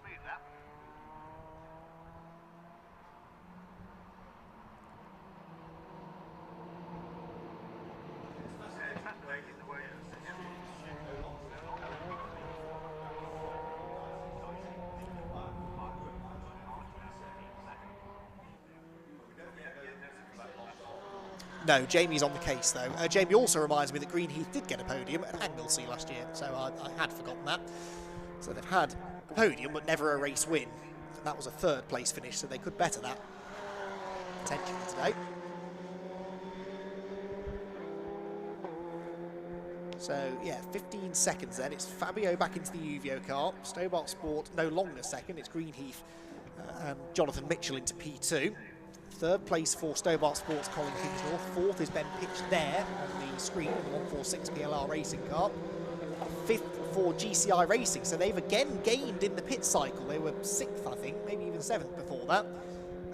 No, Jamie's on the case, though. Jamie also reminds me that Greenheath did get a podium at Anglesey last year, so I had forgotten that. So they've had a podium, but never a race win. And that was a 3rd place finish, so they could better that potentially today. So, yeah, 15 seconds then. It's Fabio back into the Uvio car. Stobart Sport no longer 2nd. It's Greenheath and Jonathan Mitchell into P2. 3rd place for Stobart Sports, Colin Kingsnorth. 4th is Ben pitched there on the screen in the 146 PLR racing car. 5th for GCI Racing, so they've again gained in the pit cycle. They were 6th, I think, maybe even 7th before that.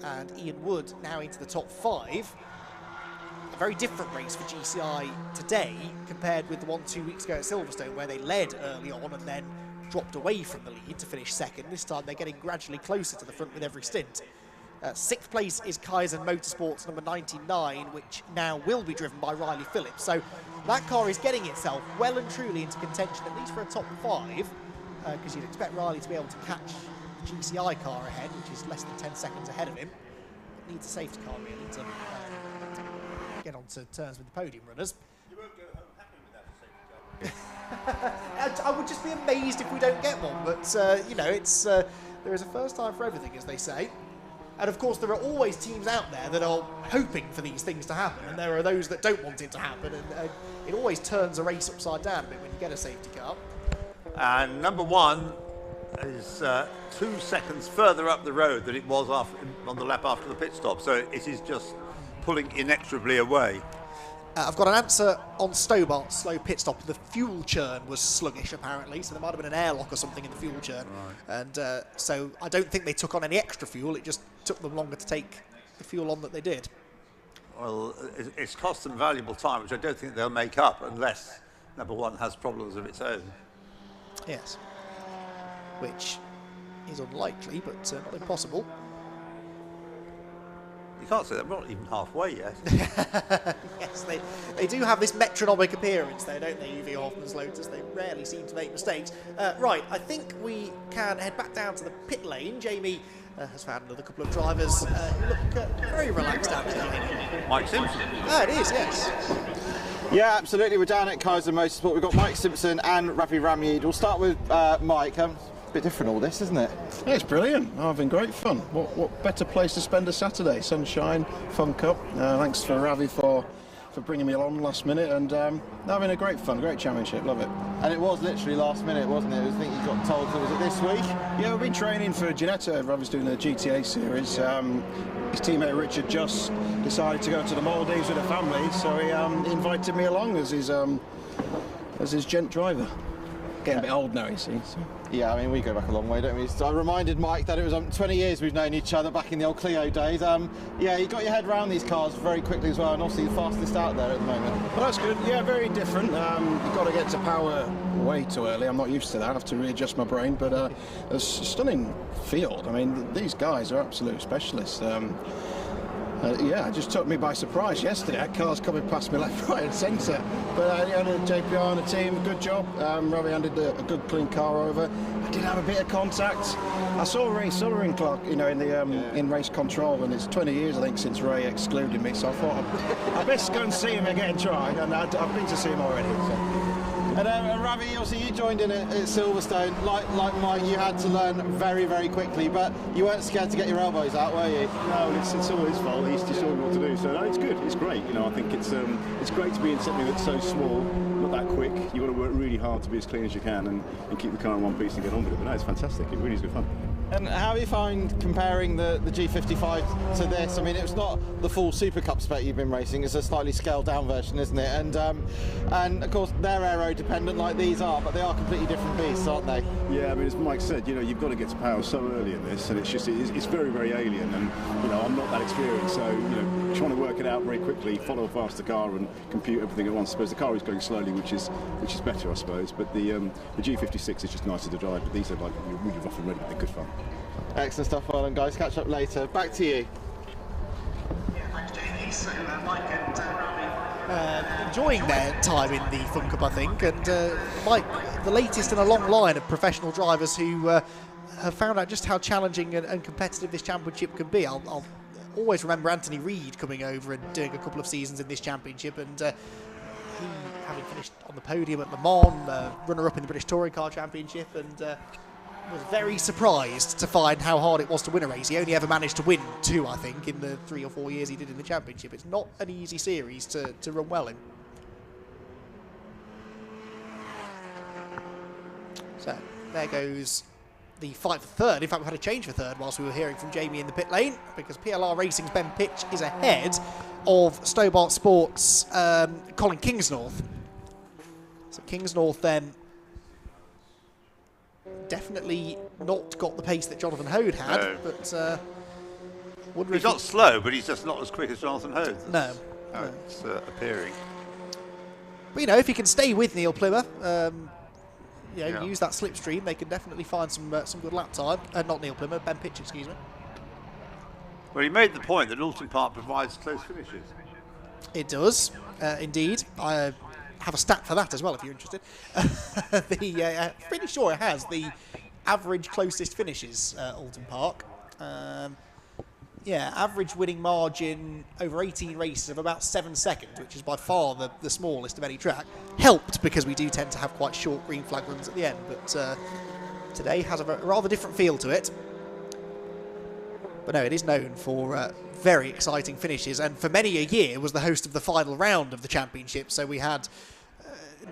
And Ian Wood now into the top 5. A very different race for GCI today compared with the one 2 weeks ago at Silverstone, where they led early on and then dropped away from the lead to finish 2nd. This time they're getting gradually closer to the front with every stint. 6th place is Kaizen Motorsports number 99, which now will be driven by Riley Phillips. So that car is getting itself well and truly into contention, at least for a top 5, because you'd expect Riley to be able to catch the GCI car ahead, which is less than 10 seconds ahead of him. But needs a safety car really to get onto terms with the podium runners. You won't go home happy without a safety car. I would just be amazed if we don't get one, but you know, it's there is a first time for everything, as they say. And of course, there are always teams out there that are hoping for these things to happen, and there are those that don't want it to happen, and it always turns a race upside down a bit when you get a safety car. And number 1 is 2 seconds further up the road than it was on the lap after the pit stop, so it is just pulling inexorably away. I've got an answer on Stobart's slow pit stop. The fuel churn was sluggish, apparently, so there might have been an airlock or something in the fuel churn. Right. And so I don't think they took on any extra fuel. It just took them longer to take the fuel on that they did. Well, it's cost them valuable time, which I don't think they'll make up unless number 1 has problems of its own. Yes. Which is unlikely, but not impossible. You can't say that, we're not even halfway yet. Yes, they do have this metronomic appearance though, don't they, UV Hoffman's Lotus? They rarely seem to make mistakes. Right, I think we can head back down to the pit lane. Jamie has found another couple of drivers who look very relaxed out there. Mike Simpson. Ah, it is, yes. Yeah, absolutely. We're down at Kaizen Motorsport. We've got Mike Simpson and Ravi Ramyid. We'll start with Mike. A bit different all this, isn't it? Yeah, it's brilliant. I'm having great fun. What better place to spend a Saturday? Sunshine, Fun Cup. Thanks for Ravi for bringing me along last minute, and having a great fun, great championship, love it. And it was literally last minute, wasn't it? I think you got told, was it this week? Yeah, we've been training for Ginetta. Ravi's doing the GTA series. His teammate Richard just decided to go to the Maldives with a family, so he invited me along as his gent driver. Getting a bit old now, you see. So. Yeah, I mean, we go back a long way, don't we? So I reminded Mike that it was 20 years we've known each other back in the old Clio days. Yeah, you got your head around these cars very quickly as well, and obviously the fastest out there at the moment. Well, that's good. Yeah, very different. You've got to get to power way too early. I'm not used to that. I have to readjust my brain, but it's a stunning field. I mean, these guys are absolute specialists. Yeah, it just took me by surprise yesterday. I had cars coming past me left, right and centre. But I had a JPR and a team, good job. Ravi handed a good clean car over. I did have a bit of contact. I saw Ray Sullering Clark, you know, in race control, and it's 20 years, I think, since Ray excluded me. So I thought I'd best go and see him again, try. And I've been to see him already. So. And Ravi, obviously you joined in at Silverstone. Like Mike, you had to learn very, very quickly, but you weren't scared to get your elbows out, were you? No, it's all his fault. He's just showing me what to do. So no, it's good. It's great. You know, I think it's great to be in something that's so small, not that quick. You've got to work really hard to be as clean as you can and keep the car in one piece and get on with it. But no, it's fantastic. It really is good fun. And how have you found comparing the G55 to this? I mean, it's not the full Super Cup spec you've been racing, it's a slightly scaled down version, isn't it? And of course, they're aero dependent like these are, but they are completely different beasts, aren't they? Yeah, I mean, as Mike said, you know, you've got to get to power so early in this, and it's very, very alien, and, you know, I'm not that experienced, so, you know, trying to work it out very quickly, follow a faster car and compute everything at once. I suppose the car is going slowly, which is better, I suppose, but the G56 is just nicer to drive, but these are like really rough and ready, but they're good fun. Excellent stuff, well done, guys. Catch up later. Back to you. Yeah, thanks, Jamie. So, Mike and Ravi enjoying their time in the Fun Cup, I think. And Mike, the latest in a long line of professional drivers who have found out just how challenging and competitive this championship can be. I'll always remember Anthony Reid coming over and doing a couple of seasons in this championship, and he, having finished on the podium at Le Mans, runner-up in the British Touring Car Championship, and was very surprised to find how hard it was to win a race. He only ever managed to win 2, I think, in the 3 or 4 years he did in the championship. It's not an easy series to run well in. So there goes the fight for third. In fact, we had a change for third whilst we were hearing from Jamie in the pit lane, because PLR Racing's Ben Pitch is ahead of Stobart Sports' Colin Kingsnorth. So Kingsnorth then definitely not got the pace that Jonathan Hode had, No. but wonder He's if not slow, but he's just not as quick as Jonathan Hode. No. How it's appearing. But you know, if he can stay with Neil Plymouth, Yeah. use that slipstream, they can definitely find some good lap time. Not Neil Plymouth, Ben Pitch, excuse me. Well, he made the point that Oulton Park provides close finishes. It does, indeed. I have a stat for that as well, if you're interested. Pretty sure it has the average closest finishes, Oulton Park. Average winning margin over 18 races of about 7 seconds, which is by far the smallest of any track. Helped because we do tend to have quite short green flag runs at the end, but today has a rather different feel to it. But no, it is known for very exciting finishes, and for many a year was the host of the final round of the championship, so we had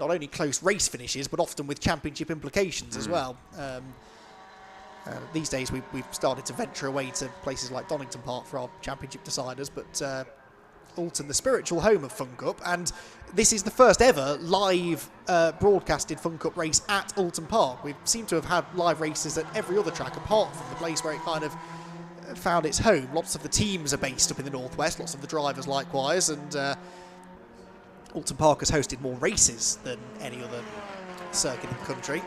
not only close race finishes, but often with championship implications as well. These days we've started to venture away to places like Donington Park for our championship deciders, but Oulton, the spiritual home of Fun Cup, and this is the first ever live broadcasted Fun Cup race at Oulton Park. We seem to have had live races at every other track apart from the place where it kind of found its home. Lots of the teams are based up in the northwest, lots of the drivers likewise, and Oulton Park has hosted more races than any other circuit in the country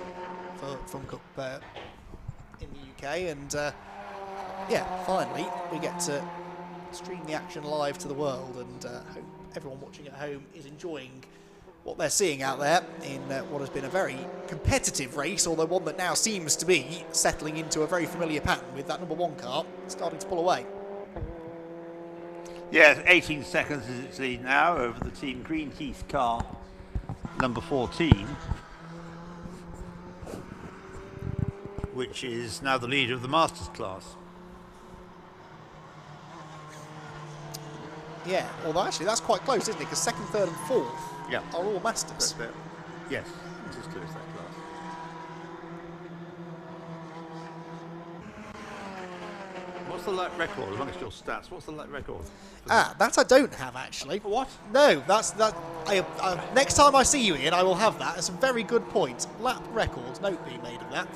for Fun Cup in the UK, and finally we get to stream the action live to the world, and hope everyone watching at home is enjoying what they're seeing out there in what has been a very competitive race, although one that now seems to be settling into a very familiar pattern with that number 1 car starting to pull away. Yes, 18 seconds is its lead now over the Team Greenheath car, number 14, which is now the leader of the Masters class. Yeah, although actually that's quite close, isn't it? Because 2nd, 3rd and 4th are all Masters. Yes, it's as close as that class. What's the lap record amongst your stats? What's the lap record? That I don't have actually. What? No, that's next time I see you, Ian, I will have that. That's a very good point. Lap records, note being made of that.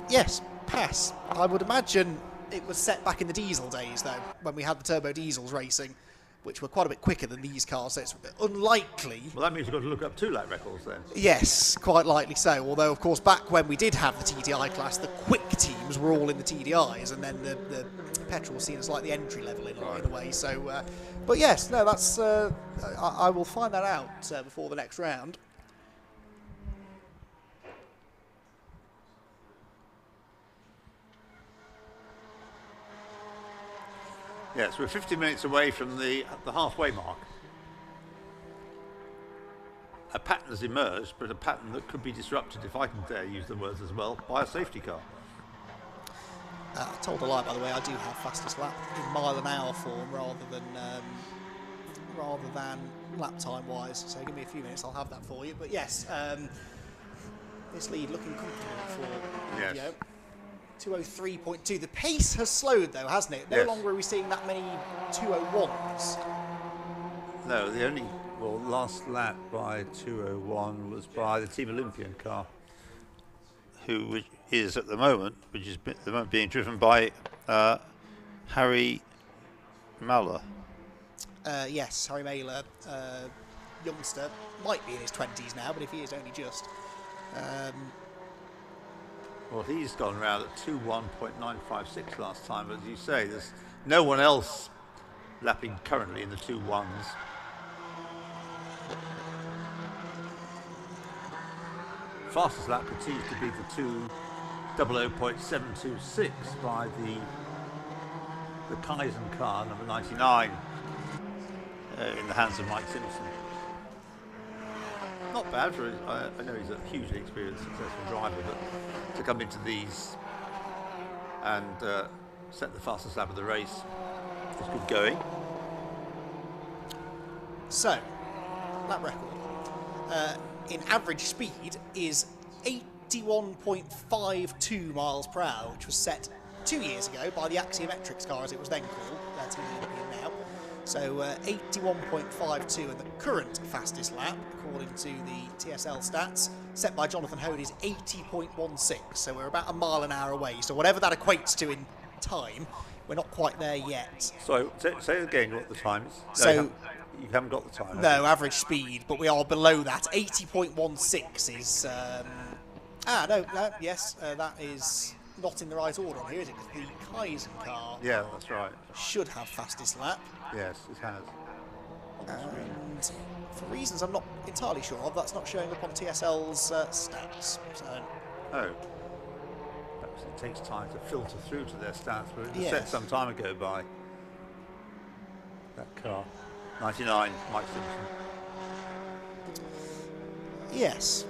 Yes, pass. I would imagine it was set back in the diesel days, though, when we had the turbo diesels racing, which were quite a bit quicker than these cars, so it's unlikely. Well, that means you've got to look up 2 lap records then. Yes, quite likely so, although, of course, back when we did have the TDI class, the quick teams were all in the TDIs, and then the petrol was seen as like the entry level in a way, so... but yes, no, that's... I will find that out before the next round. Yes, we're 50 minutes away from the halfway mark. A pattern has emerged, but a pattern that could be disrupted, if I can dare use the words as well, by a safety car. I told a lie, by the way. I do have fastest lap in mile-an-hour form rather than lap time wise. So give me a few minutes, I'll have that for you. But yes, this lead looking comfortable for Video. 203.2. The pace has slowed though, hasn't it? No longer are we seeing that many 201s. No, the only last lap by 201 was by the Team Olympian car, which is at the moment being driven by Harry Mallor. Yes, Harry Mallor, youngster, might be in his 20s now, but if he is only just. Well, he's gone around at 2:1.956 last time, but as you say, there's no one else lapping currently in the 2:1s. Fastest lap continues to be the 2:00.726 by the Kaizen car, number 99, in the hands of Mike Simpson. Not bad for I know he's a hugely experienced, successful driver, but to come into these and set the fastest lap of the race is good going. So, lap record in average speed is 81.52 miles per hour, which was set 2 years ago by the Axiometrics car, as it was then called. That's Team Olympian now. So 81.52 in the current fastest lap, according to the TSL stats, set by Jonathan Hode, is 80.16. So we're about a mile an hour away. So whatever that equates to in time, we're not quite there yet. So say again what the time is. No, So you haven't got the time. no, average speed, but we are below that. 80.16 is... yes, that is not in the right order on here, is it? Because the Kaizen car Yeah, that's right. should have fastest lap. Yes, it has. And for reasons I'm not entirely sure of, that's not showing up on TSL's stats. So. Oh. Perhaps it takes time to filter through to their stats, but it was Yes. set some time ago by that car. 99, Mike Simpson. Yes.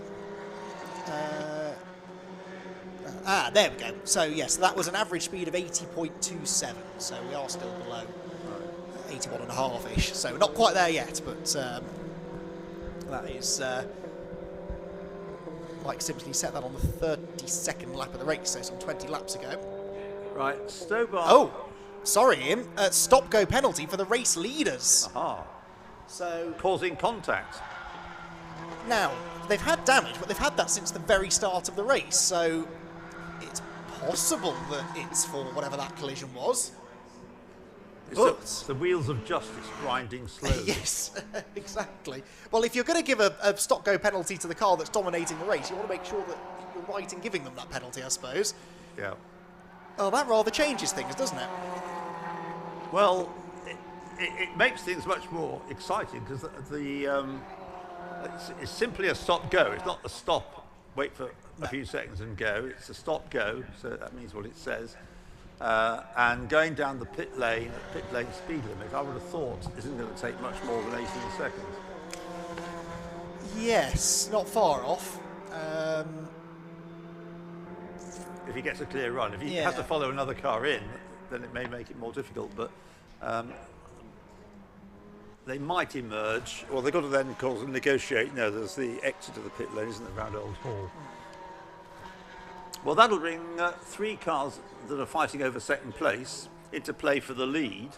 There we go. So yes, that was an average speed of 80.27. So we are still below 81.5-ish. So not quite there yet, but that is. Mike Simpson set that on the 32nd lap of the race, so some 20 laps ago. Right, Stobart. Oh, sorry, Ian. Stop-go penalty for the race leaders. Aha. So causing contact. Now, they've had damage, but they've had that since the very start of the race, so it's possible that it's for whatever that collision was. It's the wheels of justice grinding slowly. Yes, exactly. Well, if you're going to give a stop-go penalty to the car that's dominating the race, you want to make sure that you're right in giving them that penalty, I suppose. Yeah. Oh, that rather changes things, doesn't it? Well, it makes things much more exciting because it's simply a stop-go. It's not a stop, wait for a few seconds and go. It's a stop-go, so that means what it says. And going down the pit lane speed limit, I would have thought isn't going to take much more than 18 seconds. Yes, not far off. If he gets a clear run. If he has to follow another car in, then it may make it more difficult. But they might emerge, or they've got to then, of course, negotiate. No, there's the exit of the pit lane, isn't there, around Old Hall. Well, that'll bring 3 cars that are fighting over second place into play for the lead,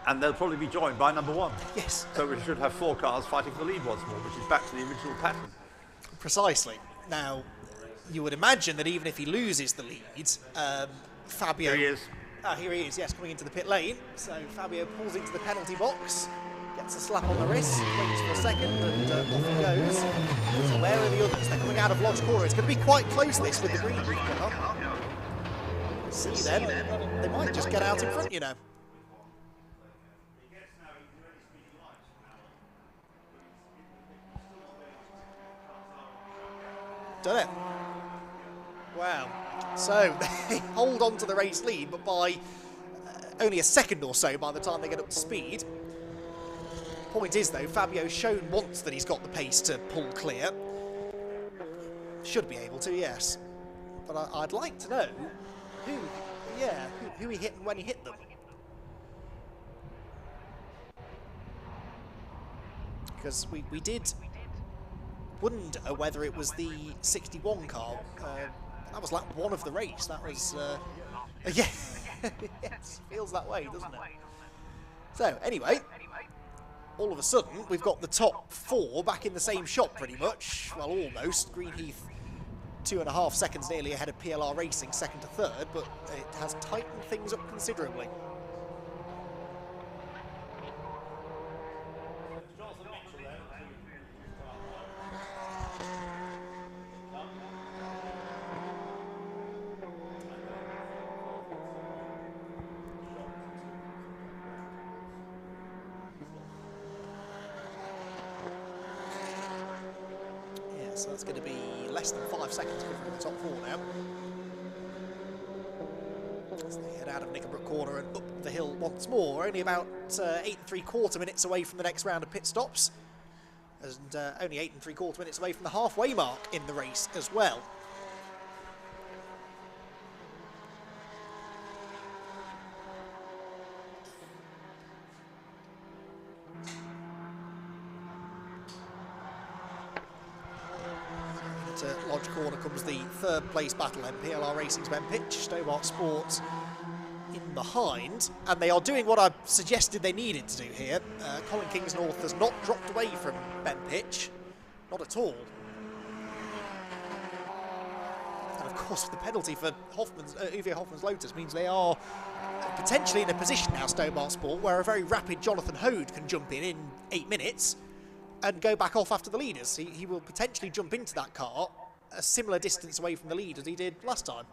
and they'll probably be joined by number 1. Yes. So we should have 4 cars fighting for the lead once more, which is back to the original pattern. Precisely. Now, you would imagine that even if he loses the lead, Fabio... Here he is. Here he is, yes, coming into the pit lane. So Fabio pulls into the penalty box, gets a slap on the wrist, waits for a second, and off he goes. So where are the others? They're coming out of Lodge Corner. It's going to be quite close, this, with the green car. See then, they might just get out in front, you know. Done it. Wow. So they hold on to the race lead, but by only a second or so by the time they get up to speed. Point is, though, Fabio's shown once that he's got the pace to pull clear. Should be able to, yes. But I'd like to know who he hit and when he hit them. Because we did wonder whether it was the 61 car. That was lap 1 of the race. That was, yeah, yes, feels that way, doesn't it? So, anyway, all of a sudden, we've got the top 4 back in the same shop pretty much. Well, almost. Greenheath 2.5 seconds nearly ahead of PLR Racing, 2nd to 3rd, but it has tightened things up considerably. So that's going to be less than 5 seconds covering the top 4 now. As they head out of Knickerbrook Corner and up the hill once more. Only about 8 3/4 minutes away from the next round of pit stops. And only 8 3/4 minutes away from the halfway mark in the race as well. Lodge Corner comes the 3rd place battle, and PLR Racing's Ben Pitch, Stobart Sports in behind, and they are doing what I suggested they needed to do here. Colin Kingsnorth has not dropped away from Ben Pitch, not at all. And of course, the penalty for Uwe Hoffmann's Lotus means they are potentially in a position now, Stobart Sport, where a very rapid Jonathan Hode can jump in 8 minutes and go back off after the leaders. He will potentially jump into that car a similar distance away from the lead as he did last time.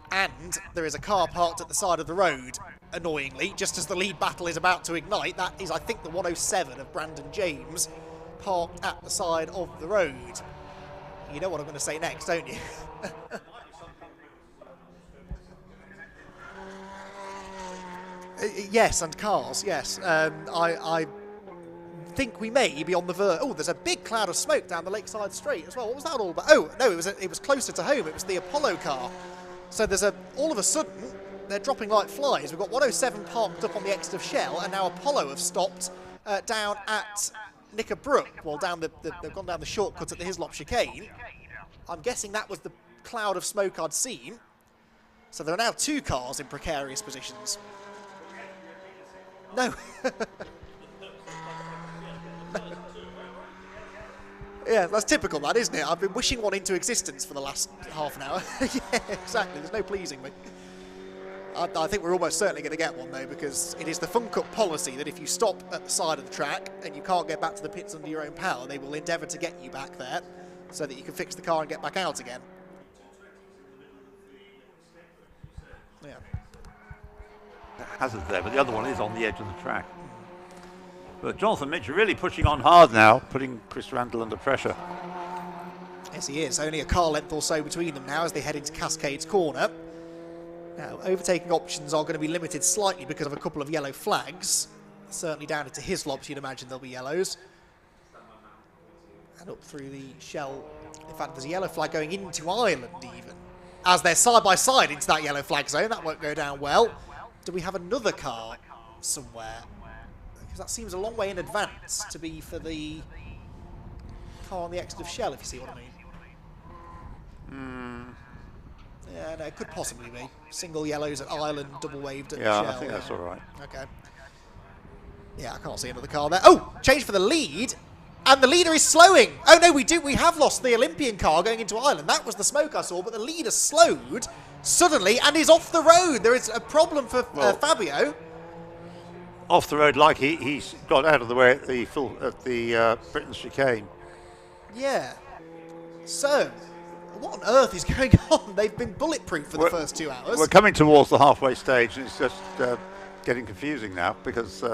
And there is a car parked at the side of the road, annoyingly, just as the lead battle is about to ignite. That is, I think, the 107 of Brandon James, parked at the side of the road. You know what I'm going to say next, don't you? Yes, and cars, yes. I think we may be on the verge. Oh, there's a big cloud of smoke down the Lakeside Straight as well. What was that all about? Oh, no, it was closer to home. It was the Apollo car. So there's all of a sudden, they're dropping like flies. We've got 107 parked up on the exit of Shell, and now Apollo have stopped down at Knickerbrook. Well, they've gone down the shortcut at the Hislop chicane. I'm guessing that was the cloud of smoke I'd seen. So there are now 2 cars in precarious positions. No. Yeah, that's typical, that, isn't it? I've been wishing one into existence for the last half an hour. Yeah, exactly. There's no pleasing me. I think we're almost certainly going to get one, though, because it is the Fun Cup policy that if you stop at the side of the track and you can't get back to the pits under your own power, they will endeavour to get you back there so that you can fix the car and get back out again. Yeah. Hazard there, but the other one is on the edge of the track. But Jonathan Mitchell really pushing on hard now, putting Chris Randall under pressure. Yes, he is. Only a car length or so between them now as they head into Cascades Corner. Now, overtaking options are going to be limited slightly because of a couple of yellow flags. Certainly down into Hislops, you'd imagine there'll be yellows. And up through the Shell. In fact, there's a yellow flag going into Ireland even. As they're side by side into that yellow flag zone, that won't go down well. Do we have another car somewhere? Because that seems a long way in advance to be for the car on the exit of Shell, if you see what I mean. Yeah, no, it could possibly be. Single yellows at Ireland, double waved at Shell. Yeah, I think that's all right. Okay. Yeah, I can't see another car there. Oh, change for the lead. And the leader is slowing. Oh, no, we have lost the Olympian car going into Ireland. That was the smoke I saw, but the leader slowed suddenly and is off the road. There is a problem for Fabio. Off the road, like he's got out of the way at the Britain's chicane. Yeah. So, what on earth is going on? They've been bulletproof for the first 2 hours. We're coming towards the halfway stage, and it's just getting confusing now because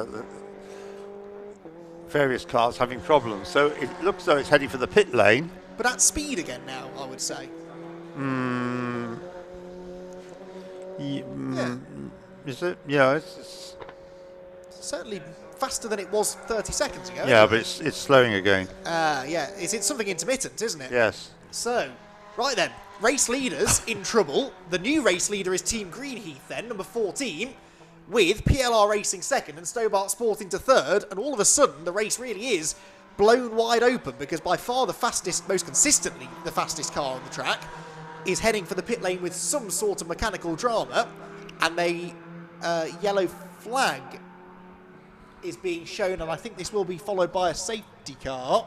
various cars having problems. So it looks though it's heading for the pit lane. But at speed again now, I would say. Yeah. Is it? Yeah, it's certainly faster than it was 30 seconds ago. Yeah, but it's slowing again. Yeah, it's something intermittent, isn't it? Yes. So, right then, race leaders in trouble. The new race leader is Team Greenheath then, number 14, with PLR Racing second and Stobart Sport into third, and all of a sudden the race really is blown wide open because by far the fastest, most consistently the fastest car on the track is heading for the pit lane with some sort of mechanical drama, and the yellow flag is being shown, and I think this will be followed by a safety car.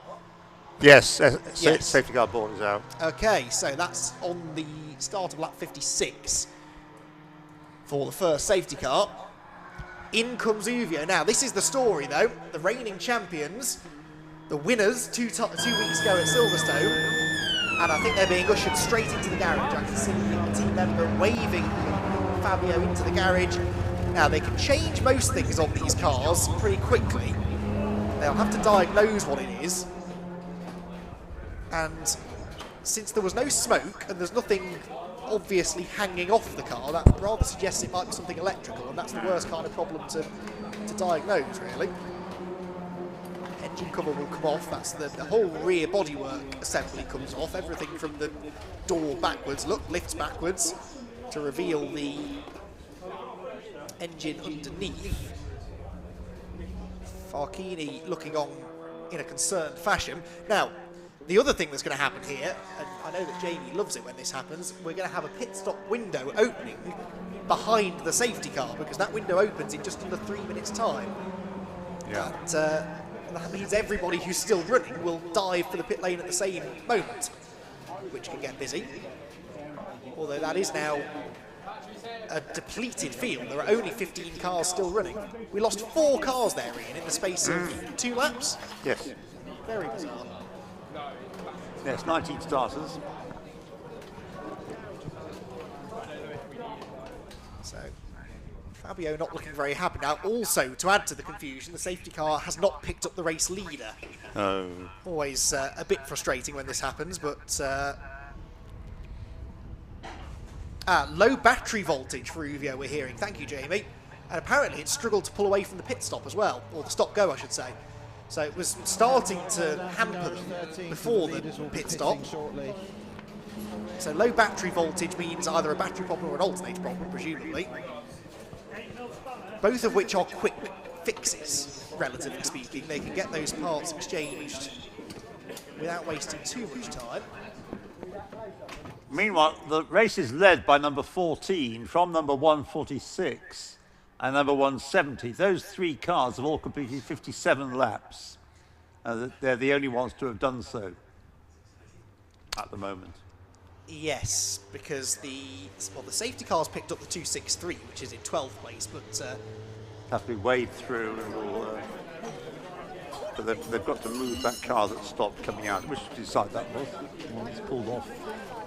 Yes, safety car board is out. Okay, so that's on the start of lap 56 for the first safety car. In comes Uvio. Now, this is the story, though. The reigning champions, the winners 2 weeks ago at Silverstone, and I think they're being ushered straight into the garage. I can see the team member waving Fabio into the garage. Now, they can change most things on these cars pretty quickly. They'll have to diagnose what it is. And since there was no smoke and there's nothing obviously hanging off the car. That rather suggests it might be something electrical, and that's the worst kind of problem to diagnose, really. Engine cover will come off. That's the whole rear bodywork assembly comes off. Everything from the door backwards, lifts backwards to reveal the engine underneath. Farkini looking on in a concerned fashion. Now, the other thing that's going to happen here, and I know that Jamie loves it when this happens, we're going to have a pit stop window opening behind the safety car, because that window opens in just under 3 minutes' time. Yeah. That means everybody who's still running will dive for the pit lane at the same moment, which can get busy. Although that is now a depleted field. There are only 15 cars still running. We lost 4 cars there, Ian, in the space of 2 laps. Yes. Very bizarre. Yes, 19 starters. So, Fabio not looking very happy now. Also, to add to the confusion, the safety car has not picked up the race leader. Oh. Always a bit frustrating when this happens, but... low battery voltage for Uvio we're hearing. Thank you, Jamie. And apparently it struggled to pull away from the pit stop as well, or the stop-go, I should say. So it was starting to hamper them before the pit stop. So low battery voltage means either a battery problem or an alternator problem, presumably. Both of which are quick fixes, relatively speaking. They can get those parts exchanged without wasting too much time. Meanwhile, the race is led by number 14 from number 146 and number 170. Those 3 cars have all completed 57 laps. They're the only ones to have done so at the moment. Yes, because the safety cars picked up the 263, which is in 12th place, but... have to be waved through, and but they've got to move that car that stopped coming out. Which side that was? The one that's pulled off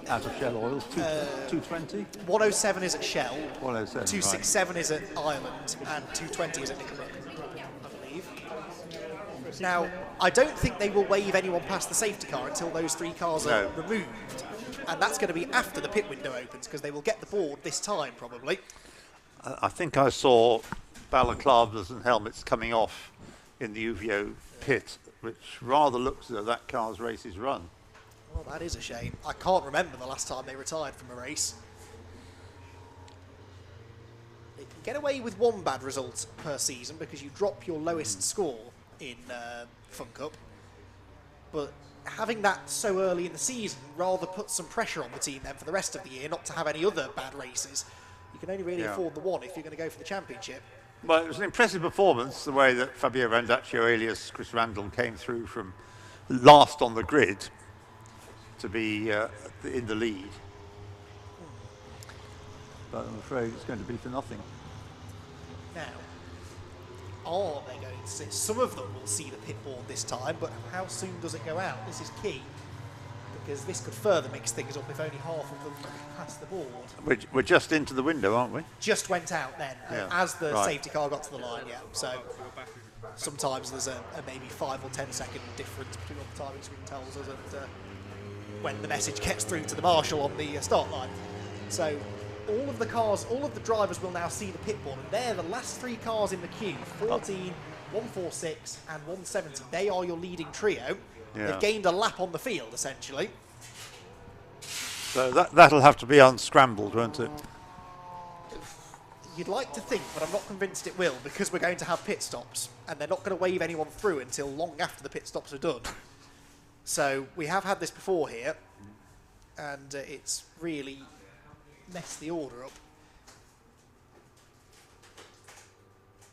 out of Shell Oils. 220? 107 is at Shell. 107, 267 is at Ireland, and 220 is at Nickelbrook, I believe. Now, I don't think they will wave anyone past the safety car until those 3 cars are removed. And that's going to be after the pit window opens, because they will get the board this time, probably. I think I saw balaclavas and helmets coming off in the Uvio pit, which rather looks as though that car's race is run. Well, that is a shame. I can't remember the last time they retired from a race. They can get away with 1 bad result per season because you drop your lowest score in Fun Cup. But having that so early in the season rather puts some pressure on the team then for the rest of the year not to have any other bad races. You can only really afford the 1 if you're going to go for the championship. Well, it was an impressive performance, the way that Fabio Randaccio alias Chris Randall came through from last on the grid to be in the lead. But I'm afraid it's going to be for nothing. Now, are they going to see? Some of them will see the pit board this time, but how soon does it go out? This is key, because this could further mix things up if only half of them pass the board. We're just into the window, aren't we? Just went out then, as the right. safety car got to the line, So sometimes there's a maybe 5 or 10 second difference between what the timing screen tells us and when the message gets through to the marshal on the start line. So all of the drivers will now see the pit board, and they're the last 3 cars in the queue, 14, 146 and 170. They are your leading trio. Yeah. They've gained a lap on the field, essentially. So that'll have to be unscrambled, won't it? You'd like to think, but I'm not convinced it will, because we're going to have pit stops, and they're not going to wave anyone through until long after the pit stops are done. So we have had this before here, and it's really messed the order up.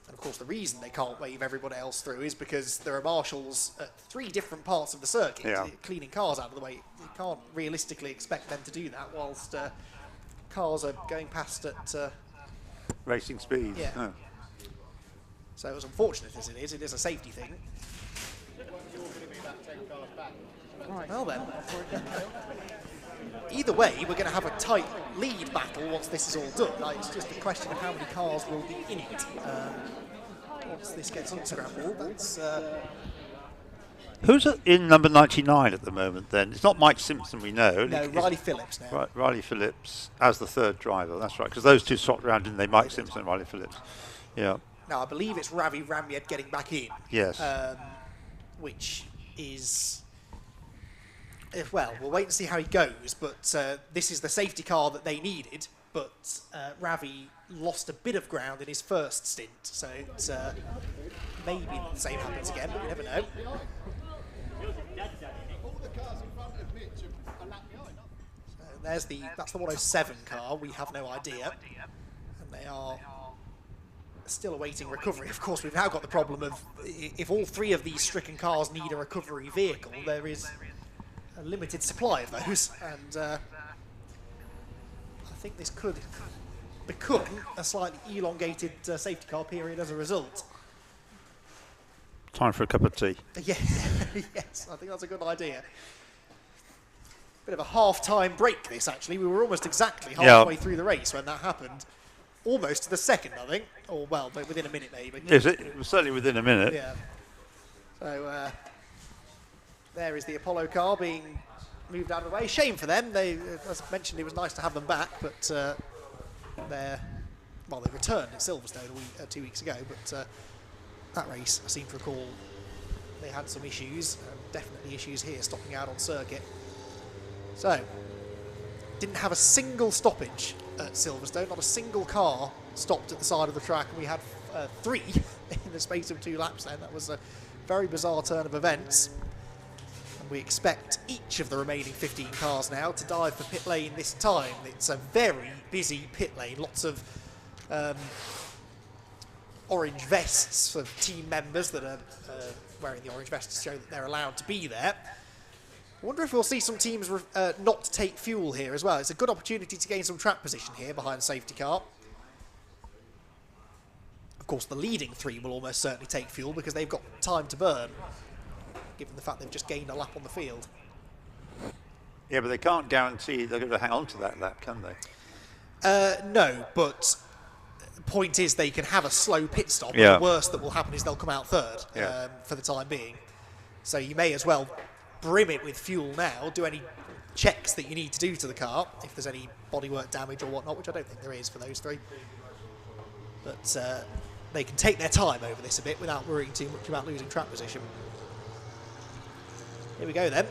And of course the reason they can't wave everybody else through is because there are marshals at 3 different parts of the circuit cleaning cars out of the way. You can't realistically expect them to do that whilst cars are going past at racing speed. Yeah. No. So as unfortunate as it is a safety thing. Well then, either way, we're going to have a tight lead battle once this is all done. It's just a question of how many cars will be in it. Once this gets unscrambled, that's Who's in number 99 at the moment then? It's not Mike Simpson, we know. No, Riley Phillips now. Right, Riley Phillips as the third driver, that's right. Because those two swapped around, didn't they? Mike Simpson and Riley Phillips. Yeah. Now, I believe it's Ravi Ramyad getting back in. Yes. Which is... well, we'll wait and see how he goes, but this is the safety car that they needed, but Ravi lost a bit of ground in his first stint, so it's, maybe the same happens again, but you never know. So that's the 107 car, we have no idea, and they are still awaiting recovery. Of course, we've now got the problem of if all three of these stricken cars need a recovery vehicle, there is a limited supply of those, and I think this could become a slightly elongated safety car period as a result. Time for a cup of tea. Yeah, yes, I think that's a good idea. Bit of a half-time break, this, actually. We were almost exactly halfway through the race when that happened. Almost to the second, I think. Or, well, within a minute, maybe. Is it? It was certainly within a minute. Yeah. So, there is the Apollo car being moved out of the way. Shame for them. They, as mentioned, it was nice to have them back, but they returned at Silverstone 2 weeks ago, but that race, I seem to recall, they had some issues, definitely issues here, stopping out on circuit. So, didn't have a single stoppage at Silverstone, not a single car stopped at the side of the track, and we had 3 in the space of 2 laps then. That was a very bizarre turn of events. And we expect each of the remaining 15 cars now to dive for pit lane this time. It's a very busy pit lane, lots of orange vests for team members that are wearing the orange vests to show that they're allowed to be there. I wonder if we'll see some teams not take fuel here as well. It's a good opportunity to gain some track position here behind the safety car. Of course, the leading 3 will almost certainly take fuel because they've got time to burn, given the fact they've just gained a lap on the field. Yeah, but they can't guarantee they're going to hang on to that lap, can they? No, but the point is they can have a slow pit stop. Yeah. And the worst that will happen is they'll come out third for the time being. So you may as well brim it with fuel now, do any checks that you need to do to the car, if there's any bodywork damage or whatnot, which I don't think there is for those 3. But they can take their time over this a bit without worrying too much about losing track position. Here we go then.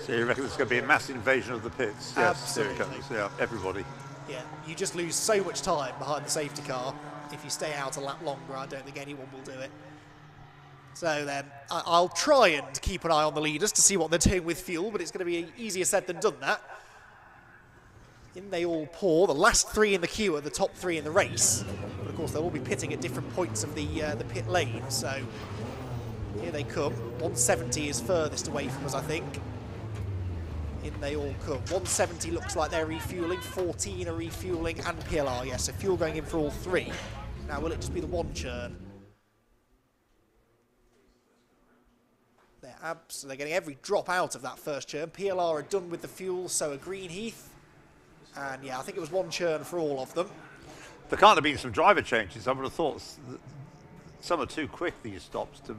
So you reckon there's going to be a mass invasion of the pits? Yes, Absolutely. Here it comes. Yeah, everybody. Yeah, you just lose so much time behind the safety car. If you stay out a lap longer, I don't think anyone will do it. So then, I'll try and keep an eye on the leaders to see what they're doing with fuel, but it's going to be easier said than done, that. In they all pour. The last 3 in the queue are the top 3 in the race. But of course, they'll all be pitting at different points of the pit lane. So here they come. 170 is furthest away from us, I think. In they all come. 170 looks like they're refueling. 14 are refueling, and PLR, yes. So fuel going in for all 3. Now, will it just be the one churn? They're getting every drop out of that first churn. PLR are done with the fuel, so are Greenheath. And yeah, I think it was one churn for all of them. There can't have been some driver changes. I would have thought some are too quick, these stops, to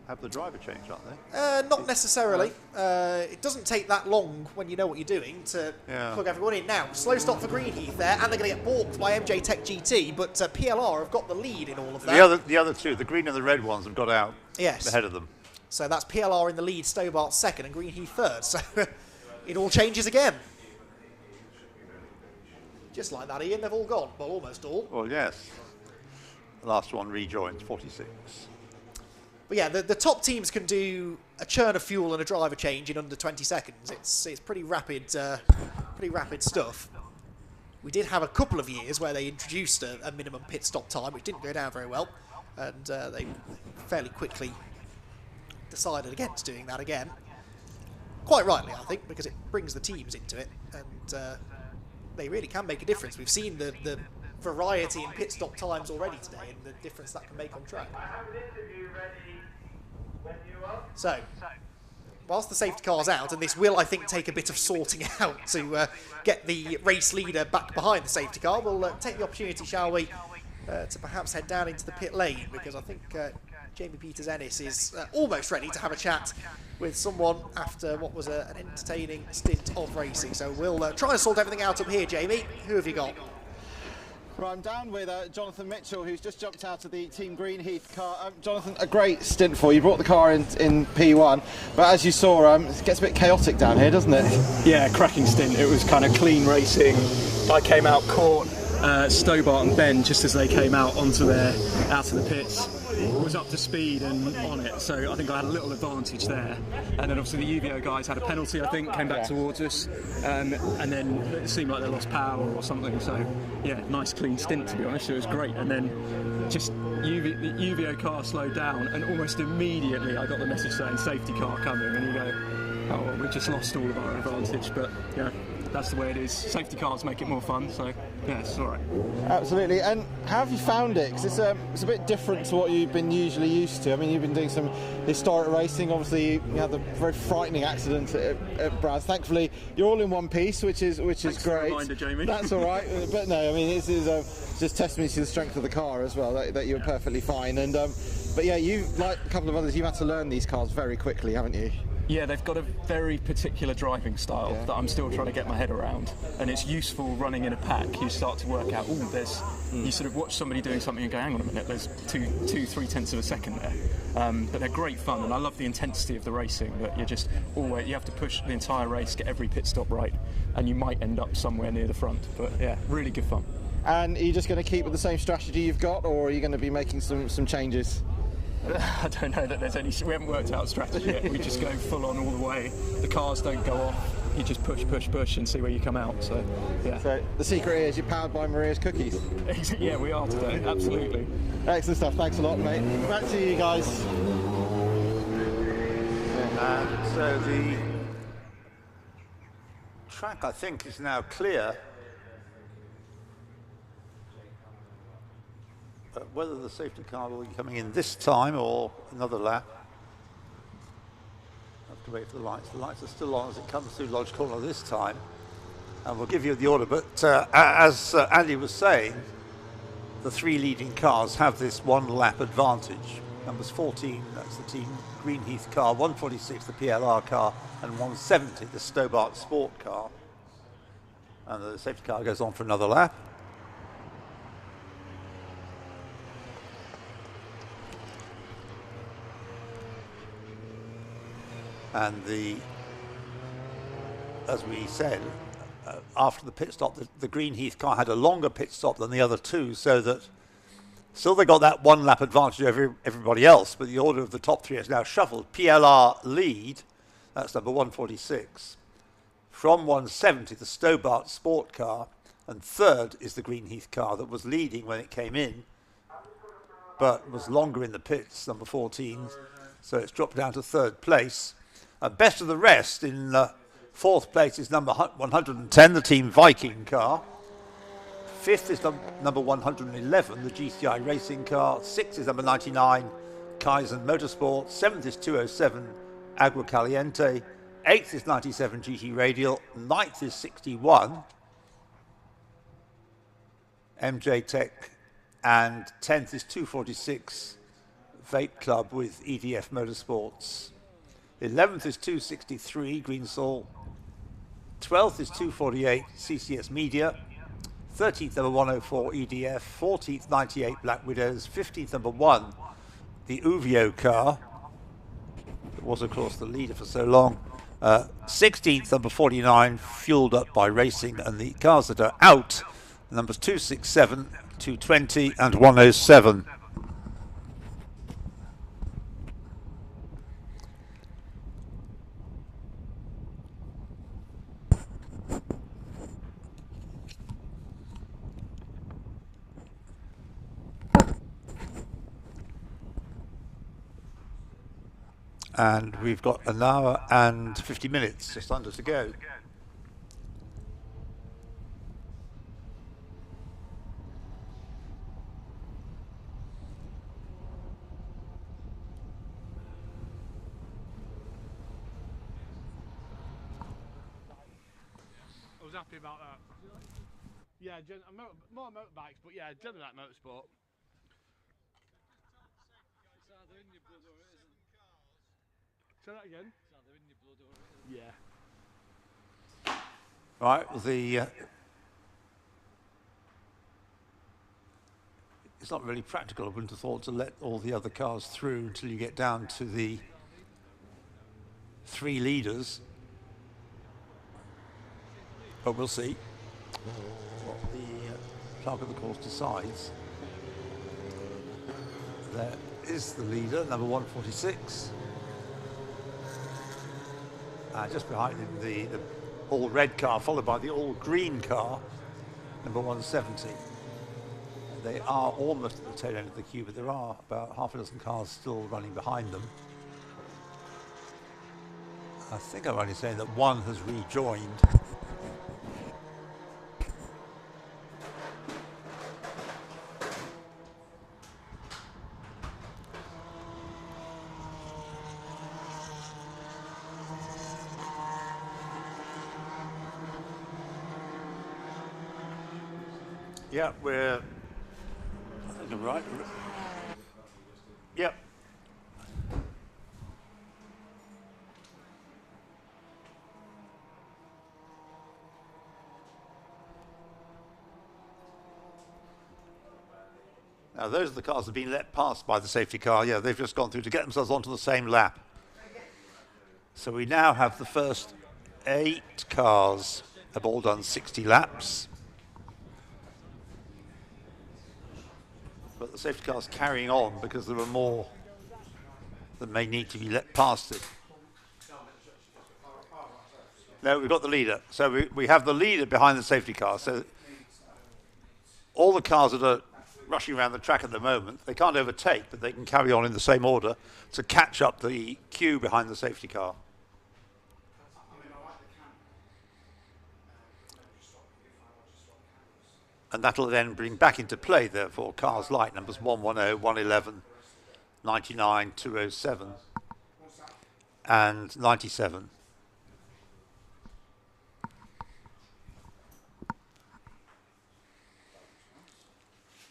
have the driver change, aren't they? Not necessarily. It doesn't take that long when you know what you're doing to plug everyone in. Now, slow stop for Greenheath there, and they're going to get balked by MJ Tech GT, but PLR have got the lead in all of that. The other 2, the green and the red ones, have got out ahead of them. So that's PLR in the lead, Stobart second, and Greenheath third. So it all changes again. Just like that, Ian, they've all gone. Well, almost all. Well, yes. The last one rejoins, 46. But yeah, the top teams can do a churn of fuel and a driver change in under 20 seconds. It's pretty rapid stuff. We did have a couple of years where they introduced a minimum pit stop time, which didn't go down very well, and they fairly quickly decided against doing that again. Quite rightly, I think, because it brings the teams into it, and they really can make a difference. We've seen the variety in pit stop times already today, and the difference that can make on track. So, whilst the safety car's out, and this will, I think, take a bit of sorting out to get the race leader back behind the safety car, we'll take the opportunity, shall we, to perhaps head down into the pit lane, because I think Jamie Peters-Ennis is almost ready to have a chat with someone after what was an entertaining stint of racing. So we'll try and sort everything out up here, Jamie. Who have you got? Right, I'm down with Jonathan Mitchell, who's just jumped out of the Team Greenheath car. Jonathan, a great stint for you. You brought the car in P1, but as you saw, it gets a bit chaotic down here, doesn't it? Yeah, cracking stint. It was kind of clean racing. I came out, caught Stobart and Ben just as they came out out of the pits. Was up to speed and on it, so I think I had a little advantage there. And then obviously the UVO guys had a penalty, I think, came back towards us, and then it seemed like they lost power or something. So yeah, nice clean stint, to be honest. It was great. And then just the UVO car slowed down, and almost immediately I got the message saying safety car coming, and you go, oh well, we just lost all of our advantage. But yeah, that's the way it is. Safety cars make it more fun, so yeah, it's all right. Absolutely. And how have you found it? Because it's a bit different to what you've been usually used to. I mean, you've been doing some historic racing. Obviously, you had the very frightening accident at Brscc. Thankfully, you're all in one piece, which is Thanks great. for the reminder, Jamie. That's all right. But no, I mean, this is just testimony to the strength of the car as well. That you're perfectly fine. And but yeah, you, like a couple of others, you've had to learn these cars very quickly, haven't you? Yeah, they've got a very particular driving style that I'm still trying to get my head around, and it's useful running in a pack. You start to work out, you sort of watch somebody doing something and go, hang on a minute, there's 3/10 of a second there. But they're great fun, and I love the intensity of the racing, that you have to push the entire race, get every pit stop right, and you might end up somewhere near the front. But yeah, really good fun. And are you just going to keep with the same strategy you've got, or are you going to be making some changes? I don't know that there's any. We haven't worked out a strategy yet. We just go full on all the way. The cars don't go off. You just push, and see where you come out. So, yeah. So the secret is you're powered by Maria's cookies. Yeah, we are today. Absolutely. Excellent stuff. Thanks a lot, mate. Back to you guys. And so the track, I think, is now clear. Whether the safety car will be coming in this time or another lap, have to wait for the lights. The lights are still on as it comes through Lodge Corner this time, and we'll give you the order. But as Andy was saying, the three leading cars have this one lap advantage. Numbers 14, that's the Team Greenheath car, 146, the PLR car, and 170, the Stobart Sport car. And the safety car goes on for another lap. And as we said, after the pit stop, the Greenheath car had a longer pit stop than the other two, so that still they got that one lap advantage over everybody else, but the order of the top three is now shuffled. PLR lead, that's number 146. From 170, the Stobart Sport car, and third is the Greenheath car that was leading when it came in, but was longer in the pits, number 14, so it's dropped down to third place. Best of the rest, in fourth place is number 110, the Team Viking car. Fifth is number 111, the GCI Racing car. Sixth is number 99, Kaizen Motorsport. Seventh is 207, Agua Caliente. Eighth is 97, GT Radial. Ninth is 61, MJ Tech. And 10th is 246, Vape Club with EDF Motorsports. 11th is 263, Greensall. 12th is 248, CCS Media. 13th, number 104, EDF. 14th, 98, Black Widows. 15th, number 1, the UVO car. It was, of course, the leader for so long. 16th, number 49, fueled up by racing. And the cars that are out, numbers 267, 220, and 107. And we've got an hour and 50 minutes just under to go. I was happy about that. Yeah, more motorbikes, but yeah, generally like motorsport. Say that again. Yeah. Right, it's not really practical, I wouldn't have thought, to let all the other cars through until you get down to the 3 leaders. But we'll see what the clerk of the course decides. There is the leader, number 146. Just behind him, the all red car, followed by the all green car, number 170. They are almost at the tail end of the queue, but there are about half a dozen cars still running behind them. I think I'm only saying that one has rejoined. Yeah, I think I'm right. Yep. Now those are the cars that have been let past by the safety car. Yeah, they've just gone through to get themselves onto the same lap. So we now have the first 8 cars have all done 60 laps. But the safety car's carrying on because there are more that may need to be let past it. No, we've got the leader. So we have the leader behind the safety car. So all the cars that are rushing around the track at the moment, they can't overtake, but they can carry on in the same order to catch up the queue behind the safety car. And that'll then bring back into play, therefore, cars like numbers 110, 111, 99, 207, and 97.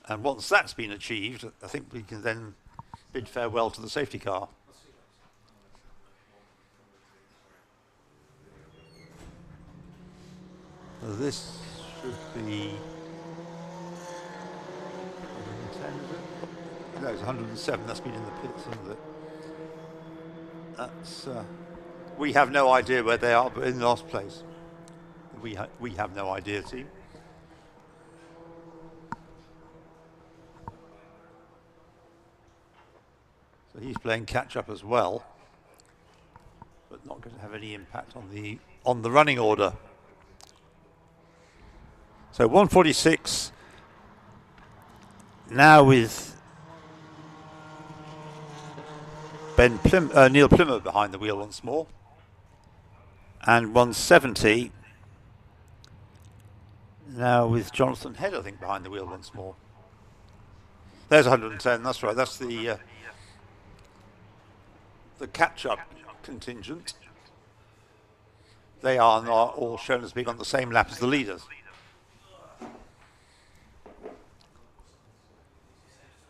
And once that's been achieved, I think we can then bid farewell to the safety car. So this should be 110, is it? No, it's 107. That's been in the pits, isn't it? That's we have no idea where they are, but in last place. We have no idea, team. So he's playing catch up as well, but not going to have any impact on the running order. So 146 now with Neil Plymouth behind the wheel once more, and 170 now with Jonathan Head, I think, behind the wheel once more. There's 110. That's right. That's the catch-up contingent. They are not all shown as being on the same lap as the leaders.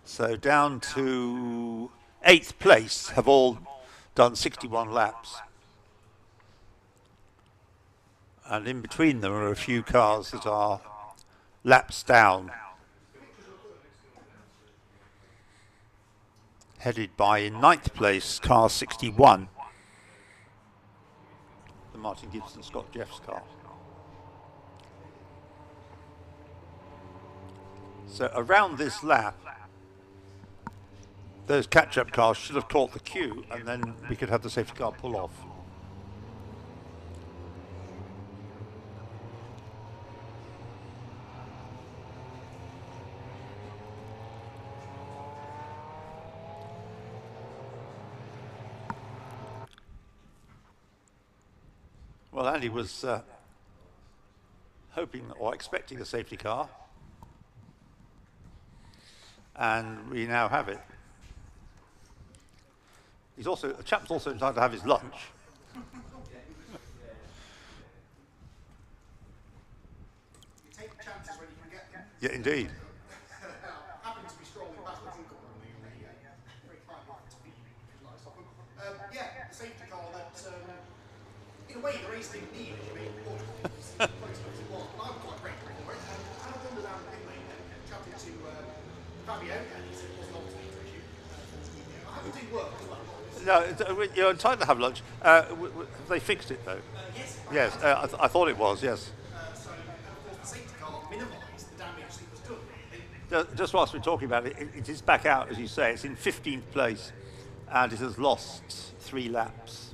So down to 8th place have all done 61 laps. And in between them are a few cars that are laps down, headed by, in 9th place, car 61, the Martin Gibson Scott Jeffs car. So around this lap, those catch-up cars should have caught the queue, and then we could have the safety car pull off. Well, Andy was hoping or expecting a safety car, and we now have it. The chap's also entitled to have his lunch. Yeah, indeed. Happened to be strolling past the uncle. Yeah, the safety car way the race didn't need it, you made it I'm quite grateful for it. And I wandered down the pit lane and chatted to Fabio, and he said it wasn't alternator issue. I have to do work as well. No, you're entitled to have lunch. Have they fixed it though? Yes. Yes, I thought it was, yes. So, of course, the safety car minimised the damage that was done, really. Just whilst we're talking about it, it is back out, as you say. It's in 15th place, and it has lost 3 laps.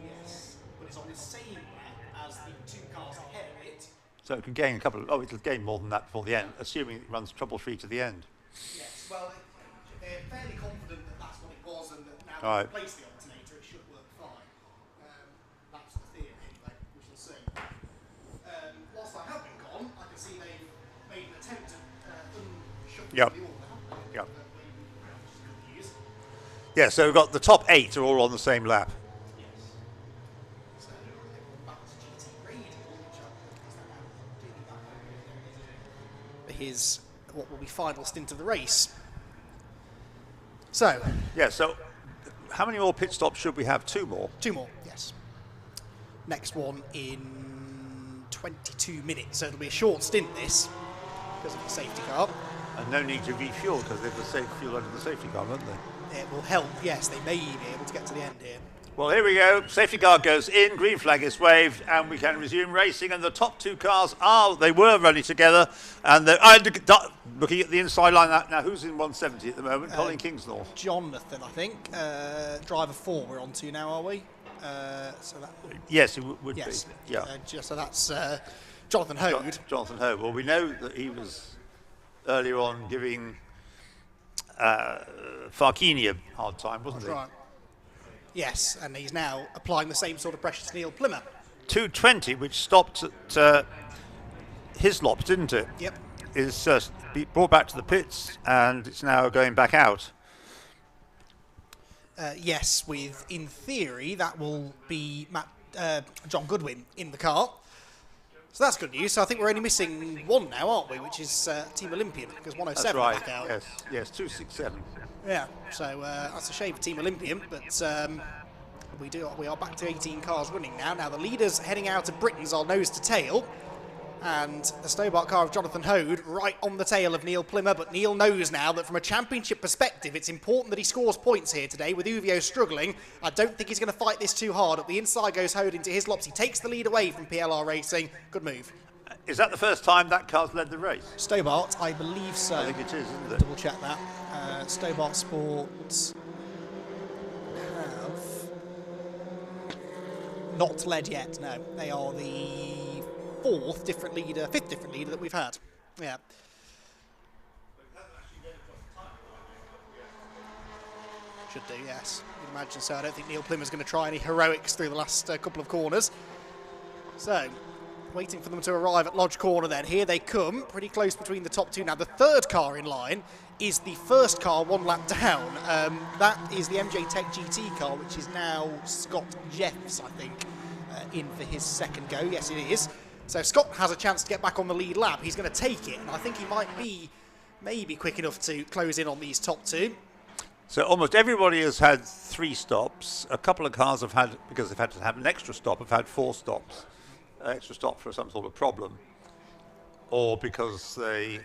Yes, but it's on the same lap as the 2 cars ahead of it. So it can gain a couple of... Oh, it'll gain more than that before the end, assuming it runs trouble-free to the end. Yes, well, they're fairly confident that that's what it was, and that now All they've right. replaced the alternator, it should work fine. That's the theory, anyway. We shall see. Whilst I have been gone, I can see they've made an attempt to unshuffle Yep. the order, haven't they? Yep. Which is good news. Yeah, so we've got the top 8 are all on the same lap. So, everyone back to GT Radio, which his what will be final stint of the race. So, Yeah, so how many more pit stops should we have? 2 more? 2 more, yes. Next one in 22 minutes, so it'll be a short stint this, because of the safety car. And no need to refuel because they've the safe fuel under the safety car, haven't they? It will help, yes, they may be able to get to the end here. Well, here we go. Safety car goes in, green flag is waved, and we can resume racing. And the top 2 cars were running together. And looking at the inside line now, who's in 170 at the moment? Colin Kingsnorth. Jonathan, I think. Driver 4 we're on to now, are we? So that Yes, it would yes. be. Yeah. So that's Jonathan Hode. Jonathan Hode. Well, we know that he was earlier on giving Farkini a hard time, wasn't he? Right. Yes, and he's now applying the same sort of pressure to Neil Plymmer. 220, which stopped at Hislop, didn't it? Yep. Is brought back to the pits, and it's now going back out. Yes, with, in theory, that will be John Goodwin in the car. So that's good news. So I think we're only missing 1 now, aren't we? Which is Team Olympian, because 107 That's right. back out. Yes, 267. Yeah, so that's a shame for Team Olympian, but we are back to 18 cars running now. Now the leaders heading out of Britain's are nose to tail, and the Stobart car of Jonathan Hode right on the tail of Neil Plymmer, but Neil knows now that from a championship perspective it's important that he scores points here today. With Uvio struggling, I don't think he's going to fight this too hard. Up the inside goes Hode into Hislop. He takes the lead away from PLR Racing. Good move. Is that the first time that car's led the race? Stobart, I believe so. I think it is, isn't it? Double check that. Stobart Sports have not led yet, no. They are the 5th different leader that we've had. Yeah. Should do, yes. You'd imagine so. I don't think Neil Plymmer's going to try any heroics through the last couple of corners. So, waiting for them to arrive at Lodge Corner then. Here they come, pretty close between the top 2 now. The 3rd car in line is the first car 1 lap down. That is the MJ Tech GT car, which is now Scott Jeffs, I think, in for his 2nd go. Yes, it is. So Scott has a chance to get back on the lead lap. He's going to take it, and I think he might be maybe quick enough to close in on these top 2. So almost everybody has had 3 stops. A couple of cars have had, because they've had to have an extra stop, have had 4 stops. Extra stop for some sort of problem, or because they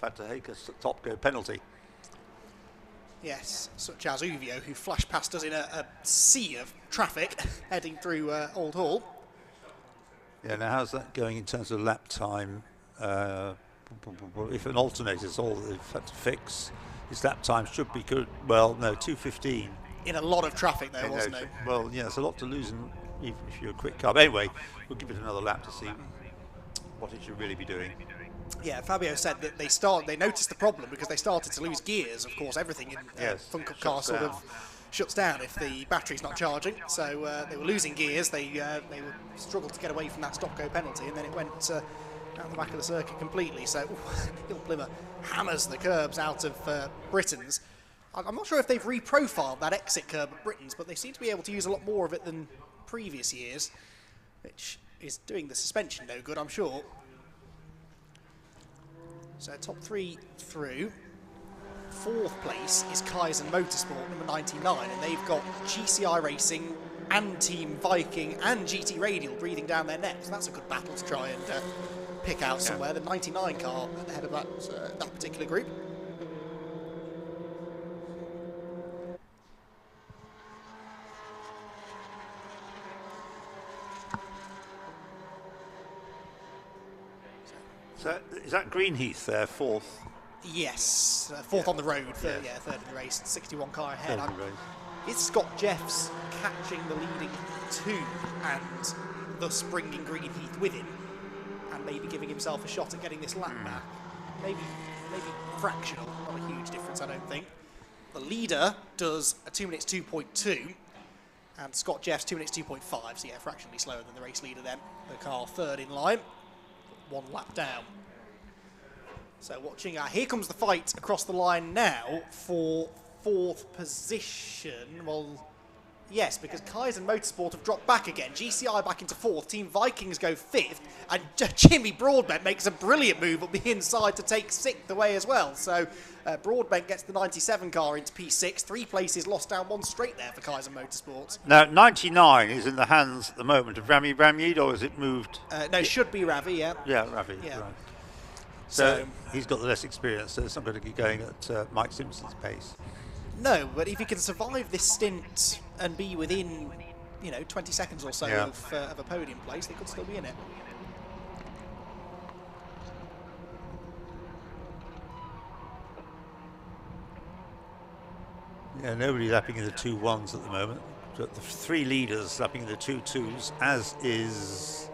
had to take a top go penalty. Yes, such as Uvio, who flashed past us in a sea of traffic heading through Old Hall. Yeah, now how's that going in terms of lap time? If an alternator is all they've had to fix, his lap time should be good. Well, no, 2:15. In a lot of traffic there, wasn't it? Well, yeah, it's a lot to lose even if you're a quick car. But anyway, we'll give it another lap to see what it should really be doing. Yeah, Fabio said that they noticed the problem because they started to lose gears. Of course, everything in Fun Cup car sort of shuts down if the battery's not charging. So they were losing gears. They struggled to get away from that stop-go penalty, and then it went out the back of the circuit completely. So Neil Plymmer hammers the curbs out of Britain's. I'm not sure if they've reprofiled that exit curb at Britain's, but they seem to be able to use a lot more of it than previous years, which is doing the suspension no good, I'm sure. So top 3 through. 4th place is Kaizen Motorsport, number 99, and they've got GCI Racing, and Team Viking and GT Radial breathing down their necks. That's a good battle to try and pick out somewhere. The 99 car at the head of that particular group. So is that Greenheath there, fourth? Yes, fourth on the road, third in the race, 61 car ahead. Is Scott Jeffs catching the leading two and thus bringing Greenheath with him and maybe giving himself a shot at getting this lap back? Maybe fractional, not a huge difference, I don't think. The leader does a 2 minutes 2.2 and Scott Jeffs 2 minutes 2.5, so yeah, fractionally slower than the race leader then. The car third in line, 1 lap down. So watching, here comes the fight across the line now for 4th position. Well, yes, because Kaizen Motorsport have dropped back again. GCI back into 4th, Team Vikings go 5th, and Jimmy Broadbent makes a brilliant move up the inside to take 6th away as well. So Broadbent gets the 97 car into P6, 3 places lost down 1 straight there for Kaizen Motorsport. Now, 99 is in the hands at the moment of Rami Ramid, or has it moved? No, it should be Ravi, yeah. Yeah, Ravi, yeah. Right. So he's got the less experience, so it's not going to be going at Mike Simpson's pace. No, but if he can survive this stint and be within, 20 seconds or so of a podium place, they could still be in it. Yeah, nobody lapping in the 2-1s at the moment. But the 3 leaders lapping in the 2-2s, as is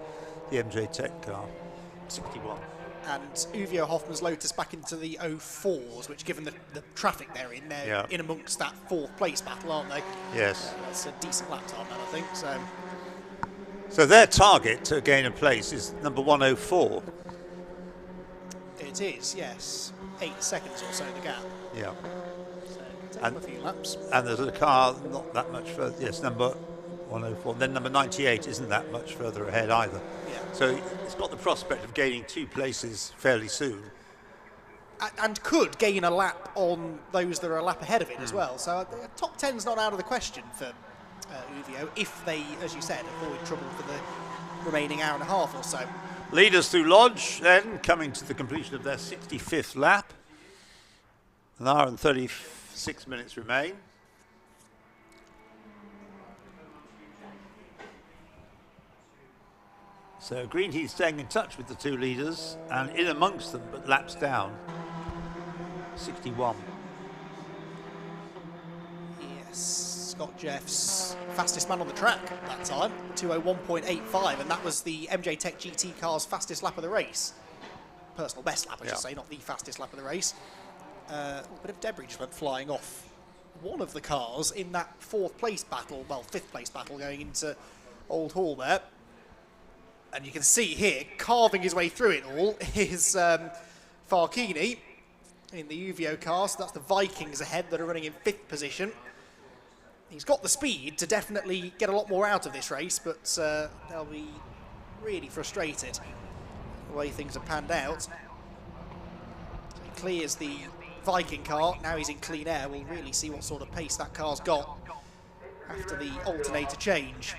the MJ Tech car, 61. And Uvio Hoffman's Lotus back into the 04s, which given the traffic they're in amongst that 4th place battle, aren't they? Yes. That's a decent lap time, I think. So their target to gain a place is number 104. It is, yes. 8 seconds or so the gap. Yeah. So take a few laps. And there's a car not that much further. Yes, number 104. Then number 98 isn't that much further ahead either. Yeah. So it's got the prospect of gaining 2 places fairly soon. And could gain a lap on those that are a lap ahead of it as well. So top 10's not out of the question for Uvio if they, as you said, avoid trouble for the remaining hour and a half or so. Leaders through Lodge then coming to the completion of their 65th lap. An hour and 36 minutes remain. So Greenheath staying in touch with the 2 leaders and in amongst them, but laps down. 61. Yes, Scott Jeffs, fastest man on the track that time, 2:01.85, and that was the MJ Tech GT car's fastest lap of the race. Personal best lap, I should say, not the fastest lap of the race. A bit of debris just went flying off one of the cars in that 4th place battle, well, 5th place battle going into Old Hall there. And you can see here, carving his way through it all, is Farkini in the Uvio car. So that's the Vikings ahead that are running in 5th position. He's got the speed to definitely get a lot more out of this race, but they'll be really frustrated the way things have panned out. So he clears the Viking car. Now he's in clean air. We'll really see what sort of pace that car's got after the alternator change.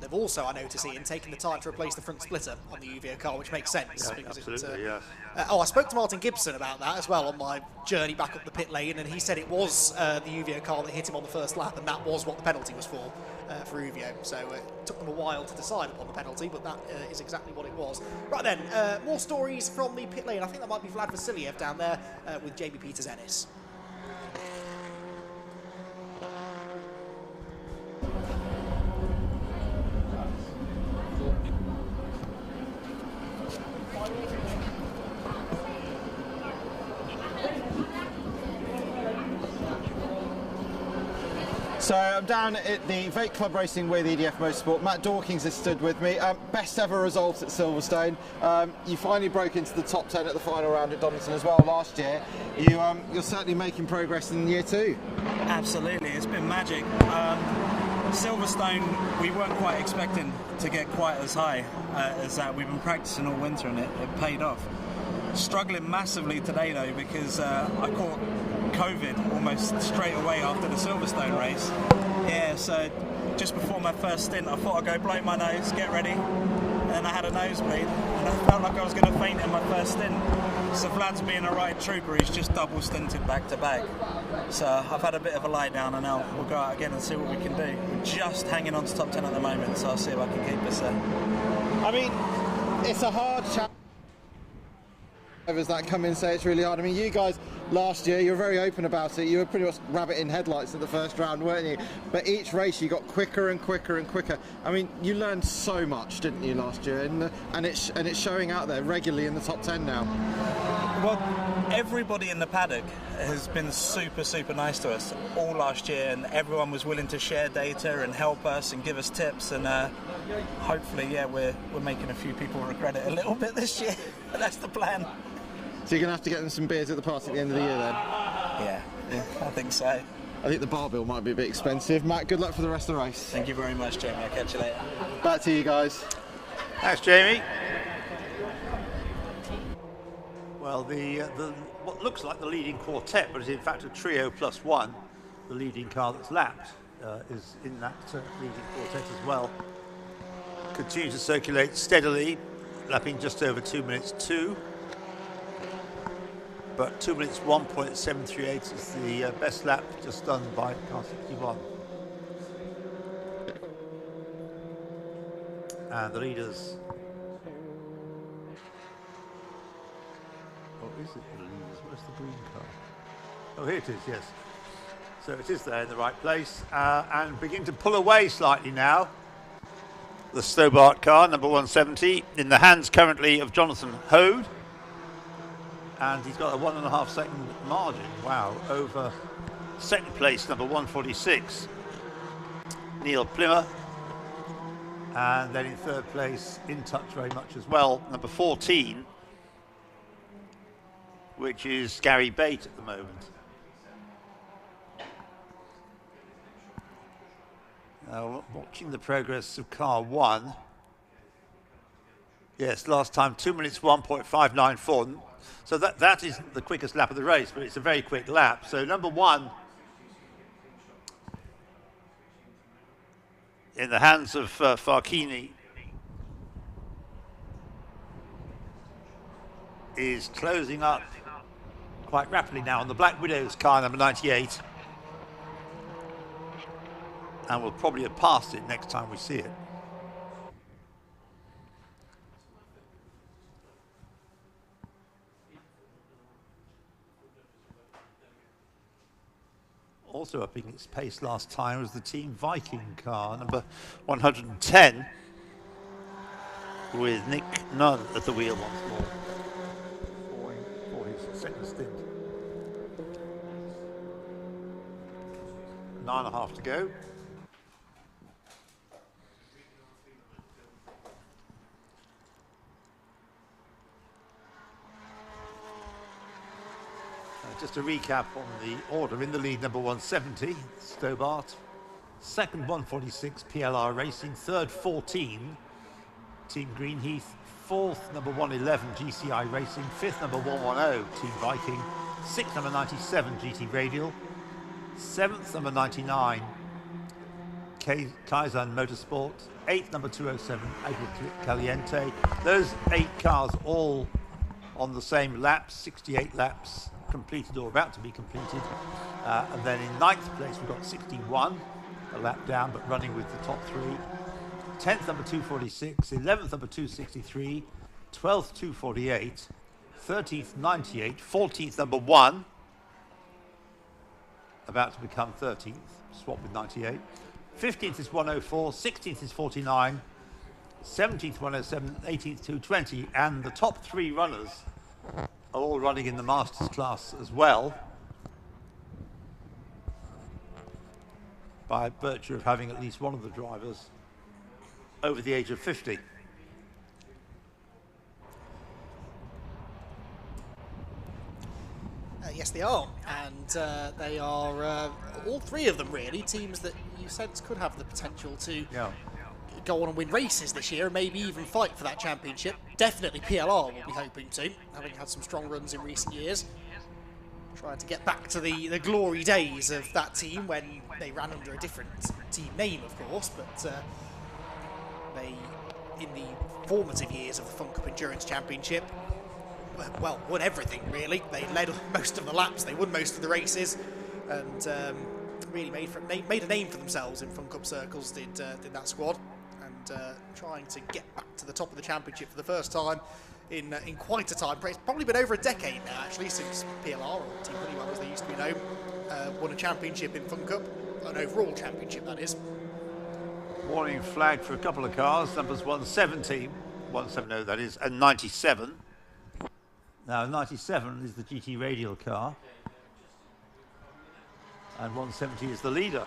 They've also, I notice, Ian, taken the time to replace the front splitter on the Uvio car, which makes sense. Yeah, because absolutely, yes. I spoke to Martin Gibson about that as well on my journey back up the pit lane, and he said it was the Uvio car that hit him on the first lap, and that was what the penalty was for Uvio. So it took them a while to decide upon the penalty, but that is exactly what it was. Right then, more stories from the pit lane. I think that might be Vlad Vasiliev down there with JB Peters Ennis. So I'm down at the Vape Club Racing with EDF Motorsport. Matt Dawkins has stood with me. Best ever result at Silverstone. You finally broke into the top 10 at the final round at Donington as well last year. You're certainly making progress in year 2. Absolutely, it's been magic. Silverstone, we weren't quite expecting to get quite as high as that. We've been practicing all winter and it paid off. Struggling massively today though because I caught COVID almost straight away after the Silverstone race, Yeah, so just before my first stint, I thought I'd go blow my nose, get ready, and then I had a nosebleed, and I felt like I was going to faint in my first stint. So Vlad's being a right trooper, he's just double stinted back to back. So I've had a bit of a lie down, and now we'll go out again and see what we can do. We're just hanging on to top 10 at the moment, so I'll see if I can keep us there. I mean, it's a hard challenge. Drivers that come in and say it's really hard. I mean, you guys last year, you were very open about it. You were pretty much rabbit in headlights at the first round, weren't you? But each race you got quicker and quicker and quicker. I mean, you learned so much, didn't you, last year? And it's showing out there regularly in the top 10 now. Well, everybody in the paddock has been super, super nice to us all last year, and everyone was willing to share data and help us and give us tips, and hopefully, yeah, we're making a few people regret it a little bit this year. That's the plan. So you're going to have to get them some beers at the party at the end of the year then? Yeah, I think so. I think the bar bill might be a bit expensive. Matt, good luck for the rest of the race. Thank you very much, Jamie. I'll catch you later. Back to you guys. Thanks, Jamie. Well, the what looks like the leading quartet, but is in fact a trio plus one. The leading car that's lapped is in that leading quartet as well. Continues to circulate steadily, lapping just over 2 minutes 2. But 2 minutes 1.738 is the best lap just done by car 61. And the leaders. Oh, is it the leaders? Where's the green car? Oh, here it is, yes. So it is there in the right place. And begin to pull away slightly now. The Stobart car, number 170, in the hands currently of Jonathan Hode. And he's got a 1.5 second margin, wow, over second place, number 146, Neil Plimmer. And then in third place, in touch very much as well, number 14, which is Gary Bate at the moment. Now, watching the progress of car 1. Yes, last time 2 minutes 1.594. So that isn't the quickest lap of the race, but it's a very quick lap. So number 1 in the hands of Farchini is closing up quite rapidly now on the Black Widow's car, number 98. And we'll probably have passed it next time we see it. Also upping its pace last time was the Team Viking car, number 110, with Nick Nunn at the wheel once more for his second stint. 9.5 to go. Just a recap on the order. In the lead, number 170, Stobart. Second, 146, PLR Racing. Third, 14, Team Greenheath. Fourth, number 111, GCI Racing. Fifth, number 110, Team Viking. Sixth, number 97, GT Radial. Seventh, number 99, Kaizen Motorsport. Eighth, number 207, Agua Caliente. Those 8 cars all on the same laps, 68 laps. Completed or about to be completed. And then in 9th place we've got 61, a lap down but running with the top 3. 10th number 246, 11th number 263, 12th 248, 13th 98, 14th number 1, about to become 13th, swap with 98. 15th is 104, 16th is 49, 17th 107, 18th 220, and the top 3 runners are all running in the Masters class as well, by virtue of having at least one of the drivers over the age of 50. Yes, they are, and they are all 3 of them really teams that you sense could have the potential to go on and win races this year and maybe even fight for that championship. Definitely PLR will be hoping to, having had some strong runs in recent years. Trying to get back to the glory days of that team when they ran under a different team name, of course, but they, in the formative years of the Fun Cup Endurance Championship, well, won everything really. They led most of the laps, they won most of the races, and really made a name for themselves in Fun Cup circles, did that squad, and trying to get back to the top of the championship for the first time in quite a time. It's probably been over a decade now, actually, since PLR, or Team Honeywell as they used to be known, won a championship in Fun Cup, an overall championship that is. Warning flag for a couple of cars, numbers 170 that is, and 97. Now 97 is the GT Radial car, and 170 is the leader.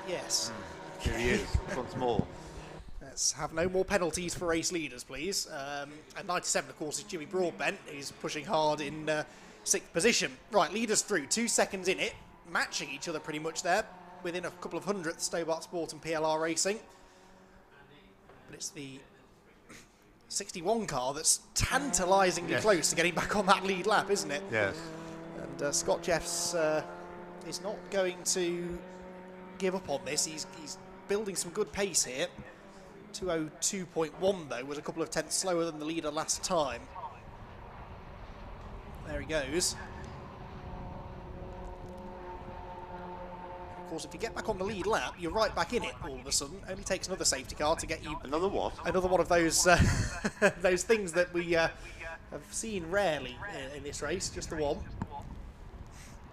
Yes. Here he is, once more. Let's have no more penalties for race leaders, please. At 97, of course, is Jimmy Broadbent. He's pushing hard in 6th position. Right, leaders through, 2 seconds in it, matching each other pretty much there, within a couple of hundredths, Stobart Sport and PLR Racing. But it's the 61 car that's tantalisingly close to getting back on that lead lap, isn't it? Yes. And Scott Jeffs is not going to give up on this. He's building some good pace here. 2:02.1 though, was a couple of tenths slower than the leader last time. There he goes. Of course, if you get back on the lead lap, you're right back in it all of a sudden. Only takes another safety car to get you... Another what? Another one of those those things that we have seen rarely in this race, just the one.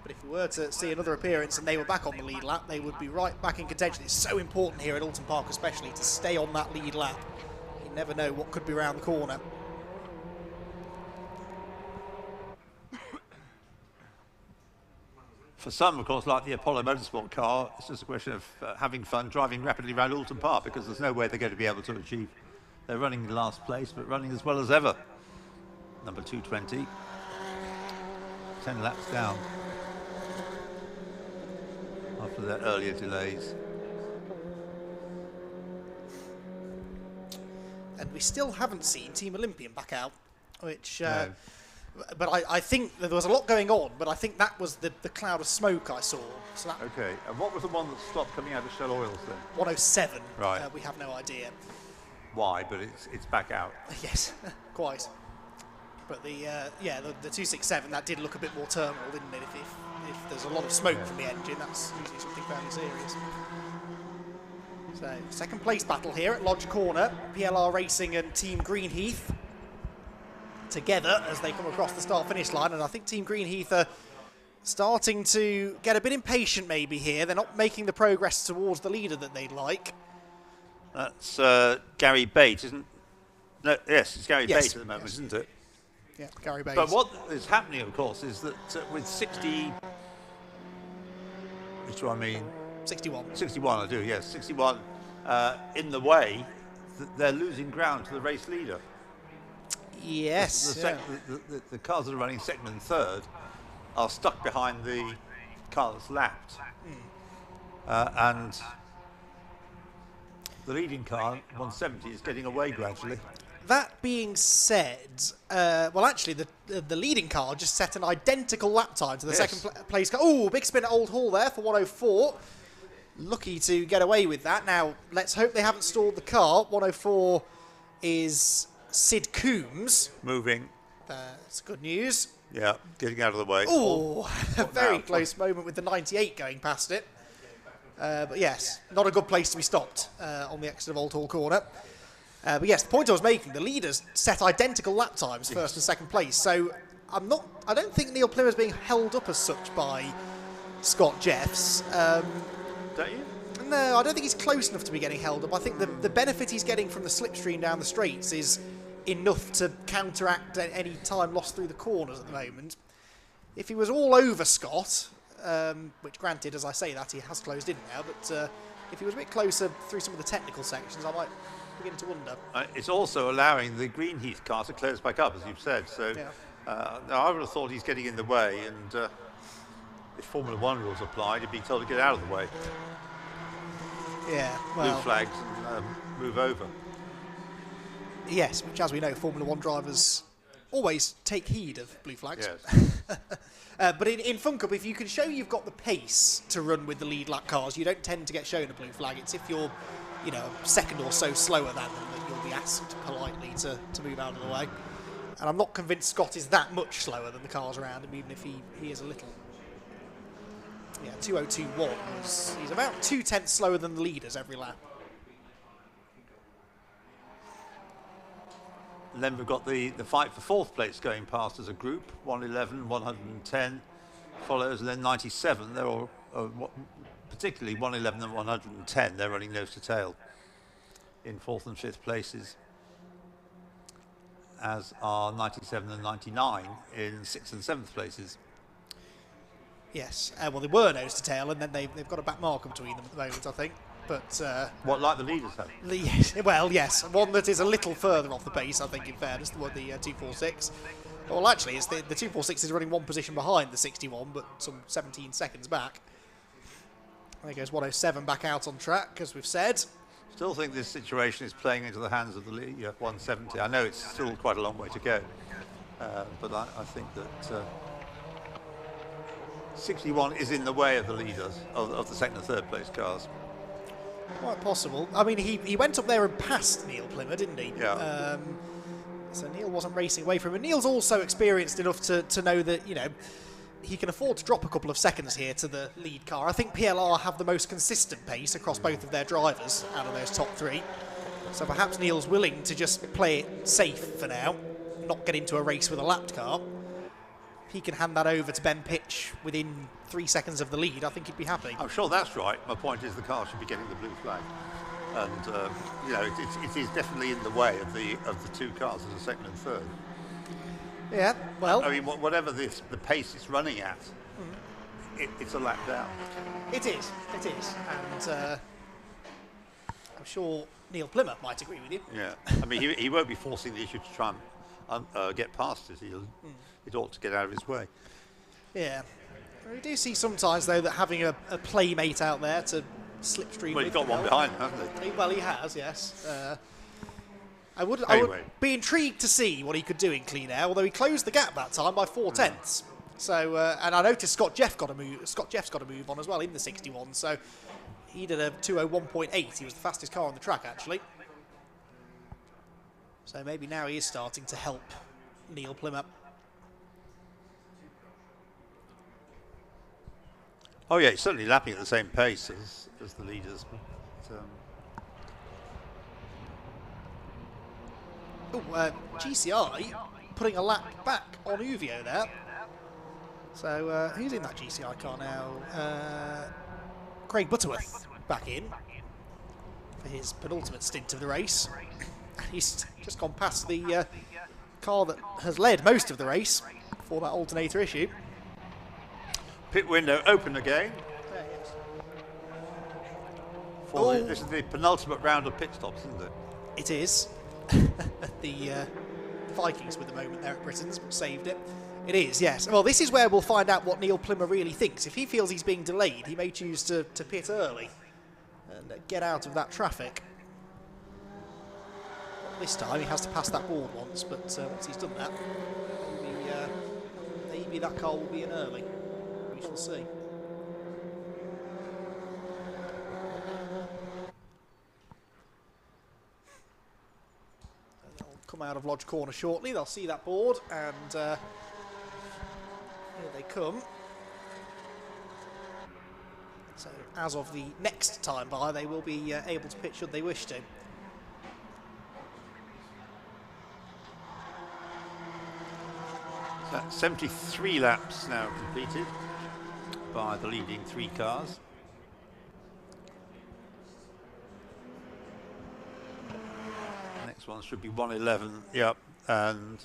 But if we were to see another appearance and they were back on the lead lap, they would be right back in contention. It's so important here at Oulton Park especially to stay on that lead lap. You never know what could be around the corner. For some, of course, like the Apollo Motorsport car, it's just a question of having fun driving rapidly around Oulton Park, because there's no way they're going to be able to achieve. They're running in last place, but running as well as ever. Number 220. 10 laps down after their earlier delays. And we still haven't seen Team Olympian back out, which... No. But I think that there was a lot going on, but I think that was the cloud of smoke I saw. So that Okay, and what was the one that stopped coming out of Shell Oils then? 107. Right. We have no idea. Why, but it's back out. Yes, quite. But the 267, that did look a bit more turmoil, didn't it? If there's a lot of smoke from the engine, that's usually something fairly serious. So, second place battle here at Lodge Corner. PLR Racing and Team Greenheath together as they come across the start-finish line, and I think Team Greenheath are starting to get a bit impatient maybe here. They're not making the progress towards the leader that they'd like. That's Gary Bates, isn't it? No, yes, it's Gary Bates at the moment, isn't it? Yeah, Gary Bates. But what is happening, of course, is that with 60... Which do I mean? 61. 61, I do, yes. 61 in the way, they're losing ground to the race leader. Yes. The cars that are running second and third are stuck behind the car that's lapped. And the leading car, 170, is getting away gradually. That being said, well, actually, the leading car just set an identical lap time to the second place car. Oh, big spin at Old Hall there for 104. Lucky to get away with that. Now, let's hope they haven't stalled the car. 104 is Sid Coombs. Moving. That's good news. Yeah, getting out of the way. Oh, a very close moment with the 98 going past it. But yes, not a good place to be stopped on the exit of Old Hall Corner. But yes, the point I was making, the leaders set identical lap times, first and second place. So I don't think Neil Plymouth's being held up as such by Scott Jeffs. Don't you? No, I don't think he's close enough to be getting held up. I think the benefit he's getting from the slipstream down the straights is enough to counteract any time lost through the corners at the moment. If he was all over Scott, which granted, as I say that, he has closed in now, but if he was a bit closer through some of the technical sections, I might begin to wonder. It's also allowing the Greenheath car to close back up, as you've said. So I would have thought he's getting in the way, and if Formula One rules applied, he'd be told to get out of the way. Yeah, well, blue flags and move over. Yes, which, as we know, Formula One drivers always take heed of blue flags. Yes. But in Fun Cup, if you can show you've got the pace to run with the lead lap cars, you don't tend to get shown a blue flag. It's if you're, you know, a second or so slower than them that you'll be asked politely to move out of the way. And I'm not convinced Scott is that much slower than the cars around him, even if he is a little. Yeah, 2:02.1. He's about 2/10 slower than the leaders every lap. And then we've got the fight for fourth place going past as a group. 111, 110 follows, and then 97. They're all, particularly 111 and 110, they're running nose to tail in fourth and fifth places, as are 97 and 99 in sixth and seventh places. Yes, well, they were nose to tail, and then they've got a back marker between them at the moment, I think. But what, like the leaders have? Well, yes, one that is a little further off the pace, I think, in fairness, the 246. Well, actually, it's the 246 is running one position behind the 61, but some 17 seconds back. There goes 107 back out on track, as we've said. Still think this situation is playing into the hands of the lead, 170. I know it's still quite a long way to go, but I think that 61 is in the way of the leaders, of the second and third place cars. Quite possible. I mean, he went up there and passed Neil Plymmer, didn't he? Yeah. So Neil wasn't racing away from him. Neil's also experienced enough to know that, you know, he can afford to drop a couple of seconds here to the lead car. I think PLR have the most consistent pace across both of their drivers out of those top three. So perhaps Neil's willing to just play it safe for now, not get into a race with a lapped car. If he can hand that over to Ben Pitch within 3 seconds of the lead, I think he'd be happy. I'm sure that's right. My point is the car should be getting the blue flag. And, you know, it is definitely in the way of the two cars in the second and third. Yeah, well... I mean, whatever the pace it's running at, it's a lap down. It is. And I'm sure Neil Plymmer might agree with you. Yeah. I mean, he won't be forcing the issue to try and get past it. It ought to get out of his way. Yeah. We do see sometimes, though, that having a playmate out there to slipstream. Well, he's got one behind him, hasn't he? Well, he has, yes. I would be intrigued to see what he could do in clean air, although he closed the gap that time by 4/10. So, and I noticed Scott Jeff's got to move on as well in the 61. So he did a 2:01.8. He was the fastest car on the track, actually. So maybe now he is starting to help Neil Plymmer. Oh yeah, he's certainly lapping at the same pace as the leaders. But, GCI putting a lap back on Uvio there. So who's in that GCI car now? Craig Butterworth back in for his penultimate stint of the race. He's just gone past the car that has led most of the race for that alternator issue. Pit window open again. This is the penultimate round of pit stops, isn't it? It is. The Vikings with the moment there at Britain's, but saved it. It is, yes. Well, this is where we'll find out what Neil Plymmer really thinks. If he feels he's being delayed, he may choose to pit early and get out of that traffic. This time he has to pass that board once, but once he's done that, maybe that car will be in early. We shall see. They'll come out of Lodge Corner shortly. They'll see that board, and here they come. So as of the next time by, they will be able to pit should they wish to. 73 laps now completed by the leading three cars. Next one should be 111, yep, and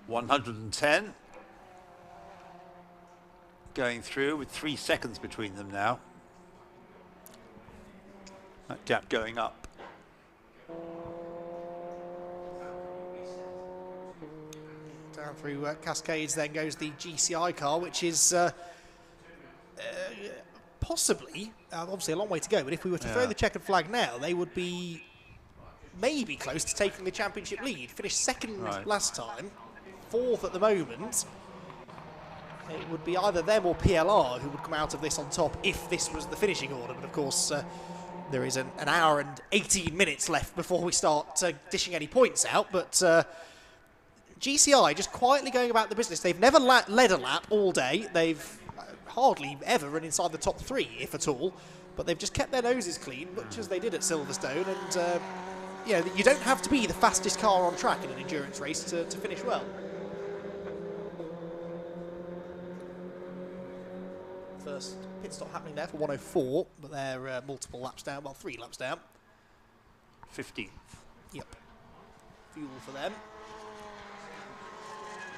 110. Going through with 3 seconds between them now. That gap going up. Down through Cascades then goes the GCI car, which is possibly, obviously a long way to go, but if we were to throw the checkered flag now, they would be maybe close to taking the championship lead. Finished second last time, fourth at the moment. It would be either them or PLR who would come out of this on top if this was the finishing order. But of course, there is an hour and 18 minutes left before we start dishing any points out. But GCI just quietly going about the business. They've never led a lap all day. They've hardly ever run inside the top 3, if at all. But they've just kept their noses clean, much as they did at Silverstone. And you know, you don't have to be the fastest car on track in an endurance race to finish well. First pit stop happening there for 104, but they're multiple laps down, well, 3 laps down. 15th. Yep. Fuel for them.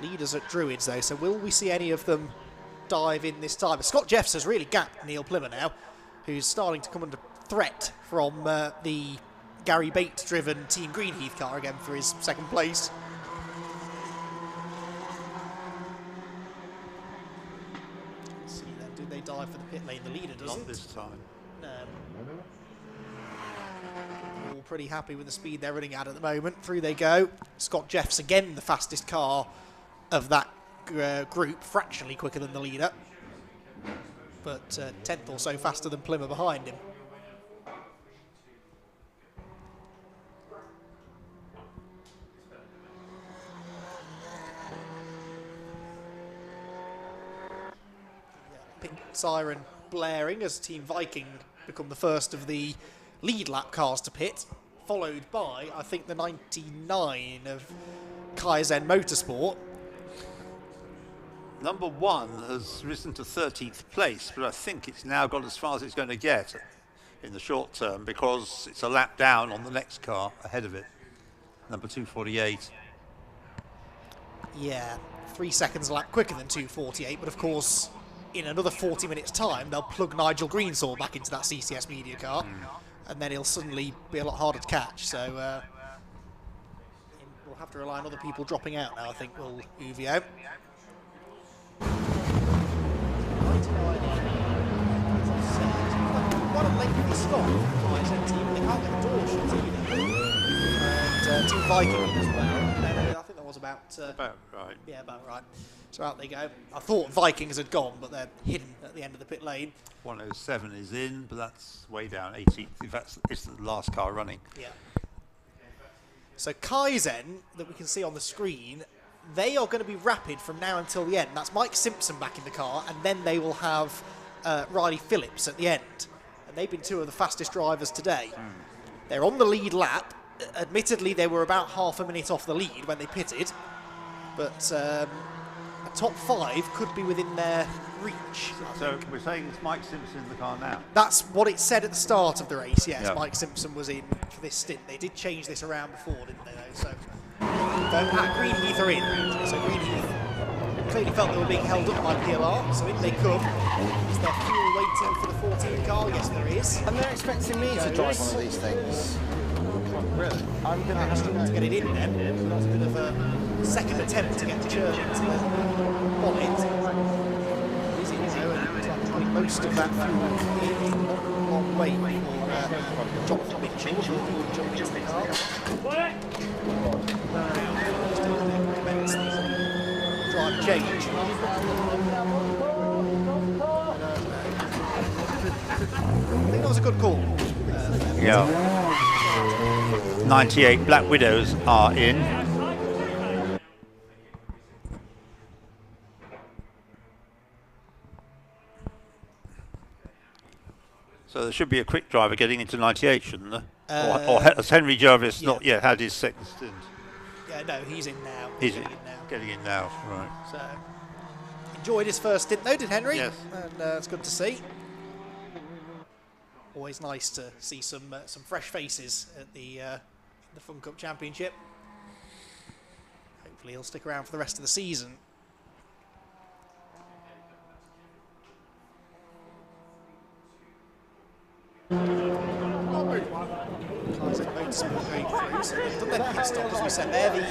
Leaders at Druids, though, so will we see any of them dive in this time? Scott Jeffs has really gapped Neil Plymmer now, who's starting to come under threat from the Gary Bates-driven Team Greenheath car again for his second place. They dive for the pit lane, the leader doesn't. Not this time. No. All pretty happy with the speed they're running at the moment. Through they go. Scott Jeffs again the fastest car of that group, fractionally quicker than the leader. But 10th or so faster than Plymmer behind him. Siren blaring as Team Viking become the first of the lead lap cars to pit, followed by, I think, the 99 of Kaizen Motorsport. Number 1 has risen to 13th place, but I think it's now got as far as it's going to get in the short term because it's a lap down on the next car ahead of it, number 248. Yeah, 3 seconds a lap quicker than 248, but of course, in another 40 minutes' time, they'll plug Nigel Greensaw back into that CCS media car, and then he'll suddenly be a lot harder to catch. So we'll have to rely on other people dropping out now, I think, will Uvio. Quite a lengthy stop for the team. They can't get the door shut either. And Team Viking as well. I think that was about right. Yeah, about right. So out they go. I thought Vikings had gone, but they're hidden at the end of the pit lane. 107 is in, but that's way down, 18th. In fact, it's the last car running. Yeah. So Kaizen, that we can see on the screen, they are going to be rapid from now until the end. That's Mike Simpson back in the car, and then they will have Riley Phillips at the end. And they've been 2 of the fastest drivers today. They're on the lead lap. Admittedly, they were about half a minute off the lead when they pitted, but a top 5 could be within their reach. So we're saying it's Mike Simpson in the car now? That's what it said at the start of the race, yes. Yeah. Mike Simpson was in for this stint. They did change this around before, didn't they, though? So Greenheath are in. So Greenheath clearly felt they were being held up by PLR, so in they come. Is there fuel waiting for the 14 car? Yes, there is. And they're expecting me to drive one of these things. Really? I'm going to have to get it in then. So that's a bit of a second attempt to get the churn into the bonnet. Is it, and most of that fuel in a long way for Jonathan Mitchell, who will jump into the car. Drive change. I think that was a good call. Yeah. 98 Black Widows are in. So there should be a quick driver getting into 98, shouldn't there? Or has Henry Jarvis not yet had his second stint? Yeah, no, he's in now. He's getting in now, right. So, enjoyed his first stint though, did Henry? Yes. And it's good to see. Always nice to see some fresh faces at the Fun Cup Championship. Hopefully he'll stick around for the rest of the season. Kaizen Motorsport going through, so they've done their pit stop, as we said. They're the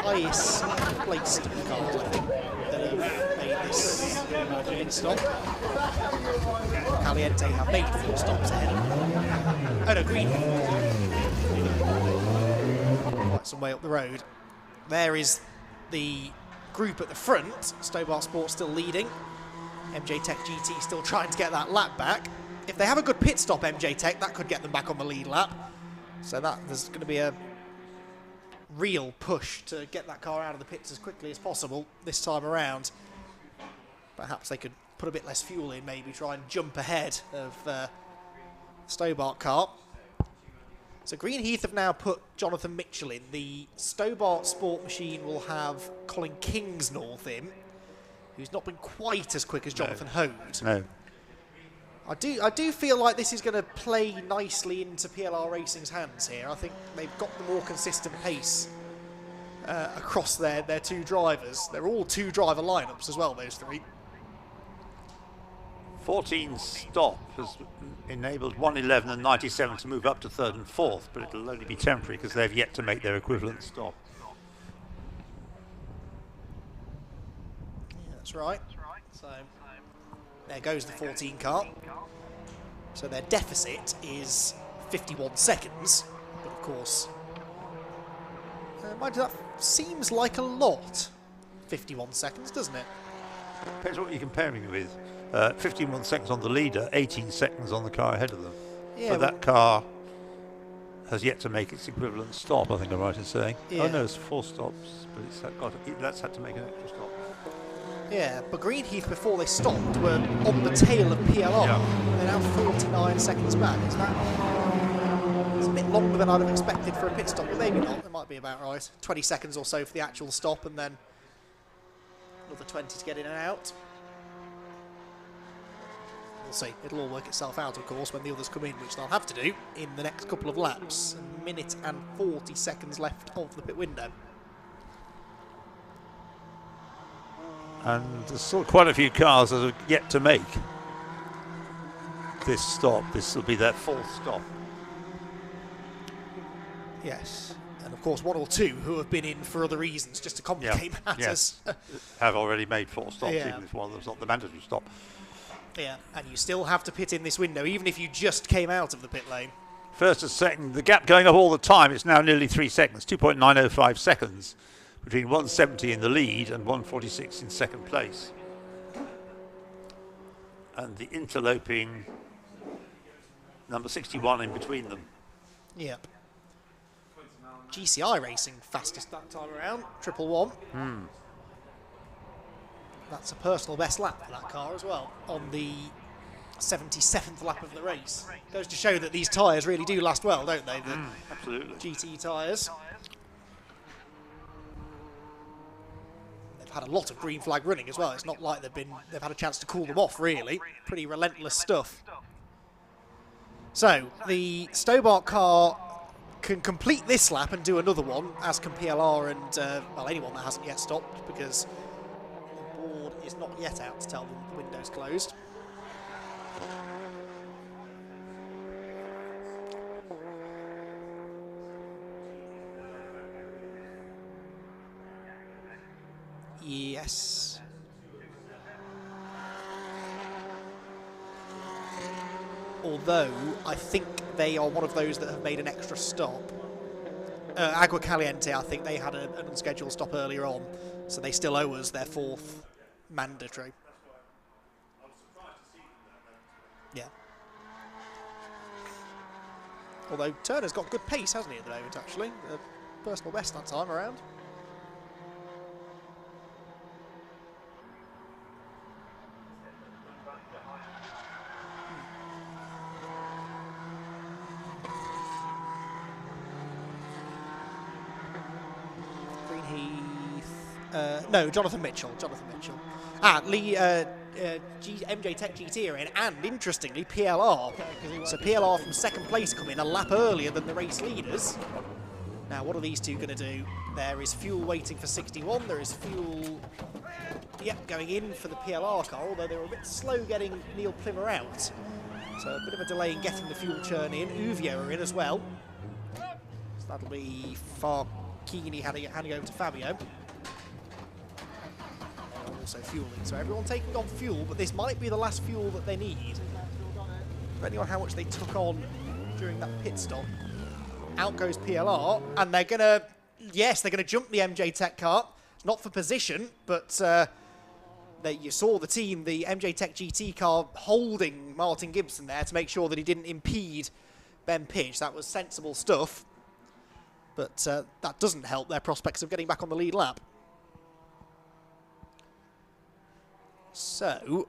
highest placed cars, I think, that have made this pit stop. Caliente have made 4 stops ahead of them. Oh no, Greenheath. some way up the road. There is the group at the front. Stobart Sport still leading. MJ Tech GT still trying to get that lap back. If they have a good pit stop, MJ Tech, that could get them back on the lead lap. So there's going to be a real push to get that car out of the pits as quickly as possible this time around. Perhaps they could put a bit less fuel in, maybe try and jump ahead of Stobart car. So Greenheath have now put Jonathan Mitchell in. The Stobart Sport machine will have Colin Kingsnorth in, who's not been quite as quick as Jonathan Hode. No. I do feel like this is going to play nicely into PLR Racing's hands here. I think they've got the more consistent pace across their two drivers. They're all two-driver lineups as well, those three. 14 stop has enabled 111 and 97 to move up to third and fourth, but it'll only be temporary because they've yet to make their equivalent stop. Yeah, that's right. So there goes the 14 car. So their deficit is 51 seconds, but of course, mind you, that seems like a lot. 51 seconds, doesn't it? Depends what you're comparing with. 51 seconds on the leader, 18 seconds on the car ahead of them. Yeah, but that car has yet to make its equivalent stop, I think I'm right in saying. Yeah. Oh no, it's 4 stops, but that's had to make an extra stop. Yeah, but Greenheath before they stopped were on the tail of PLR. Yeah. They're now 49 seconds back. It's a bit longer than I'd have expected for a pit stop, but maybe not. It might be about right. 20 seconds or so for the actual stop, and then another 20 to get in and out. We'll see. It'll all work itself out, of course, when the others come in, which they'll have to do in the next couple of laps. A minute and 40 seconds left of the pit window. And there's still quite a few cars that have yet to make this stop. This will be their 4th stop. Yes. And of course, 1 or 2 who have been in for other reasons, just to complicate matters. Yes. Have already made 4 stops, Yeah. even if one of them's not the mandatory stop. Yeah, and you still have to pit in this window, even if you just came out of the pit lane. First and second, the gap going up all the time. It's now nearly 3 seconds, 2.905 seconds between 170 in the lead and 146 in second place. And the interloping number 61 in between them. Yep. GCI Racing fastest that time around, 111. That's a personal best lap for that car as well, on the 77th lap of the race. Goes to show that these tyres really do last well, don't they? The absolutely. GT tyres. They've had a lot of green flag running as well. It's not like they've had a chance to cool them off, really. Pretty relentless stuff. So, the Stobart car can complete this lap and do another one, as can PLR and, well, anyone that hasn't yet stopped, because the board is not yet out to tell them the window's closed. Yes. Although, I think they are one of those that have made an extra stop. Agua Caliente, I think they had an unscheduled stop earlier on, so they still owe us their 4th mandatory. Yeah. Although Turner's got good pace, hasn't he, at the moment, actually? Personal best that time around. No, Jonathan Mitchell. Lee, MJ Tech GT are in, and interestingly, PLR. So PLR from second place come in a lap earlier than the race leaders. Now, what are these two going to do? There is fuel waiting for 61. There is fuel, going in for the PLR car, although they were a bit slow getting Neil Plymmer out. So a bit of a delay in getting the fuel churn in. Uvio are in as well. So that'll be Farkini handing over to Fabio. Also fueling, so everyone taking on fuel, but this might be the last fuel that they need, depending on how much they took on during that pit stop. Out goes PLR, and they're gonna yes, they're going to jump the MJ Tech car. It's not for position, but you saw the team, the MJ Tech GT car, holding Martin Gibson there to make sure that he didn't impede Ben Pitch. That was sensible stuff, but that doesn't help their prospects of getting back on the lead lap. So,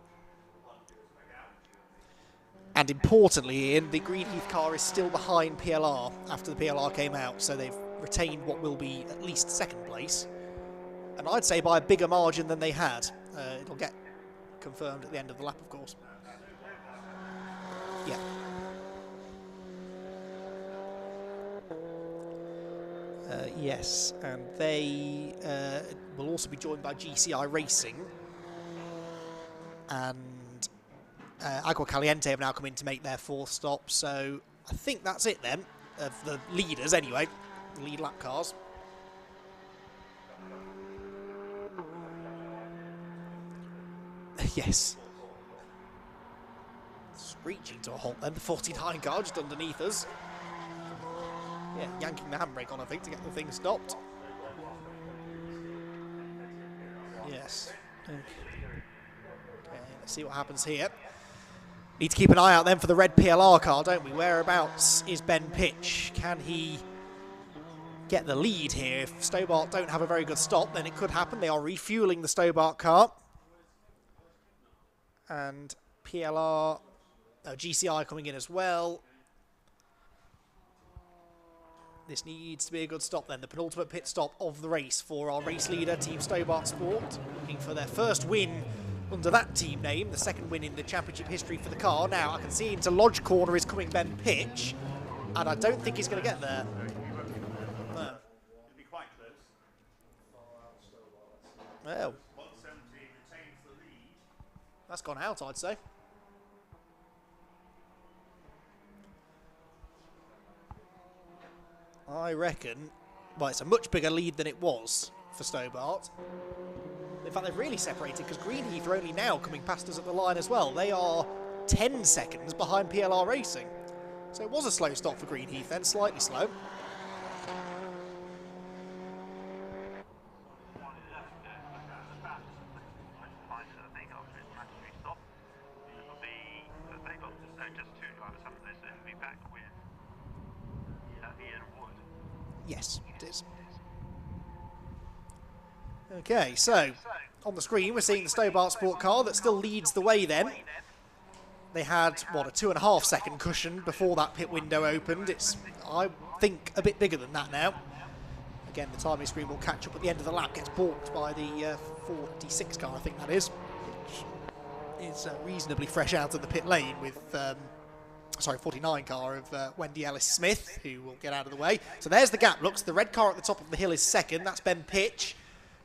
and importantly, Ian, the Greenheath car is still behind PLR after the PLR came out, so they've retained what will be at least second place, and I'd say by a bigger margin than they had. It'll get confirmed at the end of the lap, of course. Yeah. Yes, and they will also be joined by GCI Racing, and Agua Caliente have now come in to make their fourth stop, so I think that's it then, of the leaders anyway, the lead lap cars. Yes. Screeching to a halt then, the 49 car just underneath us. Yeah, yanking the handbrake on, I think, to get the thing stopped. Yes. Okay, let's see what happens here. Need to keep an eye out then for the red PLR car, don't we? Whereabouts is Ben Pitch? Can he get the lead here? If Stobart don't have a very good stop, then it could happen. They are refueling the Stobart car. And PLR, GCI coming in as well. This needs to be a good stop then. The penultimate pit stop of the race for our race leader, Team Stobart Sport, looking for their first win under that team name, the second win in the championship history for the car. Now I can see into Lodge corner is coming Ben Pitch, and I don't think he's going to get there. No. Well, that's gone out, I'd say. I reckon, well, it's a much bigger lead than it was for Stobart. In fact, they've really separated because Greenheath are only now coming past us at the line as well. They are 10 seconds behind PLR Racing. So it was a slow stop for Greenheath then, slightly slow. Yes, it is. Okay, so on the screen we're seeing the Stobart Sport car that still leads the way then. They had, what, a 2.5 second cushion before that pit window opened. It's, I think, a bit bigger than that now. Again, the timing screen will catch up at the end of the lap, gets balked by the 46 car, I think that is, which is reasonably fresh out of the pit lane with... 49 car of Wendy Ellis-Smith, who will get out of the way. So there's the gap. Looks, the red car at the top of the hill is second. That's Ben Pitch.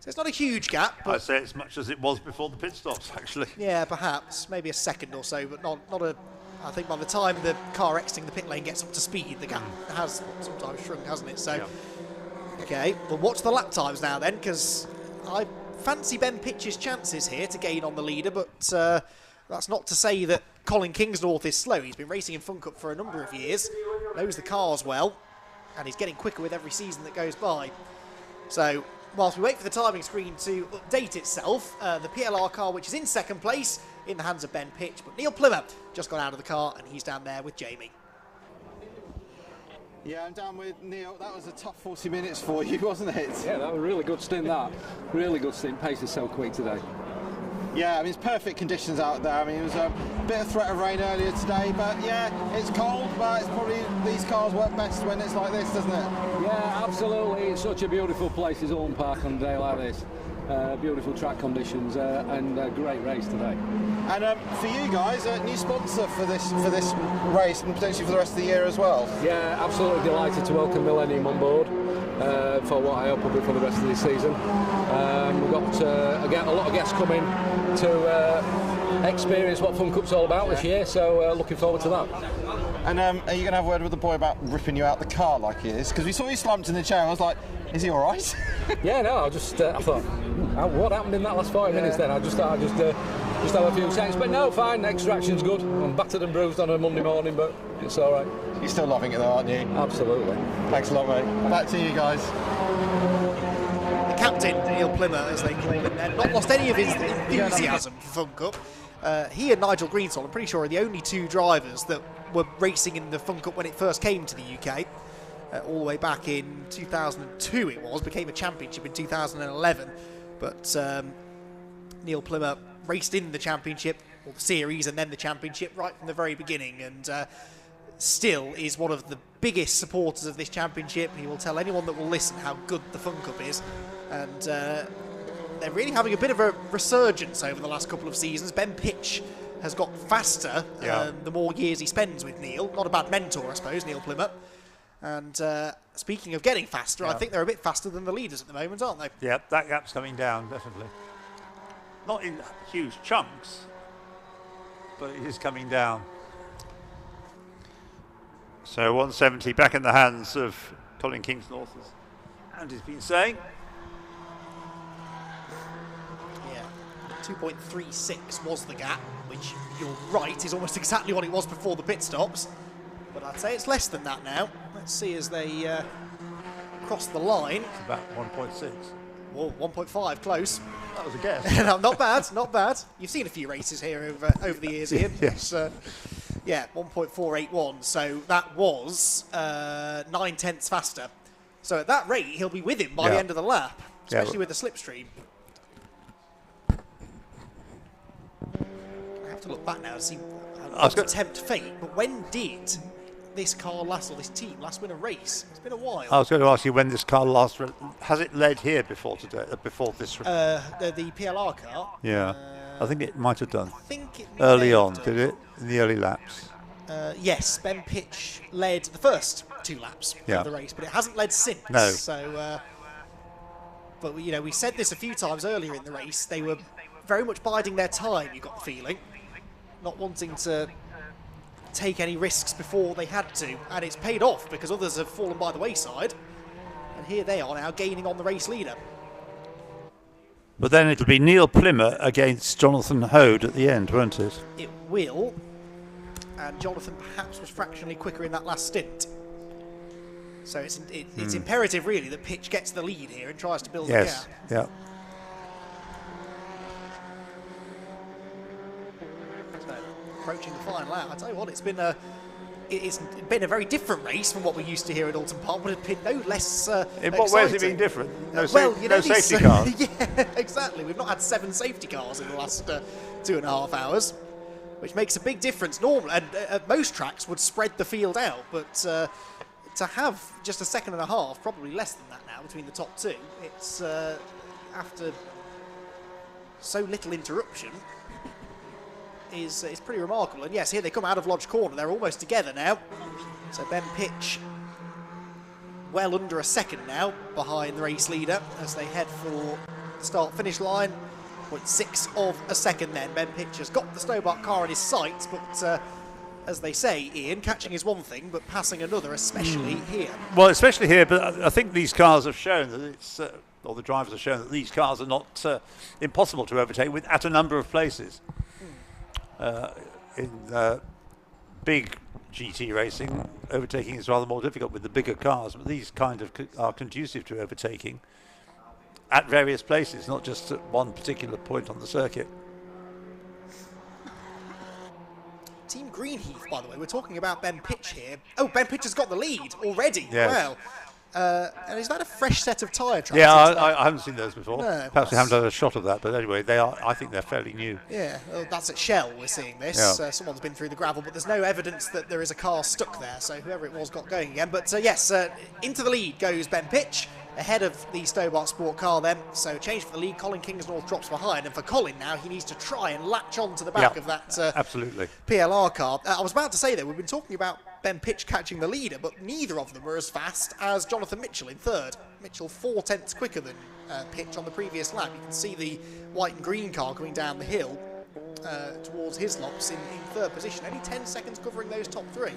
So it's not a huge gap. But I'd say it's much as it was before the pit stops, actually. Yeah, perhaps. Maybe a second or so, but not a... I think by the time the car exiting the pit lane gets up to speed, the gap has sometimes shrunk, hasn't it? So, yeah. Okay, well, watch the lap times now then, because I fancy Ben Pitch's chances here to gain on the leader, but that's not to say that Colin Kingsnorth is slow. He's been racing in Fun Cup for a number of years, knows the cars well, and he's getting quicker with every season that goes by. So, whilst we wait for the timing screen to update itself, the PLR car, which is in second place, in the hands of Ben Pitch, but Neil Plymouth just got out of the car, and he's down there with Jamie. Yeah, I'm down with Neil. That was a tough 40 minutes for you, wasn't it? Yeah, that was a really good stint, that. Really good stint. Pace is so quick today. Yeah, I mean, it's perfect conditions out there. I mean, it was a bit of threat of rain earlier today, but yeah, it's cold, but it's probably, these cars work best when it's like this, doesn't it? Yeah, absolutely. It's such a beautiful place, is Oulton Park on a day like this. Beautiful track conditions and a great race today. And for you guys, a new sponsor for this race and potentially for the rest of the year as well. Yeah, absolutely delighted to welcome Millennium on board for what I hope will be for the rest of this season. We've got again a lot of guests coming to experience what Fun Cup's all about this year, so looking forward to that. And are you going to have a word with the boy about ripping you out the car like he is? Because we saw you slumped in the chair and I was like, is he all right? Yeah, no, I thought, what happened in that last 5 minutes then? I just thought I'd just have a few seconds, but no, fine, extraction's good. I'm battered and bruised on a Monday morning, but it's all right. You're still loving it though, aren't you? Absolutely. Thanks a lot, mate. Back to you guys. captain, Neil Plymouth, as they call him there, not lost any of his enthusiasm for Fun Cup. He and Nigel Greensall, I'm pretty sure, are the only two drivers that were racing in the Fun Cup when it first came to the UK. All the way back in 2002 it was, became a championship in 2011. But Neil Plymouth raced in the championship, or the series, and then the championship right from the very beginning, and still is one of the biggest supporters of this championship. He will tell anyone that will listen how good the Fun Cup is, and they're really having a bit of a resurgence over the last couple of seasons. Ben Pitch has got faster the more years he spends with Neil. Not a bad mentor, I suppose, Neil Plymouth. And speaking of getting faster, I think they're a bit faster than the leaders at the moment, aren't they? Yeah, that gap's coming down, definitely. Not in huge chunks, but it is coming down. So 170 back in the hands of Colin Kingsnorth, as Andy's been saying. Yeah, 2.36 was the gap, which you're right is almost exactly what it was before the pit stops. But I'd say it's less than that now. Let's see as they cross the line. It's about 1.6. Whoa, 1.5, close. That was a guess. No, not bad, not bad. You've seen a few races here over the years, Ian. Yes. Yeah, 1.481. So that was 9/10 faster. So at that rate, he'll be with him by the end of the lap, especially with the slipstream. I have to look back now to see. Not to tempt fate, but when did this car last, or this team last win a race? It's been a while. I was going to ask you when this car last has it led here before today? Before this? The PLR car. Yeah, I think it might have done. I think it early on, did it? In the early laps. Yes, Ben Pitch led the first 2 laps of the race, but it hasn't led since. No. So, but you know, we said this a few times earlier in the race. They were very much biding their time. You got the feeling, not wanting to take any risks before they had to, and it's paid off because others have fallen by the wayside, and here they are now gaining on the race leader. But then it'll be Neil Plymouth against Jonathan Hode at the end, won't it? It will, and Jonathan perhaps was fractionally quicker in that last stint. So it's imperative really that Pitch gets the lead here and tries to build a gap. Yeah. Approaching the final out. I tell you what, it's been a very different race from what we're used to here at Oulton Park, but it's been no less in what way has it been different? No safety cars? Yeah, exactly. We've not had 7 safety cars in the last 2.5 hours, which makes a big difference. Normally, and most tracks would spread the field out, but to have just a second and a half, probably less than that now, between the top 2, it's after so little interruption, is pretty remarkable. And yes, here they come out of Lodge Corner. They're almost together now. So Ben Pitch well under a second now behind the race leader as they head for the start-finish line. 0.6 of a second then. Ben Pitch has got the Stobart car in his sights, but as they say, Ian, catching is one thing, but passing another, especially here. Well, especially here, but I think these cars have shown that it's, or the drivers have shown that these cars are not impossible to overtake at a number of places. In big GT racing, overtaking is rather more difficult with the bigger cars, but these kind of are conducive to overtaking at various places, not just at one particular point on the circuit. Team Greenheath, by the way, we're talking about Ben Pitch here. Oh, Ben Pitch has got the lead already. Yes. Wow. And is that a fresh set of tyre tracks? Yeah, I haven't seen those before. No, perhaps we haven't had a shot of that, but anyway, I think they're fairly new. Yeah, well, that's at Shell we're seeing this. Yeah. Someone's been through the gravel, but there's no evidence that there is a car stuck there, so whoever it was got going again. But yes, into the lead goes Ben Pitch, ahead of the Stobart Sport car then. So change for the lead, Colin Kingsnorth drops behind, and for Colin now, he needs to try and latch on to the back of that absolutely PLR car. I was about to say that we've been talking about Ben Pitch catching the leader, but neither of them are as fast as Jonathan Mitchell in third. Mitchell 4/10 quicker than Pitch on the previous lap. You can see the white and green car coming down the hill towards his lops in third position. Only 10 seconds covering those top 3.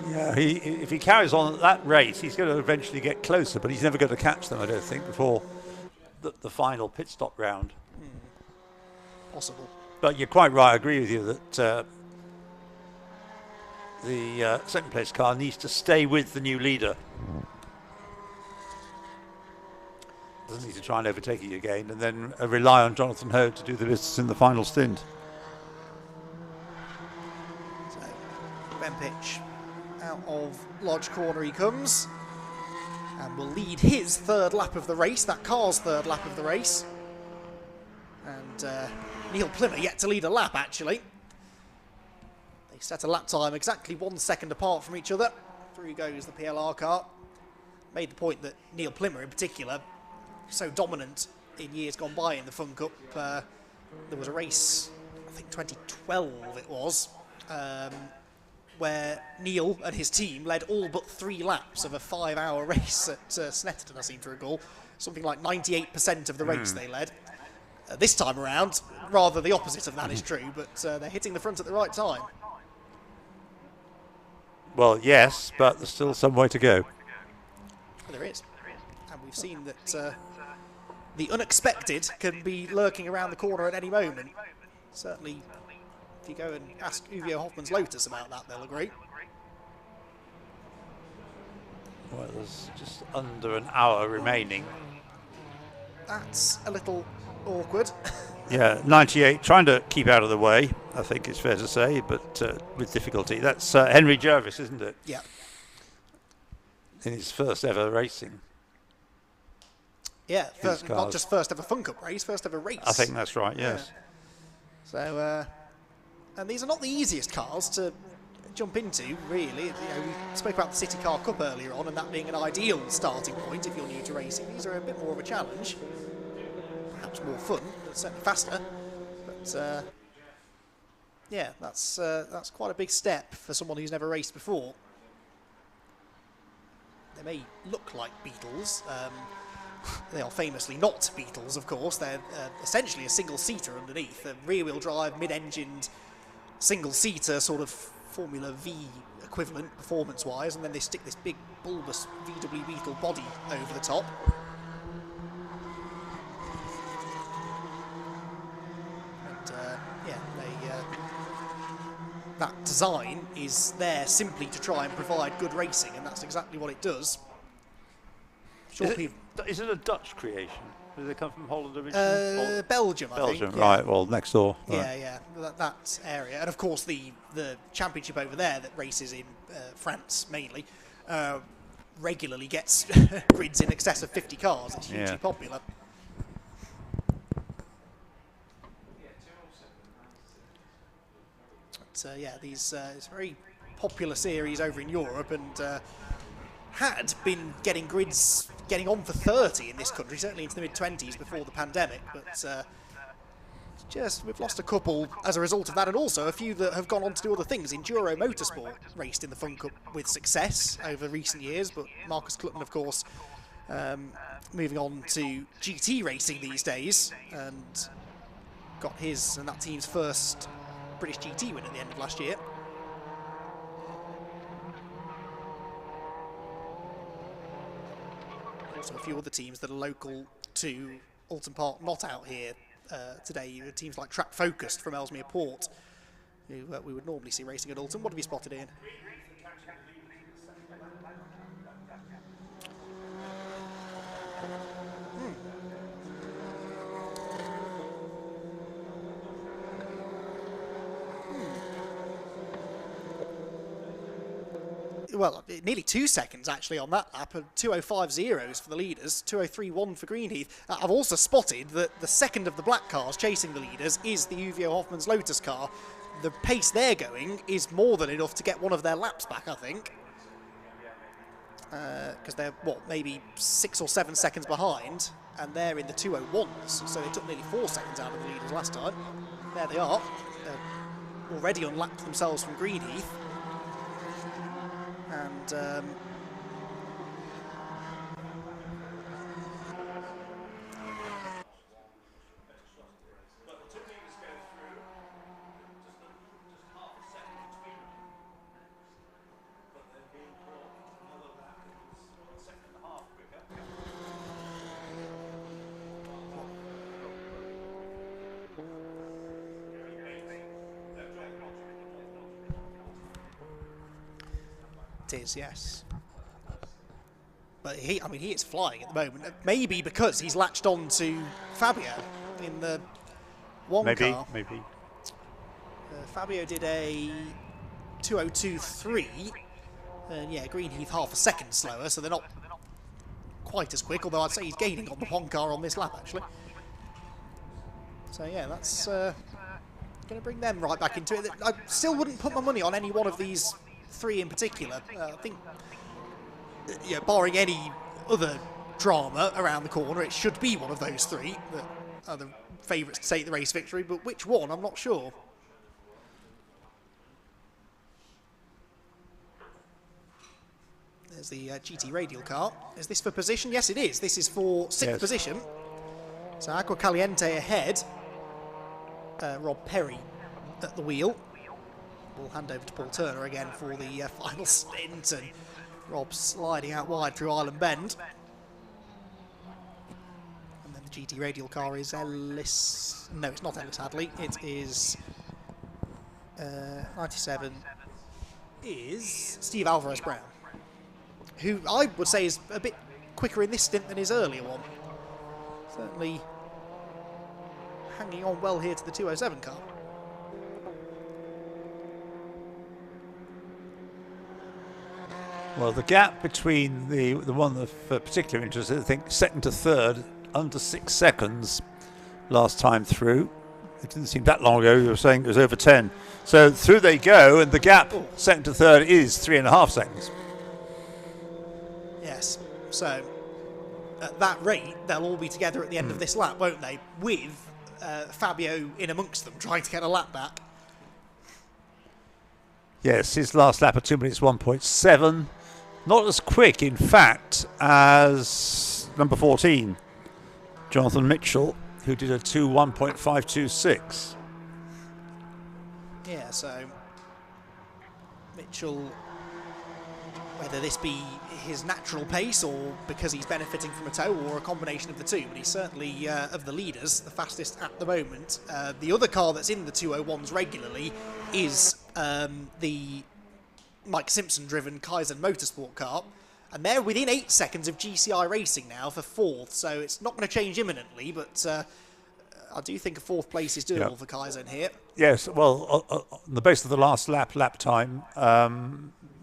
Yeah, if he carries on at that rate, he's going to eventually get closer, but he's never going to catch them, I don't think, before the final pit stop round. Possible. But you're quite right, I agree with you that the second place car needs to stay with the new leader. doesn't need to try and overtake you again, and then rely on Jonathan Ho to do the business in the final stint. So, Ben Pitch out of Lodge Corner he comes, and will lead his third lap of the race, that car's third lap of the race. And Neil Plimmer yet to lead a lap, actually. They set a lap time exactly 1 second apart from each other. Through goes the PLR car. Made the point that Neil Plimmer in particular, so dominant in years gone by in the Fun Cup. There was a race, I think 2012 it was, where Neil and his team led all but 3 laps of a 5-hour race at Snetterton, I seem to recall. Something like 98% of the race they led. This time around, rather the opposite of that is true, but they're hitting the front at the right time. Well, yes, but there's still some way to go. There is. And we've seen that the unexpected can be lurking around the corner at any moment. Certainly, if you go and ask Uvio Hoffmann's Lotus about that, they'll agree. Well, there's just under an hour remaining. That's a little awkward. Yeah, 98, trying to keep out of the way, I think it's fair to say, but with difficulty. That's Henry Jervis, isn't it? Yeah. In his first ever racing. Yeah, not just first ever Fun Cup race, first ever race. I think that's right, yes. Yeah. So, and these are not the easiest cars to jump into, really. You know, we spoke about the CityCar Cup earlier on, and that being an ideal starting point if you're new to racing. These are a bit more of a challenge. Perhaps more fun, but certainly faster. But yeah, that's quite a big step for someone who's never raced before. They may look like Beetles. They are famously not Beetles, of course. They're essentially a single-seater underneath, a rear-wheel drive, mid-engined single-seater, sort of Formula V equivalent performance-wise, and then they stick this big bulbous VW Beetle body over the top. That design is there simply to try and provide good racing, and that's exactly what it does. Sure, is it a Dutch creation? Did they come from Holland originally? Belgium, I think. Belgium, right, well, next door. Right. Yeah, that area. And of course the championship over there that races in France mainly regularly gets grids in excess of 50 cars. It's hugely popular. Yeah, these it's a very popular series over in Europe, and had been getting grids getting on for 30 in this country, certainly into the mid-20s before the pandemic, but we've lost a couple as a result of that, and also a few that have gone on to do other things. Enduro Motorsport raced in the Fun Cup with success over recent years, but Marcus Clutton, of course, moving on to GT racing these days, and got his and that team's first British GT win at the end of last year. Also a few other teams that are local to Oulton Park, not out here today. Teams like Track Focused from Ellesmere Port, who we would normally see racing at Oulton. What have you spotted, Ian? Well, nearly 2 seconds actually on that lap, 2:05.0s for the leaders, 2:03.1 for Greenheath. I've also spotted that the second of the black cars chasing the leaders is the Uvio Hoffmann's Lotus car. The pace they're going is more than enough to get one of their laps back, I think. Because they're, maybe 6 or 7 seconds behind, and they're in the 2:01s, so they took nearly 4 seconds out of the leaders last time. There they are. They're already unlapped themselves from Greenheath. And it is, yes. But he is flying at the moment. Maybe because he's latched on to Fabio in the one car. Maybe. Fabio did a 2:02.3, and yeah, Greenheath half a second slower, so they're not quite as quick, although I'd say he's gaining on the one car on this lap, actually. So yeah, that's going to bring them right back into it. I still wouldn't put my money on any one of these three in particular. I think, barring any other drama around the corner, it should be one of those three that are the favourites to take the race victory, but which one, I'm not sure. There's the GT radial car. Is this for position? Yes, it is. This is for sixth position. So Aqua Caliente ahead. Rob Perry at the wheel. We'll hand over to Paul Turner again for the final stint, and Rob sliding out wide through Island Bend. And then the GT radial car is Ellis... No, it's not Ellis Hadley. It is... 97 is Steve Alvarez Brown, who I would say is a bit quicker in this stint than his earlier one. Certainly hanging on well here to the 207 car. Well, the gap between the one of particular interest, I think, second to third, under 6 seconds last time through. It didn't seem that long ago, you were saying it was over 10. So through they go, and the gap second to third is 3.5 seconds. Yes, so at that rate, they'll all be together at the end of this lap, won't they? With Fabio in amongst them, trying to get a lap back. Yes, his last lap at 2 minutes 1.7. Not as quick, in fact, as number 14, Jonathan Mitchell, who did a 2:1.526. Yeah, so Mitchell, whether this be his natural pace or because he's benefiting from a tow or a combination of the two, but he's certainly, of the leaders, the fastest at the moment. The other car that's in the 201s regularly is the Mike Simpson-driven Kaizen Motorsport car, and they're within 8 seconds of GCI Racing now for fourth, so it's not going to change imminently, but I do think a fourth place is doable for Kaizen here. Yes, well, on the basis of the last lap time,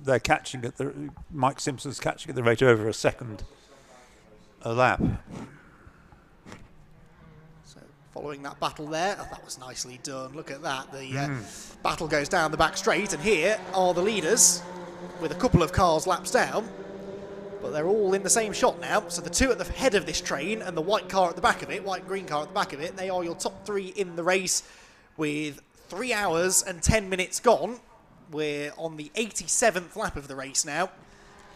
they're catching at the... Mike Simpson's catching at the rate over a second a lap. So following that battle there, that was nicely done. Look at that. The battle goes down the back straight, and here are the leaders with a couple of cars laps down, but they're all in the same shot now. So the two at the head of this train and the white car at the back of it, white and green car at the back of it, they are your top three in the race with 3 hours and 10 minutes gone. We're on the 87th lap of the race now,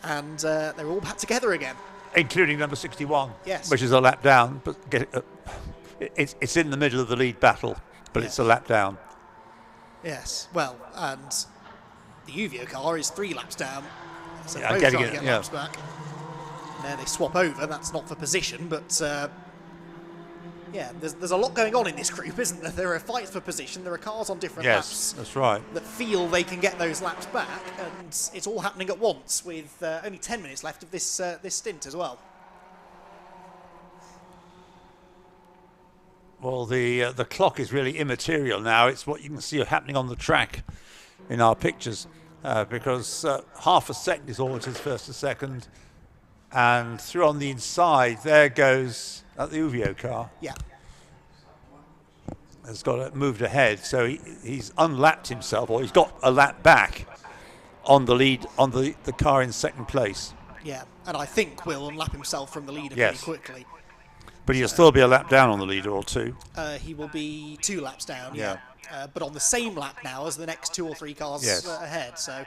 and they're all back together again. Including number 61, yes, which is a lap down, but it's in the middle of the lead battle, but it's a lap down. Yes, well, and the Uvio car is 3 laps down, so they're both getting trying to it, get laps back. And there they swap over. That's not for position, but yeah, there's a lot going on in this group, isn't there? There are fights for position, there are cars on different laps. Yes, that's right. That feel they can get those laps back, and it's all happening at once with only 10 minutes left of this this stint as well. Well, the clock is really immaterial now. It's what you can see happening on the track in our pictures, because half a second is all it is first to second, and through on the inside there goes the Uvio car. Yeah, has got moved ahead, so he's unlapped himself, or he's got a lap back on the lead on the car in second place. Yeah, and I think will unlap himself from the leader pretty quickly. But he'll still be a lap down on the leader or two. He will be 2 laps down, but on the same lap now as the next 2 or 3 cars ahead. So,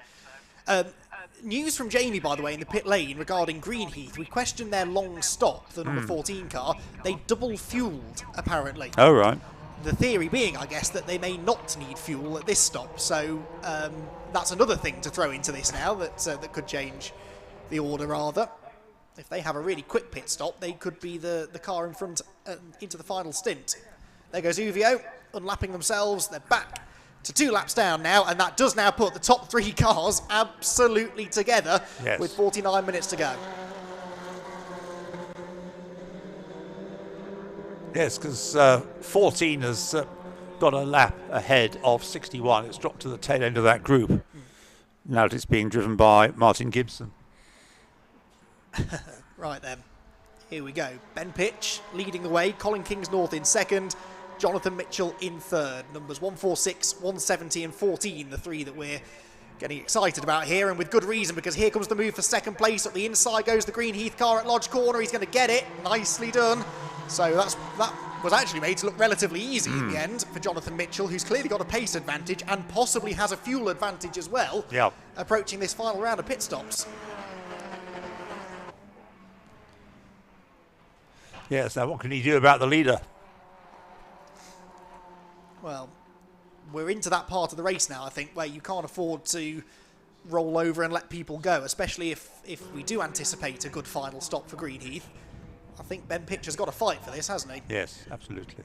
news from Jamie, by the way, in the pit lane regarding Greenheath. We questioned their long stop, the number 14 car. They double fueled, apparently. Oh, right. The theory being, I guess, that they may not need fuel at this stop. So that's another thing to throw into this now that could change the order, rather. If they have a really quick pit stop, they could be the car in front into the final stint. There goes Uvio, unlapping themselves. They're back to 2 laps down now, and that does now put the top 3 cars absolutely together with 49 minutes to go. Yes, because 14 has got a lap ahead of 61. It's dropped to the tail end of that group. Now that it's being driven by Martin Gibson. Right then, here we go. Ben Pitch leading the way, Colin Kingsnorth in second, Jonathan Mitchell in third. Numbers 146, 170 and 14, the three that we're getting excited about here, and with good reason, because here comes the move for second place. At the inside goes the Greenheath car at Lodge Corner. He's going to get it. Nicely done. So that was actually made to look relatively easy in the end for Jonathan Mitchell, who's clearly got a pace advantage and possibly has a fuel advantage as well, approaching this final round of pit stops. Yes, now what can he do about the leader? Well, we're into that part of the race now, I think, where you can't afford to roll over and let people go, especially if we do anticipate a good final stop for Greenheath. I think Ben Pitch has got to fight for this, hasn't he? Yes, absolutely.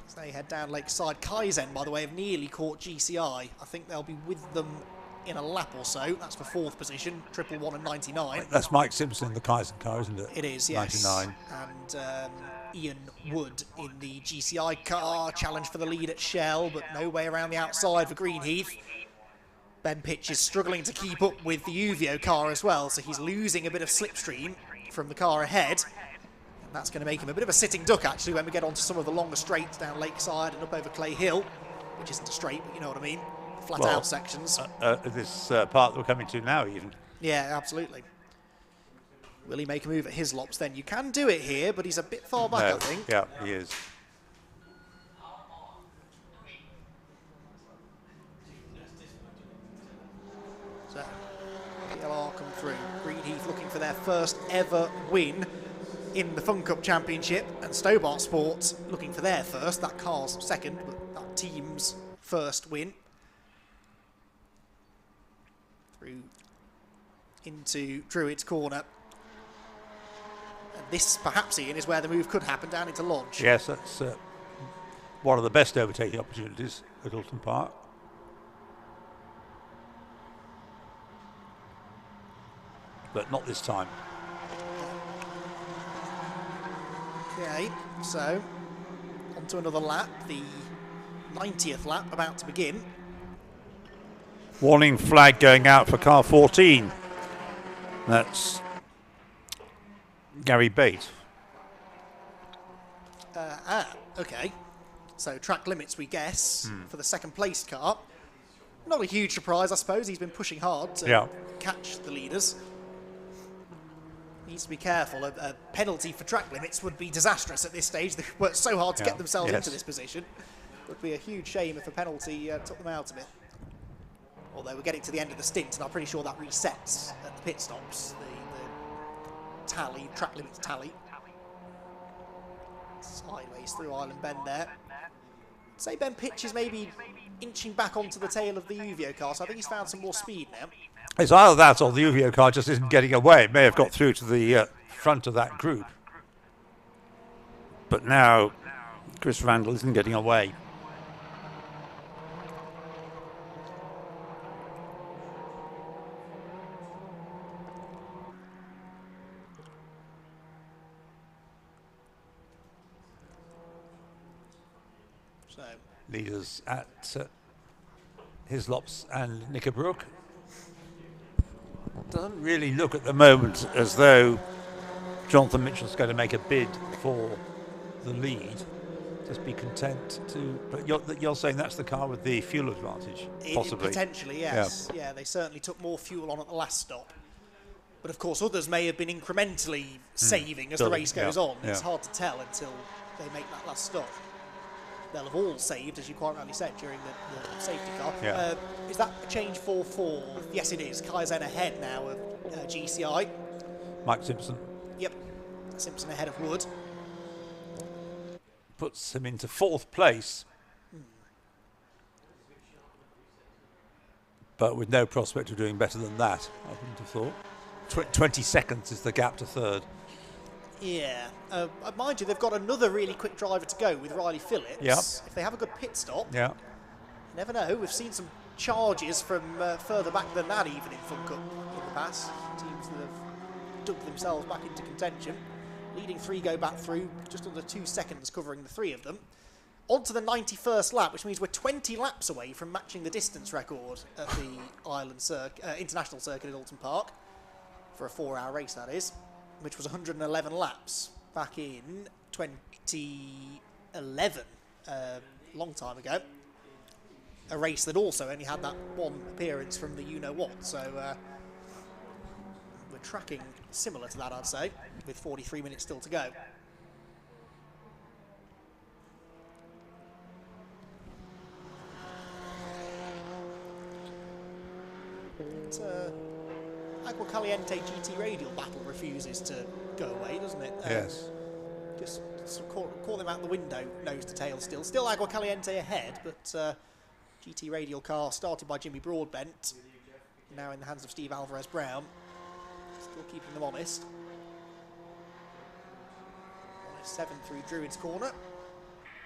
As they head down Lakeside, Kaizen, by the way, have nearly caught GCI. I think they'll be with them in a lap or so. That's for fourth position, 111 and 99. That's Mike Simpson in the Kaizen car, isn't it? It is, yes. 99. And Ian Wood in the GCI car, challenge for the lead at Shell, but no way around the outside for Greenheath. Ben Pitch is struggling to keep up with the Uvio car as well, so he's losing a bit of slipstream from the car ahead. And that's going to make him a bit of a sitting duck, actually, when we get onto some of the longer straights down Lakeside and up over Clay Hill, which isn't a straight, but you know what I mean. Flat out sections. This part that we're coming to now, even. Yeah, absolutely. Will he make a move at his lops then? You can do it here, but he's a bit far back, I think. Yeah, he is. So, PLR come through. Greenheath looking for their first ever win in the Fun Cup Championship, and Stobart Sports looking for their first. That car's second, but that team's first win. Through into Druid's Corner. And this, perhaps, Ian, is where the move could happen, down into Lodge. Yes, that's one of the best overtaking opportunities at Oulton Park. But not this time. Okay, so on to another lap, the 90th lap about to begin. Warning flag going out for car 14. That's Gary Bate. Okay. So track limits, we guess, for the second placed car. Not a huge surprise, I suppose. He's been pushing hard to catch the leaders. Needs to be careful. A penalty for track limits would be disastrous at this stage. They worked so hard to get themselves into this position. It would be a huge shame if a penalty took them out of it. Although we're getting to the end of the stint, and I'm pretty sure that resets at the pit stops, the tally, track limits tally. Sideways through Island Bend there. I'd say Ben Pitch is maybe inching back onto the tail of the Uvio car, so I think he's found some more speed now. It's either that or the Uvio car just isn't getting away. It may have got through to the front of that group. But now Chris Randall isn't getting away. Leaders at Hislops and Knickerbrook. Doesn't really look at the moment as though Jonathan Mitchell's going to make a bid for the lead. Just be content to. But you're saying that's the car with the fuel advantage, possibly? Potentially, yes. Yeah, they certainly took more fuel on at the last stop. But of course, others may have been incrementally saving as the race goes on. It's hard to tell until they make that last stop. They'll have all saved, as you quite rightly said, during the safety car. Yeah. Is that a change for fourth? Yes, it is. Kaizen ahead now of GCI. Mike Simpson. Yep. Simpson ahead of Wood. Puts him into fourth place. But with no prospect of doing better than that, I wouldn't have thought. 20 seconds is the gap to third. Yeah. Mind you, they've got another really quick driver to go with Riley Phillips. Yep. If they have a good pit stop, yeah. You never know. We've seen some charges from further back than that even in Fun Cup in the past. Teams that have dug themselves back into contention. Leading 3 go back through, just under 2 seconds covering the 3 of them. On to the 91st lap, which means we're 20 laps away from matching the distance record at the International Circuit at Oulton Park. For a 4-hour race, that is, which was 111 laps back in 2011, a long time ago. A race that also only had that one appearance from the you-know-what, so we're tracking similar to that, I'd say, with 43 minutes still to go. Agua Caliente GT Radial battle refuses to go away, doesn't it? Yes. Just call them out the window, nose to tail still. Still Agua Caliente ahead, but GT Radial car started by Jimmy Broadbent, now in the hands of Steve Alvarez-Brown. Still keeping them honest. 7 through Druids Corner.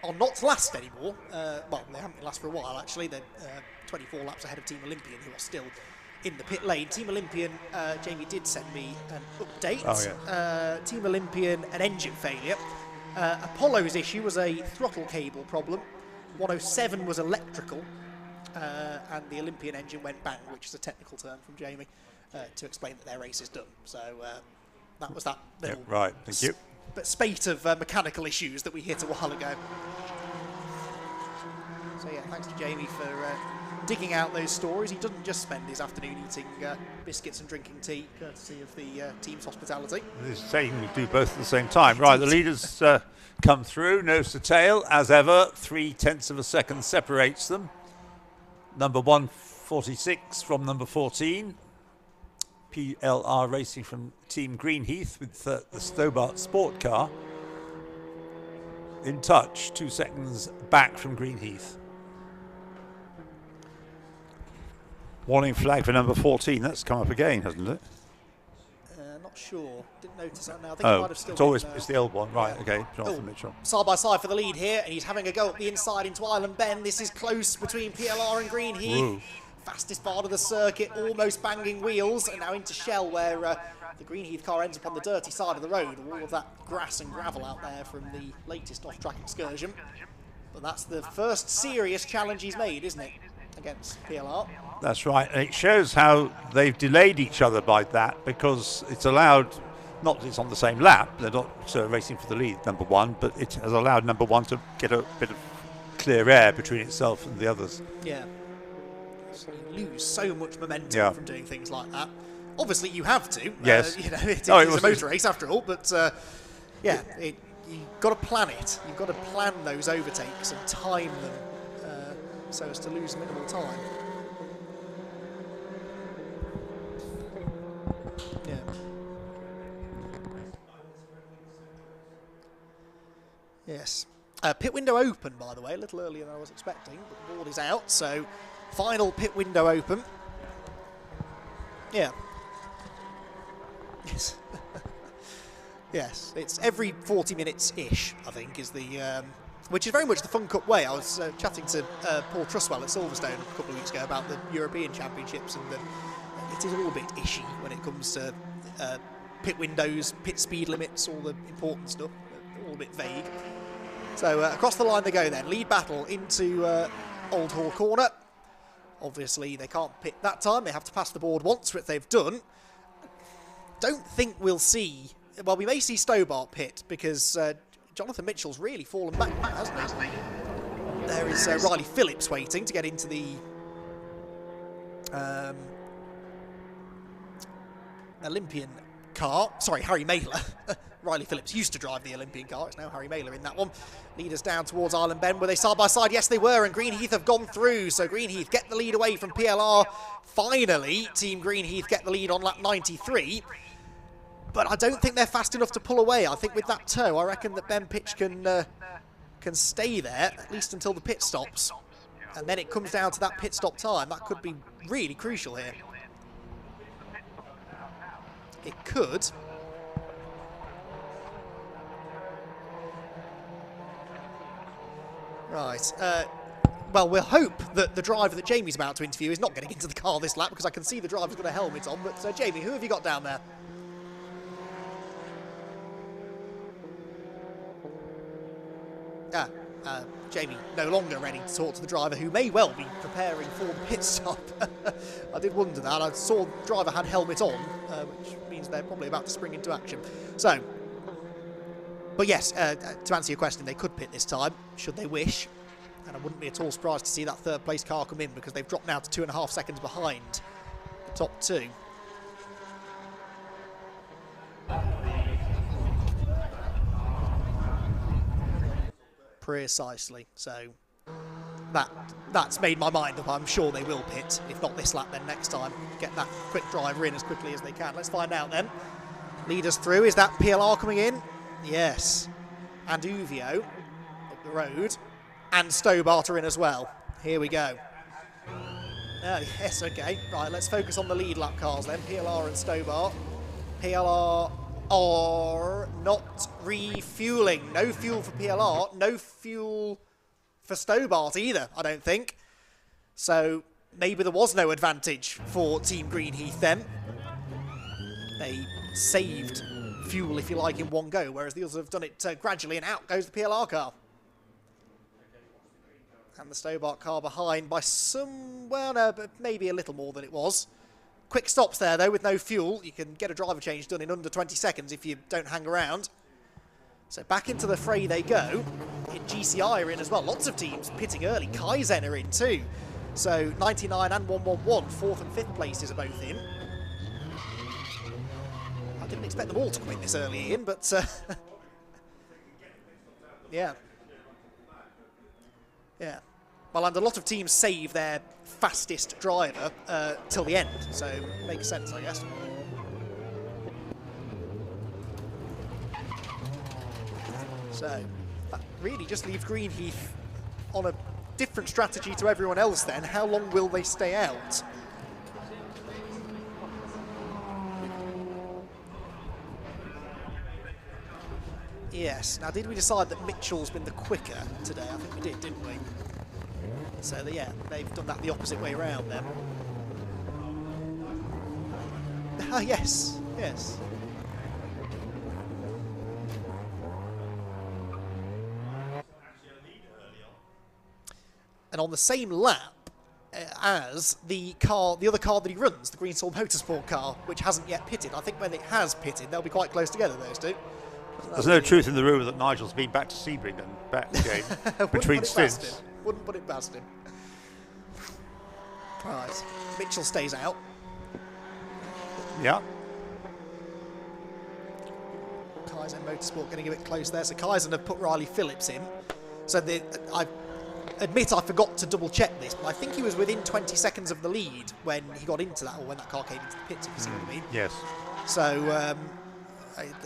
Are not last anymore. Well, they haven't been last for a while, actually. They're 24 laps ahead of Team Olympian, who are still in the pit lane. Team Olympian, Jamie did send me an update. Oh, yeah. Team Olympian, an engine failure. Apollo's issue was a throttle cable problem. 107 was electrical. And the Olympian engine went bang, which is a technical term from Jamie, to explain that their race is done. So that was that little right, thank you. Spate of mechanical issues that we hit a while ago. So yeah, thanks to Jamie for digging out those stories. He doesn't just spend his afternoon eating biscuits and drinking tea, courtesy of the team's hospitality. This is saying we do both at the same time. Right, the leaders come through, nose to tail, as ever. 0.3 of a second separates them. Number 146 from number 14. PLR Racing from Team Greenheath with the Stobart Sport car. In touch, 2 seconds back from Greenheath. Warning flag for number 14. That's come up again, hasn't it? Not sure. Didn't notice that now. I think it might have still it's the old one. Right, okay. Jonathan Mitchell. Side by side for the lead here, and he's having a go up the inside into Island Bend. This is close between PLR and Greenheath. Whoa. Fastest part of the circuit, almost banging wheels, and now into Shell, where the Greenheath car ends up on the dirty side of the road. All of that grass and gravel out there from the latest off-track excursion. But that's the first serious challenge he's made, isn't it, against PLR? That's right, and it shows how they've delayed each other by that, because it's allowed, not that it's on the same lap, they're not racing for the lead, number 1, but it has allowed number 1 to get a bit of clear air between itself and the others. Yeah. So you lose so much momentum from doing things like that. Obviously, you have to. Yes. You know, it's a motor race after all, but yeah, you've got to plan it. You've got to plan those overtakes and time them so as to lose minimal time. Yeah. Yes. Pit window open, by the way, a little earlier than I was expecting, but the board is out, so final pit window open. Yeah. Yes. Yes, it's every 40 minutes-ish, I think, is the... which is very much the Fun Cup way. I was chatting to Paul Truswell at Silverstone a couple of weeks ago about the European Championships, and it is all a bit ishy when it comes to pit windows, pit speed limits, all the important stuff, all a bit vague. So across the line they go then. Lead battle into Old Hall Corner. Obviously they can't pit that time. They have to pass the board once, which they've done. Don't think we'll see... Well, we may see Stobart pit because Jonathan Mitchell's really fallen back now, hasn't he? There is Riley Phillips waiting to get into the Olympian car. Sorry, Harry Mailer. Riley Phillips used to drive the Olympian car. It's now Harry Mailer in that one. Leaders down towards Island Bend. Were they side by side? Yes, they were. And Greenheath have gone through. So Greenheath get the lead away from PLR. Finally, Team Greenheath get the lead on lap 93. But I don't think they're fast enough to pull away. I think with that tow, I reckon that Ben Pitch can stay there, at least until the pit stops. And then it comes down to that pit stop time. That could be really crucial here. It could. Right. Well, we'll hope that the driver that Jamie's about to interview is not getting into the car this lap, because I can see the driver's got a helmet on. But Jamie, who have you got down there? Jamie no longer ready to talk to the driver, who may well be preparing for the pit stop. I did wonder that. I saw the driver had helmet on, which means they're probably about to spring into action. So, but yes, to answer your question, they could pit this time, should they wish. And I wouldn't be at all surprised to see that third place car come in, because they've dropped now to 2.5 seconds behind the top two. Precisely. So that's made my mind up. I'm sure they will pit. If not this lap, then next time. Get that quick driver in as quickly as they can. Let's find out then. Lead us through. Is that PLR coming in? Yes. And Uvio up the road. And Stobart are in as well. Here we go. Oh, yes, okay. Right, let's focus on the lead lap cars then. PLR and Stobart. PLR are not refueling. No fuel for PLR. No fuel for Stobart either, I don't think. So maybe there was no advantage for Team Greenheath then. They saved fuel, if you like, in one go, whereas the others have done it gradually, and out goes the PLR car. And the Stobart car behind by some, well, no, but maybe a little more than it was. Quick stops there, though, with no fuel. You can get a driver change done in under 20 seconds if you don't hang around. So back into the fray they go. GCI are in as well. Lots of teams pitting early. Kaizen are in too. So 99 and 111, 4th and 5th places are both in. I didn't expect them all to come in this early, Ian, but yeah. Yeah. Well, and a lot of teams save their fastest driver till the end, so makes sense, I guess. So that really just leaves Greenheath on a different strategy to everyone else then. How long will they stay out? Yes. Now, did we decide that Mitchell's been the quicker today? I think we did, didn't we? So, yeah, they've done that the opposite way around then. Ah, yes. Yes. And on the same lap as the other car that he runs, the Greensoul Motorsport car, which hasn't yet pitted. I think when it has pitted, they'll be quite close together, those two. There's no truth in the rumour that Nigel's been back to Sebring and back again between stints. Wouldn't put it past him. Right, Mitchell stays out. Yeah. Kaizen Motorsport getting a bit close there. So Kaizen have put Riley Phillips in. So I admit I forgot to double check this, but I think he was within 20 seconds of the lead when he got into that, or when that car came into the pits, if you see what I mean. Yes. So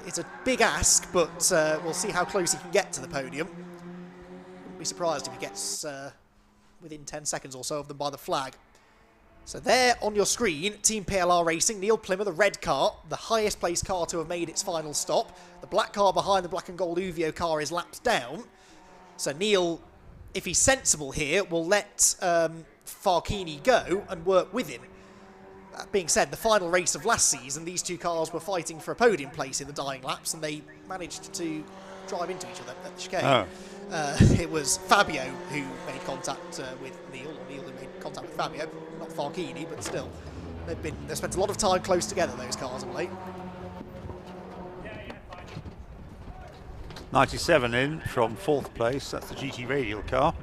it's a big ask, but we'll see how close he can get to the podium. Wouldn't be surprised if he gets within 10 seconds or so of them by the flag. So there on your screen, Team PLR Racing, Neil Plymouth, the red car, the highest placed car to have made its final stop. The black car behind the black and gold Uvio car is lapped down. So Neil, if he's sensible here, will let Farkini go and work with him. That being said, the final race of last season, these two cars were fighting for a podium place in the dying laps, and they managed to drive into each other at the chicane. Oh. It was Fabio who made contact with Neil, or Neil who made contact with Fabio, not Farkini, but still. They've spent a lot of time close together, those cars, of late. 97 in from 4th place, that's the GT Radial car.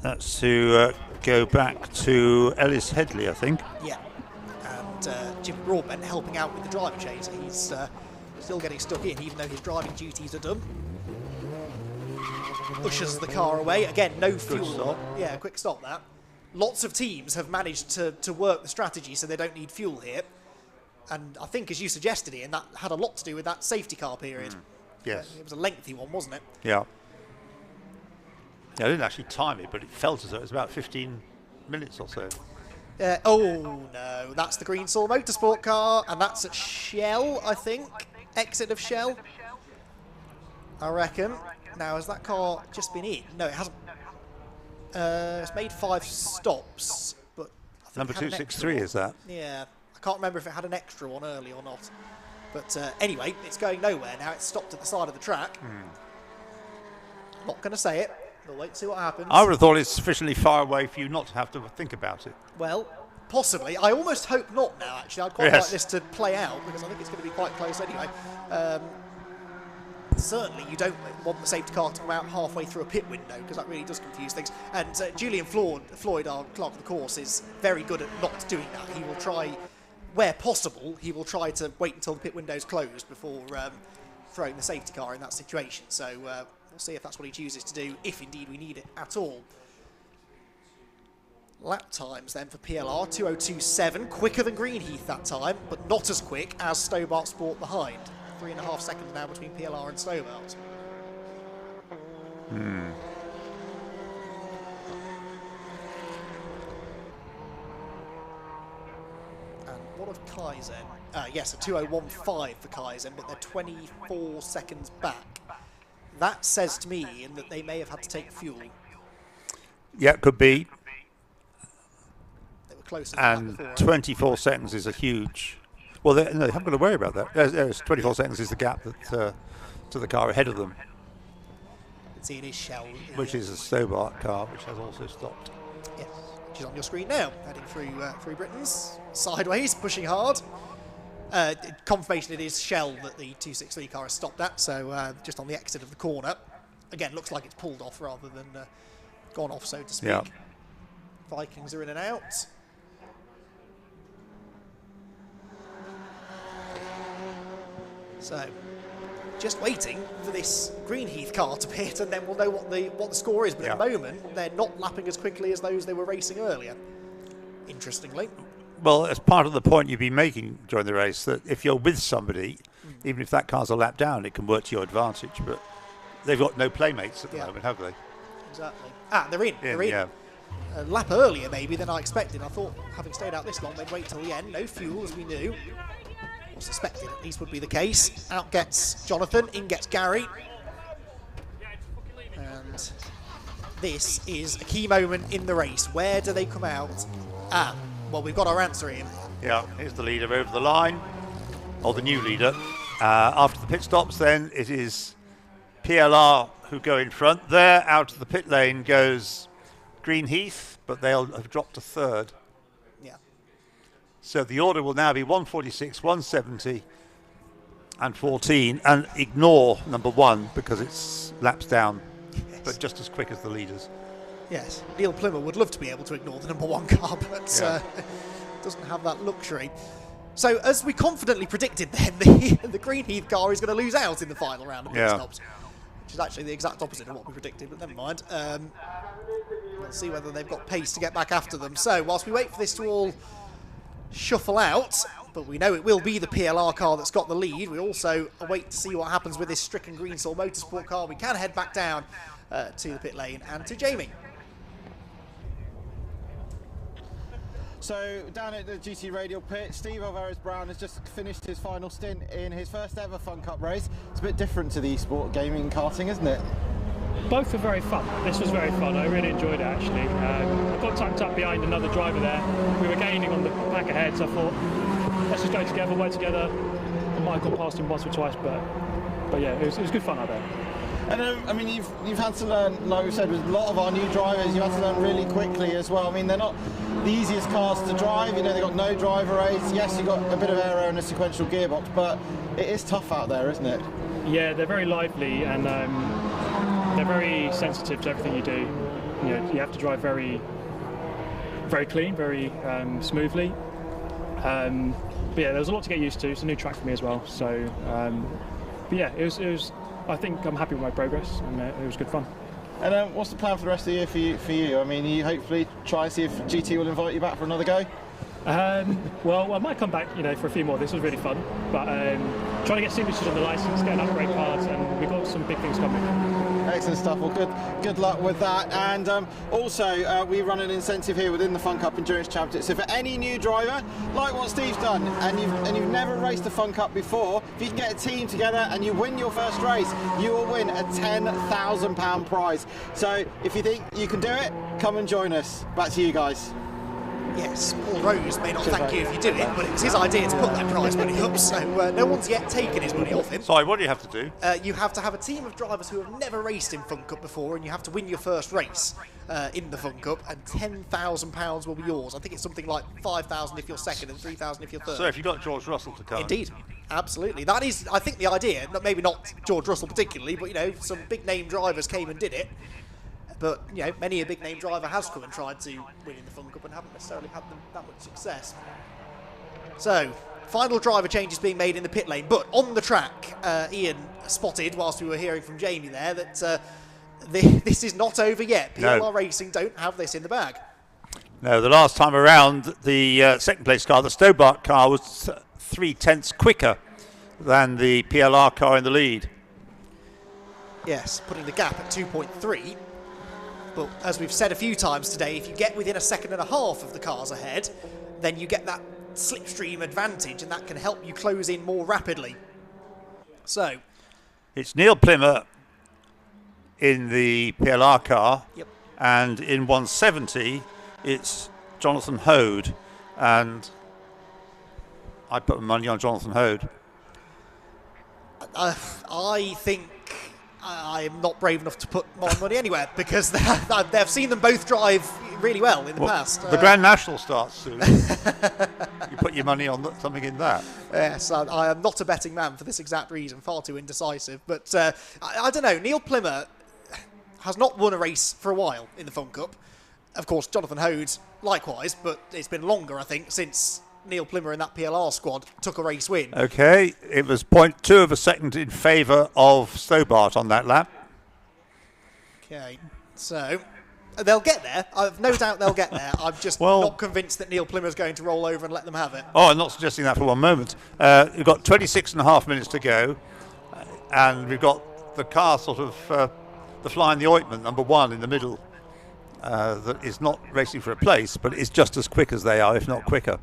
That's to go back to Ellis Headley, I think. Yeah, and Jim Broadbent helping out with the driver change. He's still getting stuck in, even though his driving duties are done. Ushers the car away. Again, no fuel. Good stop. Yeah, quick stop that. Lots of teams have managed to work the strategy so they don't need fuel here. And I think, as you suggested, Ian, that had a lot to do with that safety car period. Yes. It was a lengthy one, wasn't it? Yeah. Yeah, I didn't actually time it, but it felt as though it was about 15 minutes or so. Oh, no. That's the Greensoul Motorsport car, and that's at Shell, I think. Exit of Shell, I reckon. Now, has that car just been in? No, it hasn't. It's made 5 stops, but I think Number 263 is that? Yeah. I can't remember if it had an extra one early or not. But anyway, it's going nowhere now. It's stopped at the side of the track. Not going to say it. We'll wait to see what happens. I would have thought it's sufficiently far away for you not to have to think about it. Well, possibly. I almost hope not now, actually. I'd quite like this to play out, because I think it's going to be quite close anyway. Certainly you don't want the safety car to come out halfway through a pit window, because that really does confuse things. And Julian Floyd, our clerk of the course, is very good at not doing that. He will try, where possible, he will try to wait until the pit window's closed before throwing the safety car in that situation. So we'll see if that's what he chooses to do, if indeed we need it at all. Lap times then for PLR, 2:02.7, quicker than Greenheath that time, but not as quick as Stobart Sport behind. 3.5 seconds now between PLR and Stobart. Hmm. And what of Kaizen? Yes, a 2:01.5 for Kaizen, but they're 24 seconds back. That says to me in that they may have had to take fuel. Yeah, it could be. They were close. And 24 seconds is a huge... Well, no, they haven't got to worry about that. There's 24 seconds is the gap that to the car ahead of them. You can see it is Shell. Which is a Stobart car, which has also stopped. Yes, which is on your screen now, heading through Britain's, sideways, pushing hard. Confirmation it is Shell that the 263 car has stopped at, so just on the exit of the corner. Again, looks like it's pulled off rather than gone off, so to speak. Yeah. Vikings are in and out. So, just waiting for this Greenheath car to pit, and then we'll know what the score is. But at the moment, they're not lapping as quickly as those they were racing earlier. Interestingly. Well, as part of the point you've been making during the race, that if you're with somebody, even if that car's a lap down, it can work to your advantage. But they've got no playmates at the moment, have they? Exactly. Ah, they're in. They're in. Yeah. A lap earlier, maybe, than I expected. I thought, having stayed out this long, they'd wait till the end. No fuel, as we knew. Or suspected, at least, would be the case. Out gets Jonathan, in gets Gary. And this is a key moment in the race. Where do they come out? Ah, well, we've got our answer in. Yeah, here's the leader over the line, or the new leader. After the pit stops, then, it is PLR who go in front. There, out of the pit lane, goes Greenheath, but they'll have dropped to third. Yeah. So the order will now be 146, 170, and 14, and ignore number 1 because it's laps down, but just as quick as the leaders. Yes, Neil Plymmer would love to be able to ignore the number 1 car, but doesn't have that luxury. So, as we confidently predicted then, the Greenheath car is going to lose out in the final round of pit stops, which is actually the exact opposite of what we predicted, but never mind. We'll see whether they've got pace to get back after them. So, whilst we wait for this to all shuffle out, but we know it will be the PLR car that's got the lead, we also await to see what happens with this stricken Greensaw Motorsport car. We can head back down to the pit lane and to Jamie. So down at the GT Radial pit, Steve Alvarez-Brown has just finished his final stint in his first ever Fun Cup race. It's a bit different to the esport gaming karting, isn't it? Both are very fun. This was very fun. I really enjoyed it, actually. I got tucked up behind another driver there. We were gaining on the pack ahead, so I thought, let's just go together, work together. I might have gone past him once or twice, but yeah, it was good fun out there. And I mean, you've had to learn, like we said, with a lot of our new drivers, you had to learn really quickly as well. I mean, they're not the easiest cars to drive. You know, they've got no driver aids. Yes, you've got a bit of aero and a sequential gearbox, but it is tough out there, isn't it? Yeah, they're very lively and they're very sensitive to everything you do. You know, you have to drive very, very clean, very smoothly. But yeah, there was a lot to get used to. It's a new track for me as well. So, but yeah, it was. I think I'm happy with my progress, and it was good fun. And what's the plan for the rest of the year for you? I mean, you hopefully try and see if GT will invite you back for another go? Well, I might come back, for a few more. This was really fun, but trying to get signatures on the licence, get an upgrade card, and we've got some big things coming. Excellent stuff. Well, good luck with that. And also, we run an incentive here within the Fun Cup Endurance Championship. So for any new driver, like what Steve's done, and you've never raced a Fun Cup before, if you can get a team together and you win your first race, you will win a £10,000 prize. So if you think you can do it, come and join us. Back to you guys. Yes, Paul Rose may not thank you if you do it, but it was his idea to put that prize money up, so no one's yet taken his money off him. Sorry, what do you have to do? You have to have a team of drivers who have never raced in Fun Cup before, and you have to win your first race in the Fun Cup, and £10,000 will be yours. I think it's something like 5,000 if you're second and 3,000 if you're third. So if you got George Russell to come. Indeed, absolutely. That is, I think, the idea. Maybe not George Russell particularly, but, you know, some big-name drivers came and did it. But, you know, many a big-name driver has come and tried to win in the Fun Cup and haven't necessarily had that much success. So, final driver changes being made in the pit lane. But on the track, Ian spotted, whilst we were hearing from Jamie there, that this is not over yet. PLR Racing don't have this in the bag. No, the last time around, the second-place car, the Stobart car, was 3/10 quicker than the PLR car in the lead. Yes, putting the gap at 2.3. But as we've said a few times today, if you get within a second and a half of the cars ahead, then you get that slipstream advantage, and that can help you close in more rapidly. So, it's Neil Plimmer in the PLR car, yep. And in 170, it's Jonathan Hode, and I put money on Jonathan Hode. I think I am not brave enough to put my money anywhere, because they've seen them both drive really well in the past. The Grand National starts soon. You put your money on something in that. Yes, I am not a betting man for this exact reason, far too indecisive. But I don't know, Neil Plimmer has not won a race for a while in the Fun Cup. Of course, Jonathan Hode likewise, but it's been longer, I think, since Neil Plimmer in that PLR squad took a race win. Okay, it was 0.2 of a second in favour of Stobart on that lap. Okay, so they'll get there. I've no doubt they'll get there. I'm just not convinced that Neil Plimmer's going to roll over and let them have it. Oh, I'm not suggesting that for one moment. We've got 26 and a half minutes to go, and we've got the car sort of the fly in the ointment, number one in the middle, that is not racing for a place, but is just as quick as they are, if not quicker.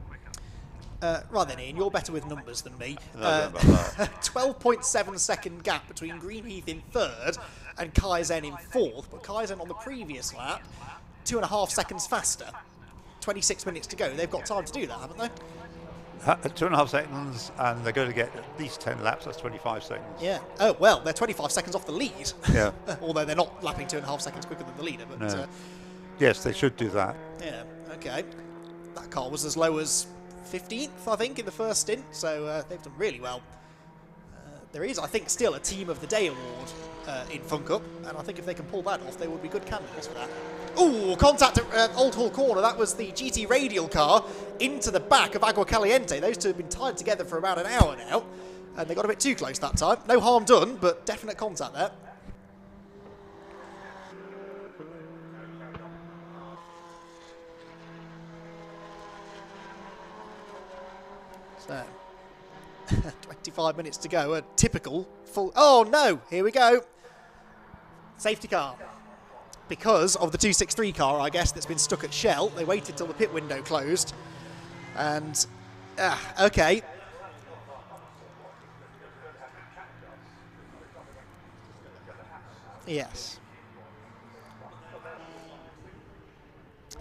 Right then, Ian, you're better with numbers than me. 12.7 second gap between Greenheath in third and Kaizen in fourth, but Kaizen on the previous lap, 2.5 seconds faster. 26 minutes to go. They've got time to do that, haven't they? 2.5 seconds, and they're going to get at least 10 laps. That's 25 seconds. Yeah. Oh, well, they're 25 seconds off the lead. Yeah. Although they're not lapping 2.5 seconds quicker than the leader. But no. Yes, they should do that. Yeah, okay. That car was as low as 15th, I think, in the first stint, so they've done really well. There is, I think, still a Team of the Day award in Fun Cup, and I think if they can pull that off, they would be good candidates for that. Ooh, contact at Old Hall Corner. That was the GT Radial car into the back of Agua Caliente. Those two have been tied together for about an hour now, and they got a bit too close that time. No harm done, but definite contact there. So, 25 minutes to go. A typical full... Oh, no! Here we go. Safety car. Because of the 263 car, I guess, that's been stuck at Shell. They waited till the pit window closed. And... okay. Yes.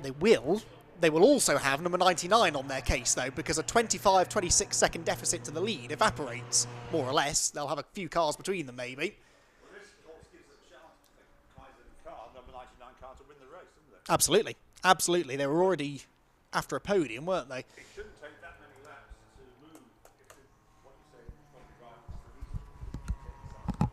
They will also have number 99 on their case, though, because a 25-26 second deficit to the lead evaporates, more or less. They'll have a few cars between them, maybe. Absolutely. Absolutely. They were already after a podium, weren't they? It shouldn't take that many laps to move what you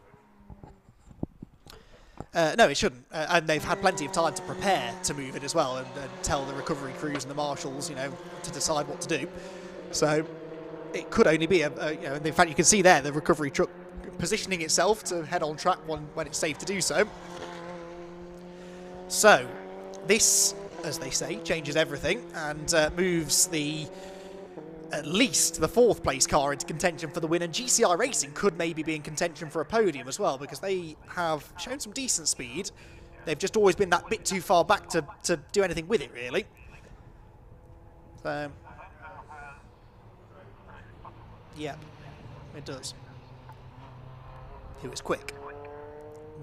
say, No, it shouldn't. And they've had plenty of time to prepare to move it as well, and tell the recovery crews and the marshals, you know, to decide what to do. So it could only be you know, in fact, you can see there the recovery truck positioning itself to head on track when it's safe to do so. So this, as they say, changes everything and moves at least the fourth place car into contention for the win, and GCI Racing could maybe be in contention for a podium as well, because they have shown some decent speed. They've just always been that bit too far back to do anything with it, really. So, yeah, it does. It was quick.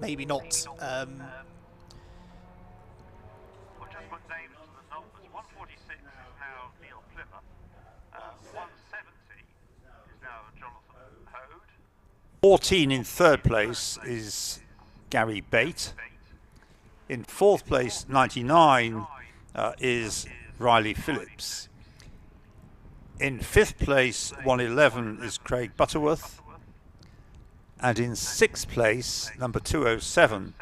Maybe not... 14 in third place is Gary Bate. In fourth place, 99, is Riley Phillips. In fifth place, 111, is Craig Butterworth. And in sixth place, number 207,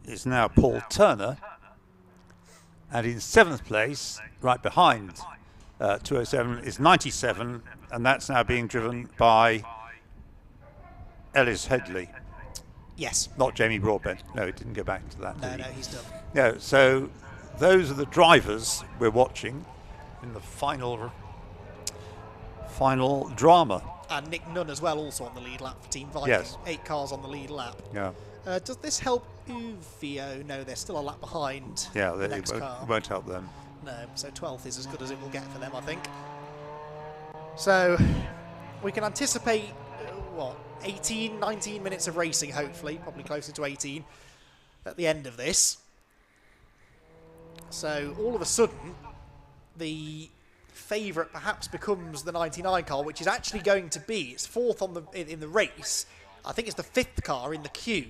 is now Paul Turner. And in seventh place, right behind 207, is 97, and that's now being driven by Ellis Headley. Yes. Not Jamie Broadbent. No, he didn't go back to that. No, he's done. No, so those are the drivers we're watching in the final drama. And Nick Nunn as well, also on the lead lap for Team Viking. Yes. 8 cars on the lead lap. Yeah. Does this help Uvio? No, they're still a lap behind Yeah, the next car. it won't help them. No, so 12th is as good as it will get for them, I think. So we can anticipate, 18, 19 minutes of racing, hopefully, probably closer to 18 at the end of this. So all of a sudden, the favourite perhaps becomes the 99 car, which is actually going to be, it's fourth on in the race. I think it's the 5th car in the queue.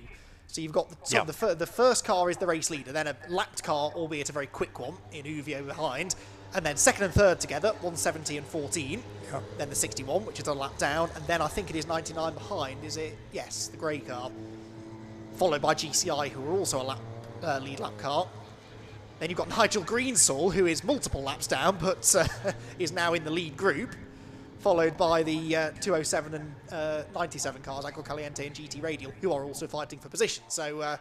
So you've got the first car is the race leader, then a lapped car, albeit a very quick one, in Uvio behind, and then second and third together, 170 and 14. Yep. Then the 61, which is a lap down, and then I think it is 99 behind, is it? Yes, the grey car. Followed by GCI, who are also a lead lap car. Then you've got Nigel Greensall, who is multiple laps down, but is now in the lead group. Followed by the 207 and 97 cars, Agro Caliente and GT Radial, who are also fighting for position. So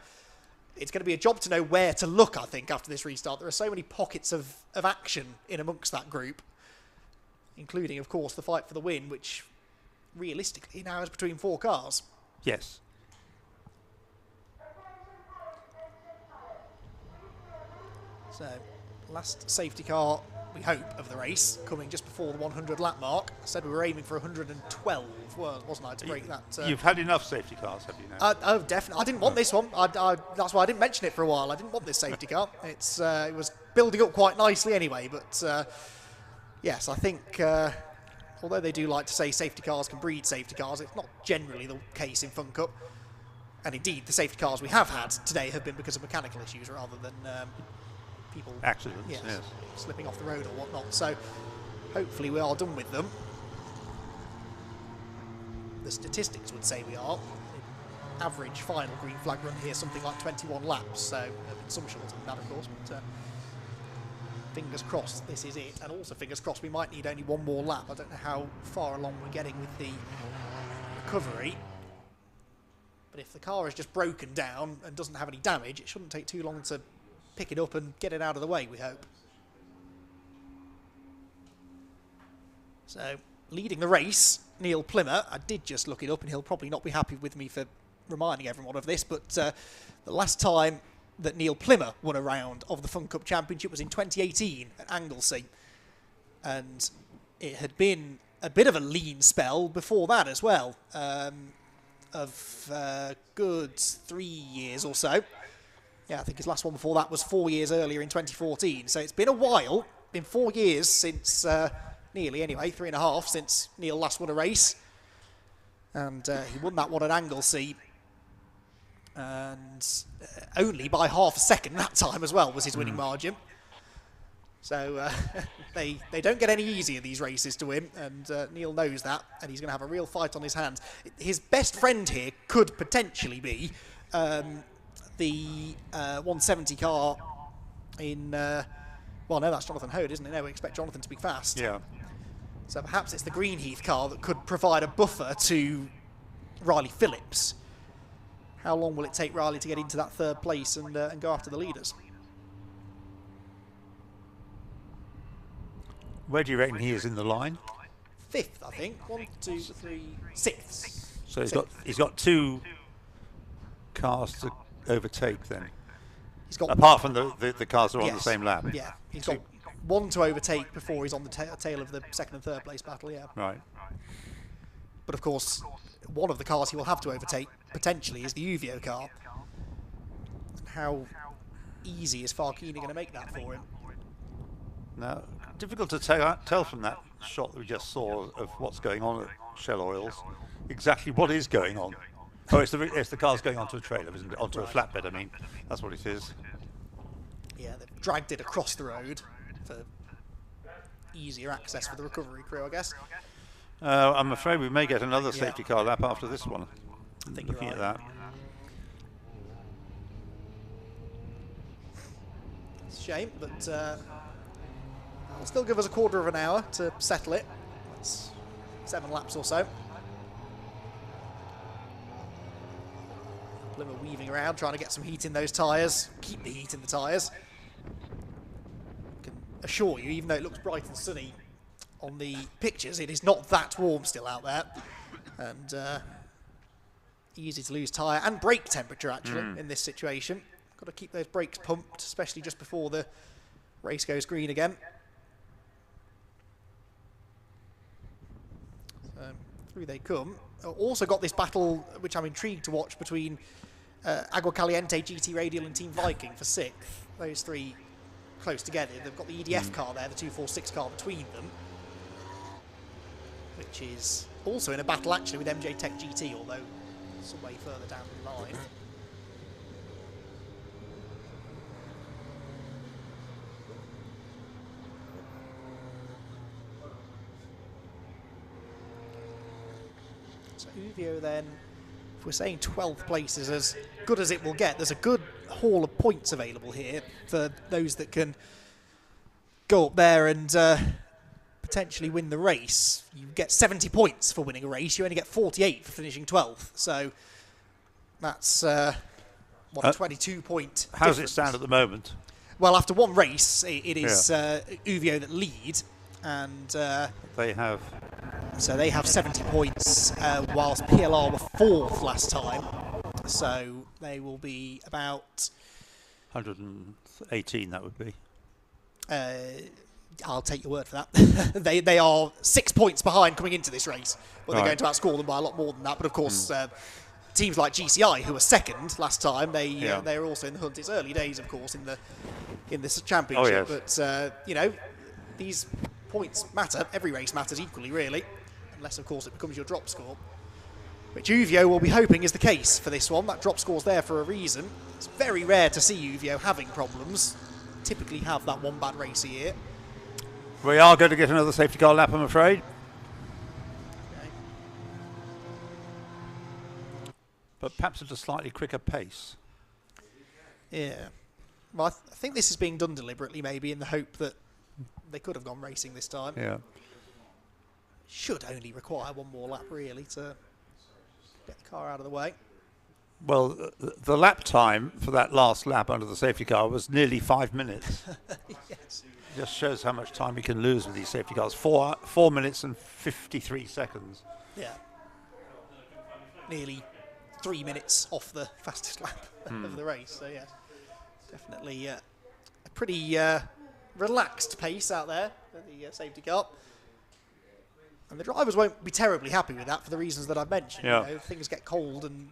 it's going to be a job to know where to look, I think, after this restart. There are so many pockets of action in amongst that group, including, of course, the fight for the win, which realistically now is between 4 cars. Yes. So, last safety car, we hope, of the race, coming just before the 100 lap mark. I said we were aiming for 112, wasn't I, to break that? You've had enough safety cars, have you now? Oh, definitely. I didn't want this one. That's why I didn't mention it for a while. I didn't want this safety car. It was building up quite nicely anyway, but yes, I think although they do like to say safety cars can breed safety cars, it's not generally the case in Fun Cup. And indeed, the safety cars we have had today have been because of mechanical issues rather than people accidents, yes, slipping off the road or whatnot. So hopefully we are done with them. The statistics would say we are. The average final green flag run here, something like 21 laps. So there have been some shorter than that, of course. But fingers crossed this is it. And also fingers crossed we might need only one more lap. I don't know how far along we're getting with the recovery. But if the car is just broken down and doesn't have any damage, it shouldn't take too long to pick it up and get it out of the way, we hope. So, leading the race, Neil Plimmer. I did just look it up, and he'll probably not be happy with me for reminding everyone of this, but the last time that Neil Plimmer won a round of the Fun Cup Championship was in 2018 at Anglesey. And it had been a bit of a lean spell before that as well, of good 3 years or so. Yeah, I think his last one before that was 4 years earlier in 2014. So it's been a while, been 4 years since, nearly anyway, 3.5 since Neil last won a race. And he won that one at Anglesey. And only by half a second that time as well was his winning margin. So they don't get any easier, these races, to win, and Neil knows that, and he's going to have a real fight on his hands. His best friend here could potentially be the 170 car in... well, no, that's Jonathan Hode, isn't it? No, we expect Jonathan to be fast. Yeah. So perhaps it's the Greenheath car that could provide a buffer to Riley Phillips. How long will it take Riley to get into that third place and go after the leaders? Where do you reckon he is in the line? 5th, I think. 1, 2, 3, 6th. So he's got 2 cars to overtake then. He's got apart from the cars that are on the same lap. Yeah, he's got 1 to overtake before he's on the tail of the second and third place battle. Yeah. Right. But of course, one of the cars he will have to overtake potentially is the Uvio car. How easy is Farkini going to make that for him? No, difficult to tell from that shot that we just saw of what's going on at Shell Oils exactly what is going on. Oh, it's the car's going onto a trailer, isn't it? Onto a flatbed, I mean. That's what it is. Yeah, they've dragged it across the road for easier access for the recovery crew, I guess. I'm afraid we may get another safety car lap after this one. I think looking you're at right. that. It's a shame, but it'll still give us a quarter of an hour to settle it. That's 7 laps or so. Plymouth weaving around, trying to get some heat in those tyres, keep the heat in the tyres. I can assure you, even though it looks bright and sunny on the pictures, it is not that warm still out there. And easy to lose tyre and brake temperature, actually, in this situation. Got to keep those brakes pumped, especially just before the race goes green again. So, through they come. Also got this battle, which I'm intrigued to watch, between Agua Caliente, GT Radial and Team Viking for 6th. Those three close together. They've got the EDF car there, the 246 car between them, which is also in a battle actually with MJ Tech GT, although some way further down the line. So Uvio then, if we're saying 12th place is as good as it will get, there's a good haul of points available here for those that can go up there and potentially win the race. You get 70 points for winning a race, you only get 48 for finishing 12th. So that's a 22-point How does it difference. stand at the moment? Well, after one race, it is Uvio that lead, and they have 70 points, whilst PLR were 4th last time. So they will be about 118. That would be. I'll take your word for that. they are 6 points behind coming into this race, but they're going to outscore them by a lot more than that. But of course, teams like GCI, who were 2nd last time, they are also in the hunt. It's early days, of course, in this championship. Oh, yes. But you know, these points matter. Every race matters equally, really, unless of course it becomes your drop score, which Uvio will be hoping is the case for this one. That drop score's there for a reason. It's very rare to see Uvio having problems. Typically have that one bad race a year. We are going to get another safety car lap, I'm afraid. Okay. But perhaps at a slightly quicker pace. Yeah. Well, I think this is being done deliberately, maybe in the hope that they could have gone racing this time. Yeah. Should only require one more lap, really, to get the car out of the way. Well, the lap time for that last lap under the safety car was nearly 5 minutes. Yes. Just shows how much time you can lose with these safety cars. 4 minutes and 53 seconds. Yeah. Nearly 3 minutes off the fastest lap of the race. So, yeah, definitely a pretty relaxed pace out there for the safety car. And the drivers won't be terribly happy with that for the reasons that I've mentioned. Yeah. You know, things get cold and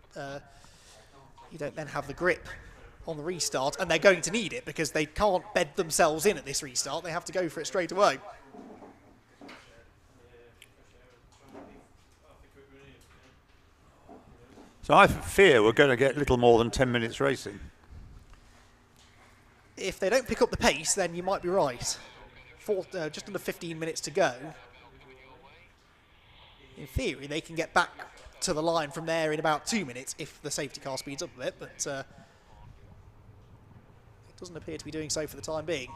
you don't then have the grip on the restart, and they're going to need it because they can't bed themselves in at this restart. They have to go for it straight away. So I fear we're going to get little more than 10 minutes racing. If they don't pick up the pace, then you might be right. Just under 15 minutes to go. In theory, they can get back to the line from there in about 2 minutes if the safety car speeds up a bit, but it doesn't appear to be doing so for the time being.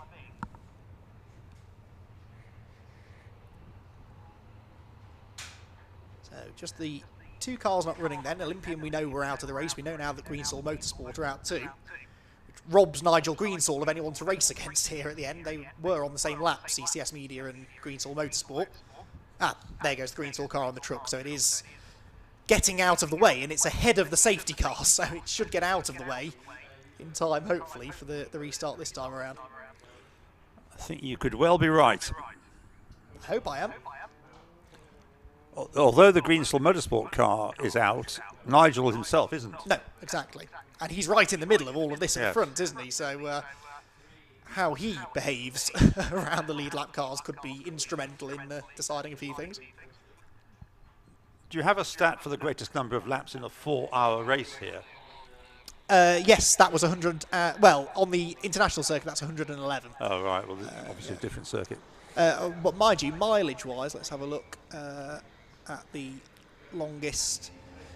So just the 2 cars not running then. Olympian, we know, we're out of the race. We know now that Greensall Motorsport are out too, which robs Nigel Greensall of anyone to race against here at the end. They were on the same lap, CCS Media and Greensall Motorsport. There goes the Greensall car on the truck, so it is getting out of the way, and it's ahead of the safety car, so it should get out of the way in time, hopefully, for the restart this time around. I think you could well be right. I hope I am. Although the Greensall Motorsport car is out, Nigel himself isn't. No, exactly. And he's right in the middle of all of this at the front, isn't he? So, how he behaves around the lead lap cars could be instrumental in deciding a few things. Do you have a stat for the greatest number of laps in a 4-hour race here? Yes, that was 100. Well, on the international circuit, that's 111. Oh, right. Well, obviously a different circuit. But mind you, mileage-wise, let's have a look at the longest.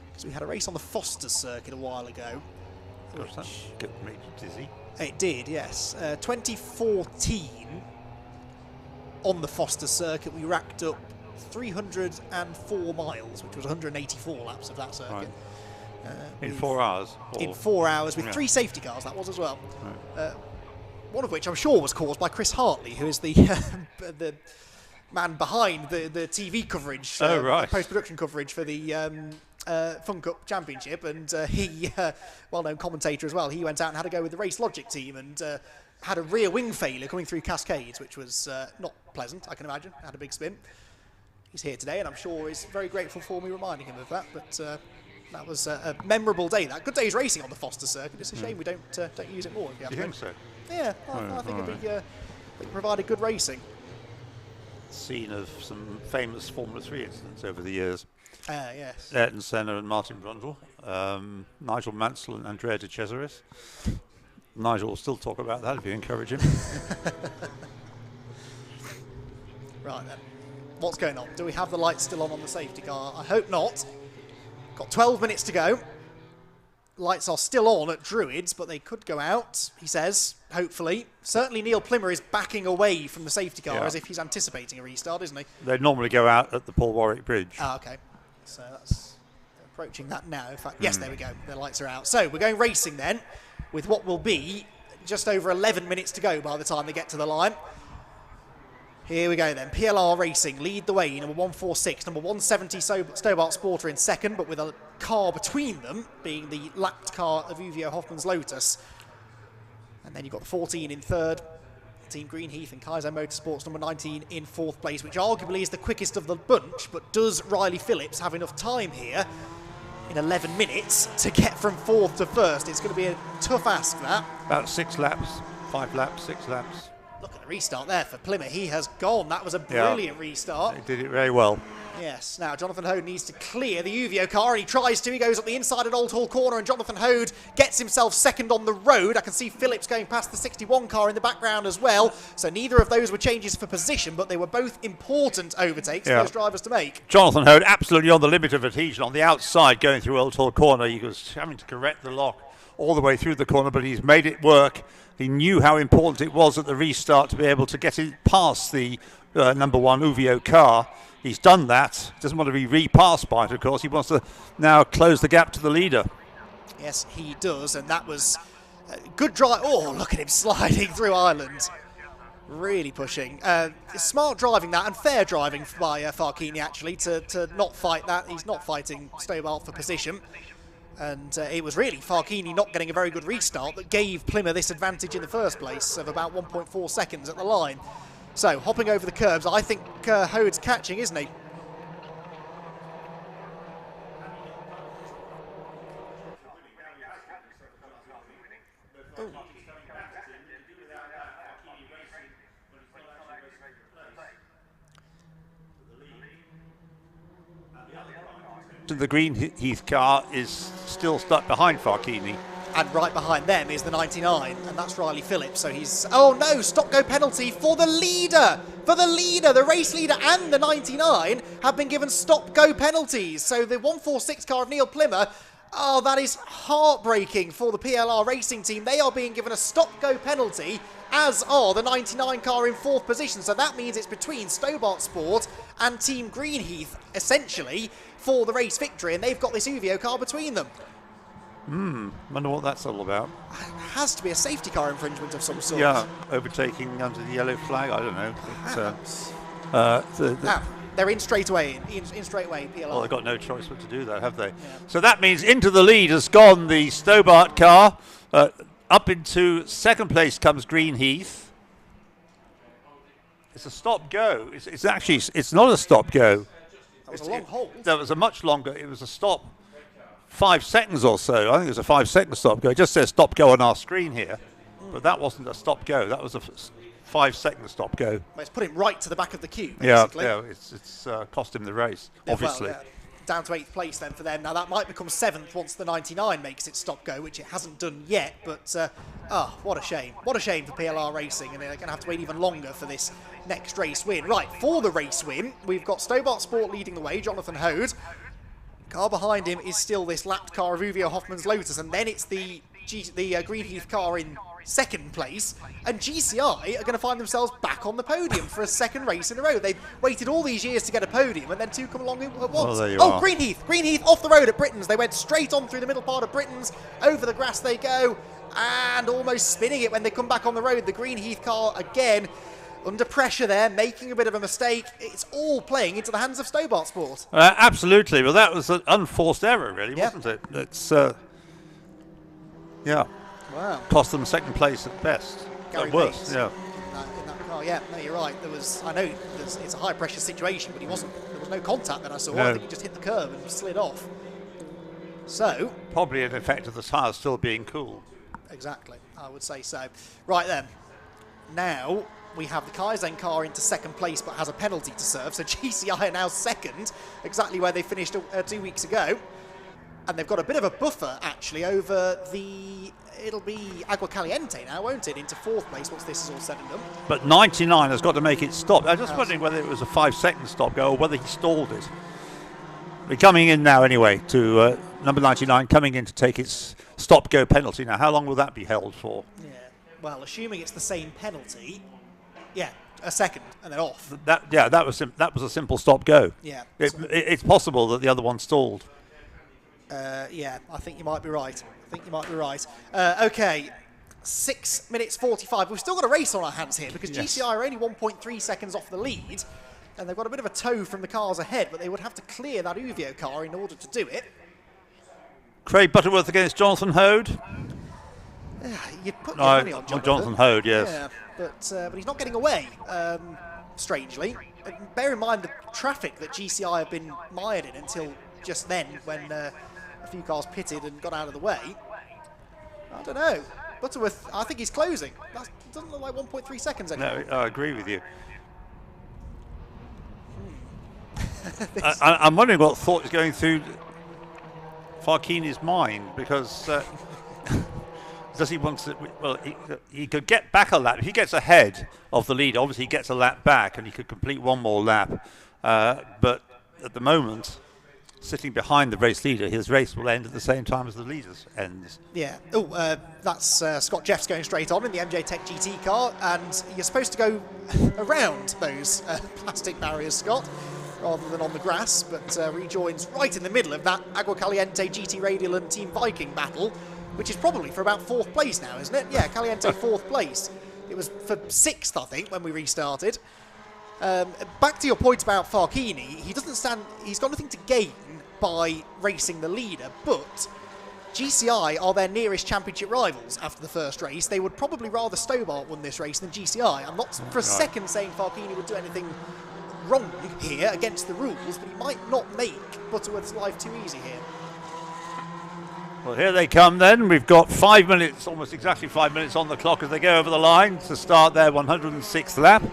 Because we had a race on the Foster's circuit a while ago. Gosh, that made you dizzy. It did, yes. 2014, on the Foster's circuit, we racked up 304 miles, which was 184 laps of that circuit. Right. In 4 hours? In 4 hours, with 3 safety cars, that was as well. Right. One of which I'm sure was caused by Chris Hartley, who is the the man behind the TV coverage, post-production coverage for the Fun Cup Championship, and he, well-known commentator as well, he went out and had a go with the Race Logic team and had a rear wing failure coming through Cascades, which was not pleasant, I can imagine. Had a big spin. He's here today, and I'm sure he's very grateful for me reminding him of that, but that was a memorable day. That good day's racing on the Foster circuit. It's a shame we don't use it more. If you think so? Yeah, I think it provided good racing. Scene of some famous Formula 3 incidents over the years. Yes. Ayrton Senna and Martin Brundle, Nigel Mansell and Andrea de Cesaris. Nigel will still talk about that if you encourage him. Right then, what's going on? Do we have the lights still on the safety car? I hope not. Got 12 minutes to go. Lights are still on at Druids, but they could go out, he says, hopefully. Certainly Neil Plimmer is backing away from the safety car as if he's anticipating a restart, isn't he? They normally go out at the Paul Warwick Bridge. Ah, okay. So that's approaching that now. In fact, yes, there we go. The lights are out. So we're going racing then, with what will be just over 11 minutes to go by the time they get to the line. Here we go then. PLR Racing lead the way. Number 146, number 170 Stobart Sporter in second, but with a car between them, being the lapped car of Uvio Hoffman's Lotus. And then you've got the 14 in third, Team Greenheath, and Kaiser Motorsports number 19 in fourth place, which arguably is the quickest of the bunch. But does Riley Phillips have enough time here in 11 minutes to get from fourth to first? It's going to be a tough ask, that. About 6 laps, 5 laps, 6 laps. Look at the restart there for Plymouth. He has gone. That was a brilliant restart. He did it very well. Yes. Now, Jonathan Hode needs to clear the Uvio car, and he tries to. He goes up the inside at Old Hall Corner, and Jonathan Hode gets himself second on the road. I can see Phillips going past the 61 car in the background as well. So neither of those were changes for position, but they were both important overtakes for those drivers to make. Jonathan Hode absolutely on the limit of adhesion on the outside going through Old Hall Corner. He was having to correct the lock all the way through the corner, but he's made it work. He knew how important it was at the restart to be able to get it past the number 1 Uvio car. He's done that. Doesn't want to be repassed by it, of course. He wants to now close the gap to the leader. Yes, he does, and that was a good drive. Oh, look at him sliding through Ireland. Really pushing. Smart driving that, and fair driving by Farkini, actually, to not fight that. He's not fighting Stobart for position. And it was really Farkini not getting a very good restart that gave Plymouth this advantage in the first place of about 1.4 seconds at the line. So, hopping over the curbs, I think Hode's catching, isn't he? The Greenheath car is still stuck behind Farkini. And right behind them is the 99, and that's Riley Phillips. So he's... Oh no, stop-go penalty for the leader! For the leader! The race leader and the 99 have been given stop-go penalties. So the 146 car of Neil Plimmer, oh, that is heartbreaking for the PLR racing team. They are being given a stop-go penalty, as are the 99 car in fourth position. So that means it's between Stobart Sport and Team Greenheath, essentially, for the race victory, and they've got this Uvio car between them. Wonder what that's all about. It has to be a safety car infringement of some sort. Yeah, overtaking under the yellow flag, I don't know. They're in straight away, in straight away, PLR. Well, they've got no choice but to do that, have they? Yeah. So that means into the lead has gone the Stobart car. Up into second place comes Greenheath. It's a stop-go. It's actually, it's not a stop-go. That was a long hold. That was a much longer, it was a stop 5 seconds or so. I think it was a 5-second stop go. It just says stop go on our screen here. But that wasn't a stop-go. That was a 5-second stop-go. Well, it's put him right to the back of the queue, Yeah, basically. yeah, it's cost him the race, obviously. Well, down to 8th place then for them. Now that might become 7th once the 99 makes its stop-go, which it hasn't done yet, but what a shame. What a shame for PLR Racing, and they're going to have to wait even longer for this next race win. Right, for the race win, we've got Stobart Sport leading the way, Jonathan Hode. Car behind him is still this lapped car of Uvio Hoffman's Lotus, and then it's the Greenheath car in second place, and GCI are going to find themselves back on the podium for a second race in a row. They've waited all these years to get a podium, and then two come along at once. Well, there you oh, are. Greenheath off the road at Britain's. They went straight on through the middle part of Britain's, over the grass they go, and almost spinning it when they come back on the road. The Greenheath car again under pressure there, making a bit of a mistake. It's all playing into the hands of Stobart Sport. Absolutely. Well, that was an unforced error, really, wasn't it? It's yeah. Wow. Cost them second place at best. Gary At worst, Bates yeah. in that car, yeah. No, you're right. I know it's a high pressure situation, but there was no contact that I saw. No. I think he just hit the curb and slid off. So Probably an effect of the tyres still being cool. exactly, I would say so. Right then, now we have the Kaizen car into second place, but has a penalty to serve. So GCI are now second, exactly where they finished 2 weeks ago. And they've got a bit of a buffer, actually, over it'll be Agua Caliente now, won't it, into fourth place once this is all said and done. But 99 has got to make it stop. I'm just wondering whether it was a 5-second stop go or whether he stalled it. We're coming in now anyway to number 99, coming in to take its stop-go penalty. Now, how long will that be held for? Yeah, well, assuming it's the same penalty, yeah, a second and then off. That was a simple stop-go. Yeah. It's possible that the other one stalled. Yeah, I think you might be right. Okay, 6 minutes 45. We've still got a race on our hands here because Yes. GCI are only 1.3 seconds off the lead, and they've got a bit of a tow from the cars ahead, but they would have to clear that Uvio car in order to do it. Craig Butterworth against Jonathan Hode. You put your money on Jonathan Hode, yes. Yeah, but he's not getting away, strangely. Bear in mind the traffic that GCI have been mired in until just then when a few cars pitted and got out of the way. I don't know. Butterworth, I think he's closing. That doesn't look like 1.3 seconds anymore. No, I agree with you. I'm wondering what thought is going through Farkini's mind, because does he want to? Well, he could get back a lap if he gets ahead of the leader. Obviously, he gets a lap back, and he could complete one more lap. But at the moment, sitting behind the race leader, his race will end at the same time as the leader's ends. Yeah. Oh, that's Scott Jeffs going straight on in the MJ Tech GT car, and you're supposed to go around those plastic barriers, Scott, rather than on the grass, but rejoins right in the middle of that Agua Caliente GT Radial and Team Viking battle, which is probably for about 4th place now, isn't it? Yeah, Caliente 4th place. It was for 6th, I think, when we restarted. Back to your point about Farkini, he's got nothing to gain by racing the leader, but GCI are their nearest championship rivals after the first race. They would probably rather Stobart won this race than GCI. I'm not for a second saying Farkini would do anything wrong here against the rules, but he might not make Butterworth's life too easy here. Well, here they come then. We've got 5 minutes, almost exactly 5 minutes on the clock as they go over the line to start their 106th lap.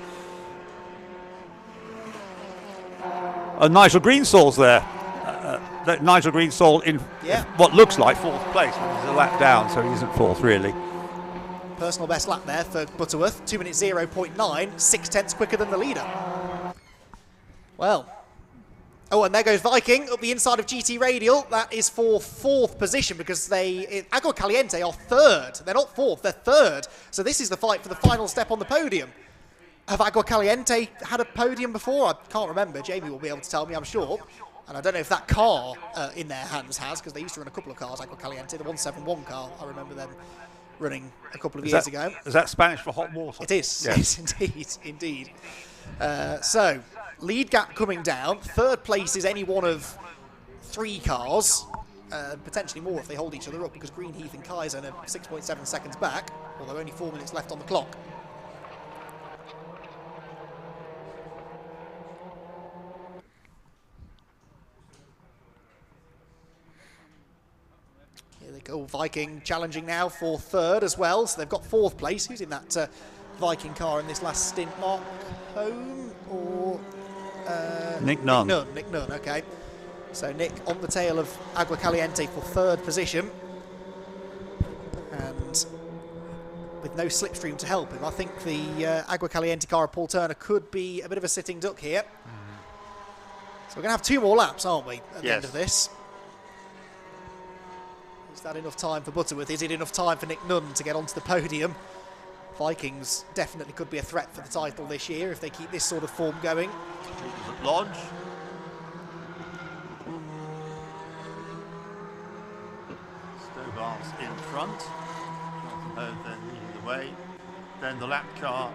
Nigel Greensall's there. Nigel Greensall in what looks like 4th place. He's a lap down, so he isn't 4th really. Personal best lap there for Butterworth, 2 minutes 0.9, 6 tenths quicker than the leader. Well, oh, and there goes Viking up the inside of GT Radial. That is for 4th position because Agua Caliente are 3rd. They're not 4th, they're 3rd. So this is the fight for the final step on the podium. Have Agua Caliente had a podium before? I can't remember. Jamie will be able to tell me, I'm sure. And I don't know if that car in their hands has, because they used to run a couple of cars, Agua Caliente, the 171 car. I remember them running a couple of years ago. Is that Spanish for hot water? It is, yes, indeed. So, lead gap coming down. 3rd place is any one of 3 cars, potentially more if they hold each other up, because Greenheath and Kaizen are 6.7 seconds back, although only 4 minutes left on the clock. Here they go. Viking challenging now for third as well, so they've got fourth place. Who's in that Viking car in this last stint? Mark Home or Nick Nunn. Nick Nunn, okay. So Nick on the tail of Agua Caliente for third position. And with no slipstream to help him, I think the Agua Caliente car of Paul Turner could be a bit of a sitting duck here. So we're going to have 2 more laps, aren't we, at the end of this? Is that enough time for Butterworth? Is it enough time for Nick Nunn to get onto the podium? Vikings definitely could be a threat for the title this year if they keep this sort of form going. Lodge. Stobart's in front. Then leading the way. Then the lap car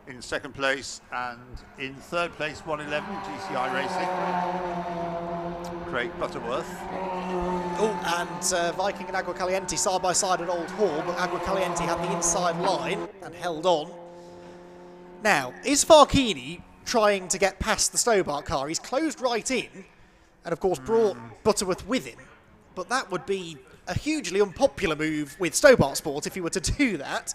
in second place, and in third place 111 GCI Racing. Craig Butterworth. Oh, and Viking and Agua Caliente side by side at Old Hall, but Agua Caliente had the inside line and held on. Now, is Farkini trying to get past the Stobart car? He's closed right in, and of course brought Butterworth with him, but that would be a hugely unpopular move with Stobart Sport if he were to do that.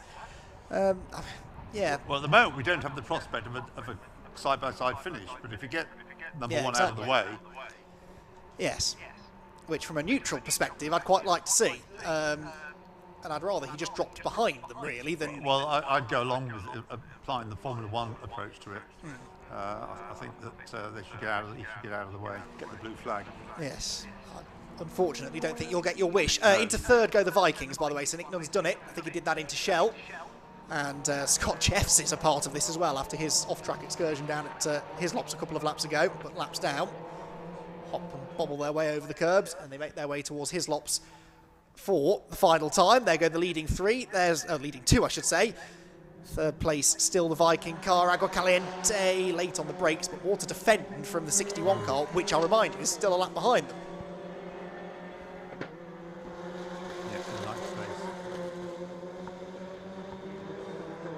Yeah. Well, at the moment we don't have the prospect of a side-by-side finish, but if you get number one out of the way... Yes, which from a neutral perspective I'd quite like to see. And I'd rather he just dropped behind them, really, than... Well, I'd go along with applying the Formula One approach to it. I think that he should get out of the way, get the blue flag. Yes. Unfortunately, don't think you'll get your wish. Into third go the Vikings, by the way, so Nick Nunn's done it. I think he did that into Shell. And Scott Jeffs is a part of this as well after his off-track excursion down at Hislops a couple of laps ago, but laps down. Hop and bobble their way over the curbs, and they make their way towards Hislops for the final time. There go the leading 3. There's leading 2, I should say. Third place, still the Viking car. Agua Caliente late on the brakes, but more to defend from the 61 car, which I'll remind you is still a lap behind them.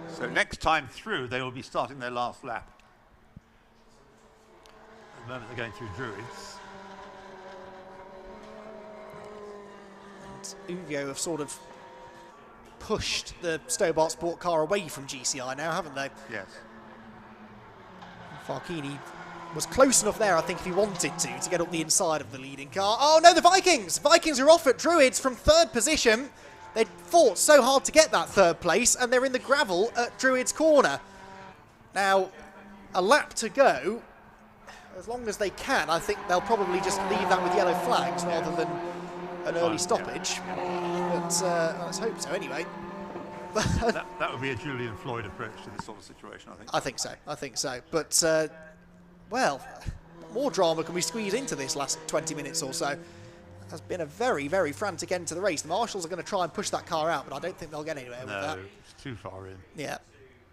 So next time through, they will be starting their last lap. At the moment, they're going through Druids. And Uvio have sort of pushed the Stobart Sport car away from GCI now, haven't they? Yes. Farkini was close enough there, I think, if he wanted to get up the inside of the leading car. Oh no, the Vikings! Vikings are off at Druids from third position. They fought so hard to get that third place, and they're in the gravel at Druids Corner. Now, a lap to go. As long as they can, I think they'll probably just leave that with yellow flags rather than an early stoppage. But let's hope so anyway. that would be a Julian Floyd approach to this sort of situation, I think. I think so. But, well, more drama can we squeeze into this last 20 minutes or so? Has been a very, very frantic end to the race. The marshals are going to try and push that car out, but I don't think they'll get anywhere with that. No, it's too far in. Yeah,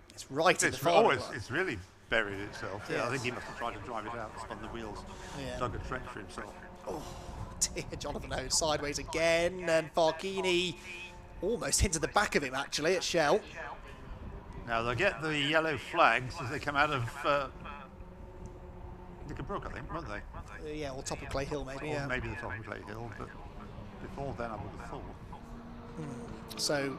it's right in the far end. It's really buried itself. Yes. Yeah, I think he must have tried to drive it out and spun the wheels. Yeah. Dug a trench for himself. Oh, dear, Jonathan Hode sideways again, and Farkini almost into the back of him, actually, at Shell. Now, they'll get the yellow flags as they come out of Nickerbrook, I think, won't they? Yeah, or top of Clay Hill, maybe. Or maybe the top of Clay Hill, but before then I would have thought. So,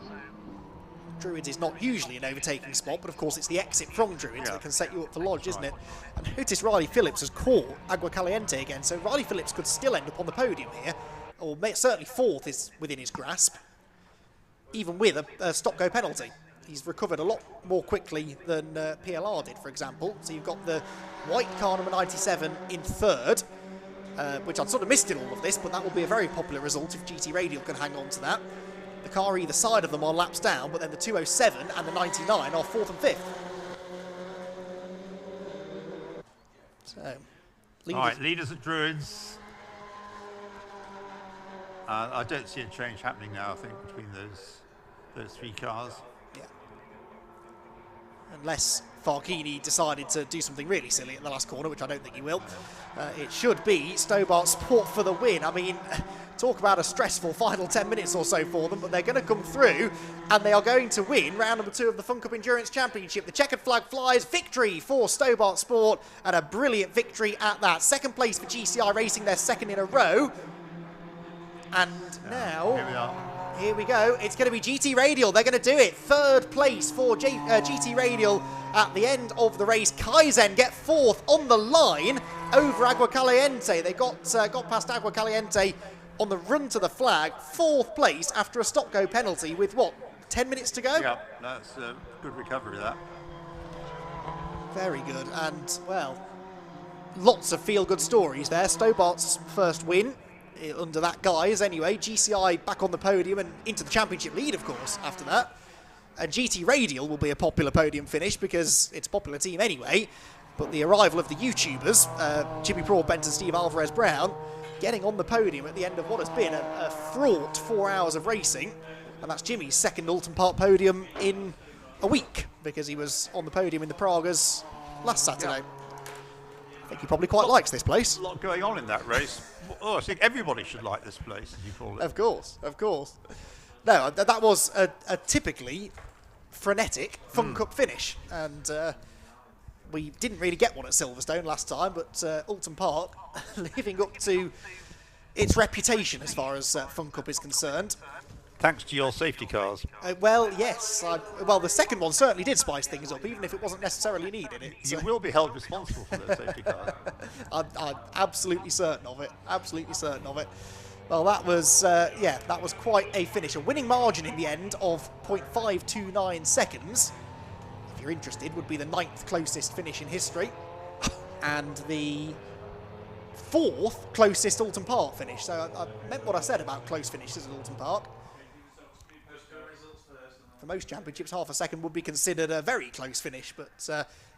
Druids is not usually an overtaking spot, but of course it's the exit from Druids that can set you up for Lodge, isn't it? And notice Riley Phillips has caught Agua Caliente again, so Riley Phillips could still end up on the podium here, or certainly fourth is within his grasp, even with a stop-go penalty. He's recovered a lot more quickly than PLR did, for example. So you've got the white car number 97 in third, which I'd sort of missed in all of this, but that will be a very popular result if GT Radial can hang on to that. The car either side of them are laps down, but then the 207 and the 99 are fourth and fifth. So, all right, leaders at Druids. I don't see a change happening now, I think, between those 3 cars. Unless Farkini decided to do something really silly at the last corner, which I don't think he will. It should be Stobart Sport for the win. I mean, talk about a stressful final 10 minutes or so for them, but they're going to come through and they are going to win round number 2 of the Fun Cup Endurance Championship. The checkered flag flies, victory for Stobart Sport, and a brilliant victory at that. Second place for GCI Racing, their second in a row. And now, here we go. It's going to be GT Radial. They're going to do it. 3rd place for GT Radial at the end of the race. Kaizen get 4th on the line over Agua Caliente. They got past Agua Caliente on the run to the flag. 4th place after a stop-go penalty with, 10 minutes to go? Yeah, that's a good recovery, that. Very good. And, well, lots of feel-good stories there. Stobart's first win under that guise anyway. GCI back on the podium and into the championship lead, of course, after that. And GT Radial will be a popular podium finish because it's a popular team anyway. But the arrival of the YouTubers, Jimmy Broadbent and Steve Alvarez-Brown, getting on the podium at the end of what has been a fraught 4 hours of racing. And that's Jimmy's 2nd Oulton Park podium in a week, because he was on the podium in the Pragas last Saturday. I think he probably quite likes this place. A lot going on in that race. I think everybody should like this place, as you call it. Of course. No, that was a typically frenetic Fun Cup finish, and we didn't really get one at Silverstone last time, but Oulton Park living up to its reputation as far as Fun Cup is concerned. Thanks to your safety cars. Well, yes. Well, the second one certainly did spice things up, even if it wasn't necessarily needed. You will be held responsible for those safety cars. I'm absolutely certain of it. Absolutely certain of it. Well, that was that was quite a finish. A winning margin in the end of 0.529 seconds. If you're interested, would be the 9th closest finish in history, and the 4th closest Oulton Park finish. So I meant what I said about close finishes at Oulton Park. For most championships, half a second would be considered a very close finish, but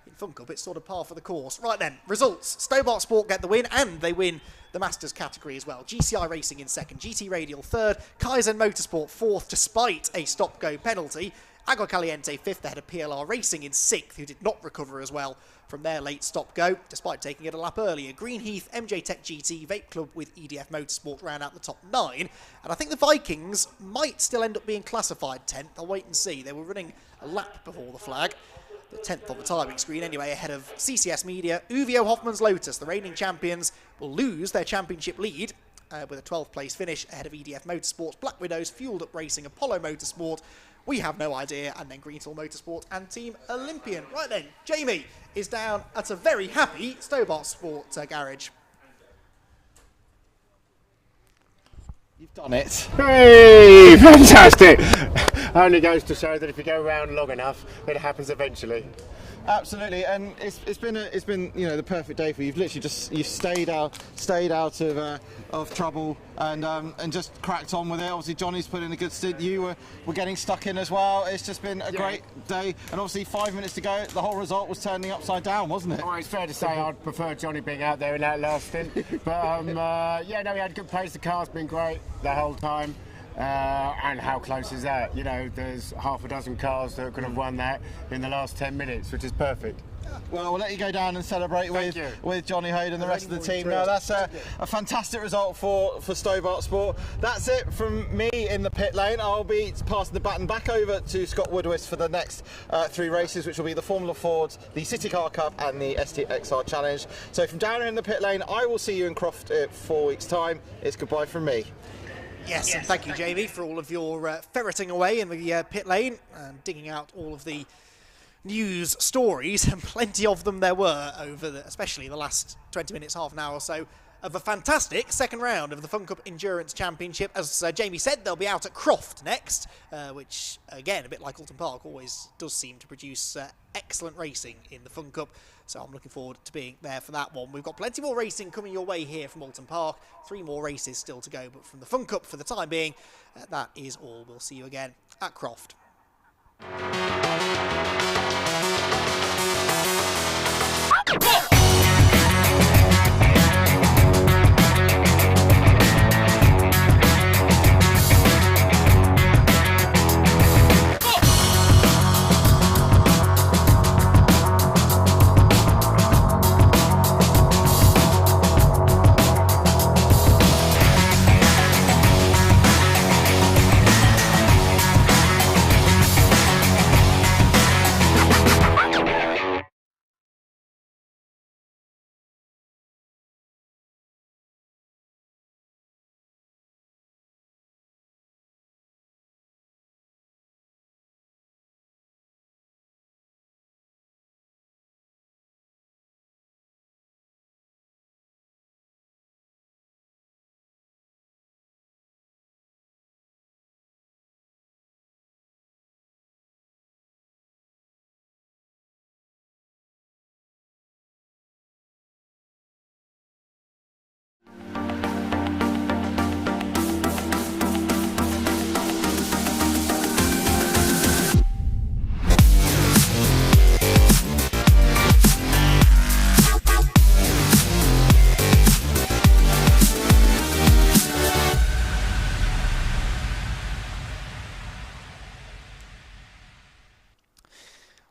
in Fun Cup, it's sort of par for the course. Right then, results. Stobart Sport get the win, and they win the Masters category as well. GCI Racing in 2nd, GT Radial 3rd, Kaizen Motorsport 4th, despite a stop-go penalty. Agua Caliente 5th ahead of PLR Racing in 6th, who did not recover as well from their late stop-go, despite taking it a lap earlier. Greenheath, MJ Tech GT, Vape Club with EDF Motorsport round out the top 9. And I think the Vikings might still end up being classified 10th. I'll wait and see. They were running a lap before the flag. The 10th on the timing screen anyway, ahead of CCS Media. Uvio Hoffman's Lotus, the reigning champions, will lose their championship lead with a 12th place finish ahead of EDF Motorsports, Black Widows, Fueled Up Racing, Apollo Motorsport, We Have No Idea, and then Greenhill Motorsport and Team Olympian. Right then, Jamie is down at a very happy Stobart Sport garage. You've done it. Hey, fantastic! Only goes to show that if you go around long enough, it happens eventually. Absolutely, and it's been the perfect day for you. You've literally you've stayed out of trouble and just cracked on with it. Obviously, Johnny's put in a good stint. You were getting stuck in as well. It's just been a great day, and obviously 5 minutes to go, the whole result was turning upside down, wasn't it? Well, it's fair to say I'd prefer Johnny being out there in that last stint, but we had good pace. The car's been great the whole time. And how close is that? You know, there's half a dozen cars that could have won that in the last 10 minutes, which is perfect. Well, we'll let you go down and celebrate with Johnny Hayden and the rest of the team. No, that's a fantastic result for Stobart Sport. That's it from me in the pit lane. I'll be passing the baton back over to Scott Woodwist for the next 3 races, which will be the Formula Ford, the CityCar Cup and the STXR Challenge. So from down here in the pit lane, I will see you in Croft in 4 weeks' time. It's goodbye from me. Yes, and thank you, Jamie, for all of your ferreting away in the pit lane and digging out all of the news stories, and plenty of them there were over especially the last 20 minutes, half an hour or so, of a fantastic second round of the Fun Cup Endurance Championship. As Jamie said, they'll be out at Croft next, which, again, a bit like Oulton Park, always does seem to produce excellent racing in the Fun Cup. So I'm looking forward to being there for that one. We've got plenty more racing coming your way here from Oulton Park. 3 more races still to go, but from the Fun Cup for the time being, that is all. We'll see you again at Croft.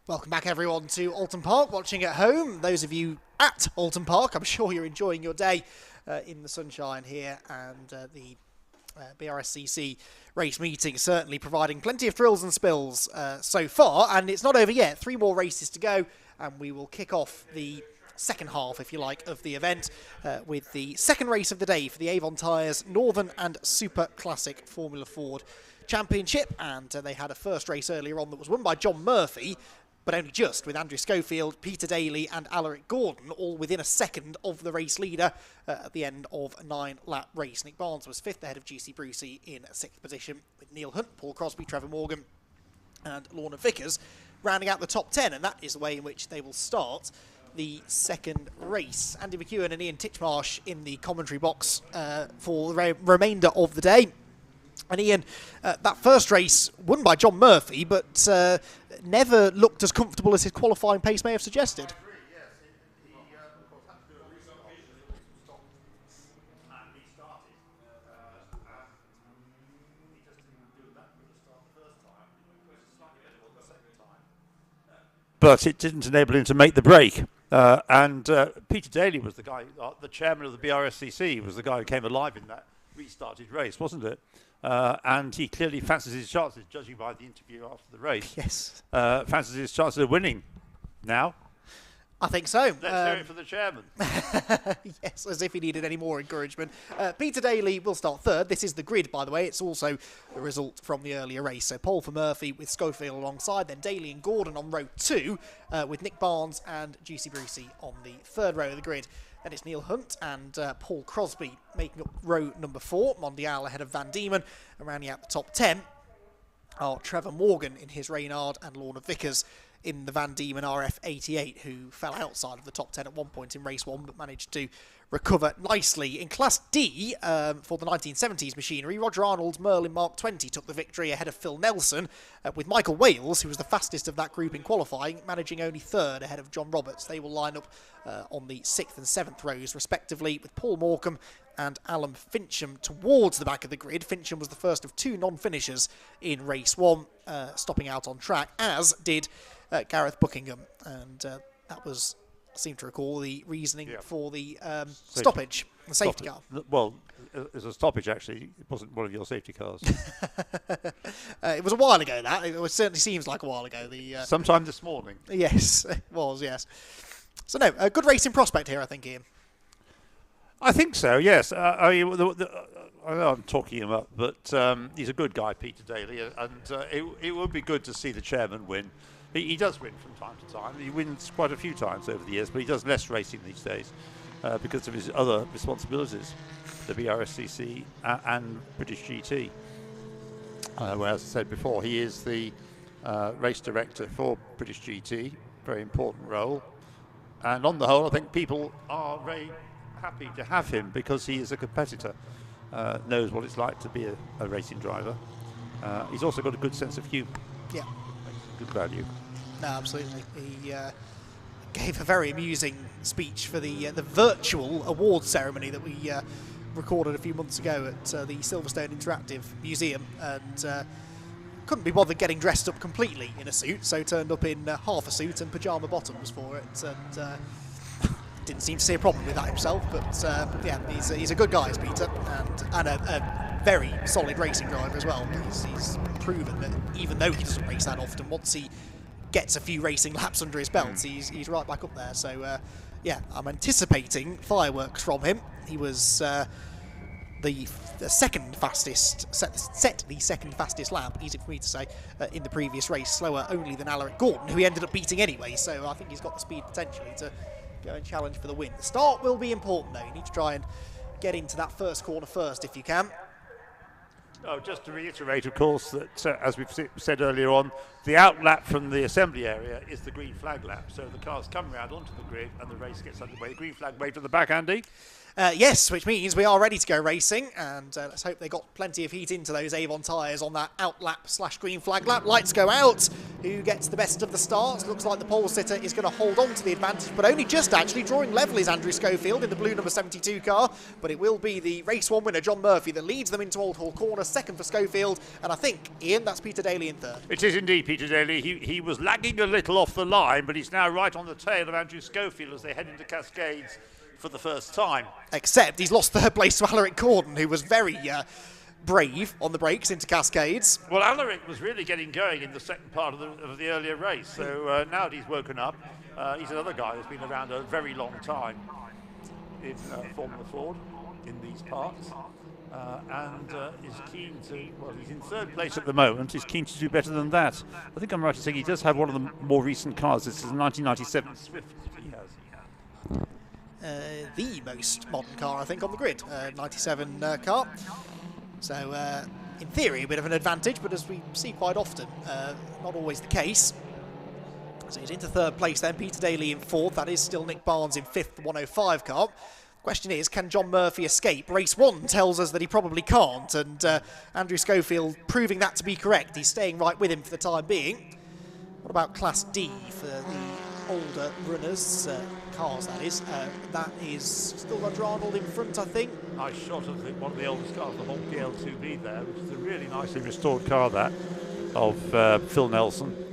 Welcome back, everyone, to Oulton Park, watching at home. Those of you at Oulton Park, I'm sure you're enjoying your day in the sunshine here, and the Brscc race meeting certainly providing plenty of thrills and spills so far, and it's not over yet. 3 more races to go, and we will kick off the second half, if you like, of the event with the second race of the day for the Avon Tyres Northern and Super Classic Formula Ford Championship, and they had a first race earlier on that was won by John Murphy, but only just, with Andrew Schofield, Peter Daly and Alaric Gordon all within a second of the race leader at the end of a 9-lap race. Nick Barnes was 5th ahead of Brscc in 6th position, with Neil Hunt, Paul Crosby, Trevor Morgan and Lorna Vickers rounding out the top 10, and that is the way in which they will start the second race. Andy McEwen and Ian Titchmarsh in the commentary box for the remainder of the day. And Ian, that first race won by John Murphy, but never looked as comfortable as his qualifying pace may have suggested. But it didn't enable him to make the break. And Peter Daly was the guy, the chairman of the Brscc, was the guy who came alive in that restarted race, wasn't it? And he clearly fancies his chances, judging by the interview after the race. Yes. Fancies his chances of winning now. I think so. Let's hear it for the chairman. Yes, as if he needed any more encouragement. Peter Daly will start third. This is the grid, by the way. It's also the result from the earlier race. So pole for Murphy with Schofield alongside, then Daly and Gordon on row 2, with Nick Barnes and Brscc on the third row of the grid. Then it's Neil Hunt and Paul Crosby making up row number 4. Mondial ahead of Van Diemen, and rounding out the top 10 are Trevor Morgan in his Reynard and Lorna Vickers in the Van Diemen RF88, who fell outside of the top 10 at one point in race 1, but managed to recover nicely. In Class D, for the 1970s machinery, Roger Arnold's Merlin Mark 20 took the victory ahead of Phil Nelson, with Michael Wales, who was the fastest of that group in qualifying, managing only third ahead of John Roberts. They will line up on the 6th and 7th rows, respectively, with Paul Morecambe and Alan Fincham towards the back of the grid. Fincham was the first of 2 non-finishers in race 1, stopping out on track, as did Gareth Buckingham, and that was, I seem to recall, the reasoning for the stoppage, the safety car. Well, it was a stoppage, actually. It wasn't one of your safety cars. It was a while ago, that. It certainly seems like a while ago. Sometime this morning. Yes, it was, yes. So, no, a good racing prospect here, I think, Ian. I think so, yes. I mean, I know I'm talking him up, but he's a good guy, Peter Daly, and it would be good to see the chairman win. He does win from time to time. He wins quite a few times over the years, but he does less racing these days because of his other responsibilities, the Brscc and British GT. Where, as I said before, he is the race director for British GT, very important role. And on the whole, I think people are very happy to have him because he is a competitor, knows what it's like to be a racing driver. He's also got a good sense of humour. Yeah. Good value. No, absolutely. He gave a very amusing speech for the virtual awards ceremony that we recorded a few months ago at the Silverstone Interactive Museum, and couldn't be bothered getting dressed up completely in a suit, so turned up in half a suit and pyjama bottoms for it, and didn't seem to see a problem with that himself. But yeah, he's a good guy, is Peter, and a very solid racing driver as well. He's proven that even though he doesn't race that often, once he gets a few racing laps under his belt, he's right back up there. So yeah, I'm anticipating fireworks from him. He was the second fastest, set the second fastest lap, easy for me to say, in the previous race, slower only than Alaric Gordon, who he ended up beating anyway. So I think he's got the speed potentially to go and challenge for the win. The start will be important though. You need to try and get into that first corner first if you can. Oh, just to reiterate, of course, that as we've said earlier on, the outlap from the assembly area is the green flag lap. So the cars come round onto the grid and the race gets underway. The green flag waved at the back, Andy? Yes, which means we are ready to go racing, and let's hope they got plenty of heat into those Avon tyres on that out lap / green flag lap. Lights go out. Who gets the best of the starts? Looks like the pole sitter is going to hold on to the advantage, but only just actually. Drawing level is Andrew Schofield in the blue number 72 car, but it will be the race 1 winner, John Murphy, that leads them into Old Hall Corner. Second for Schofield, and I think, Ian, that's Peter Daly in third. It is indeed Peter Daly. He was lagging a little off the line, but he's now right on the tail of Andrew Schofield as they head into Cascades for the first time. Except he's lost third place to Alaric Gordon, who was very brave on the brakes into Cascades. Well, Alaric was really getting going in the second part of the earlier race, so now that he's woken up, he's another guy that's been around a very long time in Formula Ford in these parts, and is keen to, well, he's in third place at the moment, he's keen to do better than that. I think I'm right in saying he does have one of the more recent cars. This is a 1997 Swift he has. The most modern car, I think, on the grid, 97 car. So, in theory, a bit of an advantage, but as we see quite often, not always the case. So he's into third place then, Peter Daly in fourth. That is still Nick Barnes in fifth, the 105 car. Question is, can John Murphy escape? Race 1 tells us that he probably can't, and Andrew Schofield proving that to be correct. He's staying right with him for the time being. What about Class D for the older runners, cars that is? That is still Roger Arnold in front, I think. Nice shot of one of the oldest cars, the whole PL2B there, which is a really nicely restored car, that, of Phil Nelson.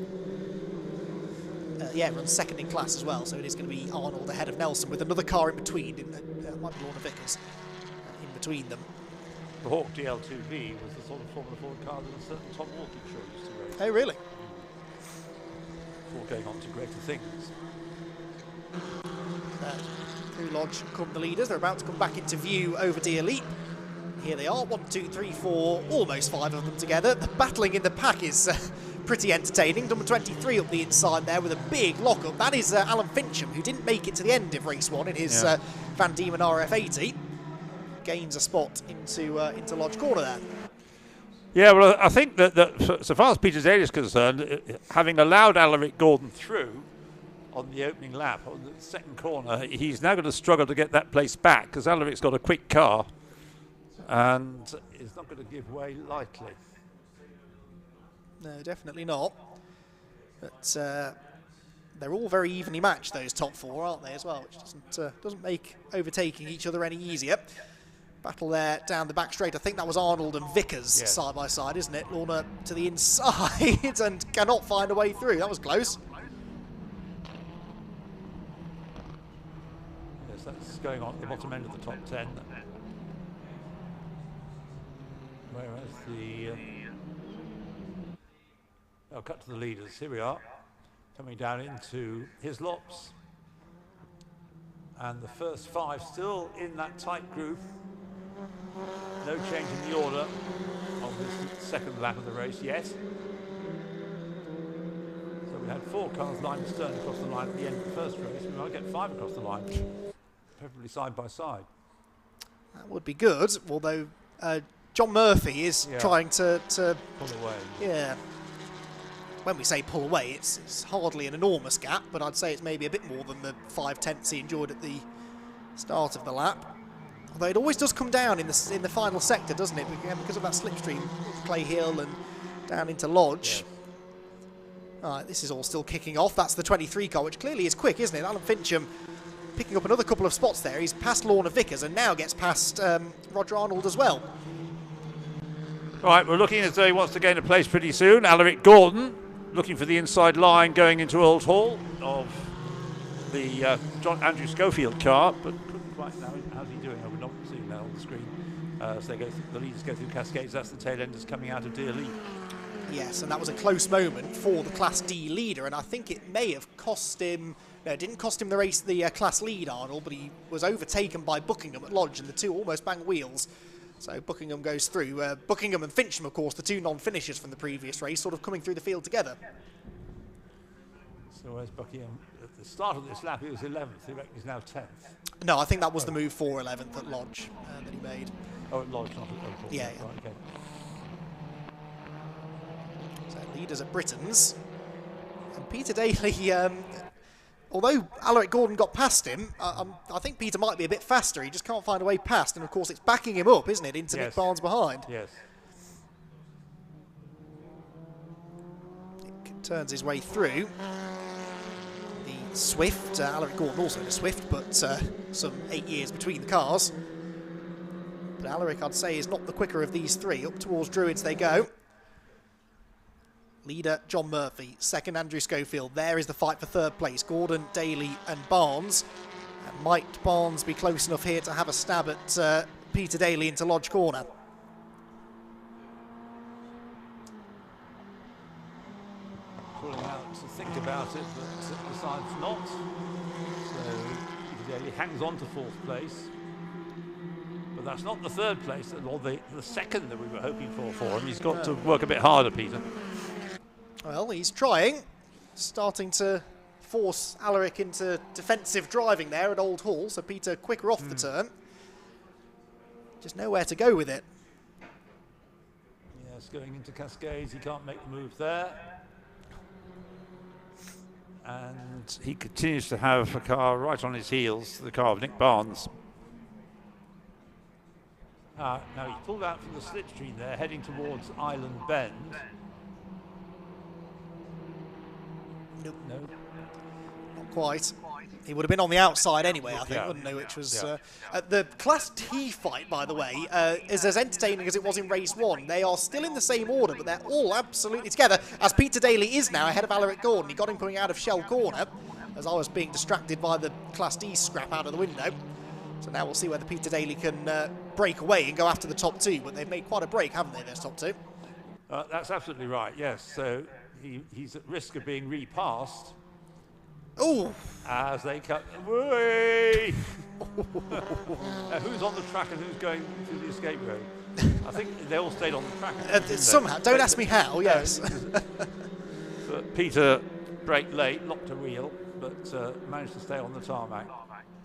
Yeah, it runs second in class as well, so it is going to be Arnold ahead of Nelson with another car in between. It might be Lorna Vickers in between them. The Hawk DL2B was the sort of Formula Ford car that a certain Tom Walkinshaw used to race. Oh, really? Before going on to greater things. Through Lodge come the leaders. They're about to come back into view over Deer Leap. Here they are, 1, 2, 3, 4, almost 5 of them together. The battling in the pack is pretty entertaining. Number 23 up the inside there with a big lock-up. That is Alan Fincham, who didn't make it to the end of race 1 in his Van Diemen RF80. Gains a spot into Lodge Corner there. Yeah, well, I think that so far as Peter Daly is concerned, having allowed Alaric Gordon through on the opening lap, on the second corner, he's now going to struggle to get that place back because Alaric's got a quick car and is not going to give way lightly. No, definitely not. But they're all very evenly matched, those top 4, aren't they, as well, which doesn't make overtaking each other any easier. Battle there down the back straight. I think that was Arnold and Vickers side by side, isn't it? Lorna to the inside and cannot find a way through. That was close. Yes, that's going on at the bottom end of the top 10. Whereas the... I'll cut to the leaders. Here we are, coming down into Hislops. And the first 5 still in that tight group. No change in the order on this second lap of the race yet. So we had 4 cars lined astern across the line at the end of the first race. We might get 5 across the line, preferably side by side. That would be good, although John Murphy is trying to pull away. Yeah. When we say pull away, it's hardly an enormous gap, but I'd say it's maybe a bit more than the 5/10 he enjoyed at the start of the lap. Although it always does come down in the final sector, doesn't it? Because of that slipstream, Clay Hill and down into Lodge. Yeah. All right, this is all still kicking off. That's the 23 car, which clearly is quick, isn't it? Alan Fincham picking up another couple of spots there. He's past Lorna Vickers and now gets past Roger Arnold as well. All right, we're looking as though he wants to gain a place pretty soon. Alaric Gordon looking for the inside line going into Old Hall of the Andrew Schofield car, but couldn't quite know how's he doing. We're not seeing that on the screen. So the leaders go through Cascades. That's the tail enders coming out of Deer Leap. Yes, and that was a close moment for the Class D leader, and I think it may have cost him. No, it didn't cost him the race, the Class lead, Arnold, but he was overtaken by Buckingham at Lodge, and the two almost bang wheels. So Buckingham goes through. Buckingham and Fincham, of course, the 2 non-finishers from the previous race, sort of coming through the field together. So where's Buckingham? At the start of this lap, he was 11th. He reckons he's now 10th. No, I think that was the move for 11th at Lodge that he made. Oh, at Lodge, not at Oulton. Yeah. Right, okay. So leaders at Britain's. And Peter Daly, although Alaric Gordon got past him, I think Peter might be a bit faster. He just can't find a way past, and of course it's backing him up, isn't it, into Nick Barnes behind. Yes. Nick turns his way through. The Swift, Alaric Gordon also in a Swift, but some 8 years between the cars. But Alaric, I'd say, is not the quicker of these three. Up towards Druids they go. Leader, John Murphy. Second, Andrew Schofield. There is the fight for third place. Gordon, Daly and Barnes. And might Barnes be close enough here to have a stab at Peter Daly into Lodge Corner? Pulling out to think about it, but decides not. So Peter Daly hangs on to fourth place. But that's not the third place, or the second that we were hoping for him. He's got to work a bit harder, Peter. Well, he's trying. Starting to force Alaric into defensive driving there at Old Hall, so Peter quicker off the turn. Just nowhere to go with it. Yes, going into Cascades, he can't make the move there. And he continues to have a car right on his heels, the car of Nick Barnes. Now he's pulled out from the slipstream there, heading towards Island Bend. Nope. No. Not quite. He would have been on the outside anyway, I think, wouldn't he? Which was the Class T fight, by the way, is as entertaining as it was in Race 1. They are still in the same order, but they're all absolutely together, as Peter Daly is now ahead of Alaric Gordon. He got him coming out of Shell Corner, as I was being distracted by the Class D scrap out of the window. So now we'll see whether Peter Daly can break away and go after the top two, but they've made quite a break, haven't they, those top two? That's absolutely right, yes. So he's at risk of being repassed. Oh! As they cut away. Who's on the track and who's going through the escape road? I think they all stayed on the track. Somehow, don't ask me how, yes. But Peter braked late, locked a wheel, but managed to stay on the tarmac.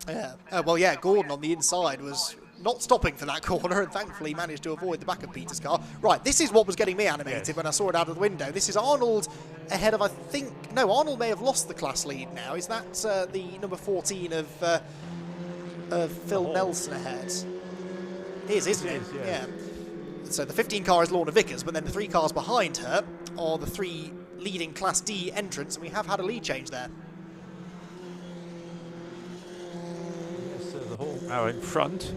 Yeah. Well, yeah, Gordon on the inside was not stopping for that corner and thankfully managed to avoid the back of Peter's car. Right, this is what was getting me animated when I saw it out of the window. This is Arnold ahead of, I think... No, Arnold may have lost the class lead now. Is that the number 14 of Phil Nelson ahead? It is, isn't it? Yeah. So the 15 car is Lorna Vickers, but then the 3 cars behind her are the 3 leading Class D entrants, and we have had a lead change there. Now in front,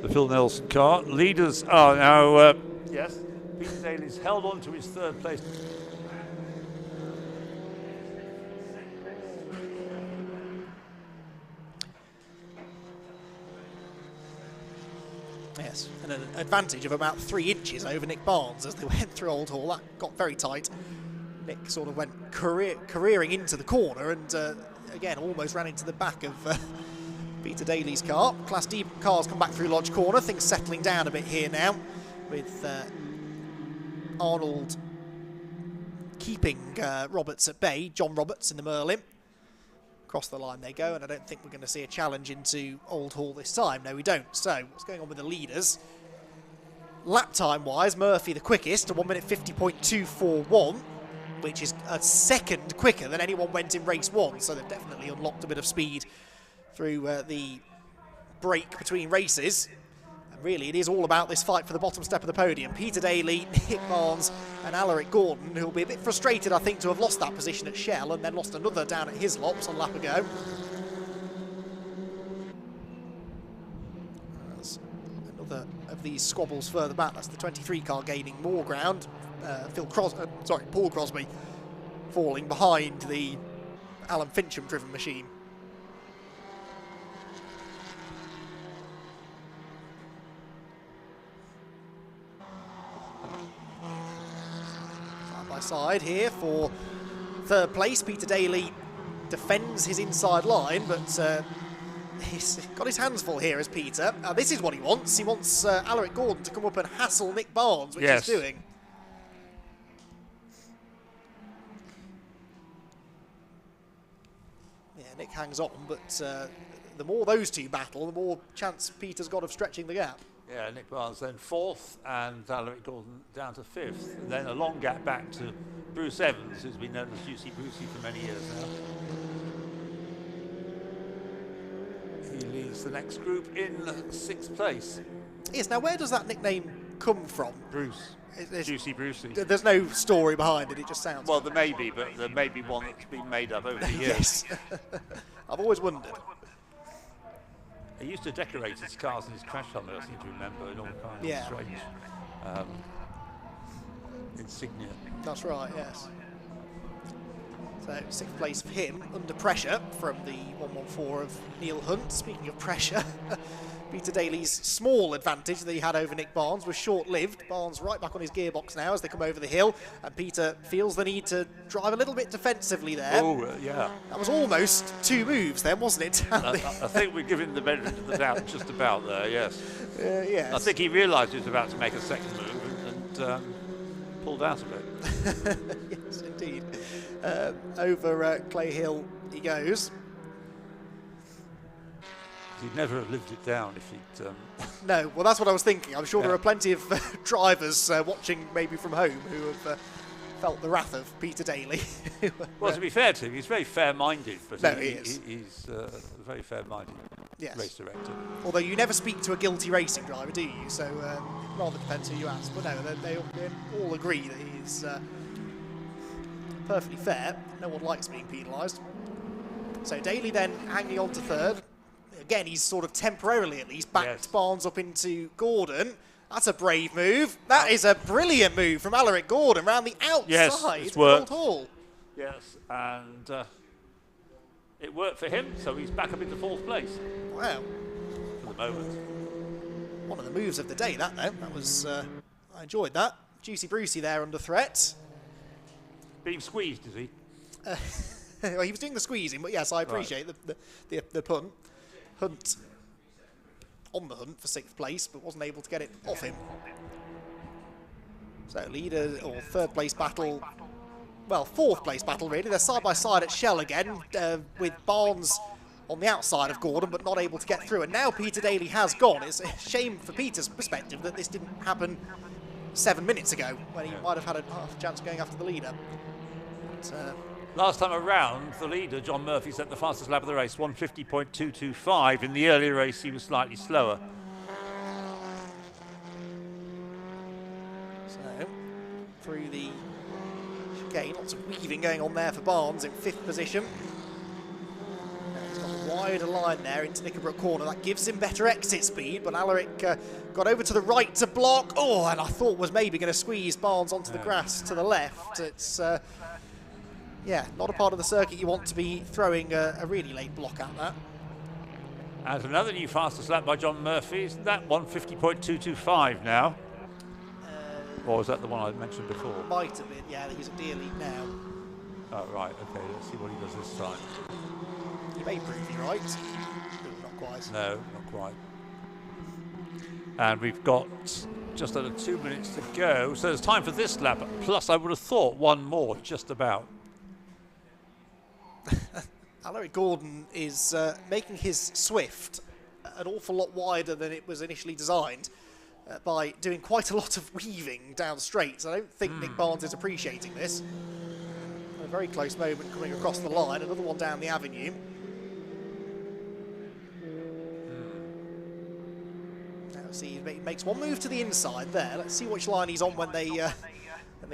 the Phil Nelson car. Leaders are now, yes, Peter Daly's held on to his third place. Yes, and an advantage of about 3 inches over Nick Barnes as they went through Old Hall. That got very tight. Nick sort of went careering into the corner and, again, almost ran into the back of... Peter Daly's car. Class D cars come back through Lodge Corner. Things settling down a bit here now with Arnold keeping Roberts at bay. John Roberts in the Merlin. Across the line they go, and I don't think we're going to see a challenge into Old Hall this time. No, we don't. So, what's going on with the leaders? Lap time-wise, Murphy the quickest, a 1 minute 50.241, which is a second quicker than anyone went in race 1, so they've definitely unlocked a bit of speed through the break between races. And really, it is all about this fight for the bottom step of the podium. Peter Daly, Nick Barnes and Alaric Gordon, who will be a bit frustrated, I think, to have lost that position at Shell and then lost another down at Hislops on lap ago. There's another of these squabbles further back. That's the 23 car gaining more ground. Paul Crosby falling behind the Alan Fincham driven machine. Side here for third place. Peter Daly defends his inside line, but he's got his hands full here as Peter. This is what he wants. He wants Alaric Gordon to come up and hassle Nick Barnes, which he's doing. Yeah, Nick hangs on, but the more those two battle, the more chance Peter's got of stretching the gap. Yeah, Nick Barnes then 4th and Alaric Gordon down to 5th. And then a long gap back to Bruce Evans, who's been known as Juicy Brucey for many years now. leads the next group in 6th place. Yes, now where does that nickname come from? Bruce. Juicy Brucey. There's no story behind it, it just sounds... Well, there may be, but there may be one that's been made up over the years. Yes. I've always wondered. He used to decorate his cars and his crash helmet, I seem to remember, in all kinds of strange insignia. That's right, yes. So 6th place for him, under pressure from the 114 of Neil Hunt. Speaking of pressure, Peter Daly's small advantage that he had over Nick Barnes was short-lived. Barnes right back on his gearbox now as they come over the hill, and Peter feels the need to drive a little bit defensively there. Oh, yeah. That was almost 2 moves then, wasn't it? I think we're giving the benefit of the doubt just about there, yes. Yes. I think he realised he was about to make a second move and pulled out of it. Yes, indeed. Over Clay Hill he goes. He'd never have lived it down if he'd... No, well, that's what I was thinking. I'm sure there are plenty of drivers watching maybe from home who have felt the wrath of Peter Daly. Well, to be fair to him, he's very fair-minded, but no, he's a very fair-minded race director. Although you never speak to a guilty racing driver, do you? So it rather depends who you ask. But no, they all agree that he's perfectly fair. No one likes being penalised. So Daly then hanging on to 3rd. Again, he's sort of temporarily at least backed Barnes up into Gordon. That's a brave move. That is a brilliant move from Alaric Gordon round the outside of Old Hall. Yes, and it worked for him, so he's back up into 4th place. Wow. For the moment. One of the moves of the day, that though. That was, I enjoyed that. Juicy Brucey there under threat. Being squeezed, is he? Well, he was doing the squeezing, but yes, I appreciate the pun. Hunt on the hunt for 6th place, but wasn't able to get it off him. So leader or 3rd place battle, well, 4th place battle really. They're side by side at Shell again, with Barnes on the outside of Gordon, but not able to get through. And now Peter Daly has gone. It's a shame for Peter's perspective that this didn't happen 7 minutes ago, when he might have had a half chance of going after the leader. But, last time around, the leader, John Murphy, set the fastest lap of the race, 150.225. In the earlier race, he was slightly slower. So, through the chicane, lots of weaving going on there for Barnes in 5th position. Now he's got a wider line there into Knickerbrook Corner. That gives him better exit speed, but Alaric got over to the right to block. Oh, and I thought was maybe going to squeeze Barnes onto the grass to the left. It's... yeah, not a part of the circuit you want to be throwing a really late block at that. And another new fastest lap by John Murphy. Isn't that 150.225 now? Or was that the one I mentioned before? Might have been, yeah, he's a dear lead now. Oh, right, okay, let's see what he does this time. He may prove you right. No, not quite. No, not quite. And we've got just under 2 minutes to go. So there's time for this lap. Plus, I would have thought one more, just about. Alaric Gordon is making his Swift an awful lot wider than it was initially designed by doing quite a lot of weaving down straight. So I don't think Nick Barnes is appreciating this. A very close moment coming across the line, another one down the avenue. Now see, he makes one move to the inside there. Let's see which line he's on when they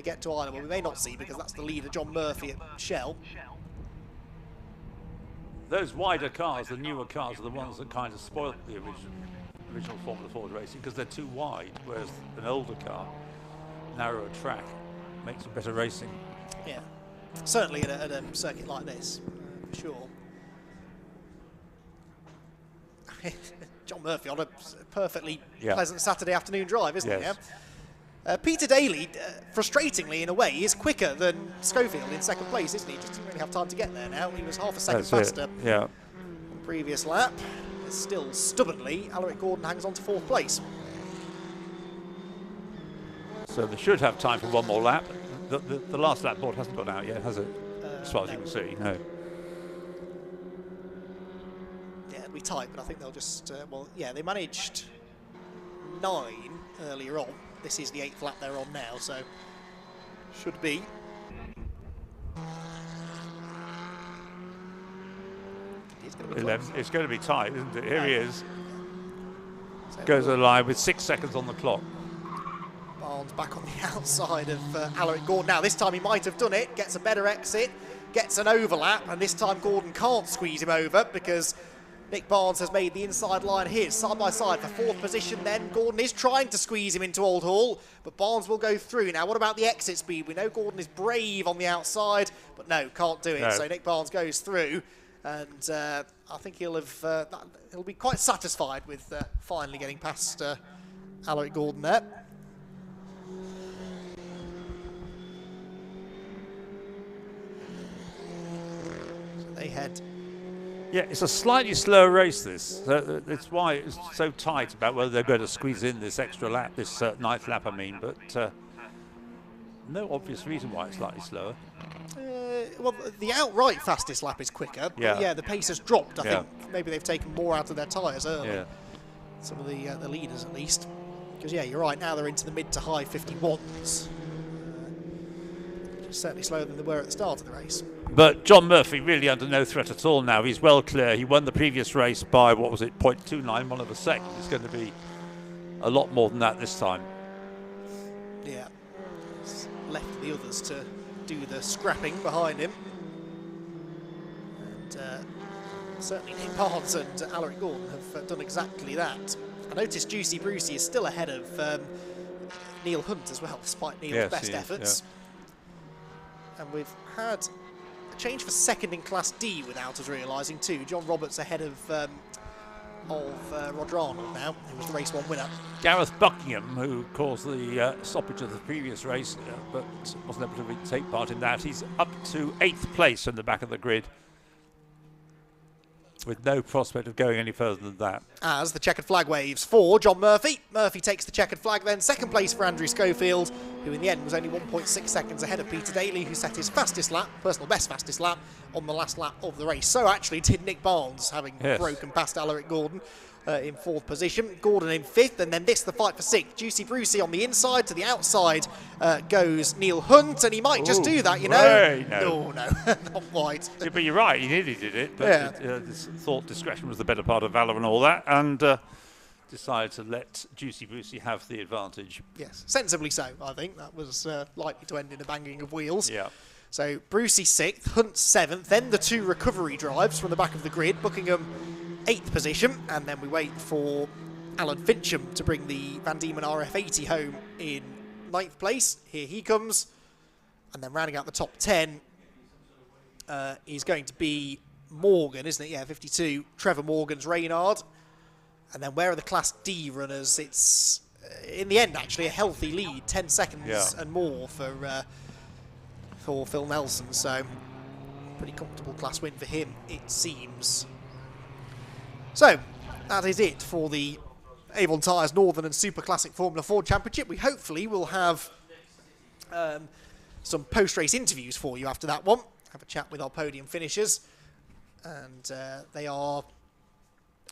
get to Ireland. Well, we may not see because that's the leader, John Murphy at Shell. Those wider cars, the newer cars, are the ones that kind of spoil the original Formula Ford racing because they're too wide, whereas an older car, narrower track, makes for better racing. Yeah, certainly at a circuit like this, for sure. John Murphy on a perfectly pleasant Saturday afternoon drive, isn't he? Yeah? Peter Daly, frustratingly in a way, is quicker than Schofield in 2nd place, isn't he? Just didn't really have time to get there now. He was half a second faster on the previous lap. Still stubbornly, Alaric Gordon hangs on to 4th place. So they should have time for one more lap. The last lap board hasn't gone out yet, has it? As far as you can see, no. Yeah, it'll be tight, but I think they'll just, well, yeah, they managed 9 earlier on. This is the 8th lap they're on now, so should be. It is It's going to be tight, isn't it? Here he is. Goes to the line with 6 seconds on the clock. Barnes back on the outside of Alaric Gordon. Now, this time he might have done it, gets a better exit, gets an overlap, and this time Gordon can't squeeze him over because Nick Barnes has made the inside line his. Side by side for 4th position then. Gordon is trying to squeeze him into Old Hall, but Barnes will go through. Now, what about the exit speed? We know Gordon is brave on the outside, but no, can't do it. No. So Nick Barnes goes through, and I think he'll be quite satisfied with finally getting past Alaric Gordon there. So they head. Yeah, it's a slightly slower race, this. It's why it's so tight about whether they're going to squeeze in this extra lap, this 9th lap, I mean. But no obvious reason why it's slightly slower. Well, the outright fastest lap is quicker. But Yeah. yeah, the pace has dropped. I think maybe they've taken more out of their tyres early. Yeah. Some of the leaders, at least. Because, yeah, you're right. Now they're into the mid to high 51s. Certainly slower than they were at the start of the race. But John Murphy really under no threat at all now. He's well clear. He won the previous race by, what was it, 0.29, 1 of a second. It's going to be a lot more than that this time. Yeah. It's left the others to do the scrapping behind him. And certainly Nick Barnes and Alaric Gordon have done exactly that. I noticed Juicy Brucey is still ahead of Neil Hunt as well, despite Neil's best efforts. Yeah. And we've had a change for 2nd in Class D without us realising too. John Roberts ahead of Roger Arnold now, who was the race 1 winner. Gareth Buckingham, who caused the stoppage of the previous race, but wasn't able to take part in that. He's up to 8th place in the back of the grid, with no prospect of going any further than that. As the checkered flag waves for John Murphy. Murphy takes the checkered flag then. 2nd place for Andrew Schofield, who in the end was only 1.6 seconds ahead of Peter Daly, who set his fastest lap, personal best fastest lap, on the last lap of the race. So actually did Nick Barnes, having broken past Alaric Gordon in 4th position. Gordon in 5th, and then this, the fight for 6th. Juicy Brucey on the inside. To the outside goes Neil Hunt, and he might just do that, you know. No, not quite. Yeah, but you're right, he nearly did it. But thought discretion was the better part of valour and all that, and decided to let Juicy Brucey have the advantage. Yes, sensibly so, I think. That was likely to end in a banging of wheels. Yeah. So Brucey 6th, Hunt 7th, then the 2 recovery drives from the back of the grid, Buckingham 8th position, and then we wait for Alan Fincham to bring the Van Diemen RF80 home in 9th place. Here he comes, and then rounding out the top 10 is going to be Morgan, isn't it? Yeah, 52, Trevor Morgan's Reynard. And then where are the Class D runners? It's, in the end, actually, a healthy lead, 10 seconds and more for Phil Nelson. So, pretty comfortable class win for him, it seems. So, that is it for the Avon Tyres Northern and Super Classic Formula Ford Championship. We hopefully will have some post-race interviews for you after that one. Have a chat with our podium finishers. And they are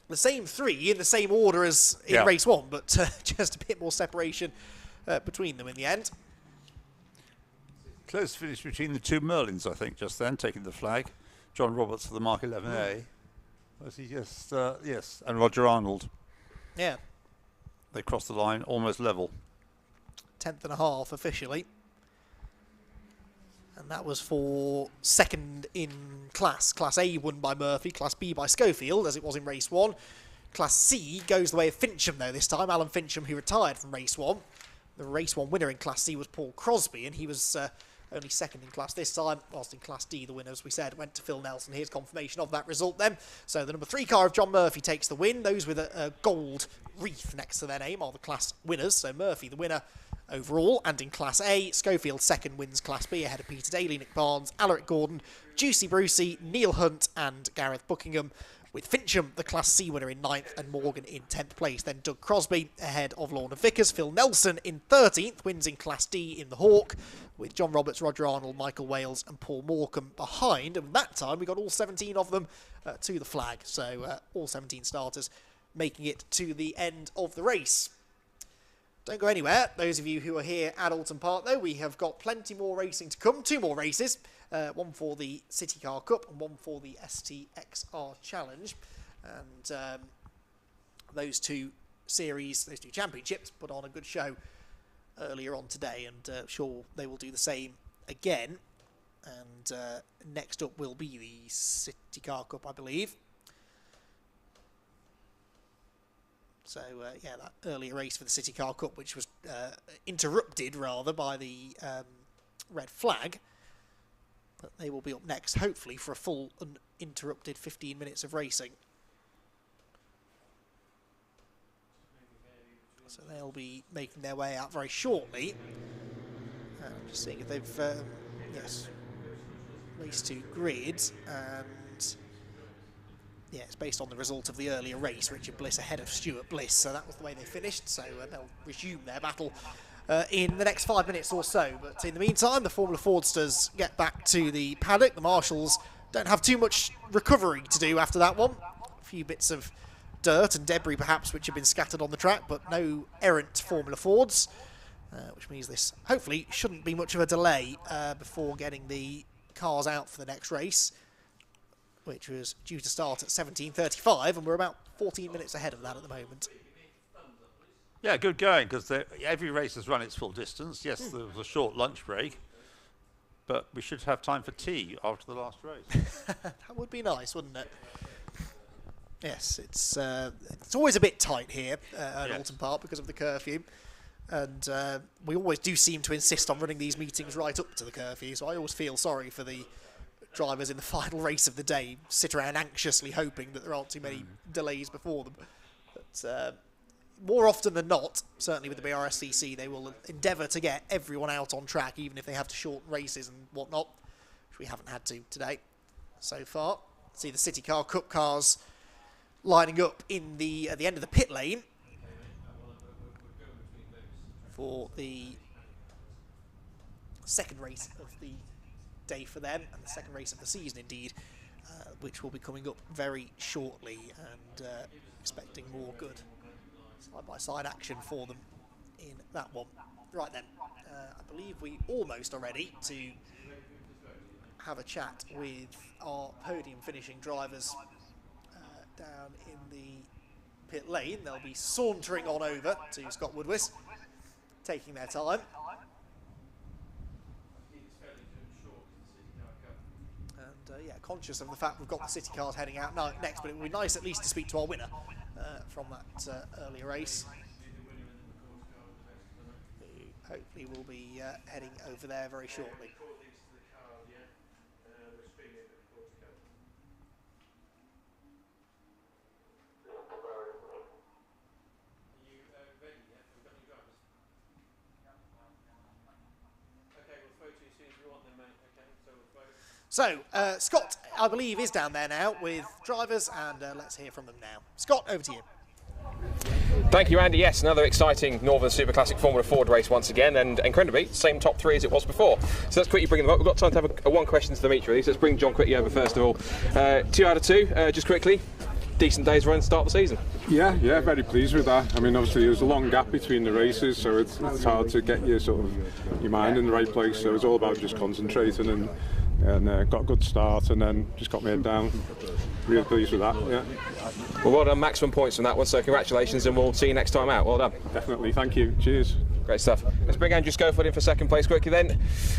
the same 3 in the same order as in race 1, but just a bit more separation between them in the end. Close finish between the 2 Merlins, I think, just then, taking the flag. John Roberts for the Mark 11A. Was he just, yes, and Roger Arnold. Yeah. They crossed the line almost level. 10th and a half officially. And that was for 2nd in class. Class A won by Murphy, Class B by Schofield, as it was in race 1. Class C goes the way of Fincham, though, this time. Alan Fincham, who retired from race 1. The race 1 winner in Class C was Paul Crosby, and he was only 2nd in class this time, whilst in Class D, the winner, as we said, went to Phil Nelson. Here's confirmation of that result then. So the number 3 car of John Murphy takes the win. Those with a gold wreath next to their name are the class winners. So Murphy, the winner overall, and in Class A, Schofield 2nd wins Class B ahead of Peter Daly, Nick Barnes, Alaric Gordon, Juicy Brucey, Neil Hunt and Gareth Buckingham, with Fincham, the Class C winner, in 9th and Morgan in 10th place. Then Doug Crosby ahead of Lorna Vickers. Phil Nelson in 13th, wins in Class D in the Hawk, with John Roberts, Roger Arnold, Michael Wales and Paul Morecambe behind. And that time we got all 17 of them to the flag. So all 17 starters making it to the end of the race. Don't go anywhere. Those of you who are here at Oulton Park, though, we have got plenty more racing to come. 2 more races, one for the CityCar Cup and one for the Stxr Challenge. And those 2 series, those 2 championships, put on a good show earlier on today, and sure they will do the same again. And next up will be the CityCar Cup, I believe. So, yeah, that earlier race for the CityCar Cup, which was interrupted, rather, by the red flag. But they will be up next, hopefully, for a full uninterrupted 15 minutes of racing. So they'll be making their way out very shortly. Just seeing if they've, yes, raced 2 grids, and yeah, it's based on the result of the earlier race, Richard Bliss ahead of Stuart Bliss, so that was the way they finished, so they'll resume their battle in the next 5 minutes or so. But in the meantime, the Formula Fordsters get back to the paddock. The Marshals don't have too much recovery to do after that one. A few bits of dirt and debris perhaps which have been scattered on the track, but no errant Formula Fords, which means this hopefully shouldn't be much of a delay before getting the cars out for the next race, which was due to start at 17:35, and we're about 14 minutes ahead of that at the moment. Yeah, good going, because every race has run its full distance. Yes, there was a short lunch break, but we should have time for tea after the last race. That would be nice, wouldn't it? Yes, it's always a bit tight here at Oulton Park because of the curfew, and we always do seem to insist on running these meetings right up to the curfew, so I always feel sorry for the drivers in the final race of the day, sit around anxiously hoping that there aren't too many delays before them. But more often than not, certainly with the BRSCC, they will endeavour to get everyone out on track, even if they have to shorten races and whatnot, which we haven't had to today so far. See the CityCar Cup cars lining up in at the end of the pit lane for the second race of the day for them, and the second race of the season indeed, which will be coming up very shortly, and expecting more good side-by-side action for them in that one. Right then, I believe we almost are ready to have a chat with our podium finishing drivers down in the pit lane. They'll be sauntering on over to Scott Woodwis, taking their time. And yeah, conscious of the fact we've got the city cars heading out next, but it would be nice at least to speak to our winner from that earlier race, who hopefully will be heading over there very shortly. So, Scott, I believe, is down there now with drivers, and let's hear from them now. Scott, over to you. Thank you, Andy. Yes, another exciting Northern Super Classic Formula Ford race once again, and incredibly, same top 3 as it was before. So let's quickly bring them up. We've got time to have a one question to them each, really. So let's bring John quickly over first of all. 2 out of 2, just quickly. Decent day's run to start the season. Yeah, very pleased with that. I mean, obviously there's a long gap between the races, so it's hard to get your your mind in the right place. So it's all about just concentrating and got a good start, and then just got my head down. Really pleased with that. Yeah. Well done, maximum points from that one. So congratulations, and we'll see you next time out. Well done. Definitely. Thank you. Cheers. Great stuff. Let's bring Andrew Schofield in for second place quickly then.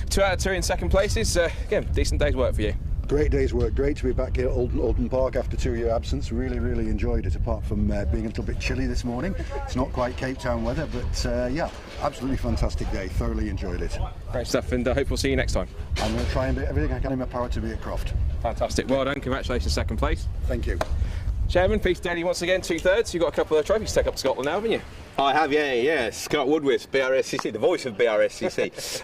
2 out of 2 in second places. Again, decent day's work for you. Great day's work. Great to be back here at Oulton Park after 2-year absence. Really enjoyed it, apart from being a little bit chilly this morning. It's not quite Cape Town weather, but yeah, absolutely fantastic day. Thoroughly enjoyed it. Great stuff, and I hope we'll see you next time. I'm going to try and do everything I can in my power to be at Croft. Fantastic. Well done. Congratulations, second place. Thank you. Chairman, Peter Daly once again, 2/3. You've got a couple of trophies to take up to Scotland now, haven't you? I have, yeah. Scott Woodwis, BRSCC, the voice of BRSCC.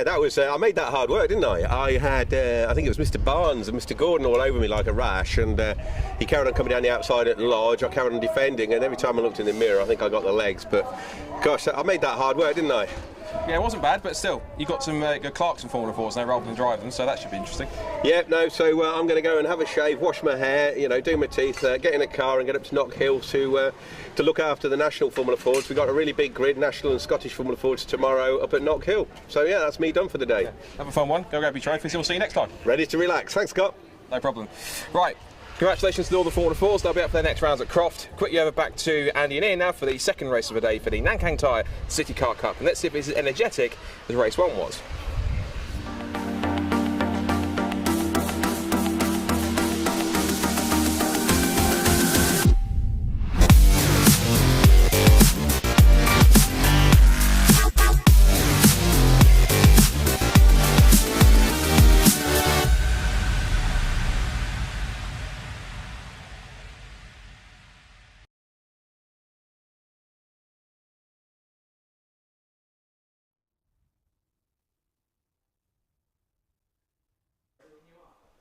That was, I made that hard work, didn't I? I had, I think it was Mr. Barnes and Mr. Gordon all over me like a rash, and he carried on coming down the outside at large. I carried on defending, and every time I looked in the mirror, I think I got the legs. But gosh, I made that hard work, didn't I? Yeah, it wasn't bad, but still, you got some Clarkson Formula 4s now rather than drive them, so that should be interesting. Yeah, no, so I'm going to go and have a shave, wash my hair, you know, do my teeth, get in a car and get up to Knock Hill to look after the National Formula Fords. We've got a really big grid, National and Scottish Formula Fords tomorrow up at Knock Hill. So yeah, that's me done for the day. Yeah. Have a fun one, go grab your trophies, we'll see you next time. Ready to relax, thanks Scott. No problem. Right. Congratulations to all the Formula 4s. They'll be up for their next rounds at Croft. Quickly over back to Andy and Ian now for the second race of the day for the Nankang Tyre CityCar Cup. And let's see if it's as energetic as race 1 was.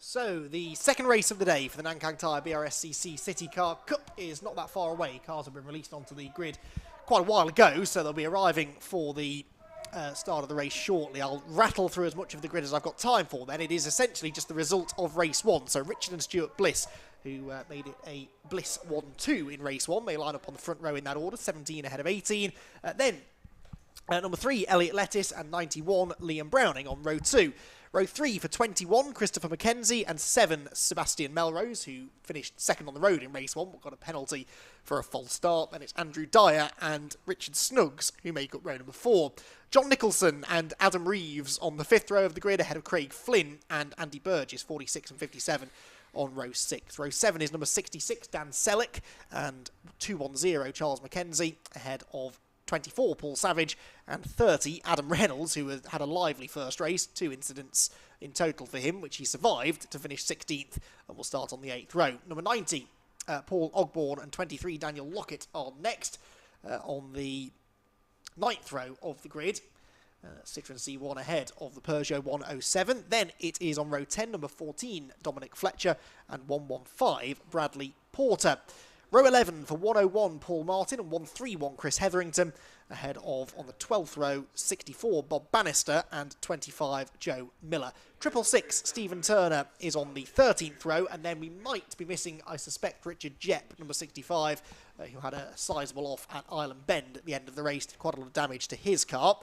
So, the second race of the day for the Nankang Tyre Brscc CityCar Cup is not that far away. Cars have been released onto the grid quite a while ago, so they'll be arriving for the start of the race shortly. I'll rattle through as much of the grid as I've got time for then. It is essentially just the result of race 1. So, Richard and Stuart Bliss, who made it a Bliss 1-2 in race 1, they line up on the front row in that order, 17 ahead of 18. Then, number 3, Elliot Lettis, and 91, Liam Browning on row 2. Row 3 for 21, Christopher Mackenzie, and 7, Sebastian Melrose, who finished second on the road in race 1, but got a penalty for a false start. Then it's Andrew Dyer and Richard Snuggs, who make up row number 4. John Nicholson and Adam Reeves on the 5th row of the grid, ahead of Craig Flynn and Andy Burgess, 46 and 57 on row 6. Row 7 is number 66, Dan Selleck, and 210, Charles Mackenzie, ahead of 24, Paul Savage, and 30, Adam Reynolds, who had a lively first race, 2 incidents in total for him, which he survived to finish 16th, and will start on the 8th row. Number 90, Paul Ogborn, and 23, Daniel Lockett, are next on the 9th row of the grid. Citroen C1 ahead of the Peugeot 107. Then it is on row 10, number 14, Dominic Fletcher, and 115, Bradley Porter. Row 11 for 101, Paul Martin, and 131, Chris Hetherington, ahead of, on the 12th row, 64, Bob Bannister, and 25, Joe Miller. 666, Stephen Turner, is on the 13th row, and then we might be missing, I suspect, Richard Jepp, number 65, who had a sizable off at Island Bend at the end of the race, did quite a lot of damage to his car.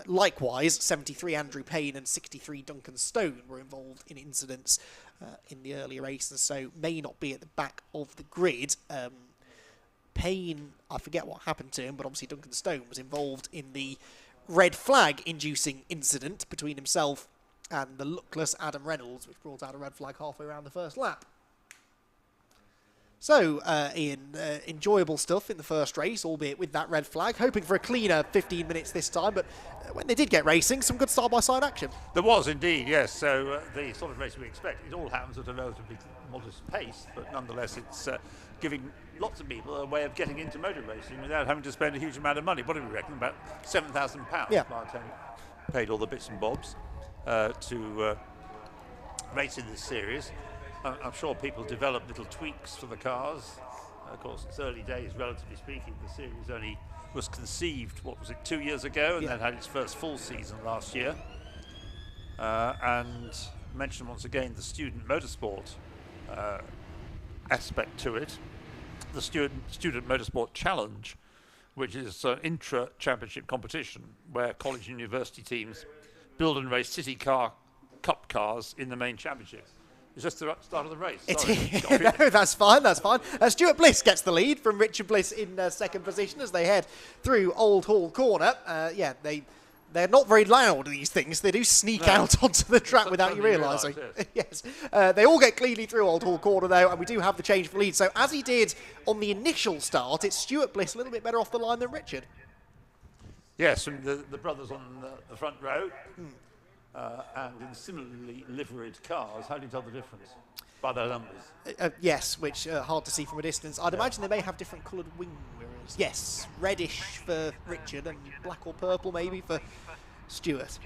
Likewise, 73, Andrew Payne, and 63, Duncan Stone were involved in incidents in the earlier race, and so may not be at the back of the grid. Payne, I forget what happened to him, but obviously Duncan Stone was involved in the red flag-inducing incident between himself and the luckless Adam Reynolds, which brought out a red flag halfway around the first lap. So, Ian, enjoyable stuff in the first race, albeit with that red flag. Hoping for a cleaner 15 minutes this time, but when they did get racing, some good side-by-side action. There was indeed, yes. So the sort of race we expect, it all happens at a relatively modest pace, but nonetheless it's giving lots of people a way of getting into motor racing without having to spend a huge amount of money. What do we reckon? About £7,000. Yeah. Martin paid all the bits and bobs to race in this series. I'm sure people develop little tweaks for the cars. Of course, it's early days, relatively speaking. The series only was conceived, what was it, 2 years ago, and then had its first full season last year. And mention once again the student motorsport aspect to it. The Student Motorsport Challenge, which is an intra-championship competition where college and university teams build and race CityCar Cup cars in the main championship. It's just the start of the race. No, that's fine, that's fine. Stuart Bliss gets the lead from Richard Bliss in second position as they head through Old Hall Corner. They're not very loud, these things. They do sneak out onto the track without you realising. Yes. They all get cleanly through Old Hall Corner, though, and we do have the change for lead. So as he did on the initial start, it's Stuart Bliss a little bit better off the line than Richard. Yes, and the brothers on the front row. And in similarly liveried cars, how do you tell the difference? By their numbers? Yes, which hard to see from a distance. I'd imagine they may have different coloured wing mirrors. Yes, reddish for Richard and black or purple maybe for Stuart.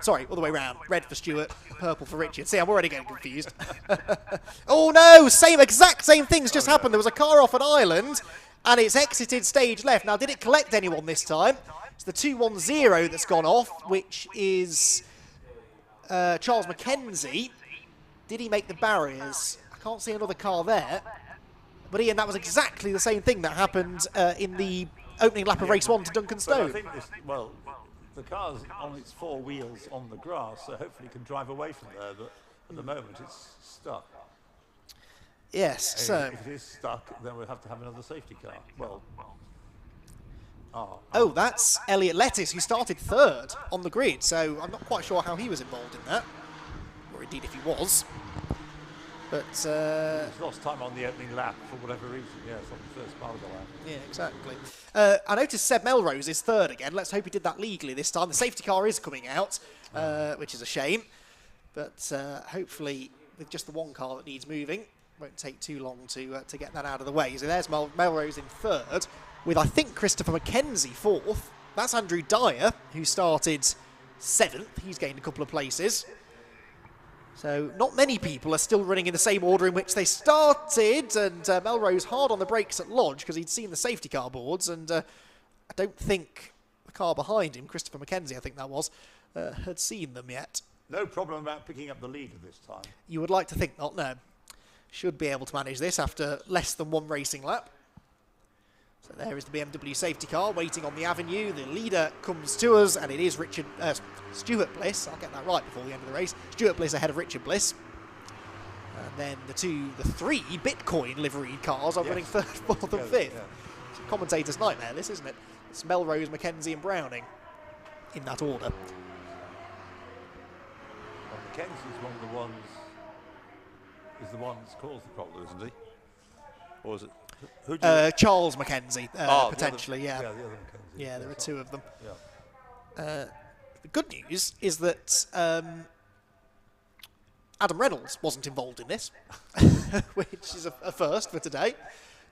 Sorry, all the way round. Red for Stuart, purple for Richard. See, I'm already getting confused. Oh no, exact same things just happened. There was a car off an island and it's exited stage left. Now, did it collect anyone this time? It's the 210 that's gone off, which is Charles Mackenzie. Did he make the barriers? I can't see another car there. But Ian, that was exactly the same thing that happened in the opening lap of race 1 to Duncan Stone. I think the car's on its 4 wheels on the grass, so hopefully it can drive away from there, but at the moment it's stuck. Yes, and so... if it is stuck, then we'll have to have another safety car. Well... Oh, that's Elliot Lettis, who started 3rd on the grid, so I'm not quite sure how he was involved in that. Or indeed if he was. But... He's lost time on the opening lap for whatever reason, yes, on the first part of the lap. Yeah, exactly. I noticed Seb Melrose is 3rd again. Let's hope he did that legally this time. The safety car is coming out, which is a shame. But hopefully, with just the one car that needs moving, won't take too long to get that out of the way. So there's Melrose in 3rd, with I think Christopher Mackenzie 4th. That's Andrew Dyer, who started 7th. He's gained a couple of places. So not many people are still running in the same order in which they started, and Melrose hard on the brakes at Lodge because he'd seen the safety car boards, and I don't think the car behind him, Christopher Mackenzie I think that was, had seen them yet. No problem about picking up the lead at this time. You would like to think not, no. Should be able to manage this after less than 1 racing lap. So there is the BMW safety car waiting on the avenue. The leader comes to us, and it is Stuart Bliss. I'll get that right before the end of the race. Stuart Bliss ahead of Richard Bliss. And then the 3 Bitcoin liveried cars are running 3rd, 4th and 5th. It's a commentator's nightmare, this, isn't it? It's Melrose, Mackenzie and Browning in that order. Well, Mackenzie's one of the ones... is the one that's caused the problem, isn't he? Or is it... Charles Mackenzie, potentially, the other, yeah. the other Mackenzie. Yeah, there are 2 of them. Yeah. The good news is that Adam Reynolds wasn't involved in this, which is a first for today.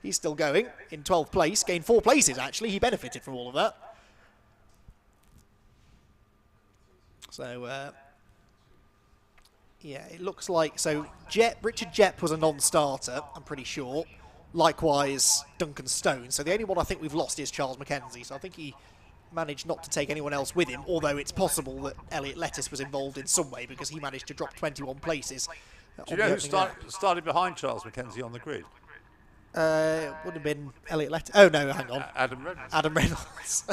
He's still going in 12th place, gained 4 places actually. He benefited from all of that. So, yeah, it looks like... So, Richard Jepp was a non-starter, I'm pretty sure. Likewise, Duncan Stone. So the only one I think we've lost is Charles Mackenzie. So I think he managed not to take anyone else with him, although it's possible that Elliot Lettis was involved in some way because he managed to drop 21 places. Do you know who started behind Charles Mackenzie on the grid? Would have been Elliot Lettis. Oh no, hang on. Adam Reynolds. Adam Reynolds.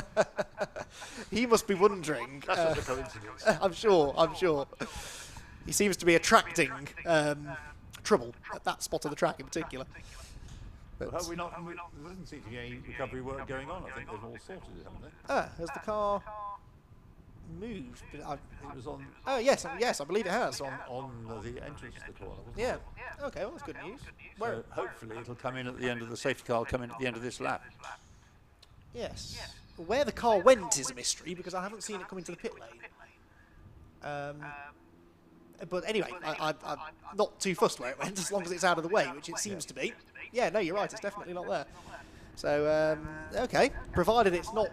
He must be wondering. That's just a coincidence. I'm sure. He seems to be attracting trouble at that spot of the track in particular. But have we not? There doesn't seem to be any recovery work going on. I think they've all sorted it, haven't they? Has the car moved? It was on. Oh yes, I believe it has. On the entrance to the corner, wasn't yeah. it? Okay, well that's good news. So hopefully it'll come in at the end of the safety car. Will come in at the end of this lap. Yes. Where the car went is a mystery because I haven't seen it come into the pit lane. But anyway, I'm not too fussed where it went as long as it's out of the way, which it seems to be. Yeah, no, you're right, it's definitely not there. So, okay, provided it's not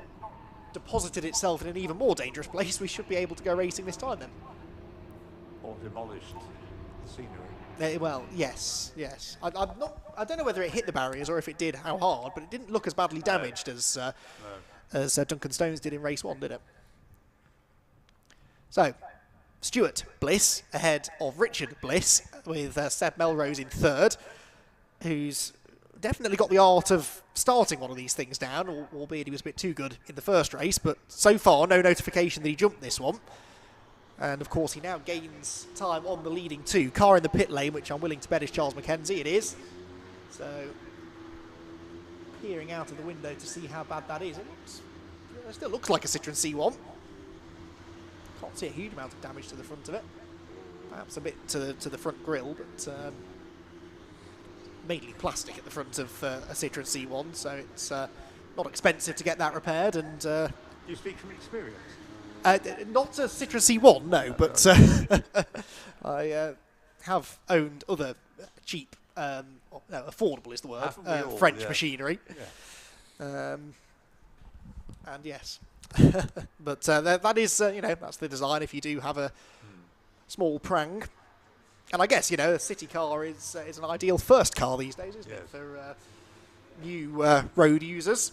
deposited itself in an even more dangerous place, we should be able to go racing this time then. Or demolished the scenery. Well, yes. I don't know whether it hit the barriers or if it did, how hard, but it didn't look as badly damaged as Duncan Stones did in race 1, did it? So, Stuart Bliss ahead of Richard Bliss with Seb Melrose in 3rd, who's definitely got the art of starting one of these things down, albeit he was a bit too good in the first race, but so far no notification that he jumped this one. And of course he now gains time on the leading 2. Car in the pit lane, which I'm willing to bet is Charles Mackenzie, it is. So, peering out of the window to see how bad that is. It still looks like a Citroen C1. Can't see a huge amount of damage to the front of it. Perhaps a bit to the front grille, but mainly plastic at the front of a Citroen C1, so it's not expensive to get that repaired. And do you speak from experience? Not a Citroen C1, no, but I have owned other cheap, affordable is the word, French machinery. Yeah. And yes. But that is, that's the design if you do have a small prang. And I guess, a city car is an ideal first car these days, isn't it, for new road users.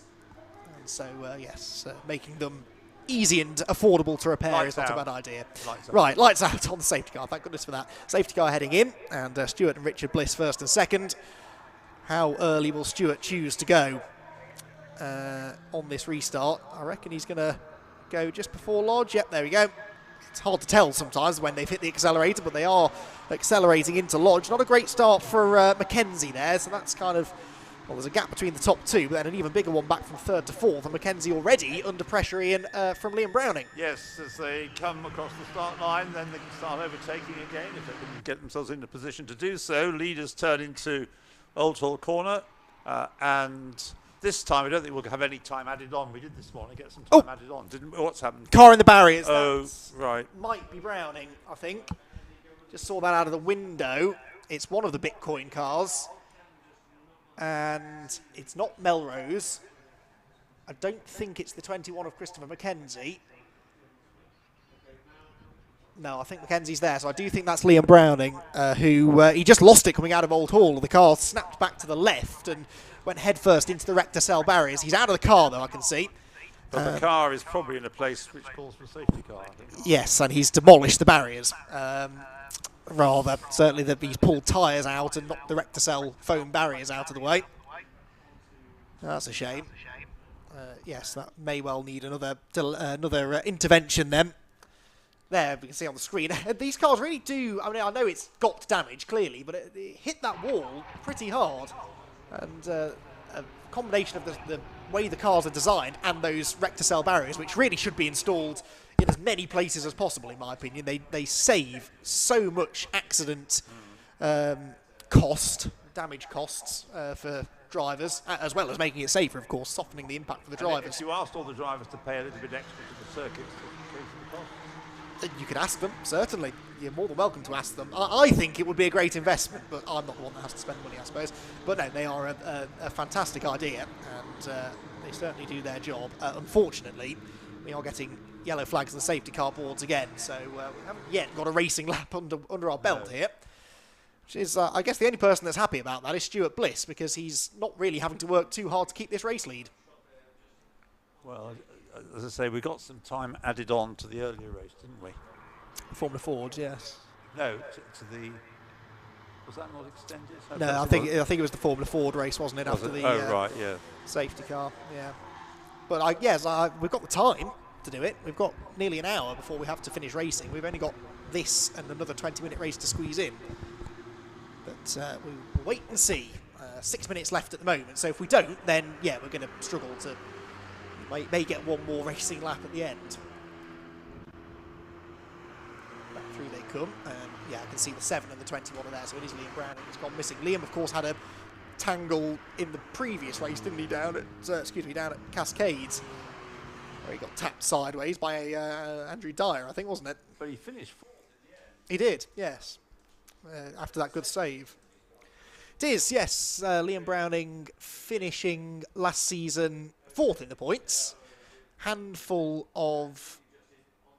And so, yes, making them easy and affordable to repair Lights is not out. a bad idea. Lights out. Right, lights out on the safety car. Thank goodness for that. Safety car heading in, and Stuart and Richard Bliss first and second. How early will Stuart choose to go on this restart? I reckon he's going to go just before Lodge. Yep, there we go. It's hard to tell sometimes when they've hit the accelerator, but they are accelerating into Lodge. Not a great start for Mackenzie there, so that's kind of... Well, there's a gap between the top two, but then an even bigger one back from third to fourth, and Mackenzie already under pressure, Ian, from Liam Browning. Yes, as they come across the start line, then they can start overtaking again if they can get themselves into position to do so. Leaders turn into Old Hall Corner, and this time I don't think we'll have any time added on. We did this morning, get some time added on. What's happened? Car in the barriers. Oh, right. Might be Browning, I think. Just saw that out of the window. It's one of the Bitcoin cars. And it's not Melrose. I don't think it's the 21 of Christopher Mackenzie. No, I think Mackenzie's there, so I do think that's Liam Browning, who he just lost it coming out of Old Hall. The car snapped back to the left and went headfirst into the Rector cell barriers. He's out of the car, though, I can see. But the car is probably in a place which calls for a safety car, I think. Yes, and he's demolished the barriers. Rather, certainly that he's pulled tyres out and knocked the Rector cell foam barriers out of the way. That's a shame. Yes, that may well need another intervention then. There, we can see on the screen. These cars really do, I mean, I know it's got damage, clearly, but it hit that wall pretty hard. And a combination of the way the cars are designed and those Rector cell barriers, which really should be installed in as many places as possible, in my opinion. They save so much accident damage costs for drivers, as well as making it safer, of course, softening the impact for the drivers. If you asked all the drivers to pay a little bit extra to the circuits, you could ask them, certainly. You're more than welcome to ask them. I think it would be a great investment, but I'm not the one that has to spend money, I suppose. But no, they are a fantastic idea, and they certainly do their job. Unfortunately, we are getting yellow flags and the safety car boards again, so we haven't yet got a racing lap under our belt here. Which is, I guess, the only person that's happy about that is Stuart Bliss, because he's not really having to work too hard to keep this race lead. Well, as I say, we got some time added on to the earlier race, didn't we? Formula Ford, yes. No, to the... Was that not extended? No, I think it was the Formula Ford race, wasn't it? Was after it? the right, yeah. Safety car, yeah. But we've got the time to do it. We've got nearly an hour before we have to finish racing. We've only got this and another 20-minute race to squeeze in. But we'll wait and see. 6 minutes left at the moment, so if we don't, then yeah, we're going to struggle to... May get one more racing lap at the end. Back through they come, and yeah, I can see the 7 and the 21 are there, so it is Liam Browning who's gone missing. Liam, of course, had a tangle in the previous race, didn't he, down at Cascades, where he got tapped sideways by Andrew Tyre, I think, wasn't it? But he finished. He did, yes, after that good save. It is, yes, Liam Browning finishing last season 4th in the points. Handful of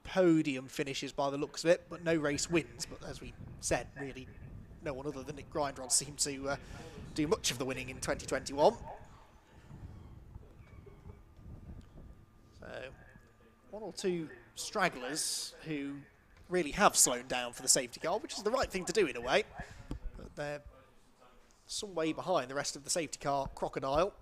podium finishes by the looks of it, but no race wins. But as we said, really, no one other than Nick Grindrod seemed to do much of the winning in 2021. So, one or two stragglers who really have slowed down for the safety car, which is the right thing to do in a way. But they're some way behind the rest of the safety car crocodile.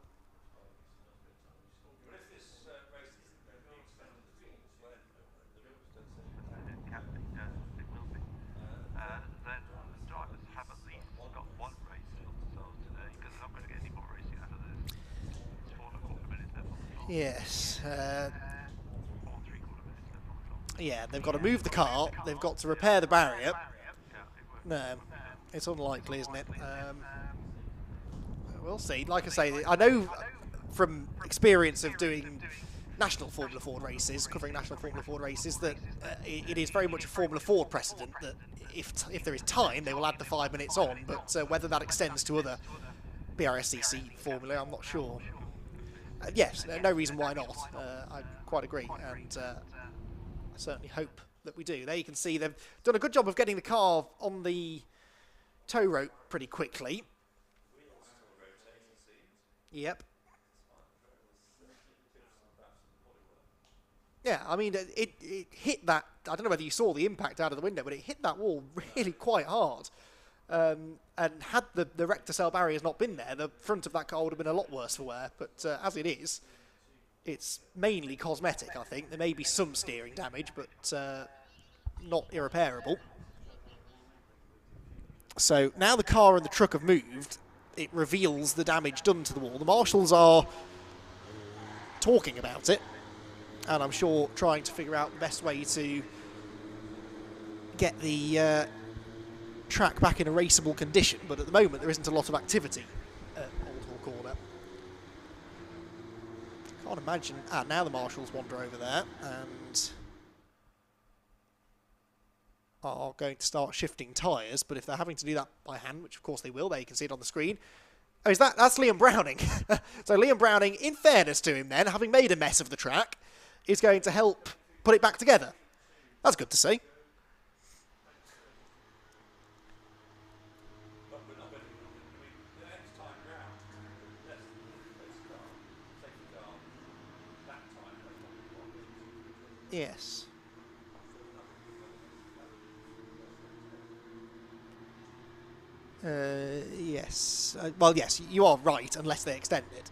Yes. Yeah, they've got to move the car. They've got to repair the barrier. No, it's unlikely, isn't it? We'll see. Like I say, I know from experience of doing national Formula Ford races, covering national Formula Ford races, that it is very much a Formula Ford precedent that if there is time, they will add the 5 minutes on. But whether that extends to other Brscc formula, I'm not sure. Yes, no reason why not. I quite agree, and I certainly hope that we do. There you can see they've done a good job of getting the car on the tow rope pretty quickly. Yep. Yeah, I mean, it hit that. I don't know whether you saw the impact out of the window, but it hit that wall really quite hard. And had the rector cell barriers not been there, the front of that car would have been a lot worse for wear. But as it is, it's mainly cosmetic, I think. There may be some steering damage, but not irreparable. So now the car and the truck have moved, it reveals the damage done to the wall. The marshals are talking about it, and I'm sure trying to figure out the best way to get the track back in a raceable condition, but at the moment there isn't a lot of activity at Old Hall Corner. Can't imagine. Now the marshals wander over there and are going to start shifting tyres, but if they're having to do that by hand, which of course they will, you can see it on the screen. Oh, that's Liam Browning. So Liam Browning, in fairness to him then, having made a mess of the track, is going to help put it back together. That's good to see. Yes. Yes. Well, yes, you are right, unless they extend it.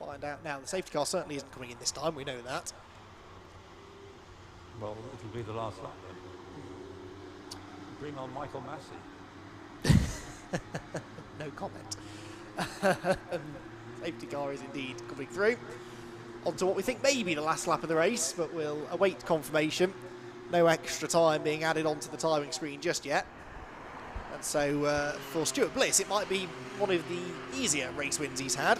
We'll find out now. The safety car certainly isn't coming in this time, we know that. Well, it'll be the last lap then. Bring on Michael Massey. No comment. Safety car is indeed coming through. On to what we think may be the last lap of the race, but we'll await confirmation. No extra time being added onto the timing screen just yet. And so for Stuart Bliss, it might be one of the easier race wins he's had.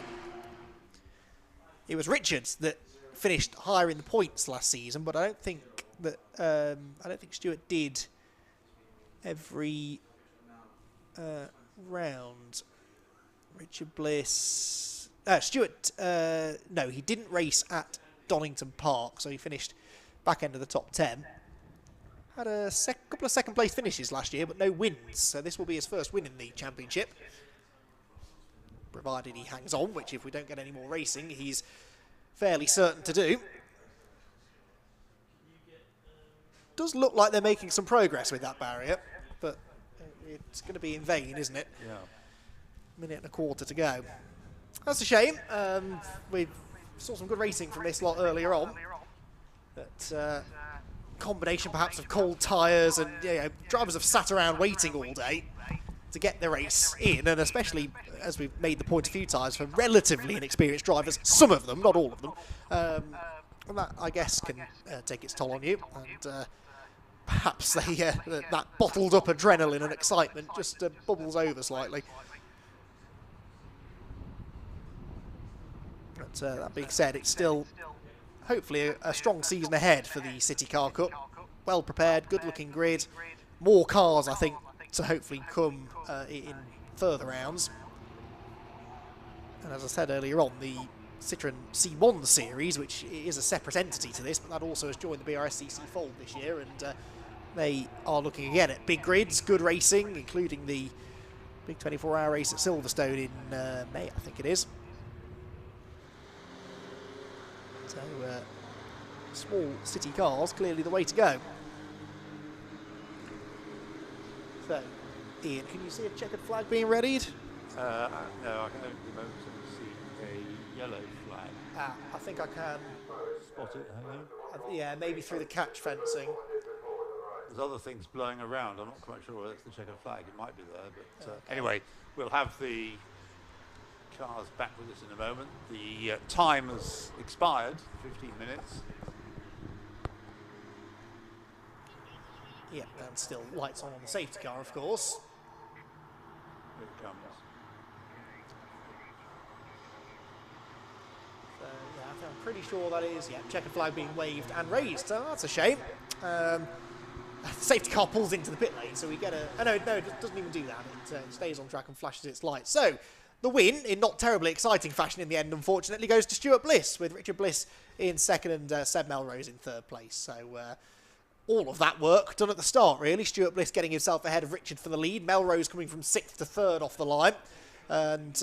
It was Richards that finished higher in the points last season, but I don't think that Stuart did every round. Richard Bliss, Stuart. No, he didn't race at Donington Park, so he finished back end of the top 10. Had a couple of second place finishes last year, but no wins. So this will be his first win in the championship, provided he hangs on, which if we don't get any more racing, he's fairly certain to do. Does look like they're making some progress with that barrier, but it's going to be in vain, isn't it? Yeah. Minute and a quarter to go. That's a shame. We saw some good racing from this lot earlier on, but combination perhaps of cold tyres and drivers have sat around waiting all day to get the race in, and especially as we've made the point a few times for relatively inexperienced drivers, some of them, not all of them, and that I guess can take its toll on you, and perhaps that bottled up adrenaline and excitement just bubbles over slightly. But that being said, it's still hopefully a strong season ahead for the CityCar Cup. Well prepared, good looking grid, more cars I think to hopefully come in further rounds. And as I said earlier on, the Citroën C1 series, which is a separate entity to this, but that also has joined the Brscc fold this year, and they are looking again at big grids, good racing, including the big 24-hour race at Silverstone in May, I think it is. So, small city cars, clearly the way to go. So, Ian, can you see a checkered flag being readied? No, I can only at the moment see a yellow flag. I think I can. Spot it, hello? Yeah, maybe through the catch fencing. There's other things blowing around. I'm not quite sure whether it's the checkered flag. It might be there, but anyway, we'll have the cars back with us in a moment. The time has expired, 15 minutes. Yeah, and still lights on the safety car, of course. Here it comes. So, yeah, I'm pretty sure that is, checkered flag being waved and raised, so that's a shame. The safety car pulls into the pit lane, so we get a... no, it doesn't even do that. It stays on track and flashes its lights. So, the win, in not terribly exciting fashion in the end, unfortunately, goes to Stuart Bliss, with Richard Bliss in second and Seb Melrose in third place. So, all of that work done at the start, really. Stuart Bliss getting himself ahead of Richard for the lead. Melrose coming from 6th to 3rd off the line. And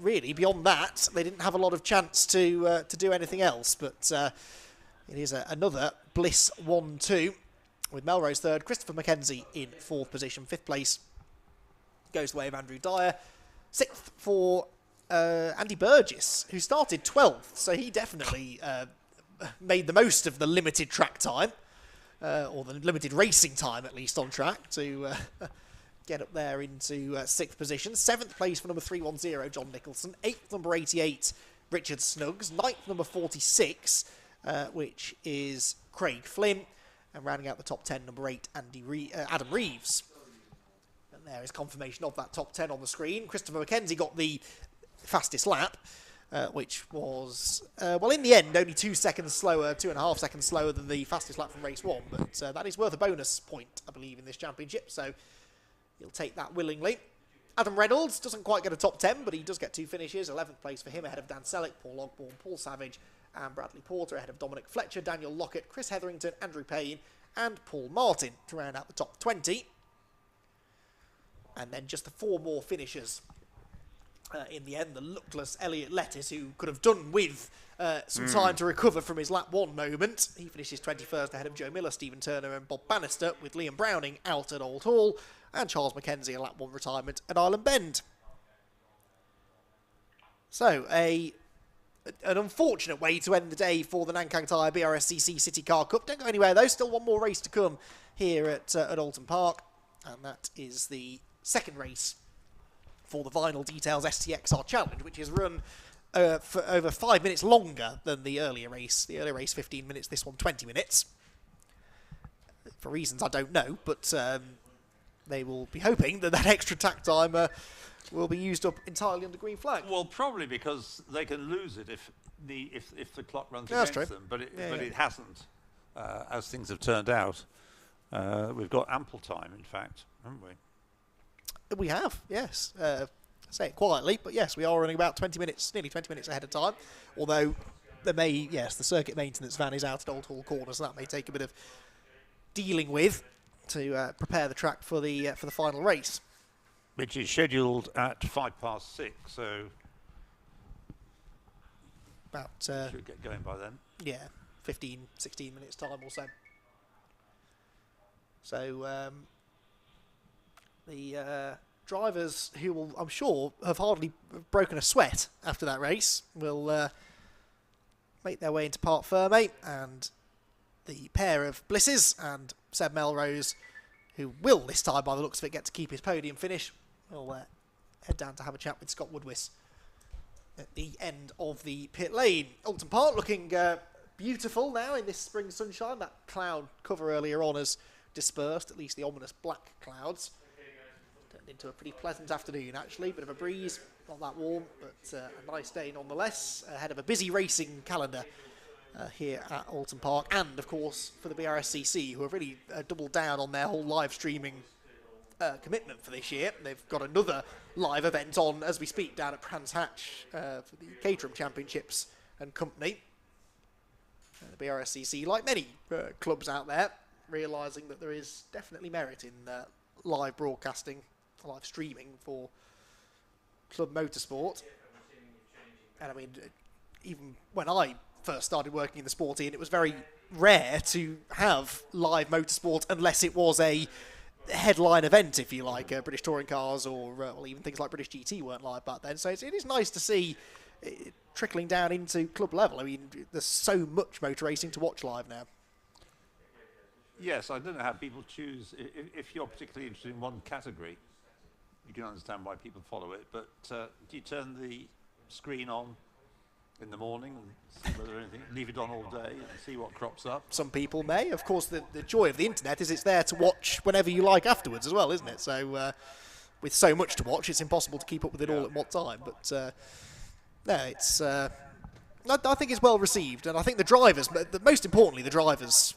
really, beyond that, they didn't have a lot of chance to do anything else. But it is another Bliss 1-2 with Melrose third, Christopher Mackenzie in fourth position. Fifth place goes the way of Andrew Dyer. Sixth for Andy Burgess, who started 12th. So he definitely made the most of the limited track time, or the limited racing time at least on track, to get up there into sixth position. Seventh place for number 310, John Nicholson. Eighth, number 88, Richard Snuggs. Ninth, number 46, which is Craig Flynn. And rounding out the top 10, number 8, Adam Reeves. And there is confirmation of that top 10 on the screen. Christopher Mackenzie got the fastest lap, which was, well, in the end, only 2 seconds slower, 2.5 seconds slower than the fastest lap from race 1. But that is worth a bonus point, I believe, in this championship. So he'll take that willingly. Adam Reynolds doesn't quite get a top 10, but he does get 2 finishes. 11th place for him, ahead of Dan Selleck, Paul Ogborn, Paul Savage, and Bradley Porter, ahead of Dominic Fletcher, Daniel Lockett, Chris Hetherington, Andrew Payne, and Paul Martin to round out the top 20. And then just the 4 more finishers in the end. The luckless Elliot Lettis, who could have done with some time to recover from his lap 1 moment. He finishes 21st ahead of Joe Miller, Stephen Turner, and Bob Bannister, with Liam Browning out at Old Hall, and Charles Mackenzie a lap 1 retirement at Island Bend. So an unfortunate way to end the day for the Nankang Tyre Brscc CityCar Cup. Don't go anywhere though, still 1 more race to come here at Oulton Park, and that is the second race for the Vinyl Details Stxr Challenge, which is run for over 5 minutes longer than the earlier race. The earlier race 15 minutes, this one 20 minutes. For reasons I don't know, but they will be hoping that that extra tack time will be used up entirely under green flag. Well, probably because they can lose it if the clock runs against them, but it hasn't, as things have turned out. We've got ample time, in fact, haven't we? We have, yes. Say it quietly, but yes, we are running about 20 minutes, nearly 20 minutes ahead of time. Although the circuit maintenance van is out at Old Hall Corner, so that may take a bit of dealing with to prepare the track for the final race. Which is scheduled at 6:05, so about should get going by then. Yeah, 15, 16 minutes time or so. So the drivers, who will, I'm sure, have hardly broken a sweat after that race, will make their way into Parc Fermé, and the pair of Blisses and Seb Melrose, who will this time, by the looks of it, get to keep his podium finish, will head down to have a chat with Scott Woodwiss at the end of the pit lane. Oulton Park looking beautiful now in this spring sunshine. That cloud cover earlier on has dispersed, at least the ominous black clouds. Turned into a pretty pleasant afternoon, actually. Bit of a breeze, not that warm, but a nice day nonetheless, ahead of a busy racing calendar here at Oulton Park, and of course for the Brscc, who have really doubled down on their whole live streaming commitment for this year. They've got another live event on as we speak down at Brands Hatch for the Caterham Championships and Company. The Brscc, like many clubs out there, realising that there is definitely merit in live broadcasting, live streaming for club motorsport. And I mean, even when I first started working in the sport, Ian, it was very rare to have live motorsport unless it was a headline event, if you like. British Touring Cars or well, even things like British GT weren't live back then. So it is nice to see it trickling down into club level. I mean, there's so much motor racing to watch live now. Yes, I don't know how people choose. If you're particularly interested in one category, you can understand why people follow it. But do you turn the screen on in the morning and see whether anything, leave it on all day and see what crops up? Some people may. Of course, the joy of the internet is it's there to watch whenever you like afterwards as well, isn't it? So with so much to watch, it's impossible to keep up with it all at one time. But no, it's I think it's well received, and I think the drivers, most importantly, the drivers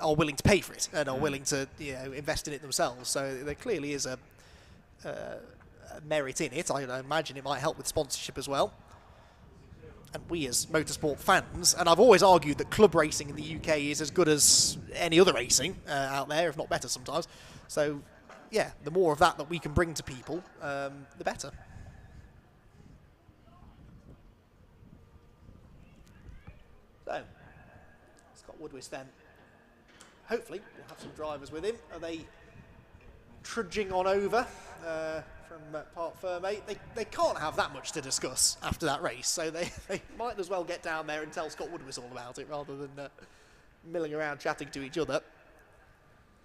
are willing to pay for it and are willing to invest in it themselves. So there clearly is a merit in it. I imagine it might help with sponsorship as well. And we as motorsport fans, and I've always argued that club racing in the UK is as good as any other racing out there, if not better sometimes. So, yeah, the more of that we can bring to people, the better. So, Scott Woodwis then, hopefully, we'll have some drivers with him. Are they trudging on over from Parc Fermé? They can't have that much to discuss after that race, so they might as well get down there and tell Scott Woodwis all about it rather than milling around chatting to each other.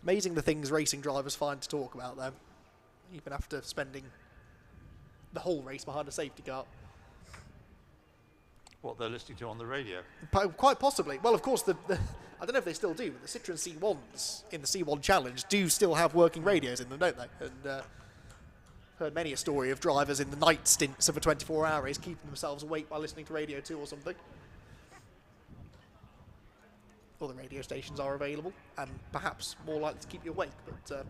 Amazing the things racing drivers find to talk about, though, even after spending the whole race behind a safety car. What they're listening to on the radio. Quite possibly. Well, of course, I don't know if they still do, but the Citroen C1s in the C1 Challenge do still have working radios in them, don't they? And heard many a story of drivers in the night stints of a 24-hour race keeping themselves awake by listening to Radio 2 or something. Other radio stations are available, and perhaps more likely to keep you awake, but...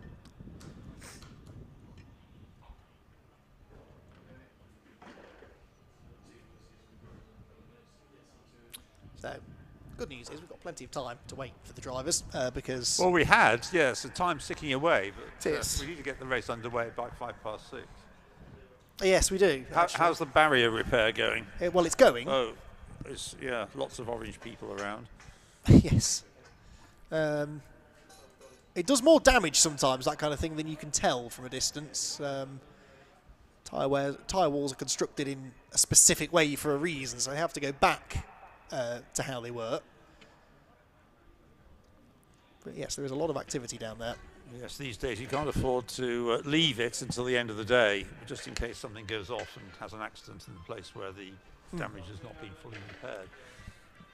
So, good news is we've got plenty of time to wait for the drivers because... Well, we had, yes, the time's ticking away, but yes. we need to get the race underway by 6:05. Yes, we do. How's the barrier repair going? Well, it's going. Oh, yeah, lots of orange people around. Yes. It does more damage sometimes, that kind of thing, than you can tell from a distance. Tyre walls are constructed in a specific way for a reason, so they have to go back to how they were. But yes, there is a lot of activity down there. Yes, these days you can't afford to leave it until the end of the day, just in case something goes off and has an accident in the place where the damage has not been fully repaired.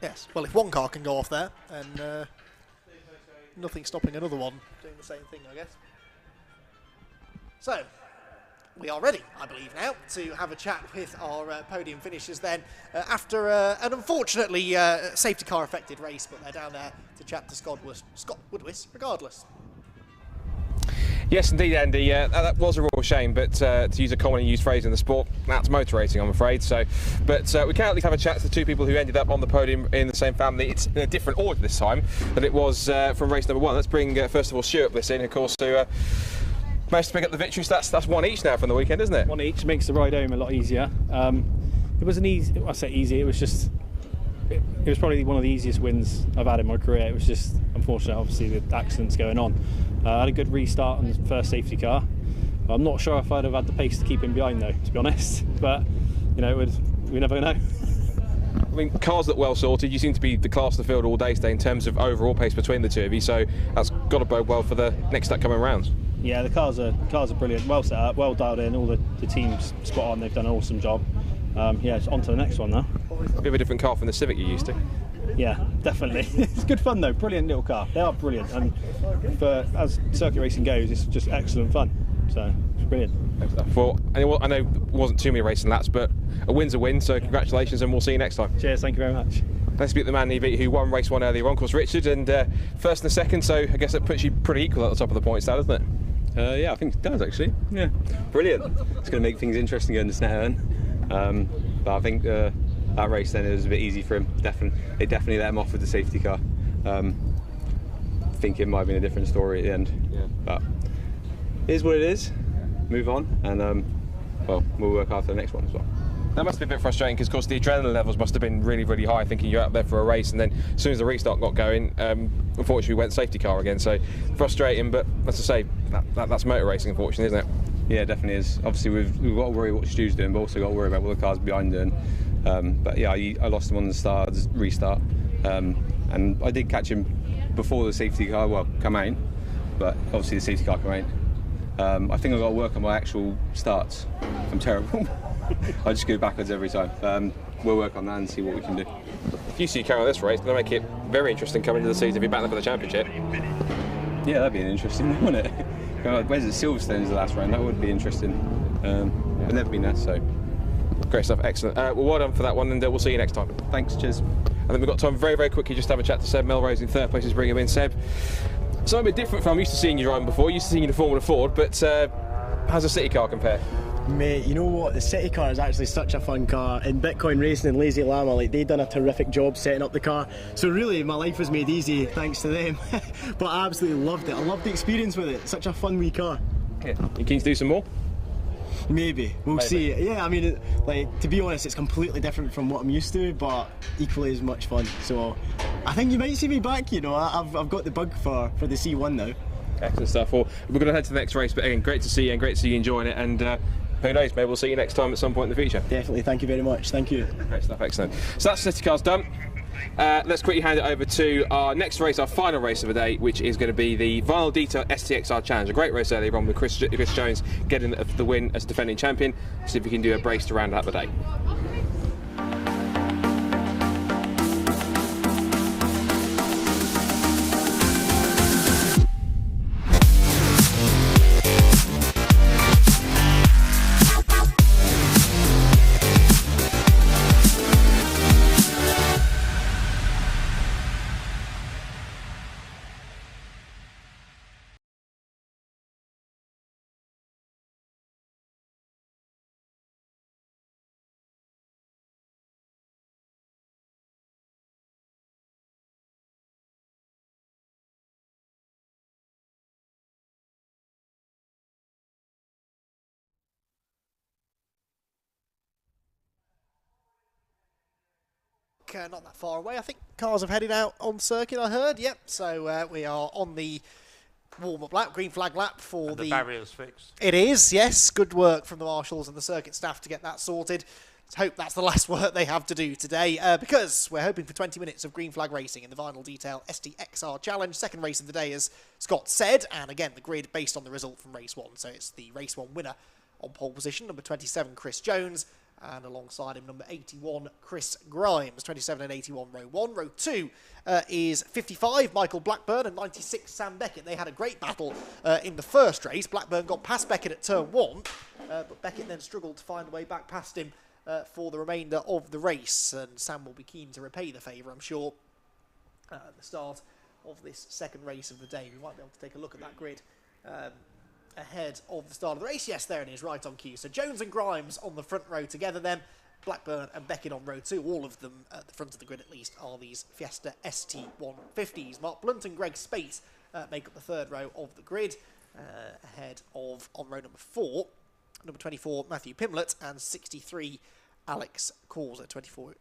Yes, well, if one car can go off there, and nothing stopping another one doing the same thing, I guess. So, we are ready, I believe, now to have a chat with our podium finishers then after an unfortunately safety car affected race, but they're down there to chat to Scott Woodwis regardless. Yes, indeed, Andy. That was a real shame, but to use a commonly used phrase in the sport, that's motor racing, I'm afraid. So, but we can at least have a chat to the two people who ended up on the podium in the same family. It's in a different order this time than it was from race number one. Let's bring first of all Stuart Bliss in, of course, who managed to pick up the victory. So that's one each now from the weekend, isn't it? One each makes the ride home a lot easier. It wasn't easy. I say easy. It was just. It was probably one of the easiest wins I've had in my career. It was just unfortunate, obviously, with accidents going on. I had a good restart on the first safety car. I'm not sure if I'd have had the pace to keep him behind, though, to be honest. But you know, we never know. I mean, cars look well sorted. You seem to be the class of the field all day today in terms of overall pace between the two of you. So that's got to bode well for the next upcoming rounds. Yeah, the cars are brilliant, well set up, well dialed in. All the teams spot on. They've done an awesome job. Yeah, it's on to the next one now. A bit of a different car from the Civic you're used to. Yeah, definitely. It's good fun though. Brilliant little car. They are brilliant, and as circuit racing goes, it's just excellent fun. So it's brilliant. Well, I know it wasn't too many racing laps, but a win's a win. So congratulations, and we'll see you next time. Cheers. Thank you very much. Let's speak to the man in the who won race one earlier on, of course, Richard, and first and second. So I guess that puts you pretty equal at the top of the points, doesn't it? Yeah, I think it does actually. Yeah, brilliant. It's going to make things interesting going to Snetterton. But I think that race then it was a bit easy for him. They definitely let him off with the safety car. I think it might have been a different story at the end. Yeah. But it is what it is. Move on, and well, we'll work after the next one as well. That must be a bit frustrating because, of course, the adrenaline levels must have been really, really high, thinking you're out there for a race, and then as soon as the restart got going, unfortunately, we went safety car again. So frustrating, but as I say, that's motor racing, unfortunately, isn't it? Yeah, it definitely is. Obviously, we've got to worry what Stu's doing, but also got to worry about what the cars behind doing. But yeah, I lost him on the restart, and I did catch him before the safety car come out, but obviously the safety car came out. I think I've got to work on my actual starts. I'm terrible. I just go backwards every time. We'll work on that and see what we can do. If you see you carry on this race, it'll make it very interesting coming into the season if you're battling for the championship. Yeah, that'd be interesting, wouldn't it? Where's it? Silverstone is the last round. That would be interesting. I've never been there, so. Great stuff, excellent. Well done for that one, and we'll see you next time. Thanks, cheers. And then we've got time very, very quickly just to have a chat to Seb Melrose in third place. Let's bring him in. Seb, something a bit different from I'm used to seeing you driving before, used to seeing you in a Formula Ford, but how's the City Car compare? Mate, you know what? The City Car is actually such a fun car. In Bitcoin Racing and Lazy Llama, they've done a terrific job setting up the car. So really, my life was made easy thanks to them. But I absolutely loved it. I loved the experience with it. Such a fun wee car. Yeah. You keen to do some more? Maybe. We'll see. Yeah, I mean, like, to be honest, it's completely different from what I'm used to, but equally as much fun. So I think you might see me back, you know. I've got the bug for the C1 now. Excellent stuff. Well, we're going to head to the next race, but again, great to see you and great to see you enjoying it. And who knows, maybe we'll see you next time at some point in the future. Definitely. Thank you very much. Thank you. Great stuff. Excellent. So that's CityCar's done. Let's quickly hand it over to our next race, our final race of the day, which is going to be the Vinyl Detail Stxr Challenge. A great race earlier on with Chris Jones getting the win as defending champion. See if we can do a brace to round out the day. Not that far away. I think cars have headed out on circuit, I heard. Yep, so we are on the warm-up lap, green flag lap for and the barriers fixed. It is, yes. Good work from the marshals and the circuit staff to get that sorted. Let's hope that's the last work they have to do today, because we're hoping for 20 minutes of green flag racing in the Vinyl Detail Stxr Challenge. Second race of the day, as Scott said, and again, the grid based on the result from race 1. So it's the race 1 winner on pole position, number 27, Chris Jones, and alongside him, number 81, Chris Grimes. 27 and 81, row 1. Row 2 is 55, Michael Blackburn, and 96, Sam Beckett. They had a great battle in the first race. Blackburn got past Beckett at turn 1, but Beckett then struggled to find a way back past him for the remainder of the race. And Sam will be keen to repay the favour, I'm sure, at the start of this second race of the day. We might be able to take a look at that grid ahead of the start of the race. Yes, there it is, right on cue. So Jones and Grimes on the front row together then. Blackburn and Beckett on row 2. All of them at the front of the grid at least are these Fiesta ST150s. Mark Blunt and Greg Spate make up the third row of the grid, ahead of, on row number 4, number 24 Matthew Pimlett, and 63 Alex Causer. 24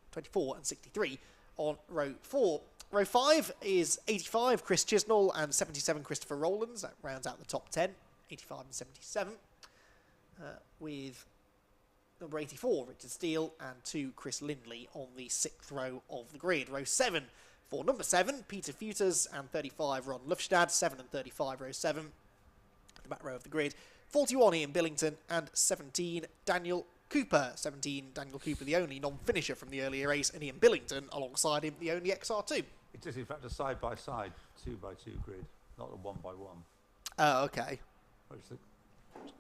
and 63 on row 4. Row 5 is 85 Chris Chisnall and 77 Christopher Rowlands. That rounds out the top 10. 85 and 77, with number 84, Richard Steele, and 2, Chris Lindley on the 6th row of the grid. Row 7 for number 7, Peter Futers, and 35, Ron Lufstad. 7 and 35, row 7, the back row of the grid. 41, Ian Billington, and 17, Daniel Cooper. 17, Daniel Cooper, the only non-finisher from the earlier race, and Ian Billington, alongside him, the only XR2. It is, in fact, a side-by-side, 2x2 grid, not a 1x1. Oh, okay. Which the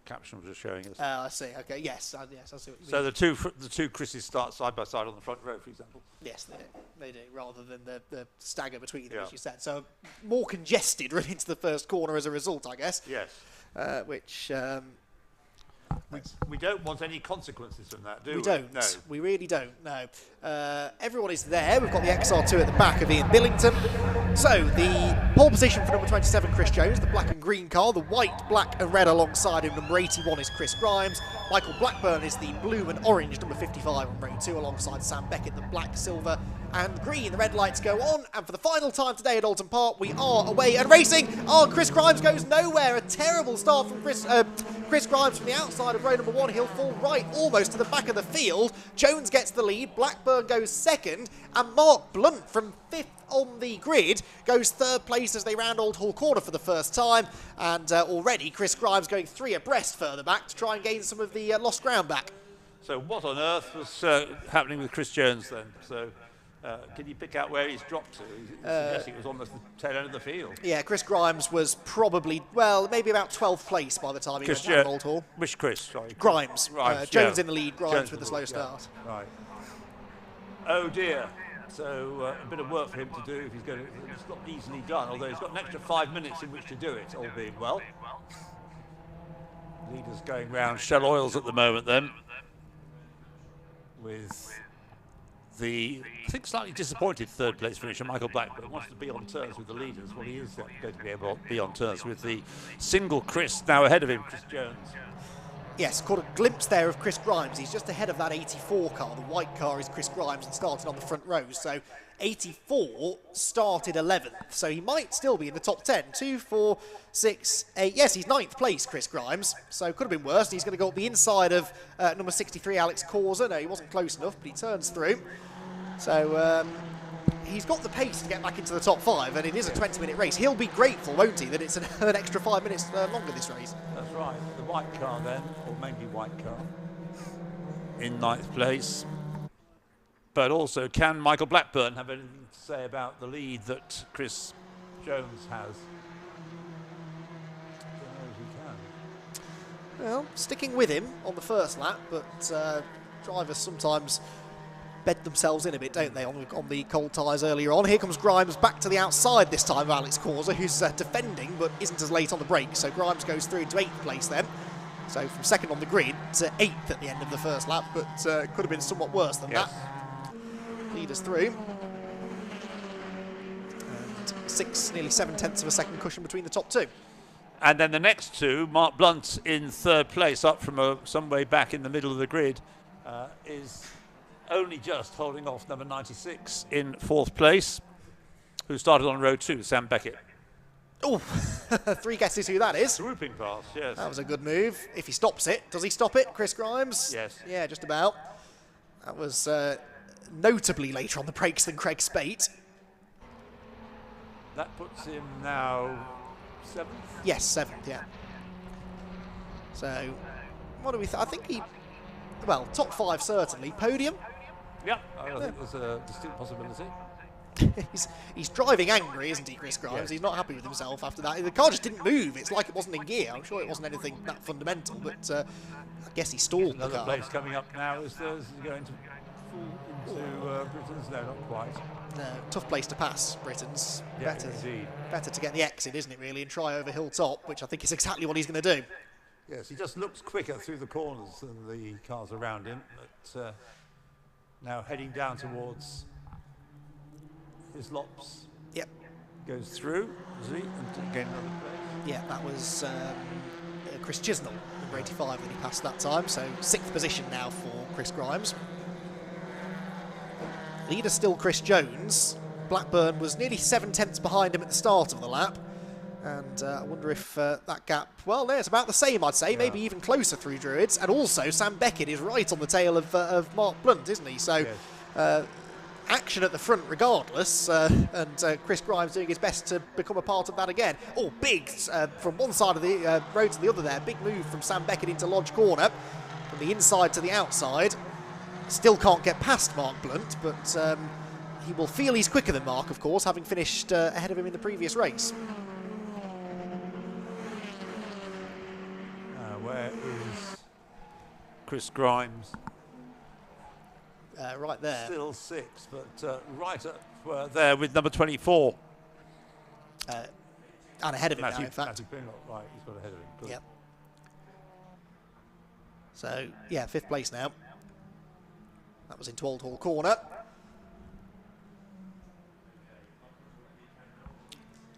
caption was just showing us. I see. Okay. Yes. Yes. I see what you mean. So the two Chris's start side by side on the front row, for example. Yes, they do, rather than the stagger between them, as you said. So more congested really into the first corner as a result, I guess. Yes. Which we don't want any consequences from that, do we? We don't. No. We really don't. No. Everyone is there. We've got the XR2 at the back of Ian Billington. So the pole position for number 27, Chris Jones, the black and green car. The white, black and red alongside him, number 81 is Chris Grimes. Michael Blackburn is the blue and orange, number 55 on row 2, alongside Sam Beckett, the black, silver and green. The red lights go on, and for the final time today at Oulton Park, we are away and racing. Oh, Chris Grimes goes nowhere. A terrible start from Chris Grimes from the outside of row number 1. He'll fall right almost to the back of the field. Jones gets the lead. Blackburn goes second, and Mark Blunt from 5th on the grid goes 3rd place as they round Old Hall Corner for the first time. And already Chris Grimes going 3 abreast further back to try and gain some of the lost ground back. So what on earth was happening with Chris Jones then? So can you pick out where he's dropped to? Suggesting it was almost the tail end of the field. Yeah, Chris Grimes was probably, well, maybe about 12th place by the time he went down Old Hall. Which Chris? Sorry. Grimes. Jones in the lead, Grimes with the slow start. Right. Oh dear. So a bit of work for him to do if he's going to. It's not easily done, although he's got an extra 5 minutes in which to do it, all being well. Leaders going round Shell Oils at the moment then, with the, I think, slightly disappointed 3rd place finisher Michael Blackburn wants to be on terms with the leaders. Well, he is going to be able to be on terms with the single Chris now ahead of him, Chris Jones. Yes, caught a glimpse there of Chris Grimes. He's just ahead of that 84 car. The white car is Chris Grimes and started on the front row. So 84 started 11th. So he might still be in the top 10. 2, 4, 6, 8. Yes, he's 9th place, Chris Grimes. So could have been worse. He's going to go up the inside of number 63, Alex Causa. No, he wasn't close enough, but he turns through. So he's got the pace to get back into the top 5, and it is a 20-minute race. He'll be grateful, won't he, that it's an extra 5 minutes longer, this race. That's right. The white car then, or mainly white car, in 9th place. But also, can Michael Blackburn have anything to say about the lead that Chris Jones has? I don't know if he can. Well, sticking with him on the first lap, but drivers sometimes bed themselves in a bit, don't they, on the cold tyres earlier on. Here comes Grimes back to the outside this time of Alex Causa, who's defending but isn't as late on the brakes. So Grimes goes through into 8th place then. So from 2nd on the grid to 8th at the end of the first lap, but could have been somewhat worse than that. Lead us through. And 6, nearly 7/10 of a second cushion between the top 2. And then the next 2, Mark Blunt in 3rd place, up from some way back in the middle of the grid, is only just holding off number 96 in 4th place, who started on row 2, Sam Beckett. Oh, 3 guesses who that is. Swooping pass, yes. That was a good move. If he stops it, does he stop it, Chris Grimes? Yes. Yeah, just about. That was notably later on the brakes than Craig Spate. That puts him now 7th? Yes, 7th, yeah. So, what do we I think he, well, top 5 certainly. Podium? Yeah, I think there's a distinct possibility. he's driving angry, isn't he, Chris Grimes? Yes. He's not happy with himself after that. The car just didn't move. It's like it wasn't in gear. I'm sure it wasn't anything that fundamental, but I guess he stalled the car. Another place coming up now is going to fall into Britain's. No, not quite. No, tough place to pass, Britain's. Yeah, indeed. Better to get the exit, isn't it, really, and try over Hilltop, which I think is exactly what he's going to do. Yes, he just looks quicker through the corners than the cars around him, but now heading down towards his lops. Yep. Goes through, does he? And again another place. Yeah, that was Chris Chisnell, number 85, that he passed that time. So 6th position now for Chris Grimes. Leader still Chris Jones. Blackburn was nearly 7/10 behind him at the start of the lap. And I wonder if that gap, well, there's about the same, I'd say, yeah. Maybe even closer through Druids. And also, Sam Beckett is right on the tail of Mark Blunt, isn't he? So, yes. Action at the front regardless, and Chris Grimes doing his best to become a part of that again. Oh, big, from one side of the road to the other there, big move from Sam Beckett into Lodge Corner, from the inside to the outside. Still can't get past Mark Blunt, but he will feel he's quicker than Mark, of course, having finished ahead of him in the previous race. Where is Chris Grimes? Right there. Still 6, but right up there with number 24. And ahead of him Matthew, now, in fact. Right, he's got ahead of him. Good. Yep. So, yeah, 5th place now. That was into Old Hall Corner.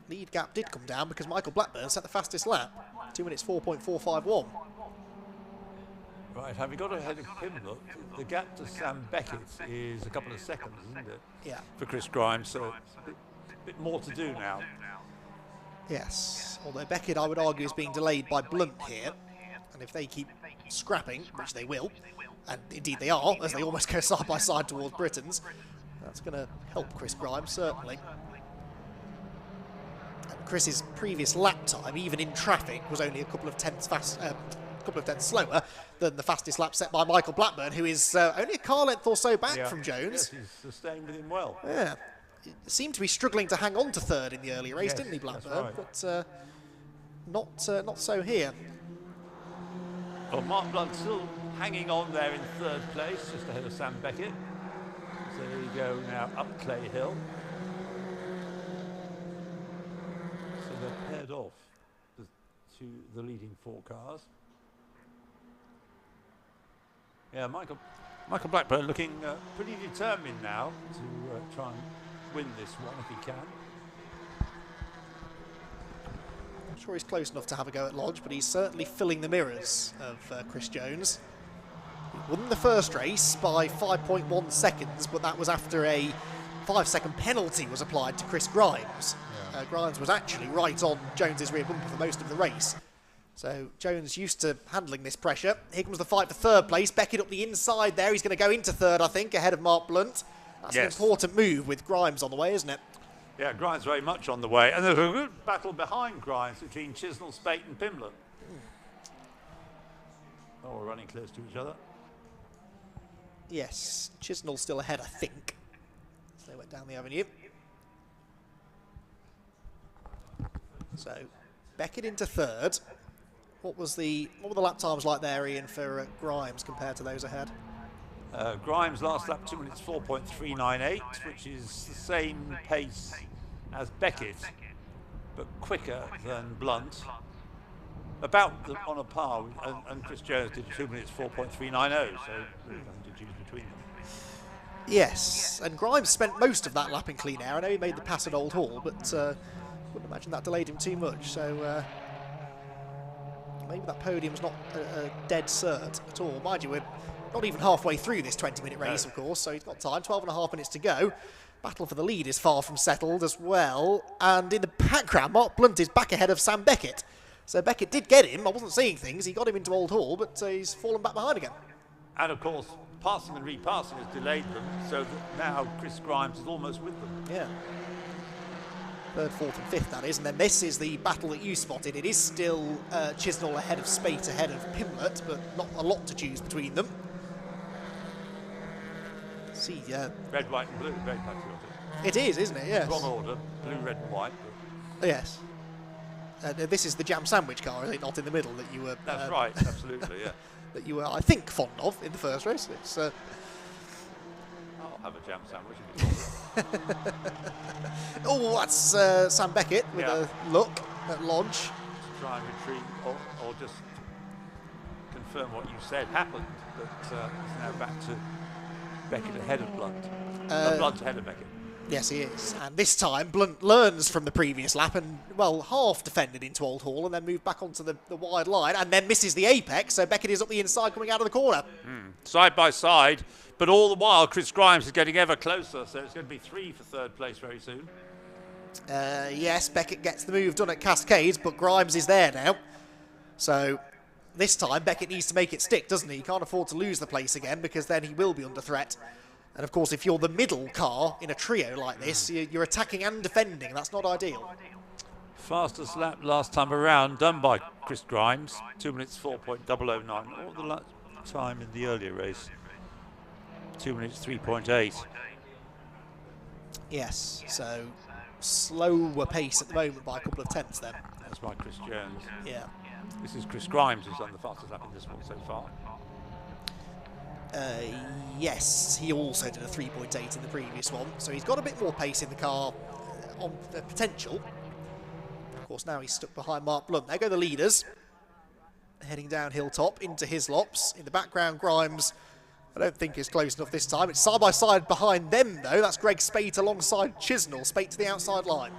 Lead gap did come down because Michael Blackburn set the fastest lap. 2 minutes 4.451. Right, having got ahead of him, look, the gap to Sam Beckett is a couple of seconds, isn't it? Yeah. For Chris Grimes, so a bit more to do now. Yes, although Beckett, I would argue, is being delayed by Blunt here. And if they keep scrapping, which they will, and indeed they are, as they almost go side by side towards Britain's, that's going to help Chris Grimes, certainly. And Chris's previous lap time, even in traffic, was only a couple of tenths slower than the fastest lap set by Michael Blackburn, who is only a car length or so back from Jones. Yes, he's staying with him well. Yeah. He seemed to be struggling to hang on to 3rd in the early race, didn't he, Blackburn? Right. But not so here. Well, Mark Blunt still hanging on there in 3rd place, just ahead of Sam Beckett. So there you go now up Clay Hill. So they're paired off to the leading 4 cars. Yeah, Michael Blackburn looking pretty determined now to try and win this one if he can. sure he's close enough to have a go at Lodge, but he's certainly filling the mirrors of Chris Jones. He won the first race by 5.1 seconds, but that was after a 5-second penalty was applied to Chris Grimes. Grimes was actually right on Jones's rear bumper for most of the race. So Jones used to handling this pressure. Here comes the fight for third place. Beckett up the inside there. He's going to go into third, I think, ahead of Mark Blunt. That's an important move with Grimes on the way, isn't it? Yeah, Grimes very much on the way. And there's a good battle behind Grimes between Chisnell, Spate and Pimblett. Oh, we're running close to each other. Yes, Chisnell's still ahead, I think. So they went down the avenue. So Beckett into third. What were the lap times like there, Ian, for Grimes compared to those ahead? Grimes last lap 2 minutes 4.398, which is the same pace as Beckett, but quicker than Blunt. About on a par, and Chris Jones did 2 minutes 4.390, so nothing to choose between them. Yes, and Grimes spent most of that lap in clean air. I know he made the pass at Old Hall, but wouldn't imagine that delayed him too much. So maybe that podium's not a dead cert at all. Mind you, we're not even halfway through this 20-minute race, of course, so he's got time. 12.5 minutes to go. Battle for the lead is far from settled as well. And in the background, Mark Blunt is back ahead of Sam Beckett. So Beckett did get him. I wasn't seeing things. He got him into Old Hall, but he's fallen back behind again. And of course, passing and repassing has delayed them, so that now Chris Grimes is almost with them. Yeah. Third, fourth and fifth, that is. And then this is the battle that you spotted. It is still Chisnell ahead of Spate, ahead of Pimblett, but not a lot to choose between them. See, red, white and blue, very patriotic. It is, isn't it? Yes. Wrong order, blue, red and white. Yes. This is the jam sandwich car, is it? Not in the middle that you were... That's right, absolutely, yeah. That you were, I think, fond of in the first race. It's, I'll have a jam sandwich if you want it. Oh, that's Sam Beckett with a look at Lodge. Try and retrieve, or just confirm what you said happened, but it's now back to Beckett ahead of Blunt. Blunt ahead of Beckett. Yes, he is. And this time, Blunt learns from the previous lap and, well, half defended into Old Hall and then moved back onto the wide line and then misses the apex, so Beckett is up the inside coming out of the corner. Side by side, but all the while Chris Grimes is getting ever closer, so it's going to be 3 for third place very soon. Yes, Beckett gets the move done at Cascades, but Grimes is there now. So this time Beckett needs to make it stick, doesn't he? He can't afford to lose the place again because then he will be under threat. And of course, if you're the middle car in a trio like this, you're attacking and defending. That's not ideal. Fastest lap last time around done by Chris Grimes, 2 minutes 4.009. What the time in the earlier race? 2 minutes 3.8. Yes, so slower pace at the moment by a couple of tenths then. That's by Chris Jones. Yeah. This is Chris Grimes who's done the fastest lap in this one so far. Yes, he also did a 3.8 in the previous one, so he's got a bit more pace in the car on potential. Of course, now he's stuck behind Mark Blunt. There go the leaders, heading down Hilltop into Hislops. In the background, Grimes, I don't think is close enough this time. It's side by side behind them, though. That's Greg Spate alongside Chisnell. Spate to the outside line.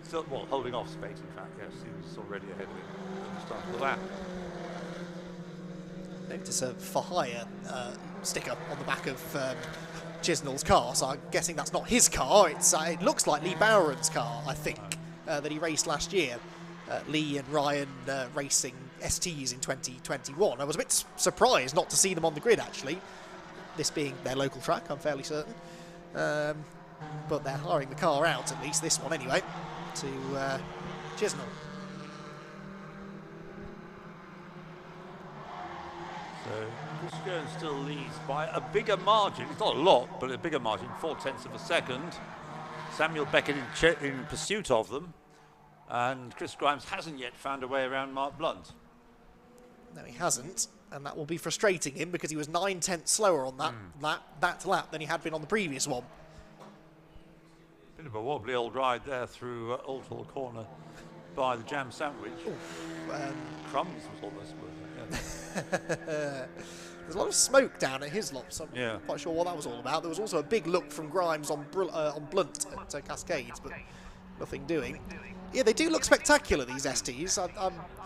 Still, well, holding off Spate, in fact, yes, he was already ahead of him at the start of the lap. Notice a for hire sticker on the back of Chisnell's car, so I'm guessing that's not his car. It looks like Lee Bowron's car, I think, that he raced last year. Lee and Ryan racing STs in 2021. I was a bit surprised not to see them on the grid, actually, this being their local track, I'm fairly certain. But they're hiring the car out, at least this one anyway, to Chisnell. So Chris Jones still leads by a bigger margin. It's not a lot, but a bigger margin, 0.4 of a second. Samuel Beckett in pursuit of them. And Chris Grimes hasn't yet found a way around Mark Blunt. No, he hasn't. And that will be frustrating him because he was 9/10 slower on that lap than he had been on the previous one. Bit of a wobbly old ride there through Old Hall Corner by the jam sandwich. Crumbs was almost worth it. Yeah. There's a lot of smoke down at Hislop, so I'm Yeah. not quite sure what that was all about. There was also a big look from Grimes on Blunt at Cascades, but nothing doing. Yeah, they do look spectacular, these STs.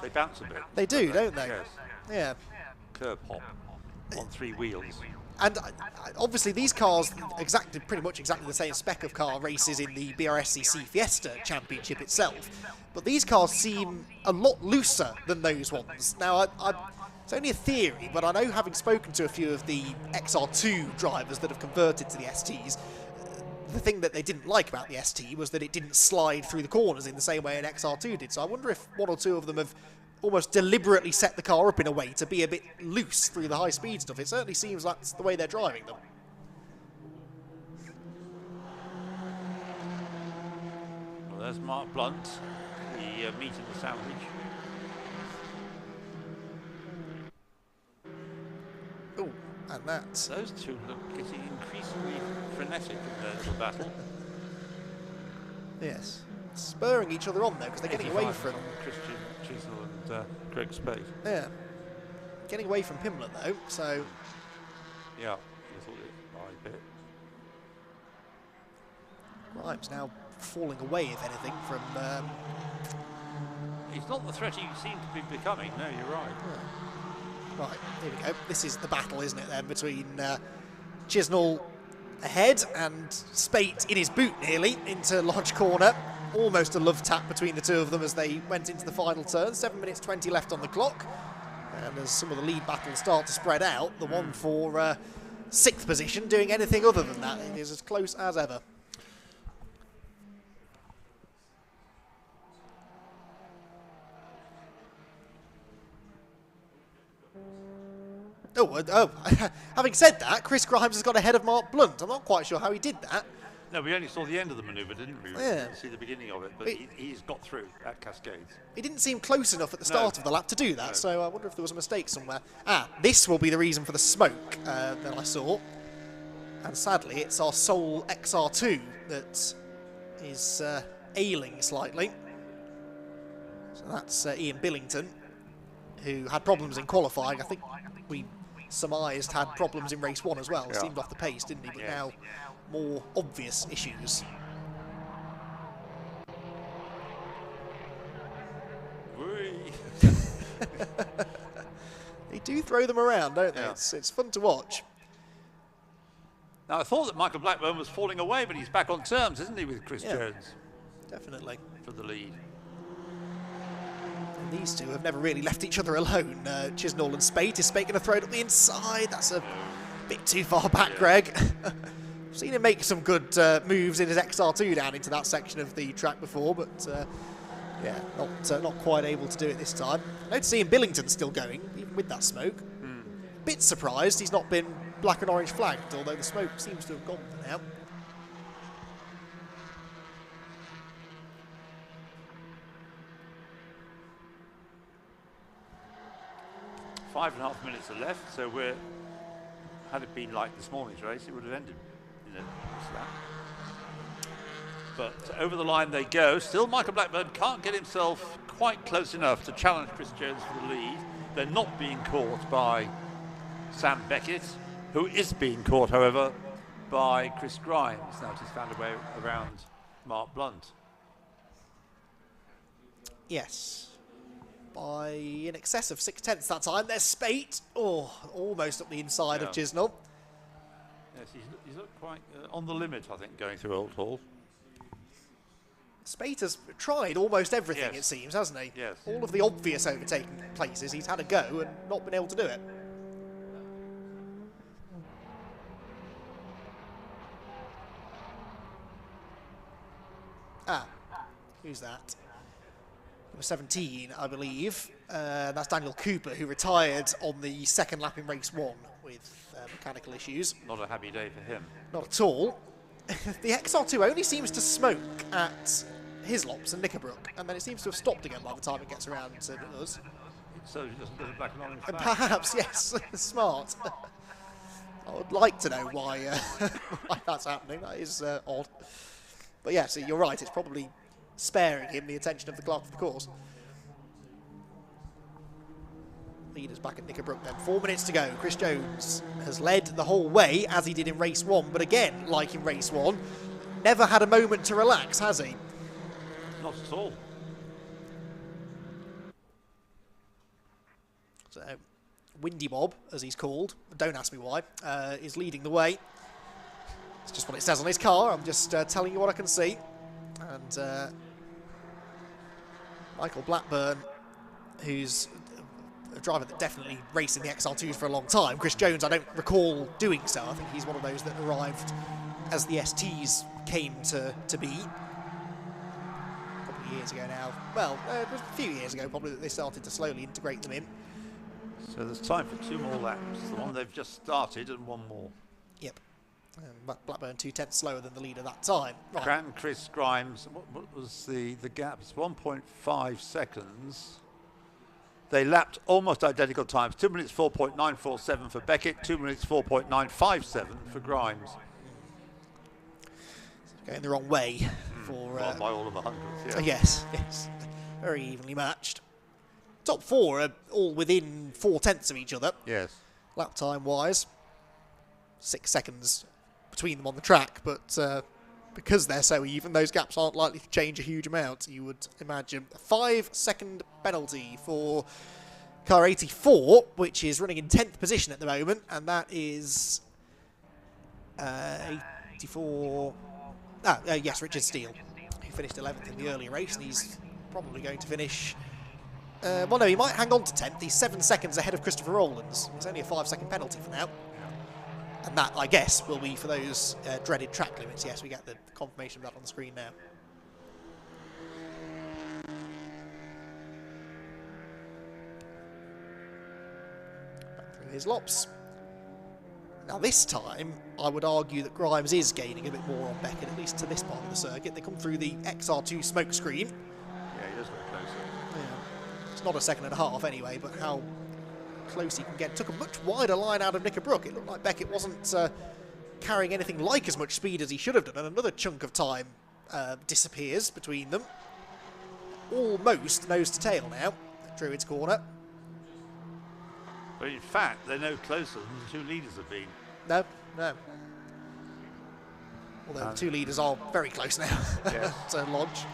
They bounce a bit. They do, don't they? Yes. Yeah. Curb hop on 3 wheels. And obviously these cars pretty much exactly the same spec of car races in the BRSCC Fiesta Championship itself, but these cars seem a lot looser than those ones. Now, it's only a theory, but I know, having spoken to a few of the XR2 drivers that have converted to the STs, the thing that they didn't like about the ST was that it didn't slide through the corners in the same way an XR2 did. So I wonder if one or two of them have almost deliberately set the car up in a way to be a bit loose through the high-speed stuff. It certainly seems that's the way they're driving them. Well, there's Mark Blunt, the meat and the sandwich. Oh, and that's... Those two look getting increasingly frenetic in their little battle. Yes. Spurring each other on, though, because they're getting away from... Christian Chisel and Greg Spade. Yeah. Getting away from Pimlet, though, so... Yeah, little bit by bit. Grimes now falling away, if anything, from... He's not the threat he seemed to be becoming. No, you're right. Yeah. Right, here we go. This is the battle, isn't it, then, between Chisnell ahead and Spate in his boot, nearly, into Lodge Corner. Almost a love tap between the two of them as they went into the final turn. 7 minutes 20 left on the clock. And as some of the lead battles start to spread out, the one for 6th position doing anything other than that, it is as close as ever. Oh, having said that, Chris Grimes has got ahead of Mark Blunt. I'm not quite sure how he did that. No, we only saw the end of the manoeuvre, didn't we? We Yeah. didn't see the beginning of it, but he's got through at Cascades. He didn't seem close enough at the start of the lap to do that, so I wonder if there was a mistake somewhere. This will be the reason for the smoke that I saw. And sadly, it's our sole XR2 that is ailing slightly. So that's Ian Billington, who had problems in qualifying. I think we surmised had problems in race 1 as well. Yeah. Seemed off the pace, didn't he? But now more obvious issues. They do throw them around, don't they? Yeah. It's fun to watch. Now, I thought that Michael Blackburn was falling away, but he's back on terms, isn't he, with Chris Yeah. Jones? Definitely. For the lead. And these two have never really left each other alone. Chisnell and Spate. Is Spate going to throw it up the inside? That's a bit too far back, Greg. I've seen him make some good moves in his XR2 down into that section of the track before, but yeah, not quite able to do it this time. Note seeing Billington still going, even with that smoke. Bit surprised he's not been black and orange flagged, although the smoke seems to have gone for now. Five and a half minutes are left, so had it been like this morning's race, it would have ended in a slap. But over the line they go. Still, Michael Blackburn can't get himself quite close enough to challenge Chris Jones for the lead. They're not being caught by Sam Beckett, who is being caught, however, by Chris Grimes. Now he's found a way around Mark Blunt. Yes. By in excess of 6/10 that time. There's Spate. Oh, almost up the inside of Chisnell. Yes, he's looked quite on the limit, I think, going through Old Hall. Spate has tried almost everything, Yes. it seems, hasn't he? Yes. All of the obvious overtaking places, he's had a go and not been able to do it. Who's that? Number 17, I believe. That's Daniel Cooper, who retired on the second lap in race 1 with mechanical issues. Not a happy day for him. Not at all. The XR2 only seems to smoke at Hislops and Knickerbrook, and then it seems to have stopped again by the time it gets around to us. So he doesn't get it back and orange And flag. perhaps, yes, smart. I would like to know why, why that's happening. That is odd. But yeah, so you're right, it's probably sparing him the attention of the clerk of the course. Leaders back at Knickerbrook then. 4 minutes to go. Chris Jones has led the whole way, as he did in race 1, but again, like in race 1, never had a moment to relax, has he? Not at all. So, Windy Bob, as he's called, don't ask me why, is leading the way. It's just what it says on his car. I'm just telling you what I can see. And Michael Blackburn, who's a driver that definitely raced in the XR2s for a long time. Chris Jones, I don't recall doing so. I think he's one of those that arrived as the STs came to be. A couple of years ago now. Well, it was a few years ago probably that they started to slowly integrate them in. So there's time for 2 more laps. The one they've just started and 1 more. Yep. Blackburn 2/10 slower than the leader that time. Right. Grant Chris Grimes, what was the gap? It's 1.5 seconds. They lapped almost identical times. 2 minutes 4.947 for Beckett, 2 minutes 4.957 for Grimes. Going the wrong way for... well, by all of 100. Yeah. Yes, yes. Very evenly matched. Top 4 are all within 4/10 of each other. Yes. Lap time wise. 6 seconds between them on the track, but because they're so even, those gaps aren't likely to change a huge amount, you would imagine. A 5-second penalty for car 84, which is running in 10th position at the moment, and that is 84... yes, Richard Steele, who finished 11th in the earlier race, and he's probably going to finish... well, no, he might hang on to 10th. He's 7 seconds ahead of Christopher Rowlands. It's only a 5-second penalty for now. And that, I guess, will be for those dreaded track limits. Yes, we get the confirmation of that on the screen now. Back through his lops. Now this time, I would argue that Grimes is gaining a bit more on Beckett, at least to this part of the circuit. They come through the XR2 smoke screen. Yeah, he does look closer. Yeah. It's not a second and a half anyway, but how close he can get. Took a much wider line out of Knickerbrook. It looked like Beckett wasn't carrying anything like as much speed as he should have done, and another chunk of time disappears between them. Almost nose to tail now at Druid's corner. But in fact, they're no closer than the 2 leaders have been. No, no. Although the 2 leaders are very close now. Yes. So Lodge.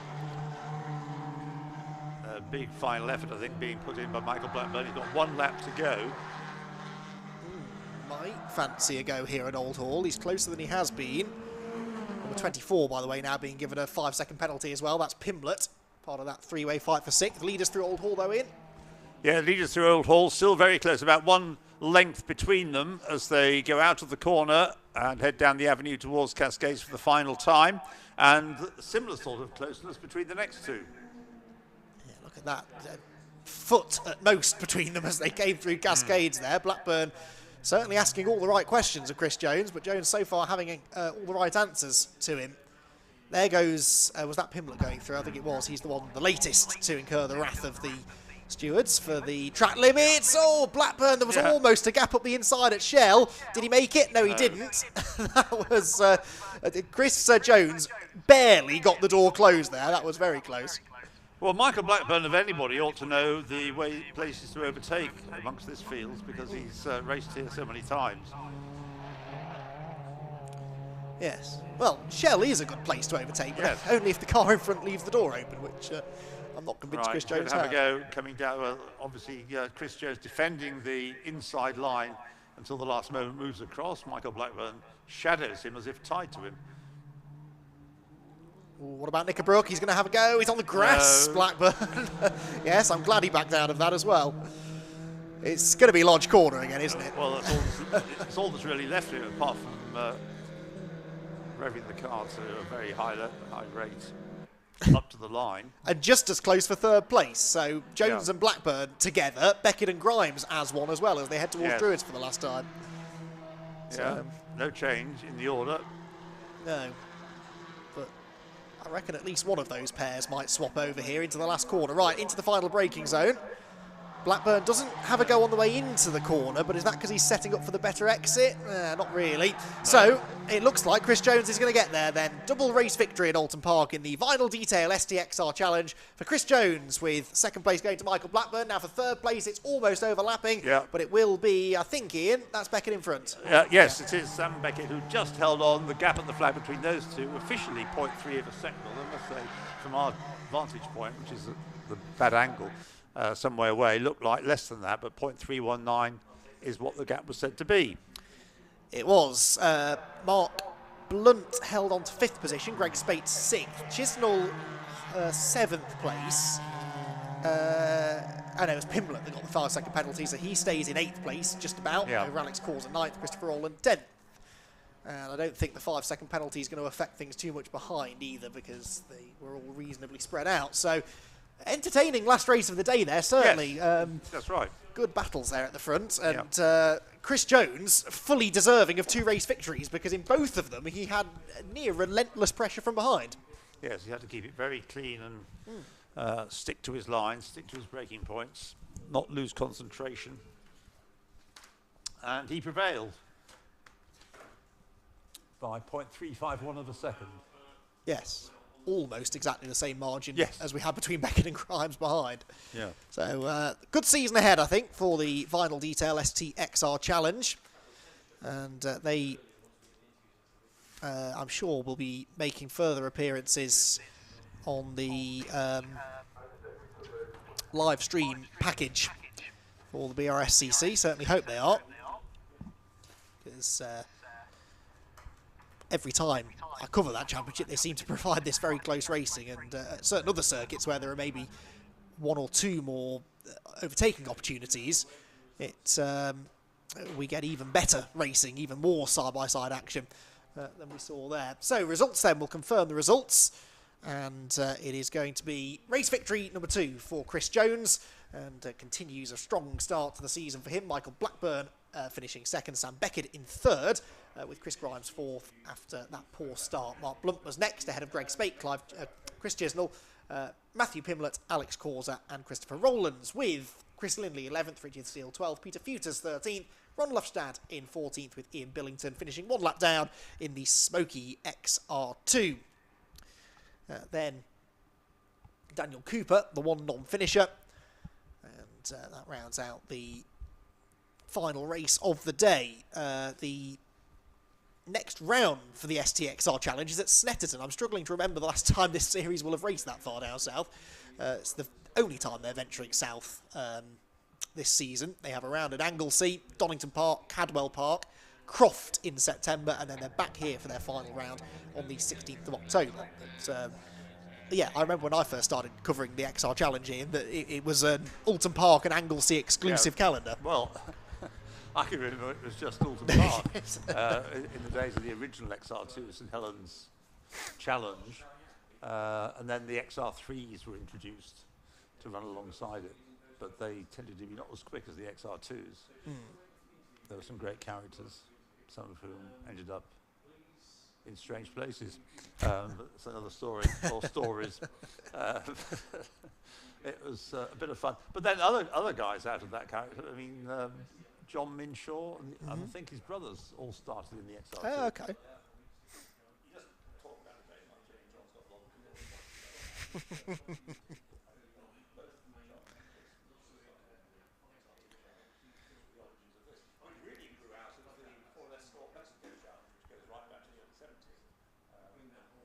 A big final effort, I think, being put in by Michael Blackburn. He's got 1 lap to go. Might fancy a go here at Old Hall. He's closer than he has been. Number 24, by the way, now being given a 5-second penalty as well. That's Pimblett, part of that 3-way fight for 6th. Leaders through Old Hall, though, in. Yeah, leaders through Old Hall, still very close. About 1 length between them as they go out of the corner and head down the avenue towards Cascades for the final time. And similar sort of closeness between the next 2. Yeah, look at that. Foot at most between them as they came through Cascades there. Blackburn certainly asking all the right questions of Chris Jones, but Jones so far having all the right answers to him. There goes, was that Pimblett going through? I think it was. He's the one, the latest to incur the wrath of the stewards for the track limits. Oh, Blackburn, there was almost a gap up the inside at Shell. Did he make it? No, he didn't. That was Chris Jones barely got the door closed there. That was very close. Well, Michael Blackburn, of anybody, ought to know the places to overtake amongst this field because he's raced here so many times. Yes. Well, Shell is a good place to overtake, but only if the car in front leaves the door open, which I'm not convinced Chris Jones have a go coming down. Well, obviously, Chris Jones defending the inside line until the last moment, moves across. Michael Blackburn shadows him as if tied to him. What about Knickerbrook? He's going to have a go. He's on the grass, Blackburn. Yes, I'm glad he backed out of that as well. It's going to be Lodge Corner again, isn't it? Well, that's all that's really left here, apart from revving the car to a very high rate up to the line. And just as close for 3rd place. So Jones and Blackburn together, Beckett and Grimes as one as well as they head towards Druids for the last time. So, no change in the order. No. I reckon at least one of those pairs might swap over here into the last corner. Right, into the final braking zone. Blackburn doesn't have a go on the way into the corner, but is that because he's setting up for the better exit? Not really. No. So it looks like Chris Jones is going to get there then. Double race victory at Oulton Park in the Vinyl Detail STXR Challenge for Chris Jones, with second place going to Michael Blackburn. Now for third place, it's almost overlapping, but it will be, I think, Ian, that's Beckett in front. Yes, it is Sam Beckett who just held on. The gap at the flag between those two, officially 0.3 of a second, although I must say, from our vantage point, which is the bad angle, some way away, looked like less than that, but 0.319 is what the gap was said to be. It was. Mark Blunt held on to 5th position, Greg Spates 6th, Chisnall 7th place. It was Pimblett that got the 5-second penalty, so he stays in 8th place, just about. Over Alex Cause at 9th, Christopher Rowland 10th. And I don't think the 5-second penalty is going to affect things too much behind either, because they were all reasonably spread out. So, entertaining last race of the day there, certainly. Yes, that's right. Good battles there at the front. And Chris Jones, fully deserving of 2 race victories, because in both of them he had near relentless pressure from behind. Yes, he had to keep it very clean and stick to his lines, stick to his braking points, not lose concentration. And he prevailed by 0.351 of a second. Yes, almost exactly the same margin as we had between Beckett and Grimes behind. Yeah. So, good season ahead, I think, for the Vinyl Detail STXR Challenge. And they, I'm sure, will be making further appearances on the live stream package for the Brscc. Certainly hope they are. Because every time I cover that championship, they seem to provide this very close racing, and certain other circuits where there are maybe 1 or 2 more overtaking opportunities, we get even better racing, even more side-by-side action than we saw there. So results then will confirm the results, and it is going to be race victory number 2 for Chris Jones, and continues a strong start to the season for him. Michael Blackburn finishing 2nd, Sam Beckett in 3rd, with Chris Grimes 4th after that poor start. Mark Blunt was next, ahead of Greg Spate, Chris Chisnall, Matthew Pimblett, Alex Causa and Christopher Rowlands, with Chris Lindley 11th, Richard Steele 12th, Peter Futers 13th, Ron Lufstad in 14th, with Ian Billington finishing 1 lap down in the Smoky XR2. Then Daniel Cooper, the 1 non-finisher, and that rounds out the final race of the day. The next round for the STXR Challenge is at Snetterton. I'm struggling to remember the last time this series will have raced that far down south. It's the only time they're venturing south this season. They have a round at Anglesey, Donington Park, Cadwell Park, Croft in September, and then they're back here for their final round on the 16th of October. But, yeah, I remember when I first started covering the XR Challenge, Ian, that it was an Oulton Park and Anglesey exclusive calendar. Well, I can remember it was just Oulton Park in the days of the original XR2, St Helens Challenge, and then the XR3s were introduced to run alongside it, but they tended to be not as quick as the XR2s. There were some great characters, some of whom ended up in strange places. It's another story, or stories. It was a bit of fun. But then other guys out of that character, I mean, John Minshaw, and I think his brothers all started in the XR2. Oh, okay.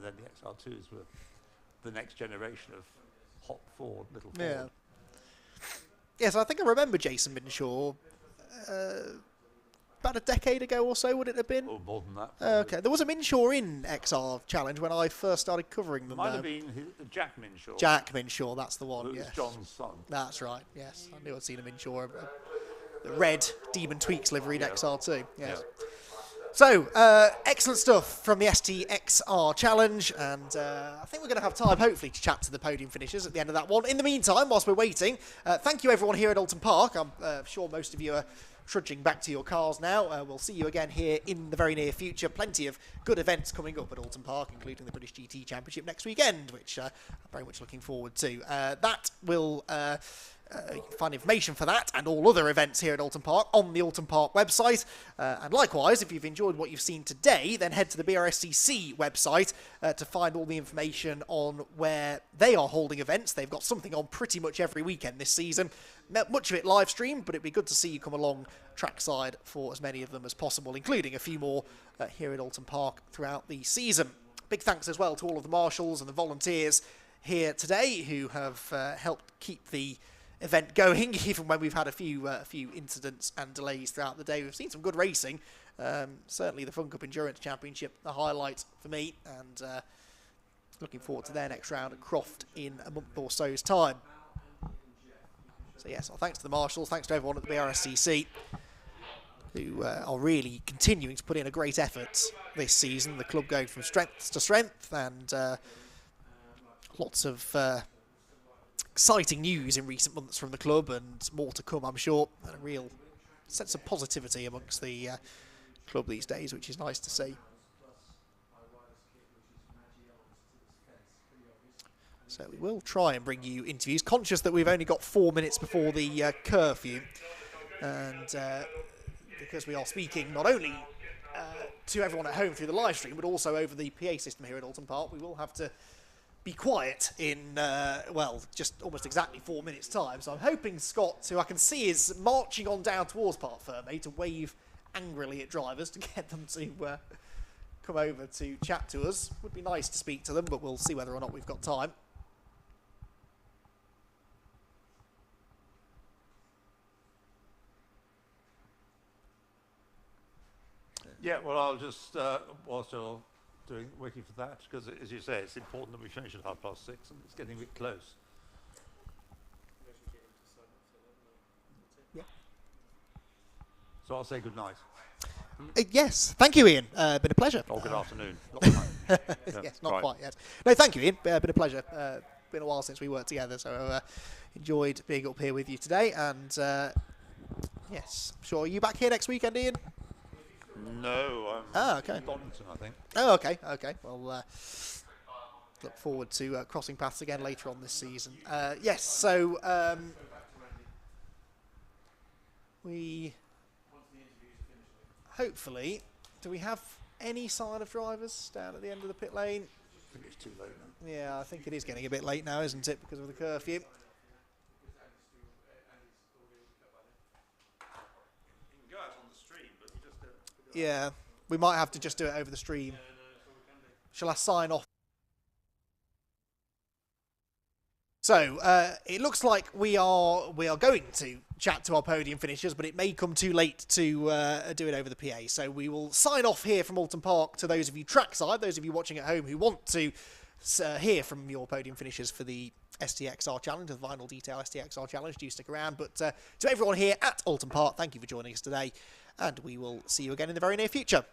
Then the XR2s were the next generation of hot Ford, little Ford. Yeah. Yes, I think I remember Jason Minshaw about a decade ago or so, would it have been? Or more than that. Okay, there was a Minshaw in XR Challenge when I first started covering them. Might have been Jack Minshaw. Jack Minshaw, that's the one. Who was yes. John's son. That's right. Yes, I knew I'd seen a Minshaw. The red Demon Tweaks liveried XR2. Yes. Yeah. So, excellent stuff from the STXR Challenge, and I think we're going to have time, hopefully, to chat to the podium finishers at the end of that one. In the meantime, whilst we're waiting, thank you everyone here at Oulton Park. I'm sure most of you are trudging back to your cars now. We'll see you again here in the very near future. Plenty of good events coming up at Oulton Park, including the British GT Championship next weekend, which I'm very much looking forward to. That will You can find information for that and all other events here at Oulton Park on the Oulton Park website. And likewise, if you've enjoyed what you've seen today, then head to the Brscc website to find all the information on where they are holding events. They've got something on pretty much every weekend this season. Much of it live streamed, but it'd be good to see you come along trackside for as many of them as possible, including a few more here at Oulton Park throughout the season. Big thanks as well to all of the marshals and the volunteers here today who have helped keep the event going, even when we've had a few incidents and delays throughout the day. We've seen some good racing. Certainly the Fun Cup Endurance Championship, the highlight for me, and looking forward to their next round at Croft in a month or so's time. So yes, well, thanks to the marshals, thanks to everyone at the Brscc, who are really continuing to put in a great effort this season. The club going from strength to strength, and lots of exciting news in recent months from the club, and more to come, I'm sure. And a real sense of positivity amongst the club these days, which is nice to see. So we will try and bring you interviews, conscious that we've only got 4 minutes before the curfew, and because we are speaking not only to everyone at home through the live stream, but also over the PA system here at Oulton Park, we will have to be quiet in, well, just almost exactly 4 minutes' time. So I'm hoping Scott, who I can see is marching on down towards Park Ferme, to wave angrily at drivers to get them to come over to chat to us. Would be nice to speak to them, but we'll see whether or not we've got time. Yeah, well, I'll just, whilst you're waiting for that, because as you say, it's important that we finish at 6:30, and it's getting a bit close. Yeah. So I'll say good night. Yes, thank you, Ian. Been a pleasure. Oh, good afternoon. Yes, not quite yet. No, thank you, Ian. Been a pleasure. Been a while since we worked together, so enjoyed being up here with you today. And yes, sure. Are you back here next weekend, Ian? No, I'm okay. in Donington, I think. Oh, okay, okay. Well, look forward to crossing paths again later on this season. Yes, so we hopefully, do we have any sign of drivers down at the end of the pit lane? I think it's too late now. Yeah, I think it is getting a bit late now, isn't it, because of the curfew? Yeah, we might have to just do it over the stream. Shall I sign off? So, it looks like we are going to chat to our podium finishers, but it may come too late to do it over the PA. So we will sign off here from Oulton Park to those of you trackside, those of you watching at home who want to hear from your podium finishers for the Stxr Challenge, the Vinyl Detail Stxr Challenge. Do stick around. But to everyone here at Oulton Park, thank you for joining us today, and we will see you again in the very near future.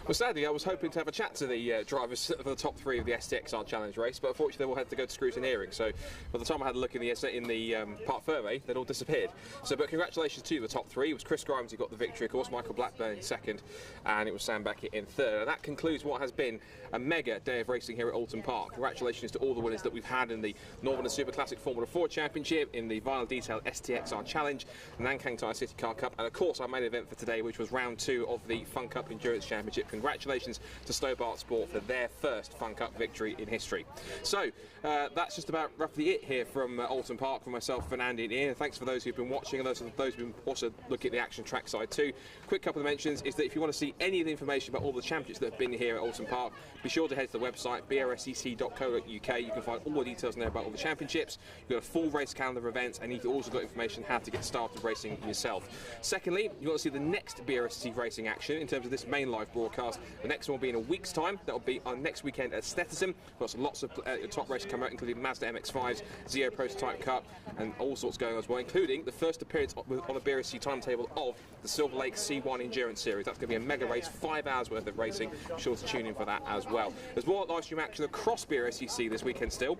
Well, sadly, I was hoping to have a chat to the drivers for the top 3 of the Stxr Challenge race, but unfortunately they all had to go to scrutineering. So by the time I had a look in the Parc Fermé, they'd all disappeared. So, but congratulations to the top 3. It was Chris Grimes who got the victory, of course, Michael Blackburn in second, and it was Sam Beckett in third. And that concludes what has been a mega day of racing here at Oulton Park. Congratulations to all the winners that we've had in the Northern and Super Classic Formula 4 Championship, in the Vinyl Detail Stxr Challenge, the Nankang Tyre CityCar Cup, and of course our main event for today, which was round 2 of the Fun Cup Endurance Championship. Congratulations to Stobart Sport for their first Fun Cup victory in history. So that's just about roughly it here from Oulton Park, for myself and Andy and Ian. Thanks for those who've been watching and those who've been also looking at the action track side too. Quick couple of mentions is that if you want to see any of the information about all the championships that have been here at Oulton Park, be sure to head to the website brscc.co.uk. You can find all the details in there about all the championships. You've got a full race calendar of events, and you've also got information how to get started racing yourself. Secondly, you want to see the next BRSC racing action in terms of this main live broadcast. The next one will be in a week's time. That will be on next weekend at Stxr. We've got lots of top races coming out, including Mazda MX-5s, Zio Prototype Cup, and all sorts going on as well, including the first appearance on the BRSC timetable of the Silver Lake C1 Endurance Series. That's going to be a mega race, 5 hours worth of racing. Be sure to tune in for that as well. There's more live stream action across BRSCC this weekend still.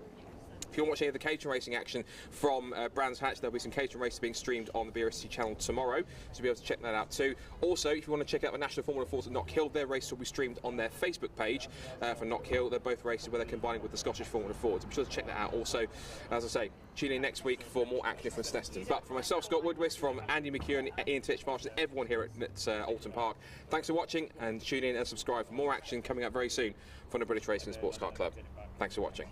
If you want to watch any of the catering racing action from Brands Hatch, there'll be some catering races being streamed on the BRSC channel tomorrow, so you'll be able to check that out too. Also, if you want to check out the National Formula 4 at Knock Hill, their race will be streamed on their Facebook page for Knock Hill. They're both races where they're combining with the Scottish Formula 4, so be sure to check that out. Also, as I say, tune in next week for more action from Steston. But for myself, Scott Woodwist, from Andy McEwen, Ian Titchmarsh, and everyone here at Oulton Park, thanks for watching, and tune in and subscribe for more action coming up very soon from the British Racing and Sports Car Club. Thanks for watching.